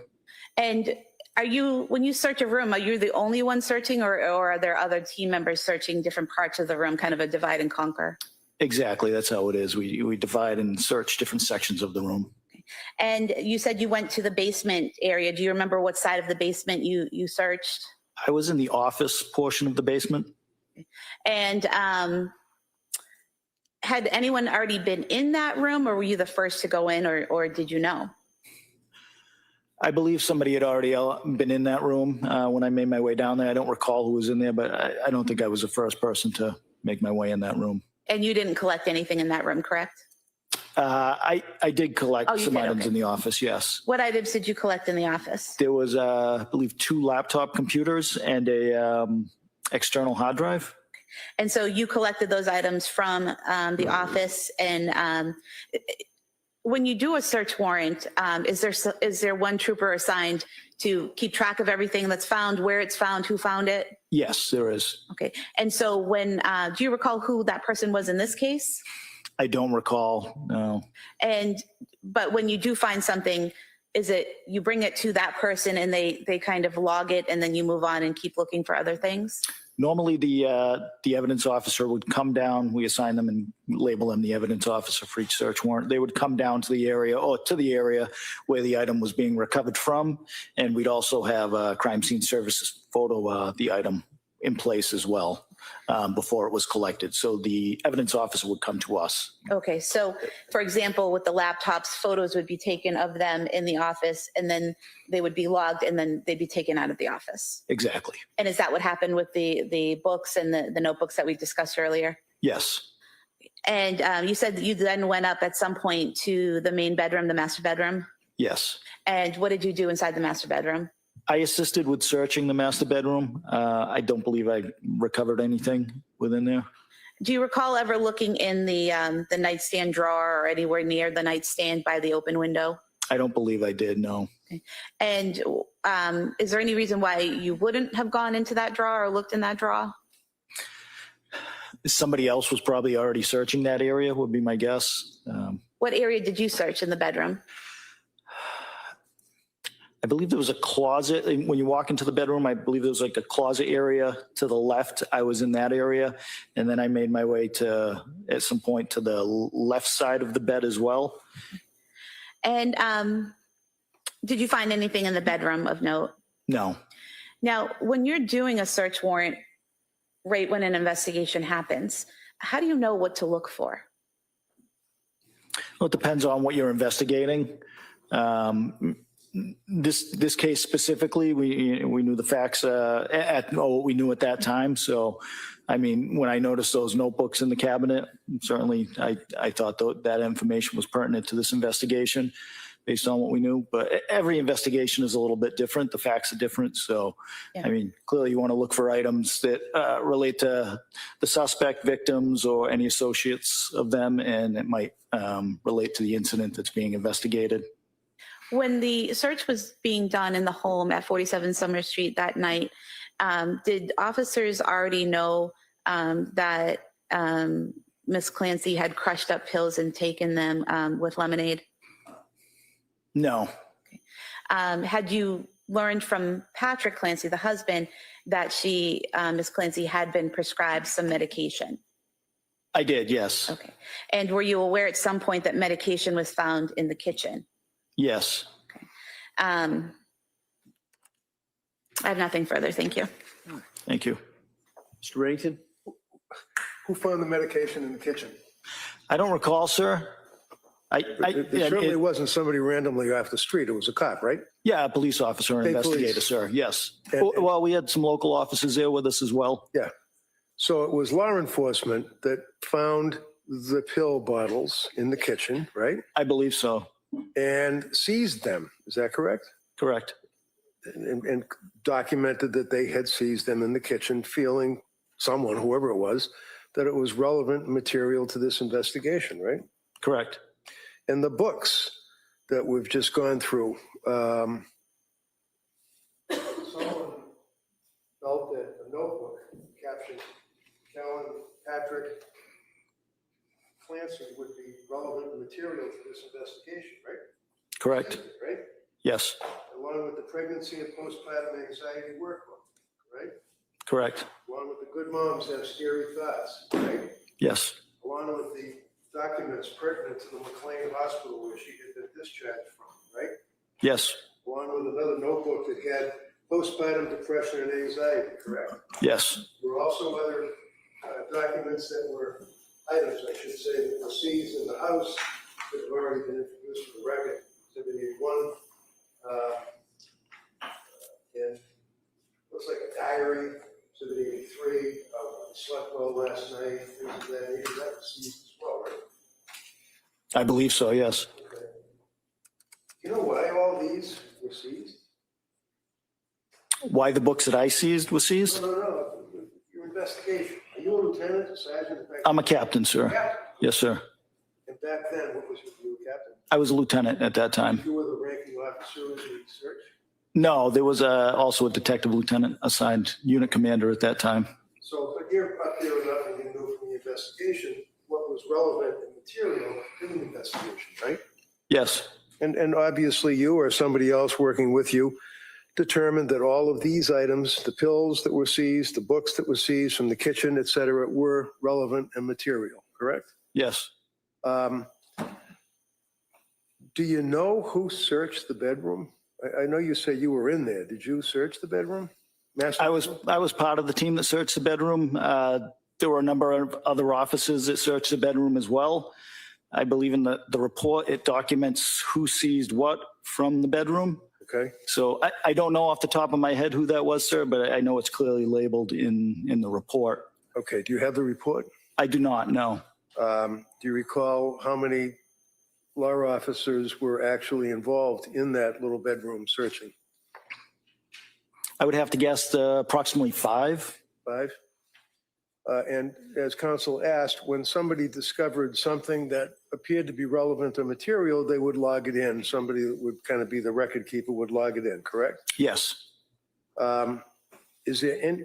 And when you search a room, are you the only one searching, or are there other team members searching different parts of the room, kind of a divide and conquer? Exactly. That's how it is. We divide and search different sections of the room. And you said you went to the basement area. Do you remember what side of the basement you searched? I was in the office portion of the basement. And had anyone already been in that room, or were you the first to go in, or did you know? I believe somebody had already been in that room when I made my way down there. I don't recall who was in there, but I don't think I was the first person to make my way in that room. And you didn't collect anything in that room, correct? I did collect some items okay. in the office, yes. What items did you collect in the office? There was, I believe, 2 laptop computers and a external hard drive. And so you collected those items from the office. And when you do a search warrant, is there one trooper assigned to keep track of everything that's found, where it's found, who found it? Yes, there is. Okay. And so do you recall who that person was in this case? I don't recall, no. But when you do find something, is it you bring it to that person and they kind of log it and then you move on and keep looking for other things? Normally the evidence officer would come down, we assign them and label them the evidence officer for each search warrant. They would come down to the area where the item was being recovered from. And we'd also have crime scene services photo the item in place as well before it was collected. So the evidence officer would come to us. Okay, so for example, with the laptops, photos would be taken of them in the office and then they would be logged and then they'd be taken out of the office. Exactly. And is that what happened with the books and the notebooks that we discussed earlier? Yes. And you said that you then went up at some point to the main bedroom, the master bedroom? Yes. And what did you do inside the master bedroom? I assisted with searching the master bedroom. I don't believe I recovered anything within there. Do you recall ever looking in the nightstand drawer or anywhere near the nightstand by the open window? I don't believe I did, no. Okay. And is there any reason why you wouldn't have gone into that drawer or looked in that drawer? Somebody else was probably already searching that area, would be my guess. What area did you search in the bedroom? I believe there was a closet. When you walk into the bedroom, I believe there was like a closet area to the left. I was in that area. And then I made my way at some point to the left side of the bed as well. And did you find anything in the bedroom of note? No. Now, when you're doing a search warrant, right when an investigation happens, how do you know what to look for? Well, it depends on what you're investigating. This case specifically, we knew the facts what we knew at that time. So, I mean, when I noticed those notebooks in the cabinet, certainly I thought that information was pertinent to this investigation based on what we knew. But every investigation is a little bit different. The facts are different. So, yeah. I mean, clearly you want to look for items that relate to the suspect, victims, or any associates of them, and it might relate to the incident that's being investigated. When the search was being done in the home at 47 Summer Street that night, did officers already know that Miss Clancy had crushed up pills and taken them with lemonade? No. Okay. Had you learned from Patrick Clancy, the husband, that Miss Clancy had been prescribed some medication? I did, yes. Okay. And were you aware at some point that medication was found in the kitchen? Yes. Okay. I have nothing further. Thank you. Thank you. Mr. Reddington, who found the medication in the kitchen? I don't recall, sir. It certainly wasn't somebody randomly off the street. It was a cop, right? Yeah, a police officer, an State investigator, police. sir. Yes. And- Well, we had some local officers there with us as well. Yeah. So it was law enforcement that found the pill bottles in the kitchen, right? I believe so. And seized them. Is that correct? Correct. And documented that they had seized them in the kitchen, feeling someone, whoever it was, that it was relevant material to this investigation, right? Correct. And the books that we've just gone through, someone felt that a notebook captioned Patrick Clancy would be relevant material to this investigation, right? Correct. Right? Yes. Along with the pregnancy and postpartum anxiety workbook, right? Correct. Along with the good moms have scary thoughts, right? Yes. Along with the documents pertinent to the McLean Hospital where she had been discharged from, right? Yes. Along with another notebook that had postpartum depression and anxiety, correct? Yes. There were also other documents that were, items, I should say, that were seized in the house that have already been introduced for the record. Exhibit 81, and looks like a diary, Exhibit 83, slept well last night, things of that nature, that was seized as well, right? I believe so. Yes. Okay. You know why all these were seized? Why the books that I seized were seized? No. Your investigation. Are you a lieutenant, a sergeant? I'm a captain, sir. Captain. Yes, sir. And back then, what was you were captain? I was a lieutenant at that time. You were the ranking officer in the search? No, there was also a detective lieutenant assigned unit commander at that time. So, but you're up there enough and you knew from the investigation what was relevant and material in the investigation, right? Yes. And obviously you or somebody else working with you determined that all of these items, the pills that were seized, the books that were seized from the kitchen, et cetera, were relevant and material, correct? Yes. Do you know who searched the bedroom? I know you say you were in there. Did you search the bedroom? I was part of the team that searched the bedroom. There were a number of other officers that searched the bedroom as well. I believe in the report, it documents who seized what from the bedroom. Okay. So I don't know off the top of my head who that was, sir, but I know it's clearly labeled in the report. Okay. Do you have the report? I do not know. Do you recall how many law officers were actually involved in that little bedroom searching? I would have to guess approximately 5. 5? And as counsel asked, when somebody discovered something that appeared to be relevant or material, they would log it in. Somebody that would kind of be the record keeper would log it in, correct? Yes. Is there any,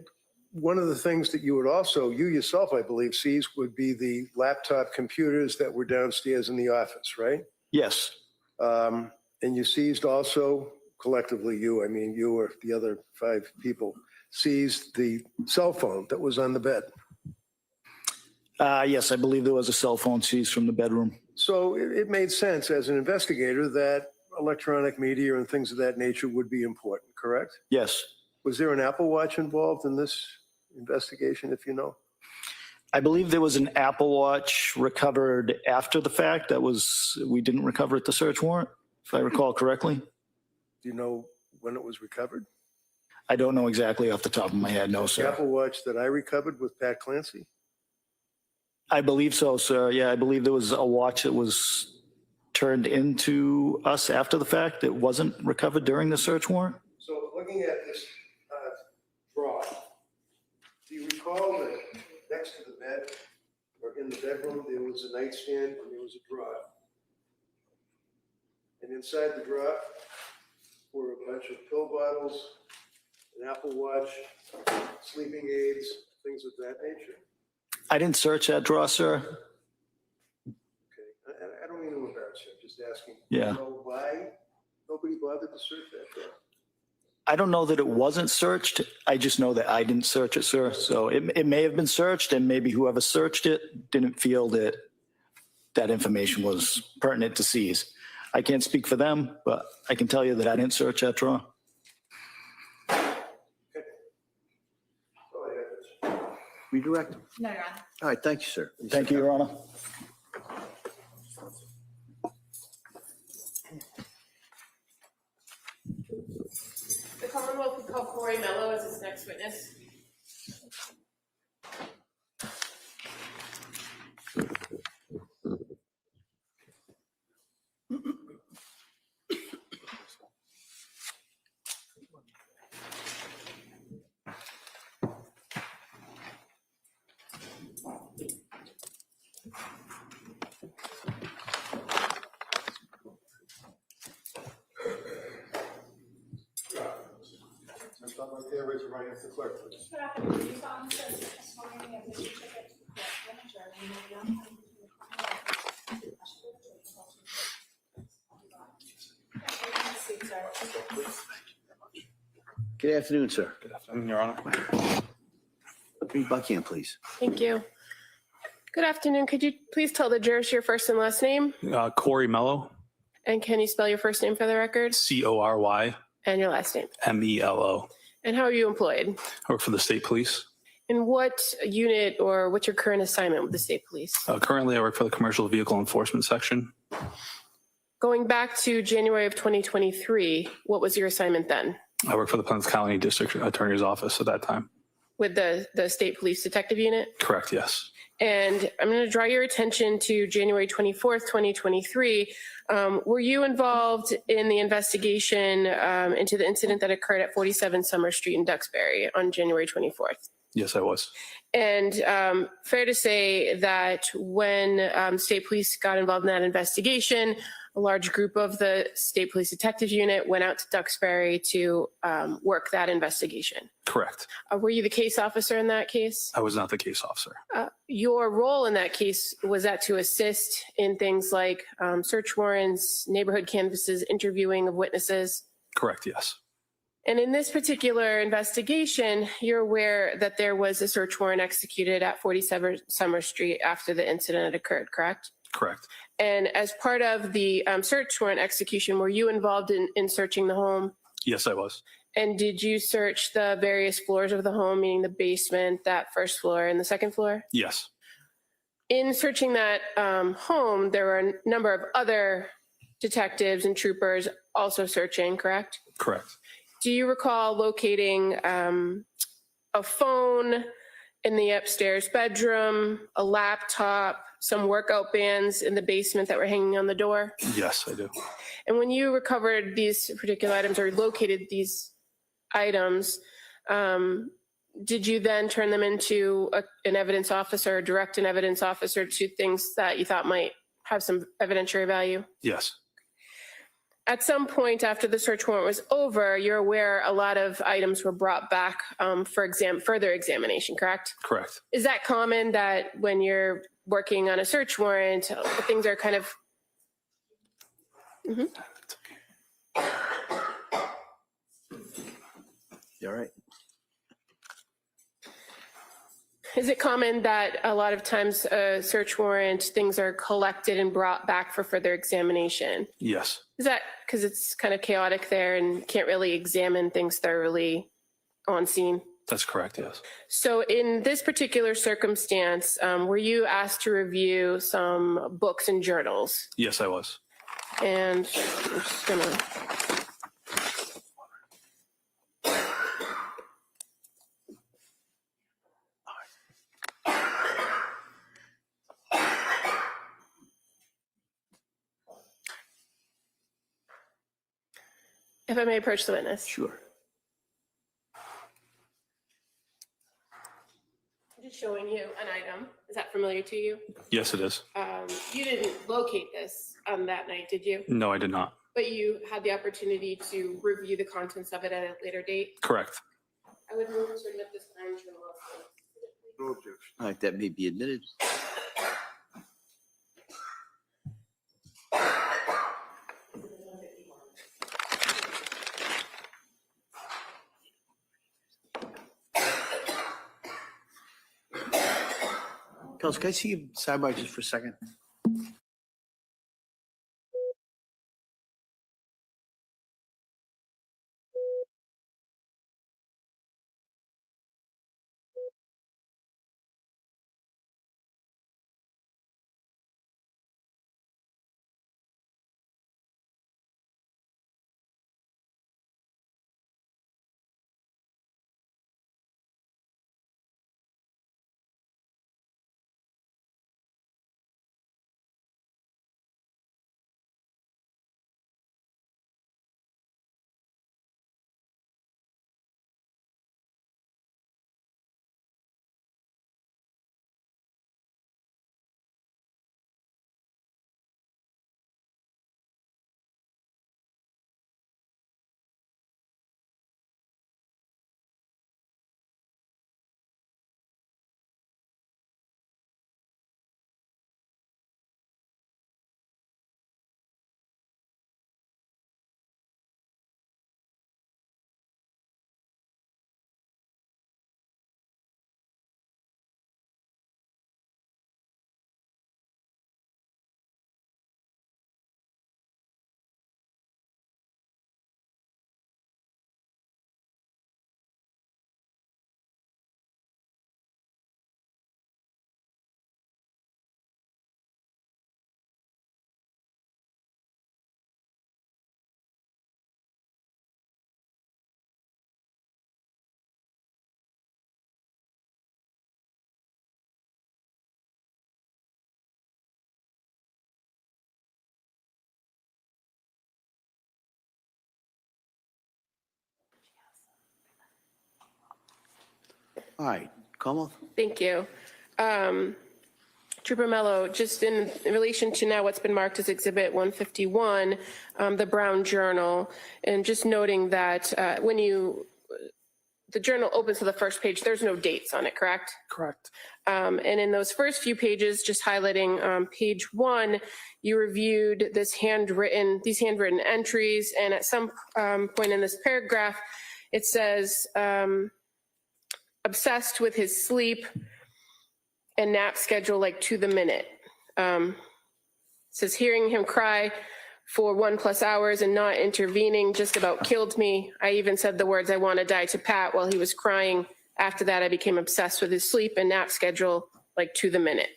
one of the things that you would also, you yourself, I believe, seize would be the laptop computers that were downstairs in the office, right? Yes. And you seized also, collectively you, I mean, you or the other 5 people, seized the cell phone that was on the bed. Yes, I believe there was a cell phone seized from the bedroom. So it made sense as an investigator that electronic media and things of that nature would be important, correct? Yes. Was there an Apple Watch involved in this investigation, if you know? I believe there was an Apple Watch recovered after the fact. We didn't recover at the search warrant, if I recall correctly. Do you know when it was recovered? I don't know exactly off the top of my head, no, The sir. Apple Watch that I recovered with Pat Clancy? I believe so, sir. Yeah, I believe there was a watch that was turned into us after the fact that wasn't recovered during the search warrant. So looking at this drawer, do you recall that next to the bed or in the bedroom, there was a nightstand and there was a drawer? And inside the drawer were a bunch of pill bottles, an Apple Watch, sleeping aids, things of that nature. I didn't search that drawer, sir. Okay, I don't mean to embarrass you, I'm just asking. Yeah. Do you know why nobody bothered to search that drawer? I don't know that it wasn't searched. I just know that I didn't search it, sir. So it may have been searched, and maybe whoever searched it didn't feel that that information was pertinent to seize. I can't speak for them, but I can tell you that I didn't search that drawer. Redirect. No, Your Honor. All right, thank you, sir. Thank you, Your Honor. call Corey Mello as his next witness. Stop right there, raise your right hand to the clerk, please. Good afternoon, sir. Good afternoon, Your Honor. Bring Buckingham, please. Thank you. Good afternoon. Could you please tell the jurors your first and last name? Corey Mello, And can you spell your first name for the record? Corymelo. And your last name? I And how are you employed? work for the state police. In what unit or what's your current assignment with the state police? Currently, I work for the commercial vehicle enforcement section. Going back to January of 2023, what was your assignment then? I work for the Plymouth County District Attorney's Office at that time. With the state police detective unit? Correct, yes. And I'm going to draw your attention to January 24th, 2023. Were you involved in the investigation into the incident that occurred at 47 Summer Street in Duxbury on January 24th? Yes, I was. And fair to say that when state police got involved in that investigation, a large group of the state police detective unit went out to Duxbury to work that investigation. Correct. Were you the case officer in that case? I was not the case officer. Your role in that case, was that to assist in things like search warrants, neighborhood canvasses, interviewing of witnesses? Correct, yes. And in this particular investigation, you're aware that there was a search warrant executed at 47 Summer Street after the incident had occurred, correct? Correct. And as part of the search warrant execution, were you involved in searching the home? Yes, I was. And did you search the various floors of the home, meaning the basement, that first floor, and the second floor? Yes. In searching that home, there were a number of other detectives and troopers also searching, correct? Correct. Do you recall locating a phone in the upstairs bedroom, a laptop, some workout bands in the basement that were hanging on the door? Yes, I do. And when you recovered these particular items or located these items, did you then turn them into an evidence officer, or direct an evidence officer to things that you thought might have some evidentiary value? Yes. At some point after the search warrant was over, you're aware a lot of items were brought back for further examination, correct? Correct. Is that common that when you're working on a search warrant, things are kind of... You all right? Is it common that a lot of times a search warrant, things are collected and brought back for further examination? Yes. Is that because it's kind of chaotic there and can't really examine things thoroughly on scene? That's correct, yes. So in this particular circumstance, were you asked to review some books and journals? Yes, I was. And I'm just gonna... If I may approach the witness. Sure. I'm just showing you an item. Is that familiar to you? Yes, it is. You didn't locate this that night, did you? No, I did not. But you had the opportunity to review the contents of it at a later date? Correct. I would move to admit this crime to law. No objection. All right, that may be admitted. Counsel, can I see you sidebar just for a second? All right, Commonwealth? Thank you. Trooper Mello, just in relation to now what's been marked as Exhibit 151, the Brown Journal, and just noting that when the journal opens to the first page, there's no dates on it, correct? Correct. And in those first few pages, just highlighting page 1, you reviewed these handwritten entries, and at some point in this paragraph, it says, obsessed with his sleep and nap schedule like to the minute. It says hearing him cry for 1+ hours and not intervening just about killed me. I even said the words, "I want to die" to Pat while he was crying. After that, I became obsessed with his sleep and nap schedule like to the minute.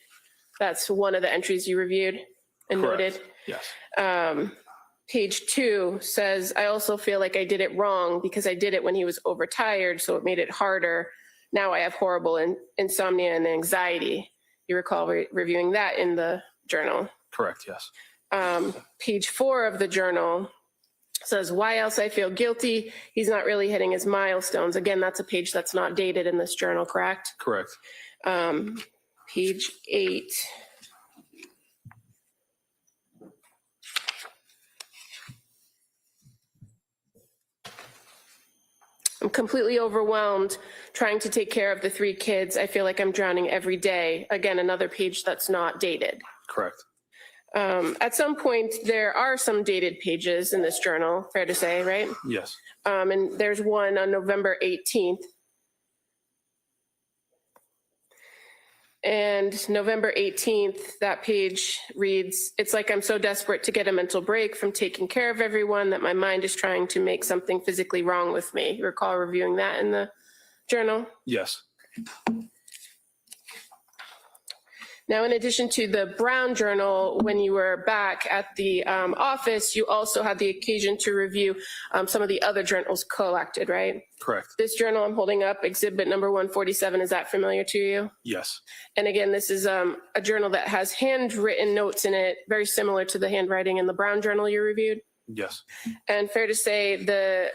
That's one of the entries you reviewed and Correct. noted. Yes. Page 2 says, I also feel like I did it wrong because I did it when he was overtired, so it made it harder. Now I have horrible insomnia and anxiety. You recall reviewing that in the journal. Correct, yes. Page 4 of the journal says, why else I feel guilty? He's not really hitting his milestones. Again, that's a page that's not dated in this journal, correct? Correct. Page 8. I'm completely overwhelmed trying to take care of the 3 kids. I feel like I'm drowning every day. Again, another page that's not dated. Correct. At some point, there are some dated pages in this journal, fair to say, right? Yes. And there's one on November 18th. And November 18th, that page reads, it's like I'm so desperate to get a mental break from taking care of everyone that my mind is trying to make something physically wrong with me. You recall reviewing that in the journal? Yes. Now, in addition to the Brown Journal, when you were back at the office, you also had the occasion to review some of the other journals collected, right? Correct. This journal I'm holding up, exhibit number 147, is that familiar to you? Yes. And again, this is a journal that has handwritten notes in it, very similar to the handwriting in the Brown Journal you reviewed. Yes. And fair to say, the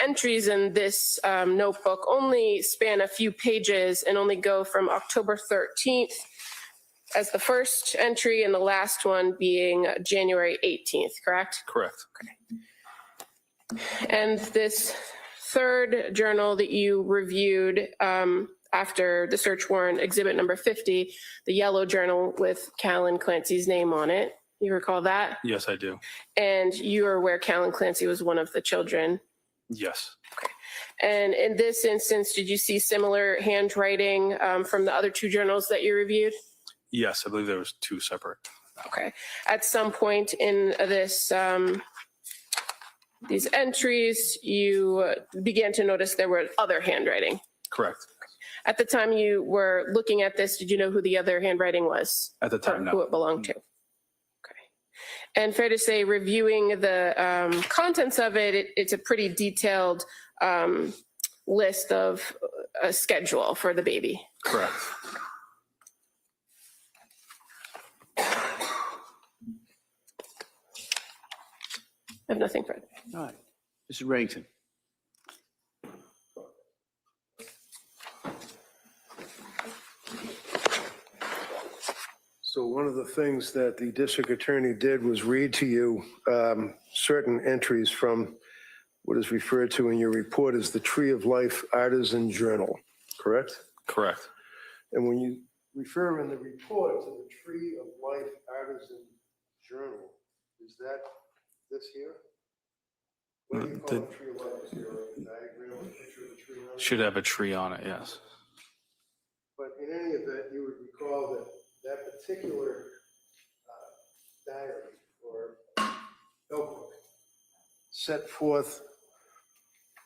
entries in this notebook only span a few pages and only go from October 13th as the first entry and the last one being January 18th, correct? Correct. Okay. And this third journal that you reviewed after the search warrant, exhibit number 50, the yellow journal with Callan Clancy's name on it. You recall that? Yes, I do. And you are aware Callan Clancy was one of the children? Yes. Okay. And in this instance, did you see similar handwriting from the other 2 journals that you reviewed? Yes, I believe there was 2 separate. Okay. At some point in this, these entries, you began to notice there were other handwriting. Correct. At the time you were looking at this, did you know who the other handwriting was? At the time, no. Who it belonged to? Okay. And fair to say, reviewing the contents of it, it's a pretty detailed list of a schedule for the baby. Correct. I have nothing further. All right. Mr. Reddington. So one of the things that the district attorney did was read to you certain entries from what is referred to in your report as the Tree of Life Artisan Journal, correct? Correct. And when you refer in the report to the Tree of Life Artisan Journal, is that this here? What do you call the Tree of Life? Is there a diagram or a picture of the tree on it? Should have a tree on it, yes. But in any event, you would recall that that particular diary or notebook set forth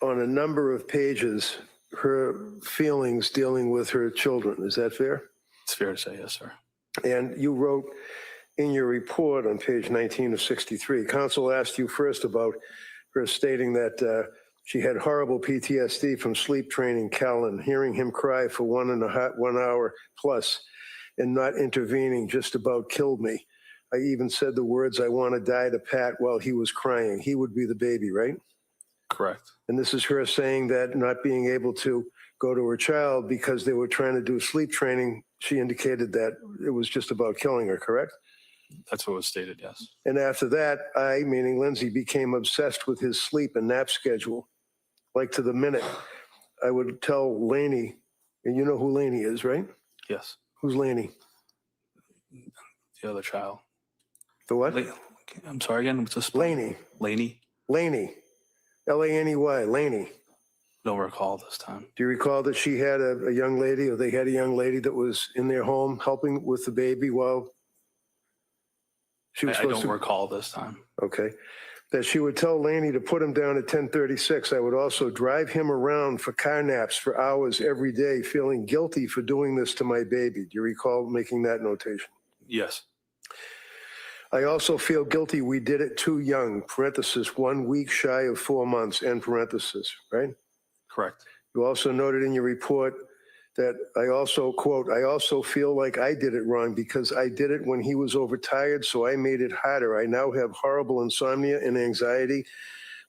on a number of pages her feelings dealing with her children. Is that fair? It's fair to say, yes, sir. And you wrote in your report on page 19 of 63, counsel asked you first about her stating that she had horrible PTSD from sleep training Callan, hearing him cry for 1 hour plus and not intervening just about killed me. I even said the words, "I want to die" to Pat while he was crying. He would be the baby, right? Correct. And this is her saying that not being able to go to her child because they were trying to do sleep training. She indicated that it was just about killing her, correct? That's what was stated, yes. And after that, I, meaning Lindsay, became obsessed with his sleep and nap schedule. Like to the minute, I would tell Laney, and you know who Laney is, right? Yes. Who's Laney? The other child. The what? I'm sorry again. What's this? Laney. Laney. Laney. Laney. Laney. Don't recall this time. Do you recall that she had a young lady, or they had a young lady that was in their home helping with the baby while she was I supposed don't to? recall this time. Okay. That she would tell Laney to put him down at 10:36. I would also drive him around for car naps for hours every day, feeling guilty for doing this to my baby. Do you recall making that notation? Yes. I also feel guilty we did it too young, parenthesis, 1 week shy of 4 months, end parenthesis, right? Correct. You also noted in your report that I also, quote, I also feel like I did it wrong because I did it when he was overtired, so I made it harder. I now have horrible insomnia and anxiety,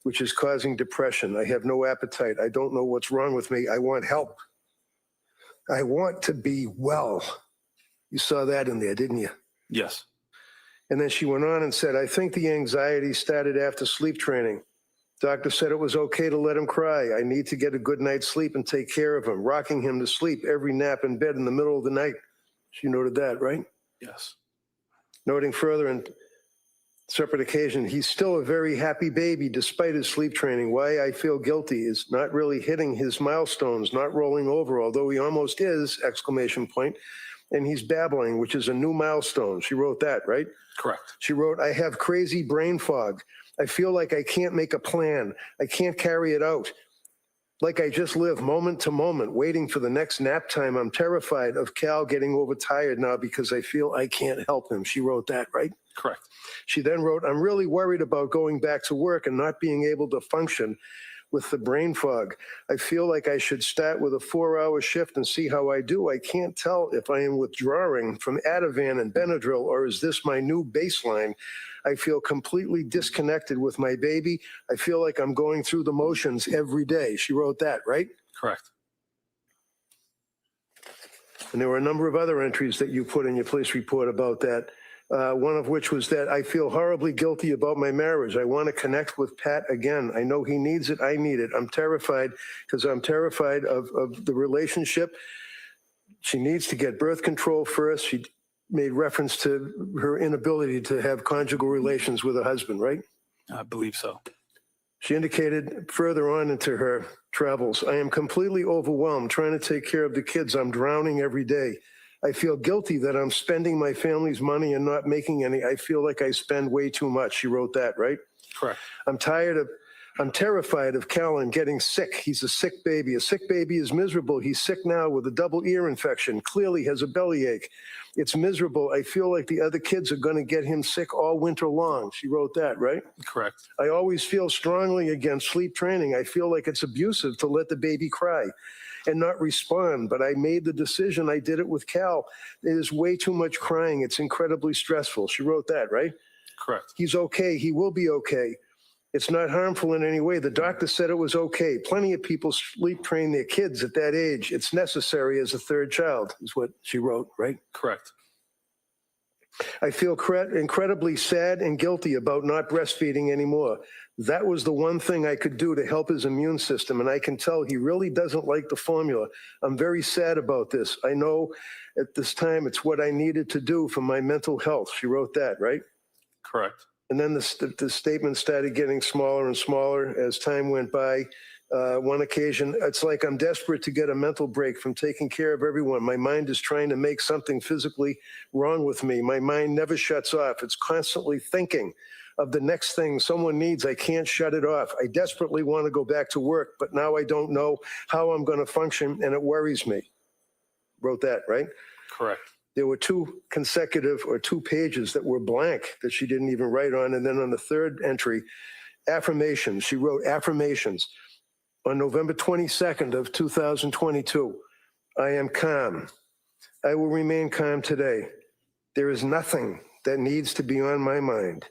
which is causing depression. I have no appetite. I don't know what's wrong with me. I want help. I want to be well. You saw that in there, didn't you? Yes. And then she went on and said, I think the anxiety started after sleep training. Doctor said it was okay to let him cry. I need to get a good night's sleep and take care of him, rocking him to sleep every nap in bed in the middle of the night. She noted that, right? Yes. Noting further in separate occasion, he's still a very happy baby despite his sleep training. Why I feel guilty is not really hitting his milestones, not rolling over, although he almost is, exclamation point. And he's babbling, which is a new milestone. She wrote that, right? Correct. She wrote, I have crazy brain fog. I feel like I can't make a plan. I can't carry it out. Like I just live moment to moment, waiting for the next nap time. I'm terrified of Cal getting overtired now because I feel I can't help him. She wrote that, right? Correct. She then wrote, I'm really worried about going back to work and not being able to function with the brain fog. I feel like I should start with a 4-hour shift and see how I do. I can't tell if I am withdrawing from Ativan and Benadryl, or is this my new baseline? I feel completely disconnected with my baby. I feel like I'm going through the motions every day. She wrote that, right? Correct. And there were a number of other entries that you put in your police report about that. One of which was that I feel horribly guilty about my marriage. I want to connect with Pat again. I know he needs it. I need it. I'm terrified because I'm terrified of the relationship. She needs to get birth control first. She made reference to her inability to have conjugal relations with her husband, right? I believe so. She indicated further on into her travels, I am completely overwhelmed trying to take care of the kids. I'm drowning every day. I feel guilty that I'm spending my family's money and not making any. I feel like I spend way too much. She wrote that, right? Correct. I'm terrified of Callan getting sick. He's a sick baby. A sick baby is miserable. He's sick now with a double ear infection, clearly has a bellyache. It's miserable. I feel like the other kids are going to get him sick all winter long. She wrote that, right? Correct. I always feel strongly against sleep training. I feel like it's abusive to let the baby cry and not respond, but I made the decision. I did it with Cal. It is way too much crying. It's incredibly stressful. She wrote that, right? Correct. He's okay. He will be okay. It's not harmful in any way. The doctor said it was okay. Plenty of people sleep train their kids at that age. It's necessary as a third child, is what she wrote, right? Correct. I feel incredibly sad and guilty about not breastfeeding anymore. That was the one thing I could do to help his immune system, and I can tell he really doesn't like the formula. I'm very sad about this. I know at this time it's what I needed to do for my mental health. She wrote that, right? Correct. And then the statement started getting smaller and smaller as time went by. One occasion, it's like I'm desperate to get a mental break from taking care of everyone. My mind is trying to make something physically wrong with me. My mind never shuts off. It's constantly thinking of the next thing someone needs. I can't shut it off. I desperately want to go back to work, but now I don't know how I'm going to function, and it worries me. Wrote that, right? Correct. There were 2 consecutive or 2 pages that were blank that she didn't even write on. And then on the third entry, affirmations. She wrote affirmations. On November 22nd of 2022, I am calm. I will remain calm today. There is nothing that needs to be on my mind.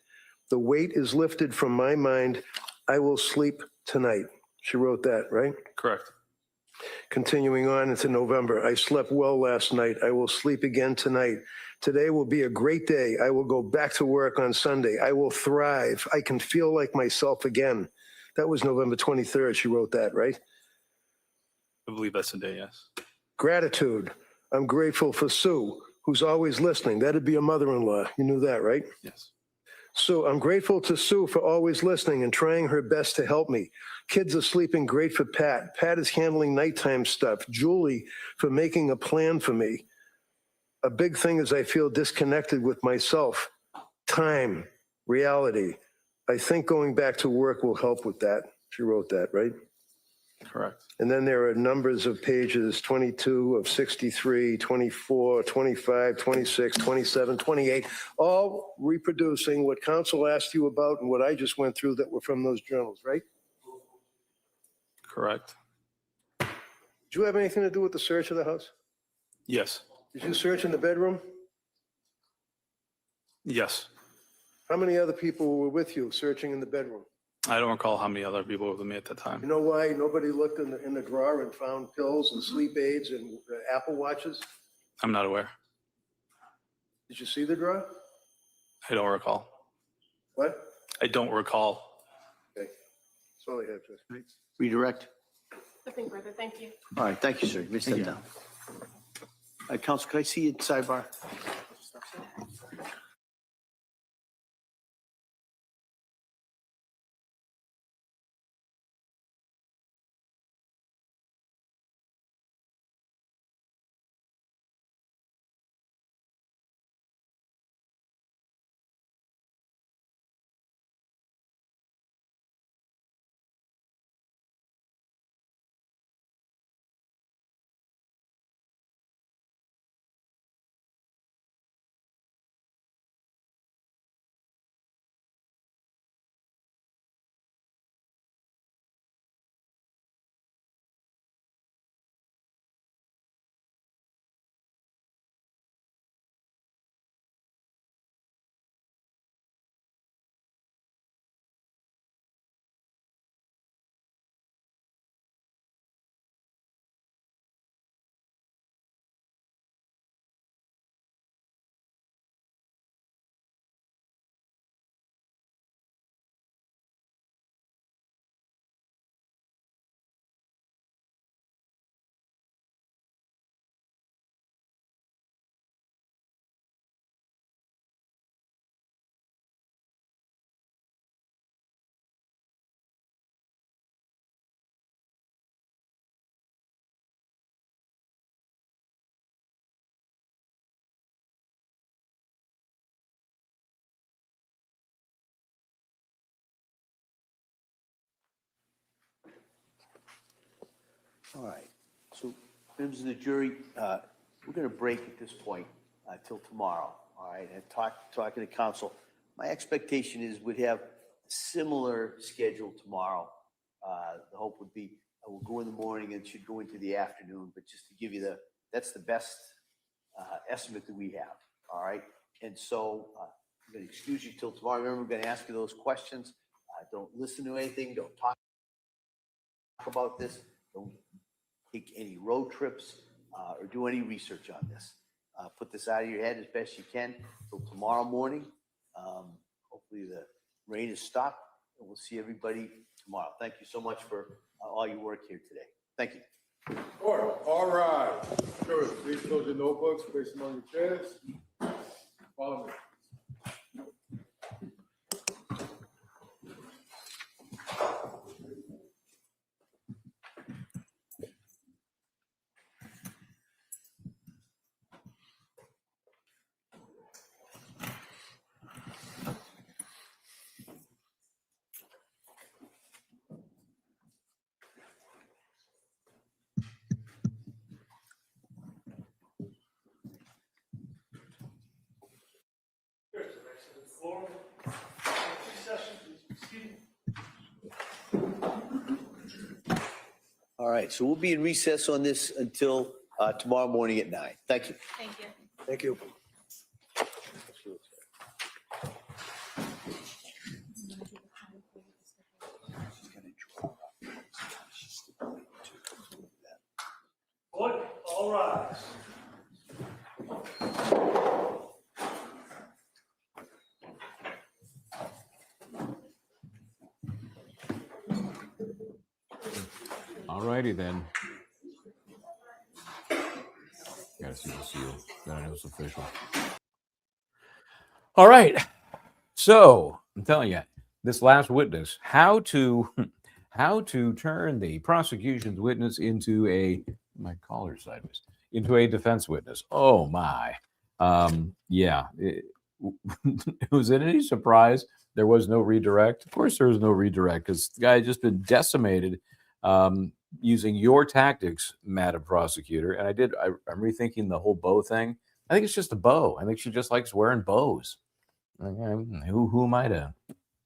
The weight is lifted from my mind. I will sleep tonight. She wrote that, right? Correct. Continuing on into November, I slept well last night. I will sleep again tonight. Today will be a great day. I will go back to work on Sunday. I will thrive. I can feel like myself again. That was November 23rd. She wrote that, right? I believe that's the day, yes. Gratitude. I'm grateful for Sue, who's always listening. That'd be a mother-in-law. You knew that, right? Yes. So I'm grateful to Sue for always listening and trying her best to help me. Kids are sleeping great for Pat. Pat is handling nighttime stuff. Julie for making a plan for me. A big thing is I feel disconnected with myself. Time, reality. I think going back to work will help with that. She wrote that, right? Correct. And then there are numbers of pages, 22 of 63, 24, 25, 26, 27, 28, all reproducing what council asked you about and what I just went through that were from those journals, right? Correct. Did you have anything to do with the search of the house? Yes. Did you search in the bedroom? Yes. How many other people were with you searching in the bedroom? I don't recall how many other people were with me at that time. You know why nobody looked in the drawer and found pills and sleep aids and Apple Watches? I'm not aware. Did you see the drawer? I don't recall. What? I don't recall. Okay. That's all I have, Judge. Redirect. Nothing further. Thank you. All right, thank you, sir. You may step down. All right, Counsel, can I see you sidebar? All right, so members of the jury, we're going to break at this point till tomorrow, all right, and talking to counsel. My expectation is we'd have a similar schedule tomorrow. The hope would be we'll go in the morning and should go into the afternoon, but just to give you that's the best estimate that we have, all right? And so I'm going to excuse you till tomorrow. Remember, I'm going to ask you those questions. Don't listen to anything. Don't talk about this. Don't take any road trips or do any research on this. Put this out of your head as best you can till tomorrow morning. Hopefully the rain is stopped and we'll see everybody tomorrow. Thank you so much for all your work here today. Thank you. Order. All right. Sure. Please close your notebooks, place them on your chairs. Follow me. All right, so we'll be in recess on this until tomorrow morning at 9. Thank you. Thank you. Thank you. All rise. All righty then. Gotta see the seal. Then I know it's official. All right. So I'm telling you, this last witness, how to turn the prosecution's witness into my collar sideways, into a defense witness. Oh my. Yeah. Was it any surprise there was no redirect? Of course there was no redirect because the guy had just been decimated using your tactics, Madam Prosecutor. And I'm rethinking the whole bow thing. I think it's just a bow. I think she just likes wearing bows. Who am I to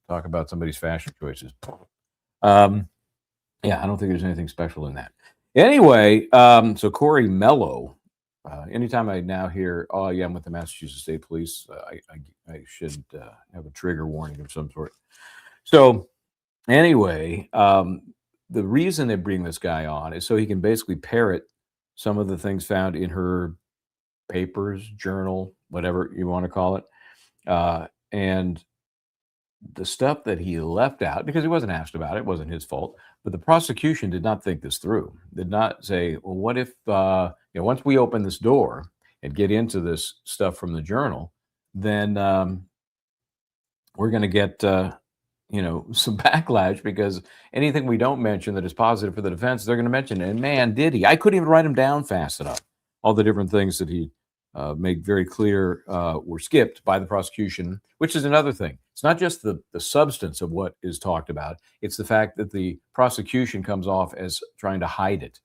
talk about somebody's fashion choices? Yeah, I don't think there's anything special in that. Anyway, so Corey Mello, anytime I now hear, oh yeah, I'm with the Massachusetts State Police, I should have a trigger warning of some sort. So anyway, the reason they bring this guy on is so he can basically parrot some of the things found in her papers, journal, whatever you want to call it. And the stuff that he left out, because he wasn't asked about it, wasn't his fault, but the prosecution did not think this through, did not say, well, what if, once we open this door and get into this stuff from the journal, then we're going to get, some backlash because anything we don't mention that is positive for the defense, they're going to mention it. And man, did he. I couldn't even write him down fast enough. All the different things that he made very clear were skipped by the prosecution, which is another thing. It's not just the substance of what is talked about. It's the fact that the prosecution comes off as trying to hide it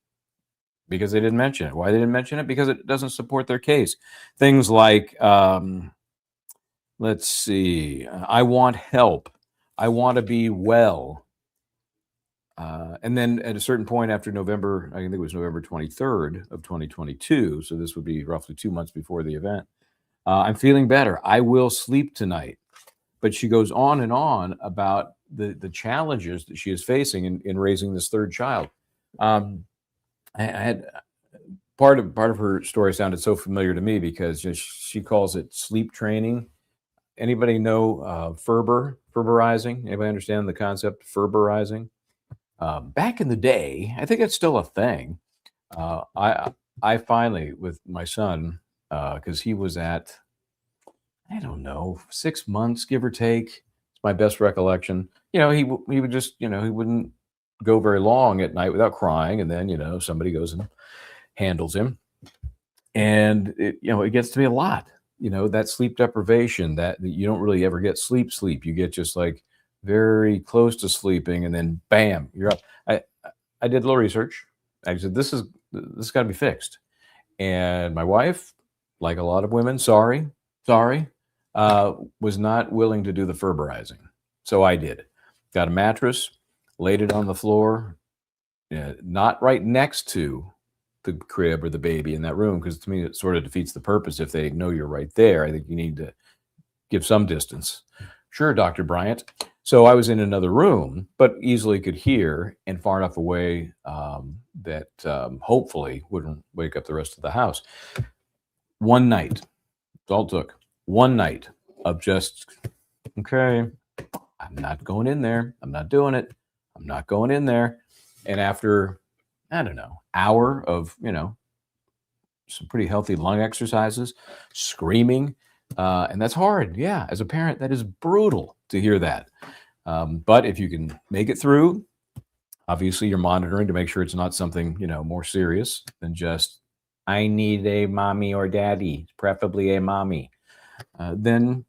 because they didn't mention it. Why they didn't mention it? Because it doesn't support their case. Things like, let's see, I want help. I want to be well. And then at a certain point after November, I think it was November 23rd of 2022, so this would be roughly 2 months before the event, I'm feeling better. I will sleep tonight. But she goes on and on about the challenges that she is facing in raising this third child. I had part of her story sounded so familiar to me because she calls it sleep training. Anybody know Ferberizing? Anybody understand the concept of Ferberizing? Back in the day, I think it's still a thing. I finally, with my son, because he was at, I don't know, 6 months, give or take. It's my best recollection. He would just, he wouldn't go very long at night without crying. And then, somebody goes and handles him. And, it gets to be a lot, that sleep deprivation that you don't really ever get sleep. You get just like very close to sleeping and then bam, you're up. I did a little research. I said, this got to be fixed. And my wife, like a lot of women, sorry, was not willing to do the Ferberizing. So I did. Got a mattress, laid it on the floor, not right next to the crib or the baby in that room, because to me it sort of defeats the purpose if they know you're right there. I think you need to give some distance. Sure, Dr. Bryant. So I was in another room, but easily could hear and far enough away that hopefully wouldn't wake up the rest of the house. One night, it's all it took. One night of just, okay, I'm not going in there. I'm not doing it. I'm not going in there. And after, I don't know, hour of, some pretty healthy lung exercises, screaming, and that's hard. Yeah, as a parent, that is brutal to hear that. But if you can make it through, obviously you're monitoring to make sure it's not something, more serious than just, I need a mommy or daddy, preferably a mommy. Then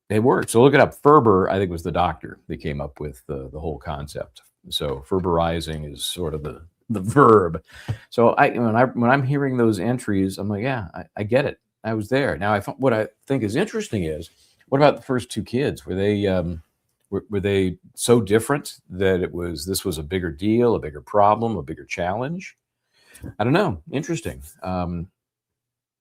it works. So look it up. Ferber, I think, was the doctor that came up with the whole concept. So Ferberizing is sort of the verb. So when I'm hearing those entries, I'm like, yeah, I get it. I was there. Now, what I think is interesting is, what about the first two kids? Were they so different that this was a bigger deal, a bigger problem, a bigger challenge? I don't know. Interesting.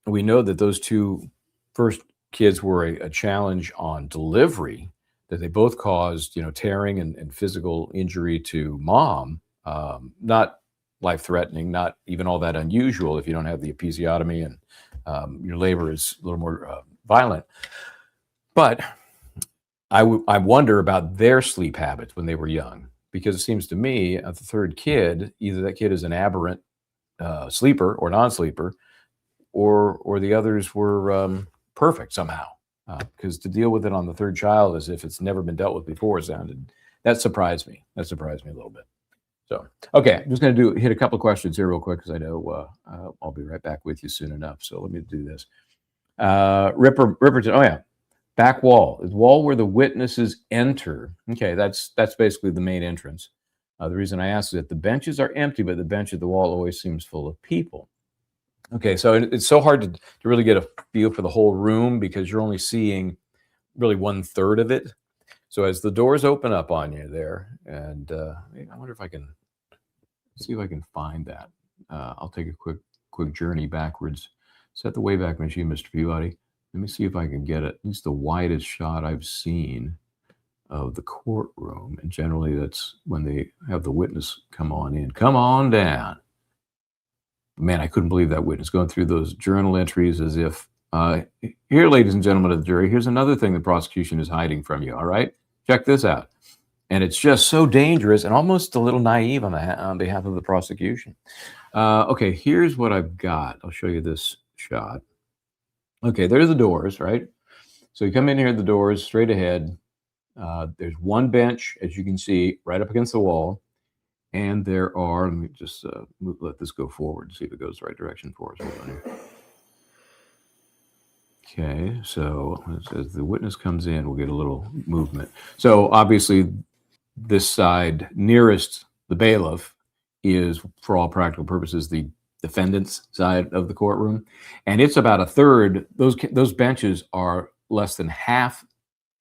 We know that those two first kids were a challenge on delivery, that they both caused, tearing and physical injury to mom. Not life-threatening, not even all that unusual if you don't have the episiotomy and your labor is a little more violent. But I wonder about their sleep habits when they were young, because it seems to me at the third kid, either that kid is an aberrant sleeper or non-sleeper, or the others were perfect somehow. Because to deal with it on the third child as if it's never been dealt with before that surprised me. That surprised me a little bit. So, okay, I'm just going to hit a couple of questions here real quick because I know I'll be right back with you soon enough. So let me do this. Ripperton, oh yeah, back wall. The wall where the witnesses enter. Okay, that's basically the main entrance. The reason I asked is that the benches are empty, but the bench at the wall always seems full of people. Okay, so it's so hard to really get a feel for the whole room because you're only seeing really 1/3 of it. So as the doors open up on you there, and I wonder if I can see if I can find that. I'll take a quick journey backwards. Set the Wayback Machine, Mr. Peabody. Let me see if I can get at least the widest shot I've seen of the courtroom. And generally that's when they have the witness come on in. Come on down. Man, I couldn't believe that witness going through those journal entries as if, here, ladies and gentlemen of the jury, here's another thing the prosecution is hiding from you, all right? Check this out. And it's just so dangerous and almost a little naive on behalf of the prosecution. Okay, here's what I've got. I'll show you this shot. Okay, there's the doors, right? So you come in here, the doors, straight ahead. There's one bench, as you can see, right up against the wall. And there are, let me just let this go forward, see if it goes the right direction for us. Okay, so as the witness comes in, we'll get a little movement. So obviously, this side nearest the bailiff is, for all practical purposes, the defendant's side of the courtroom. And it's about 1/3. Those benches are less than half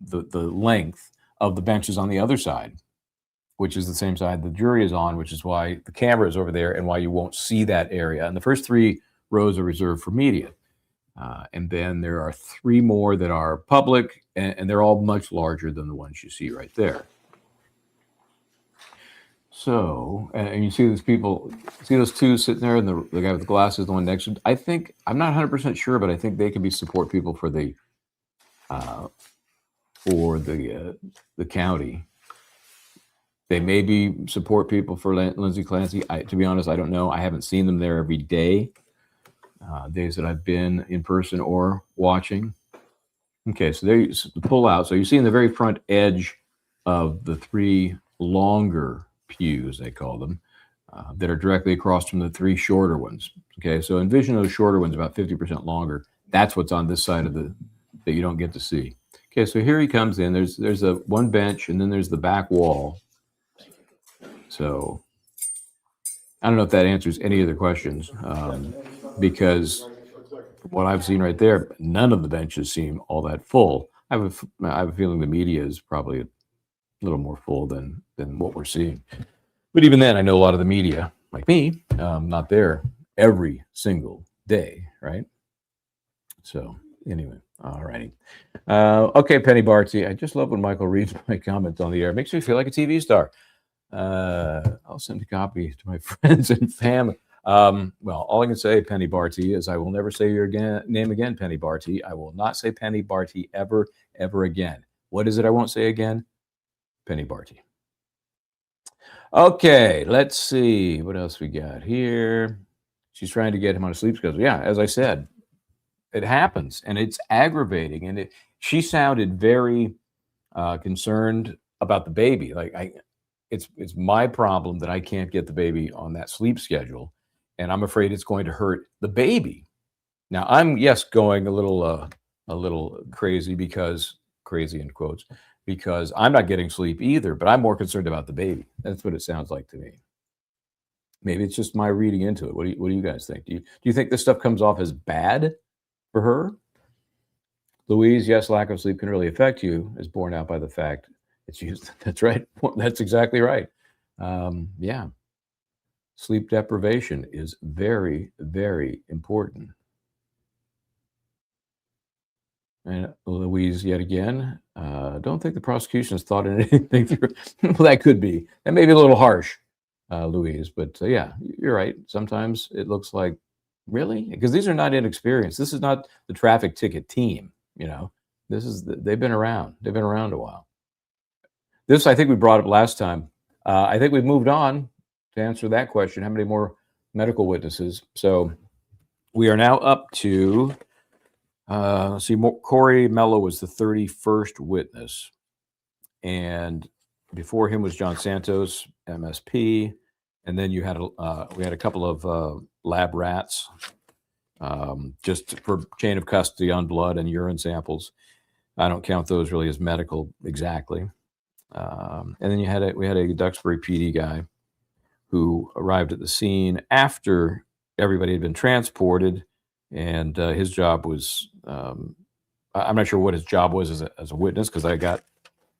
the length of the benches on the other side, which is the same side the jury is on, which is why the camera is over there and why you won't see that area. And the first 3 rows are reserved for media. And then there are 3 more that are public, and they're all much larger than the ones you see right there. So, and you see these people, see those 2 sitting there, and the guy with the glasses, the one next to him. I think, I'm not 100% sure, but I think they can be support people for the county. They may be support people for Lindsay Clancy. To be honest, I don't know. I haven't seen them there every day, days that I've been in person or watching. Okay, so there you pull out. So you see in the very front edge of the 3 longer pews, they call them, that are directly across from the 3 shorter ones. Okay, so envision those shorter ones about 50% longer. That's what's on this side of that you don't get to see. Okay, so here he comes in. There's a one bench, and then there's the back wall. So I don't know if that answers any of the questions, because from what I've seen right there, none of the benches seem all that full. I have a feeling the media is probably a little more full than what we're seeing. But even then, I know a lot of the media, like me, not there every single day, right? So anyway, all righty. Okay, Penny Barty, I just love when Michael reads my comments on the air. It makes me feel like a TV star. I'll send a copy to my friends and family. Well, all I can say, Penny Barty, is I will never say your name again, Penny Barty. I will not say Penny Barty ever again. What is it I won't say again? Penny Barty. Okay, let's see what else we got here. She's trying to get him on a sleep schedule. Yeah, as I said, it happens, and it's aggravating. And she sounded very concerned about the baby. Like it's my problem that I can't get the baby on that sleep schedule, and I'm afraid it's going to hurt the baby. Now, I'm going a little crazy crazy in quotes, because I'm not getting sleep either, but I'm more concerned about the baby. That's what it sounds like to me. Maybe it's just my reading into it. What do you guys think? Do you think this stuff comes off as bad for her? Louise, yes, lack of sleep can really affect you, is borne out by the fact it's used. That's right. That's exactly right. Yeah. Sleep deprivation is very, very important. And Louise, yet again, don't think the prosecution has thought anything through. Well, that could be. That may be a little harsh. Louise. But yeah, you're right. Sometimes it looks like, really? Because these are not inexperienced. This is not the traffic ticket team, you know. This is, they've been around. They've been around a while. This, I think we brought up last time. I think we've moved on to answer that question. How many more medical witnesses? So we are now up to, let's see, Corey Mello was the 31st witness. And before him was John Santos, MSP. And then you had, we had a couple of lab rats, just for chain of custody on blood and urine samples. I don't count those really as medical exactly. And then we had a Duxbury PD guy who arrived at the scene after everybody had been transported, and his job was, I'm not sure what his job was as a witness, because I got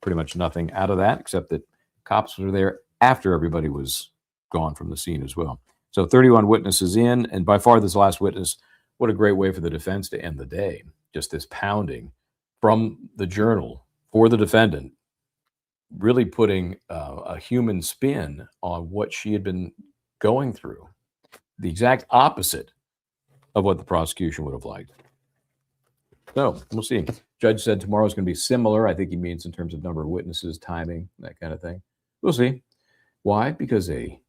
pretty much nothing out of that, except that cops were there after everybody was gone from the scene as well. So 31 witnesses in, and by far this last witness, what a great way for the defense to end the day. Just this pounding from the journal for the defendant, really putting a human spin on what she had been going through. The exact opposite of what the prosecution would have liked. So we'll see. Judge said tomorrow is going to be similar. I think he means in terms of number of witnesses, timing, that kind of thing. We'll see. Why? Because a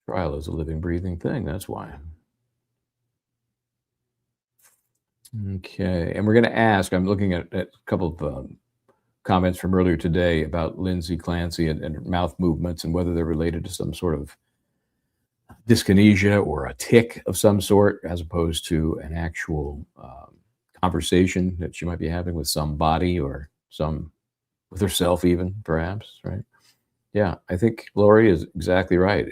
trial is a living, breathing thing. That's why. Okay. And we're going to ask, I'm looking at a couple of comments from earlier today about LINDSAY, CLANCY, and mouth movements and whether they're related to some sort of dyskinesia or a tic of some sort, as opposed to an actual conversation that she might be having with somebody or with herself even, perhaps, right? Yeah, I think Lori is exactly right.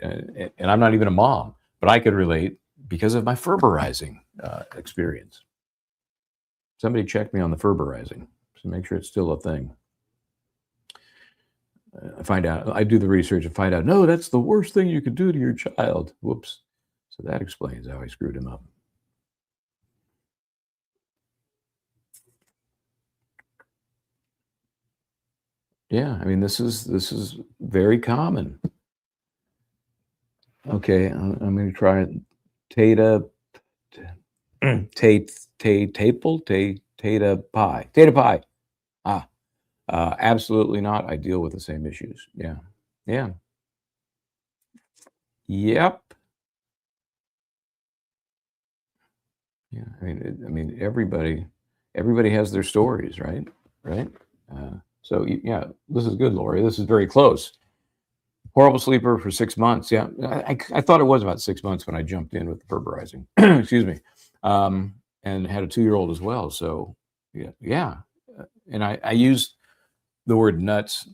And I'm not even a mom, but I could relate because of my Ferberizing experience. Somebody check me on the Ferberizing to make sure it's still a thing. I do the research and find out, no, that's the worst thing you could do to your child. Whoops. So that explains how I screwed him up. Yeah, I mean, this is very common. Okay, I'm going to try it. Tata pie. Absolutely not. I deal with the same issues. Yeah. Yeah. Yep. Yeah. I mean, everybody has their stories, right? Right. So yeah, this is good, Lori. This is very close. Horrible sleeper for 6 months. Yeah. I thought it was about 6 months when I jumped in with the Ferberizing. Excuse me. And had a 2-year-old as well. So yeah. And I use the word nuts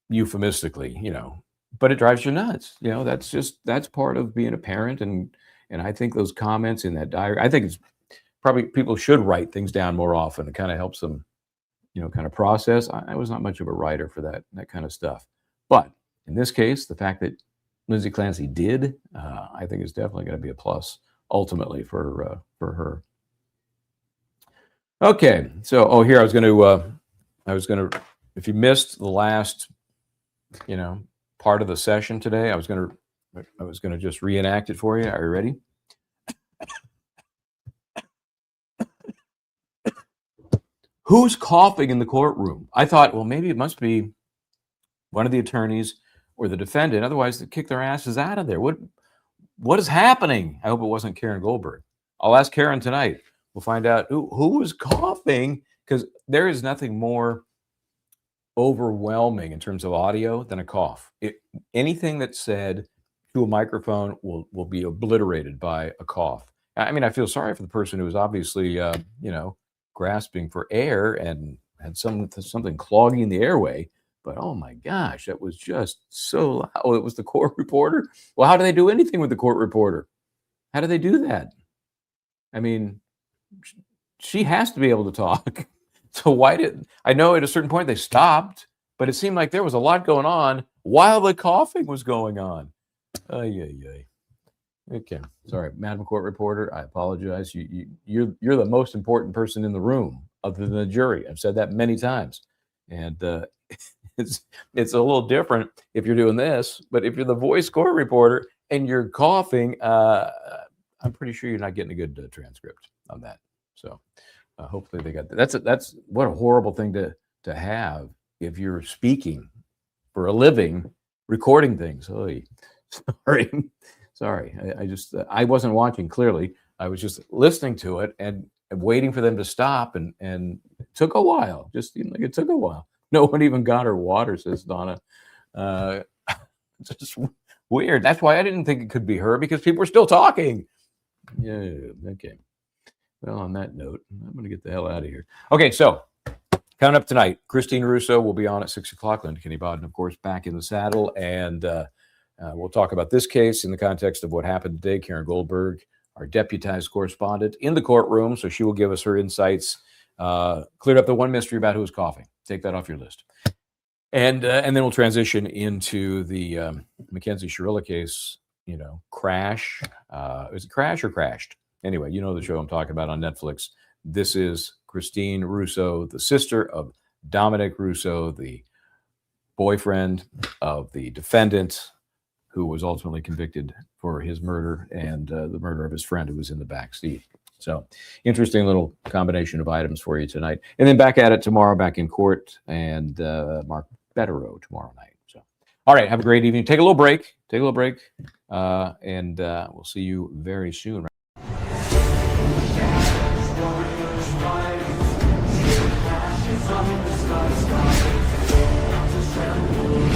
euphemistically, but it drives you nuts. That's part of being a parent. And I think those comments in that diary, I think it's probably people should write things down more often. It kind of helps them, kind of process. I was not much of a writer for that kind of stuff. But in this case, the fact that LINDSAY CLANCY did, I think is definitely going to be a plus ultimately for her. Okay. So, here I was going to, if you missed the last, part of the session today, I was going to just reenact it for you. Are you ready? Who's coughing in the courtroom? I thought, well, maybe it must be one of the attorneys or the defendant. Otherwise, they kick their asses out of there. What is happening? I hope it wasn't Karen Goldberg. I'll ask Karen tonight. We'll find out who was coughing, because there is nothing more overwhelming in terms of audio than a cough. Anything that's said to a microphone will be obliterated by a cough. I mean, I feel sorry for the person who was obviously, grasping for air and had something clogging the airway. But oh my gosh, that was just so loud. Oh, it was the court reporter. Well, how do they do anything with the court reporter? How do they do that? I mean, she has to be able to talk. So I know at a certain point they stopped, but it seemed like there was a lot going on while the coughing was going on. Ay. Okay, sorry, Madam Court Reporter, I apologize. You're the most important person in the room, other than the jury. I've said that many times, and it's a little different if you're doing this, but if you're the voice court reporter and you're coughing, I'm pretty sure you're not getting a good transcript on that. So hopefully they got that. That's what a horrible thing to have if you're speaking for a living, recording things. Oy. Sorry. I wasn't watching clearly. I was just listening to it and waiting for them to stop, and it took a while. Just it took a while. No one even got her water, says Donna. It's just weird. That's why I didn't think it could be her, because people were still talking. Yeah. Okay. Well, on that note, I'm going to get the hell out of here. Okay, so coming up tonight, Christine Russo will be on at 6 o'clock. Linda Kenny Bodden, of course, back in the saddle, and we'll talk about this case in the context of what happened today. Karen Goldberg, our deputized correspondent, in the courtroom, so she will give us her insights. Cleared up the one mystery about who was coughing. Take that off your list. And then we'll transition into the Mackenzie Shirilla case. Crash. Is it Crash or Crashed? Anyway, you know the show I'm talking about on Netflix. This is Christine Russo, the sister of Dominic Russo, the boyfriend of the defendant, who was ultimately convicted for his murder and the murder of his friend who was in the back seat. So interesting little combination of items for you tonight. And then back at it tomorrow, back in court, and Mark Betterow tomorrow night. So, all right, have a great evening. Take a little break. And we'll see you very soon. It's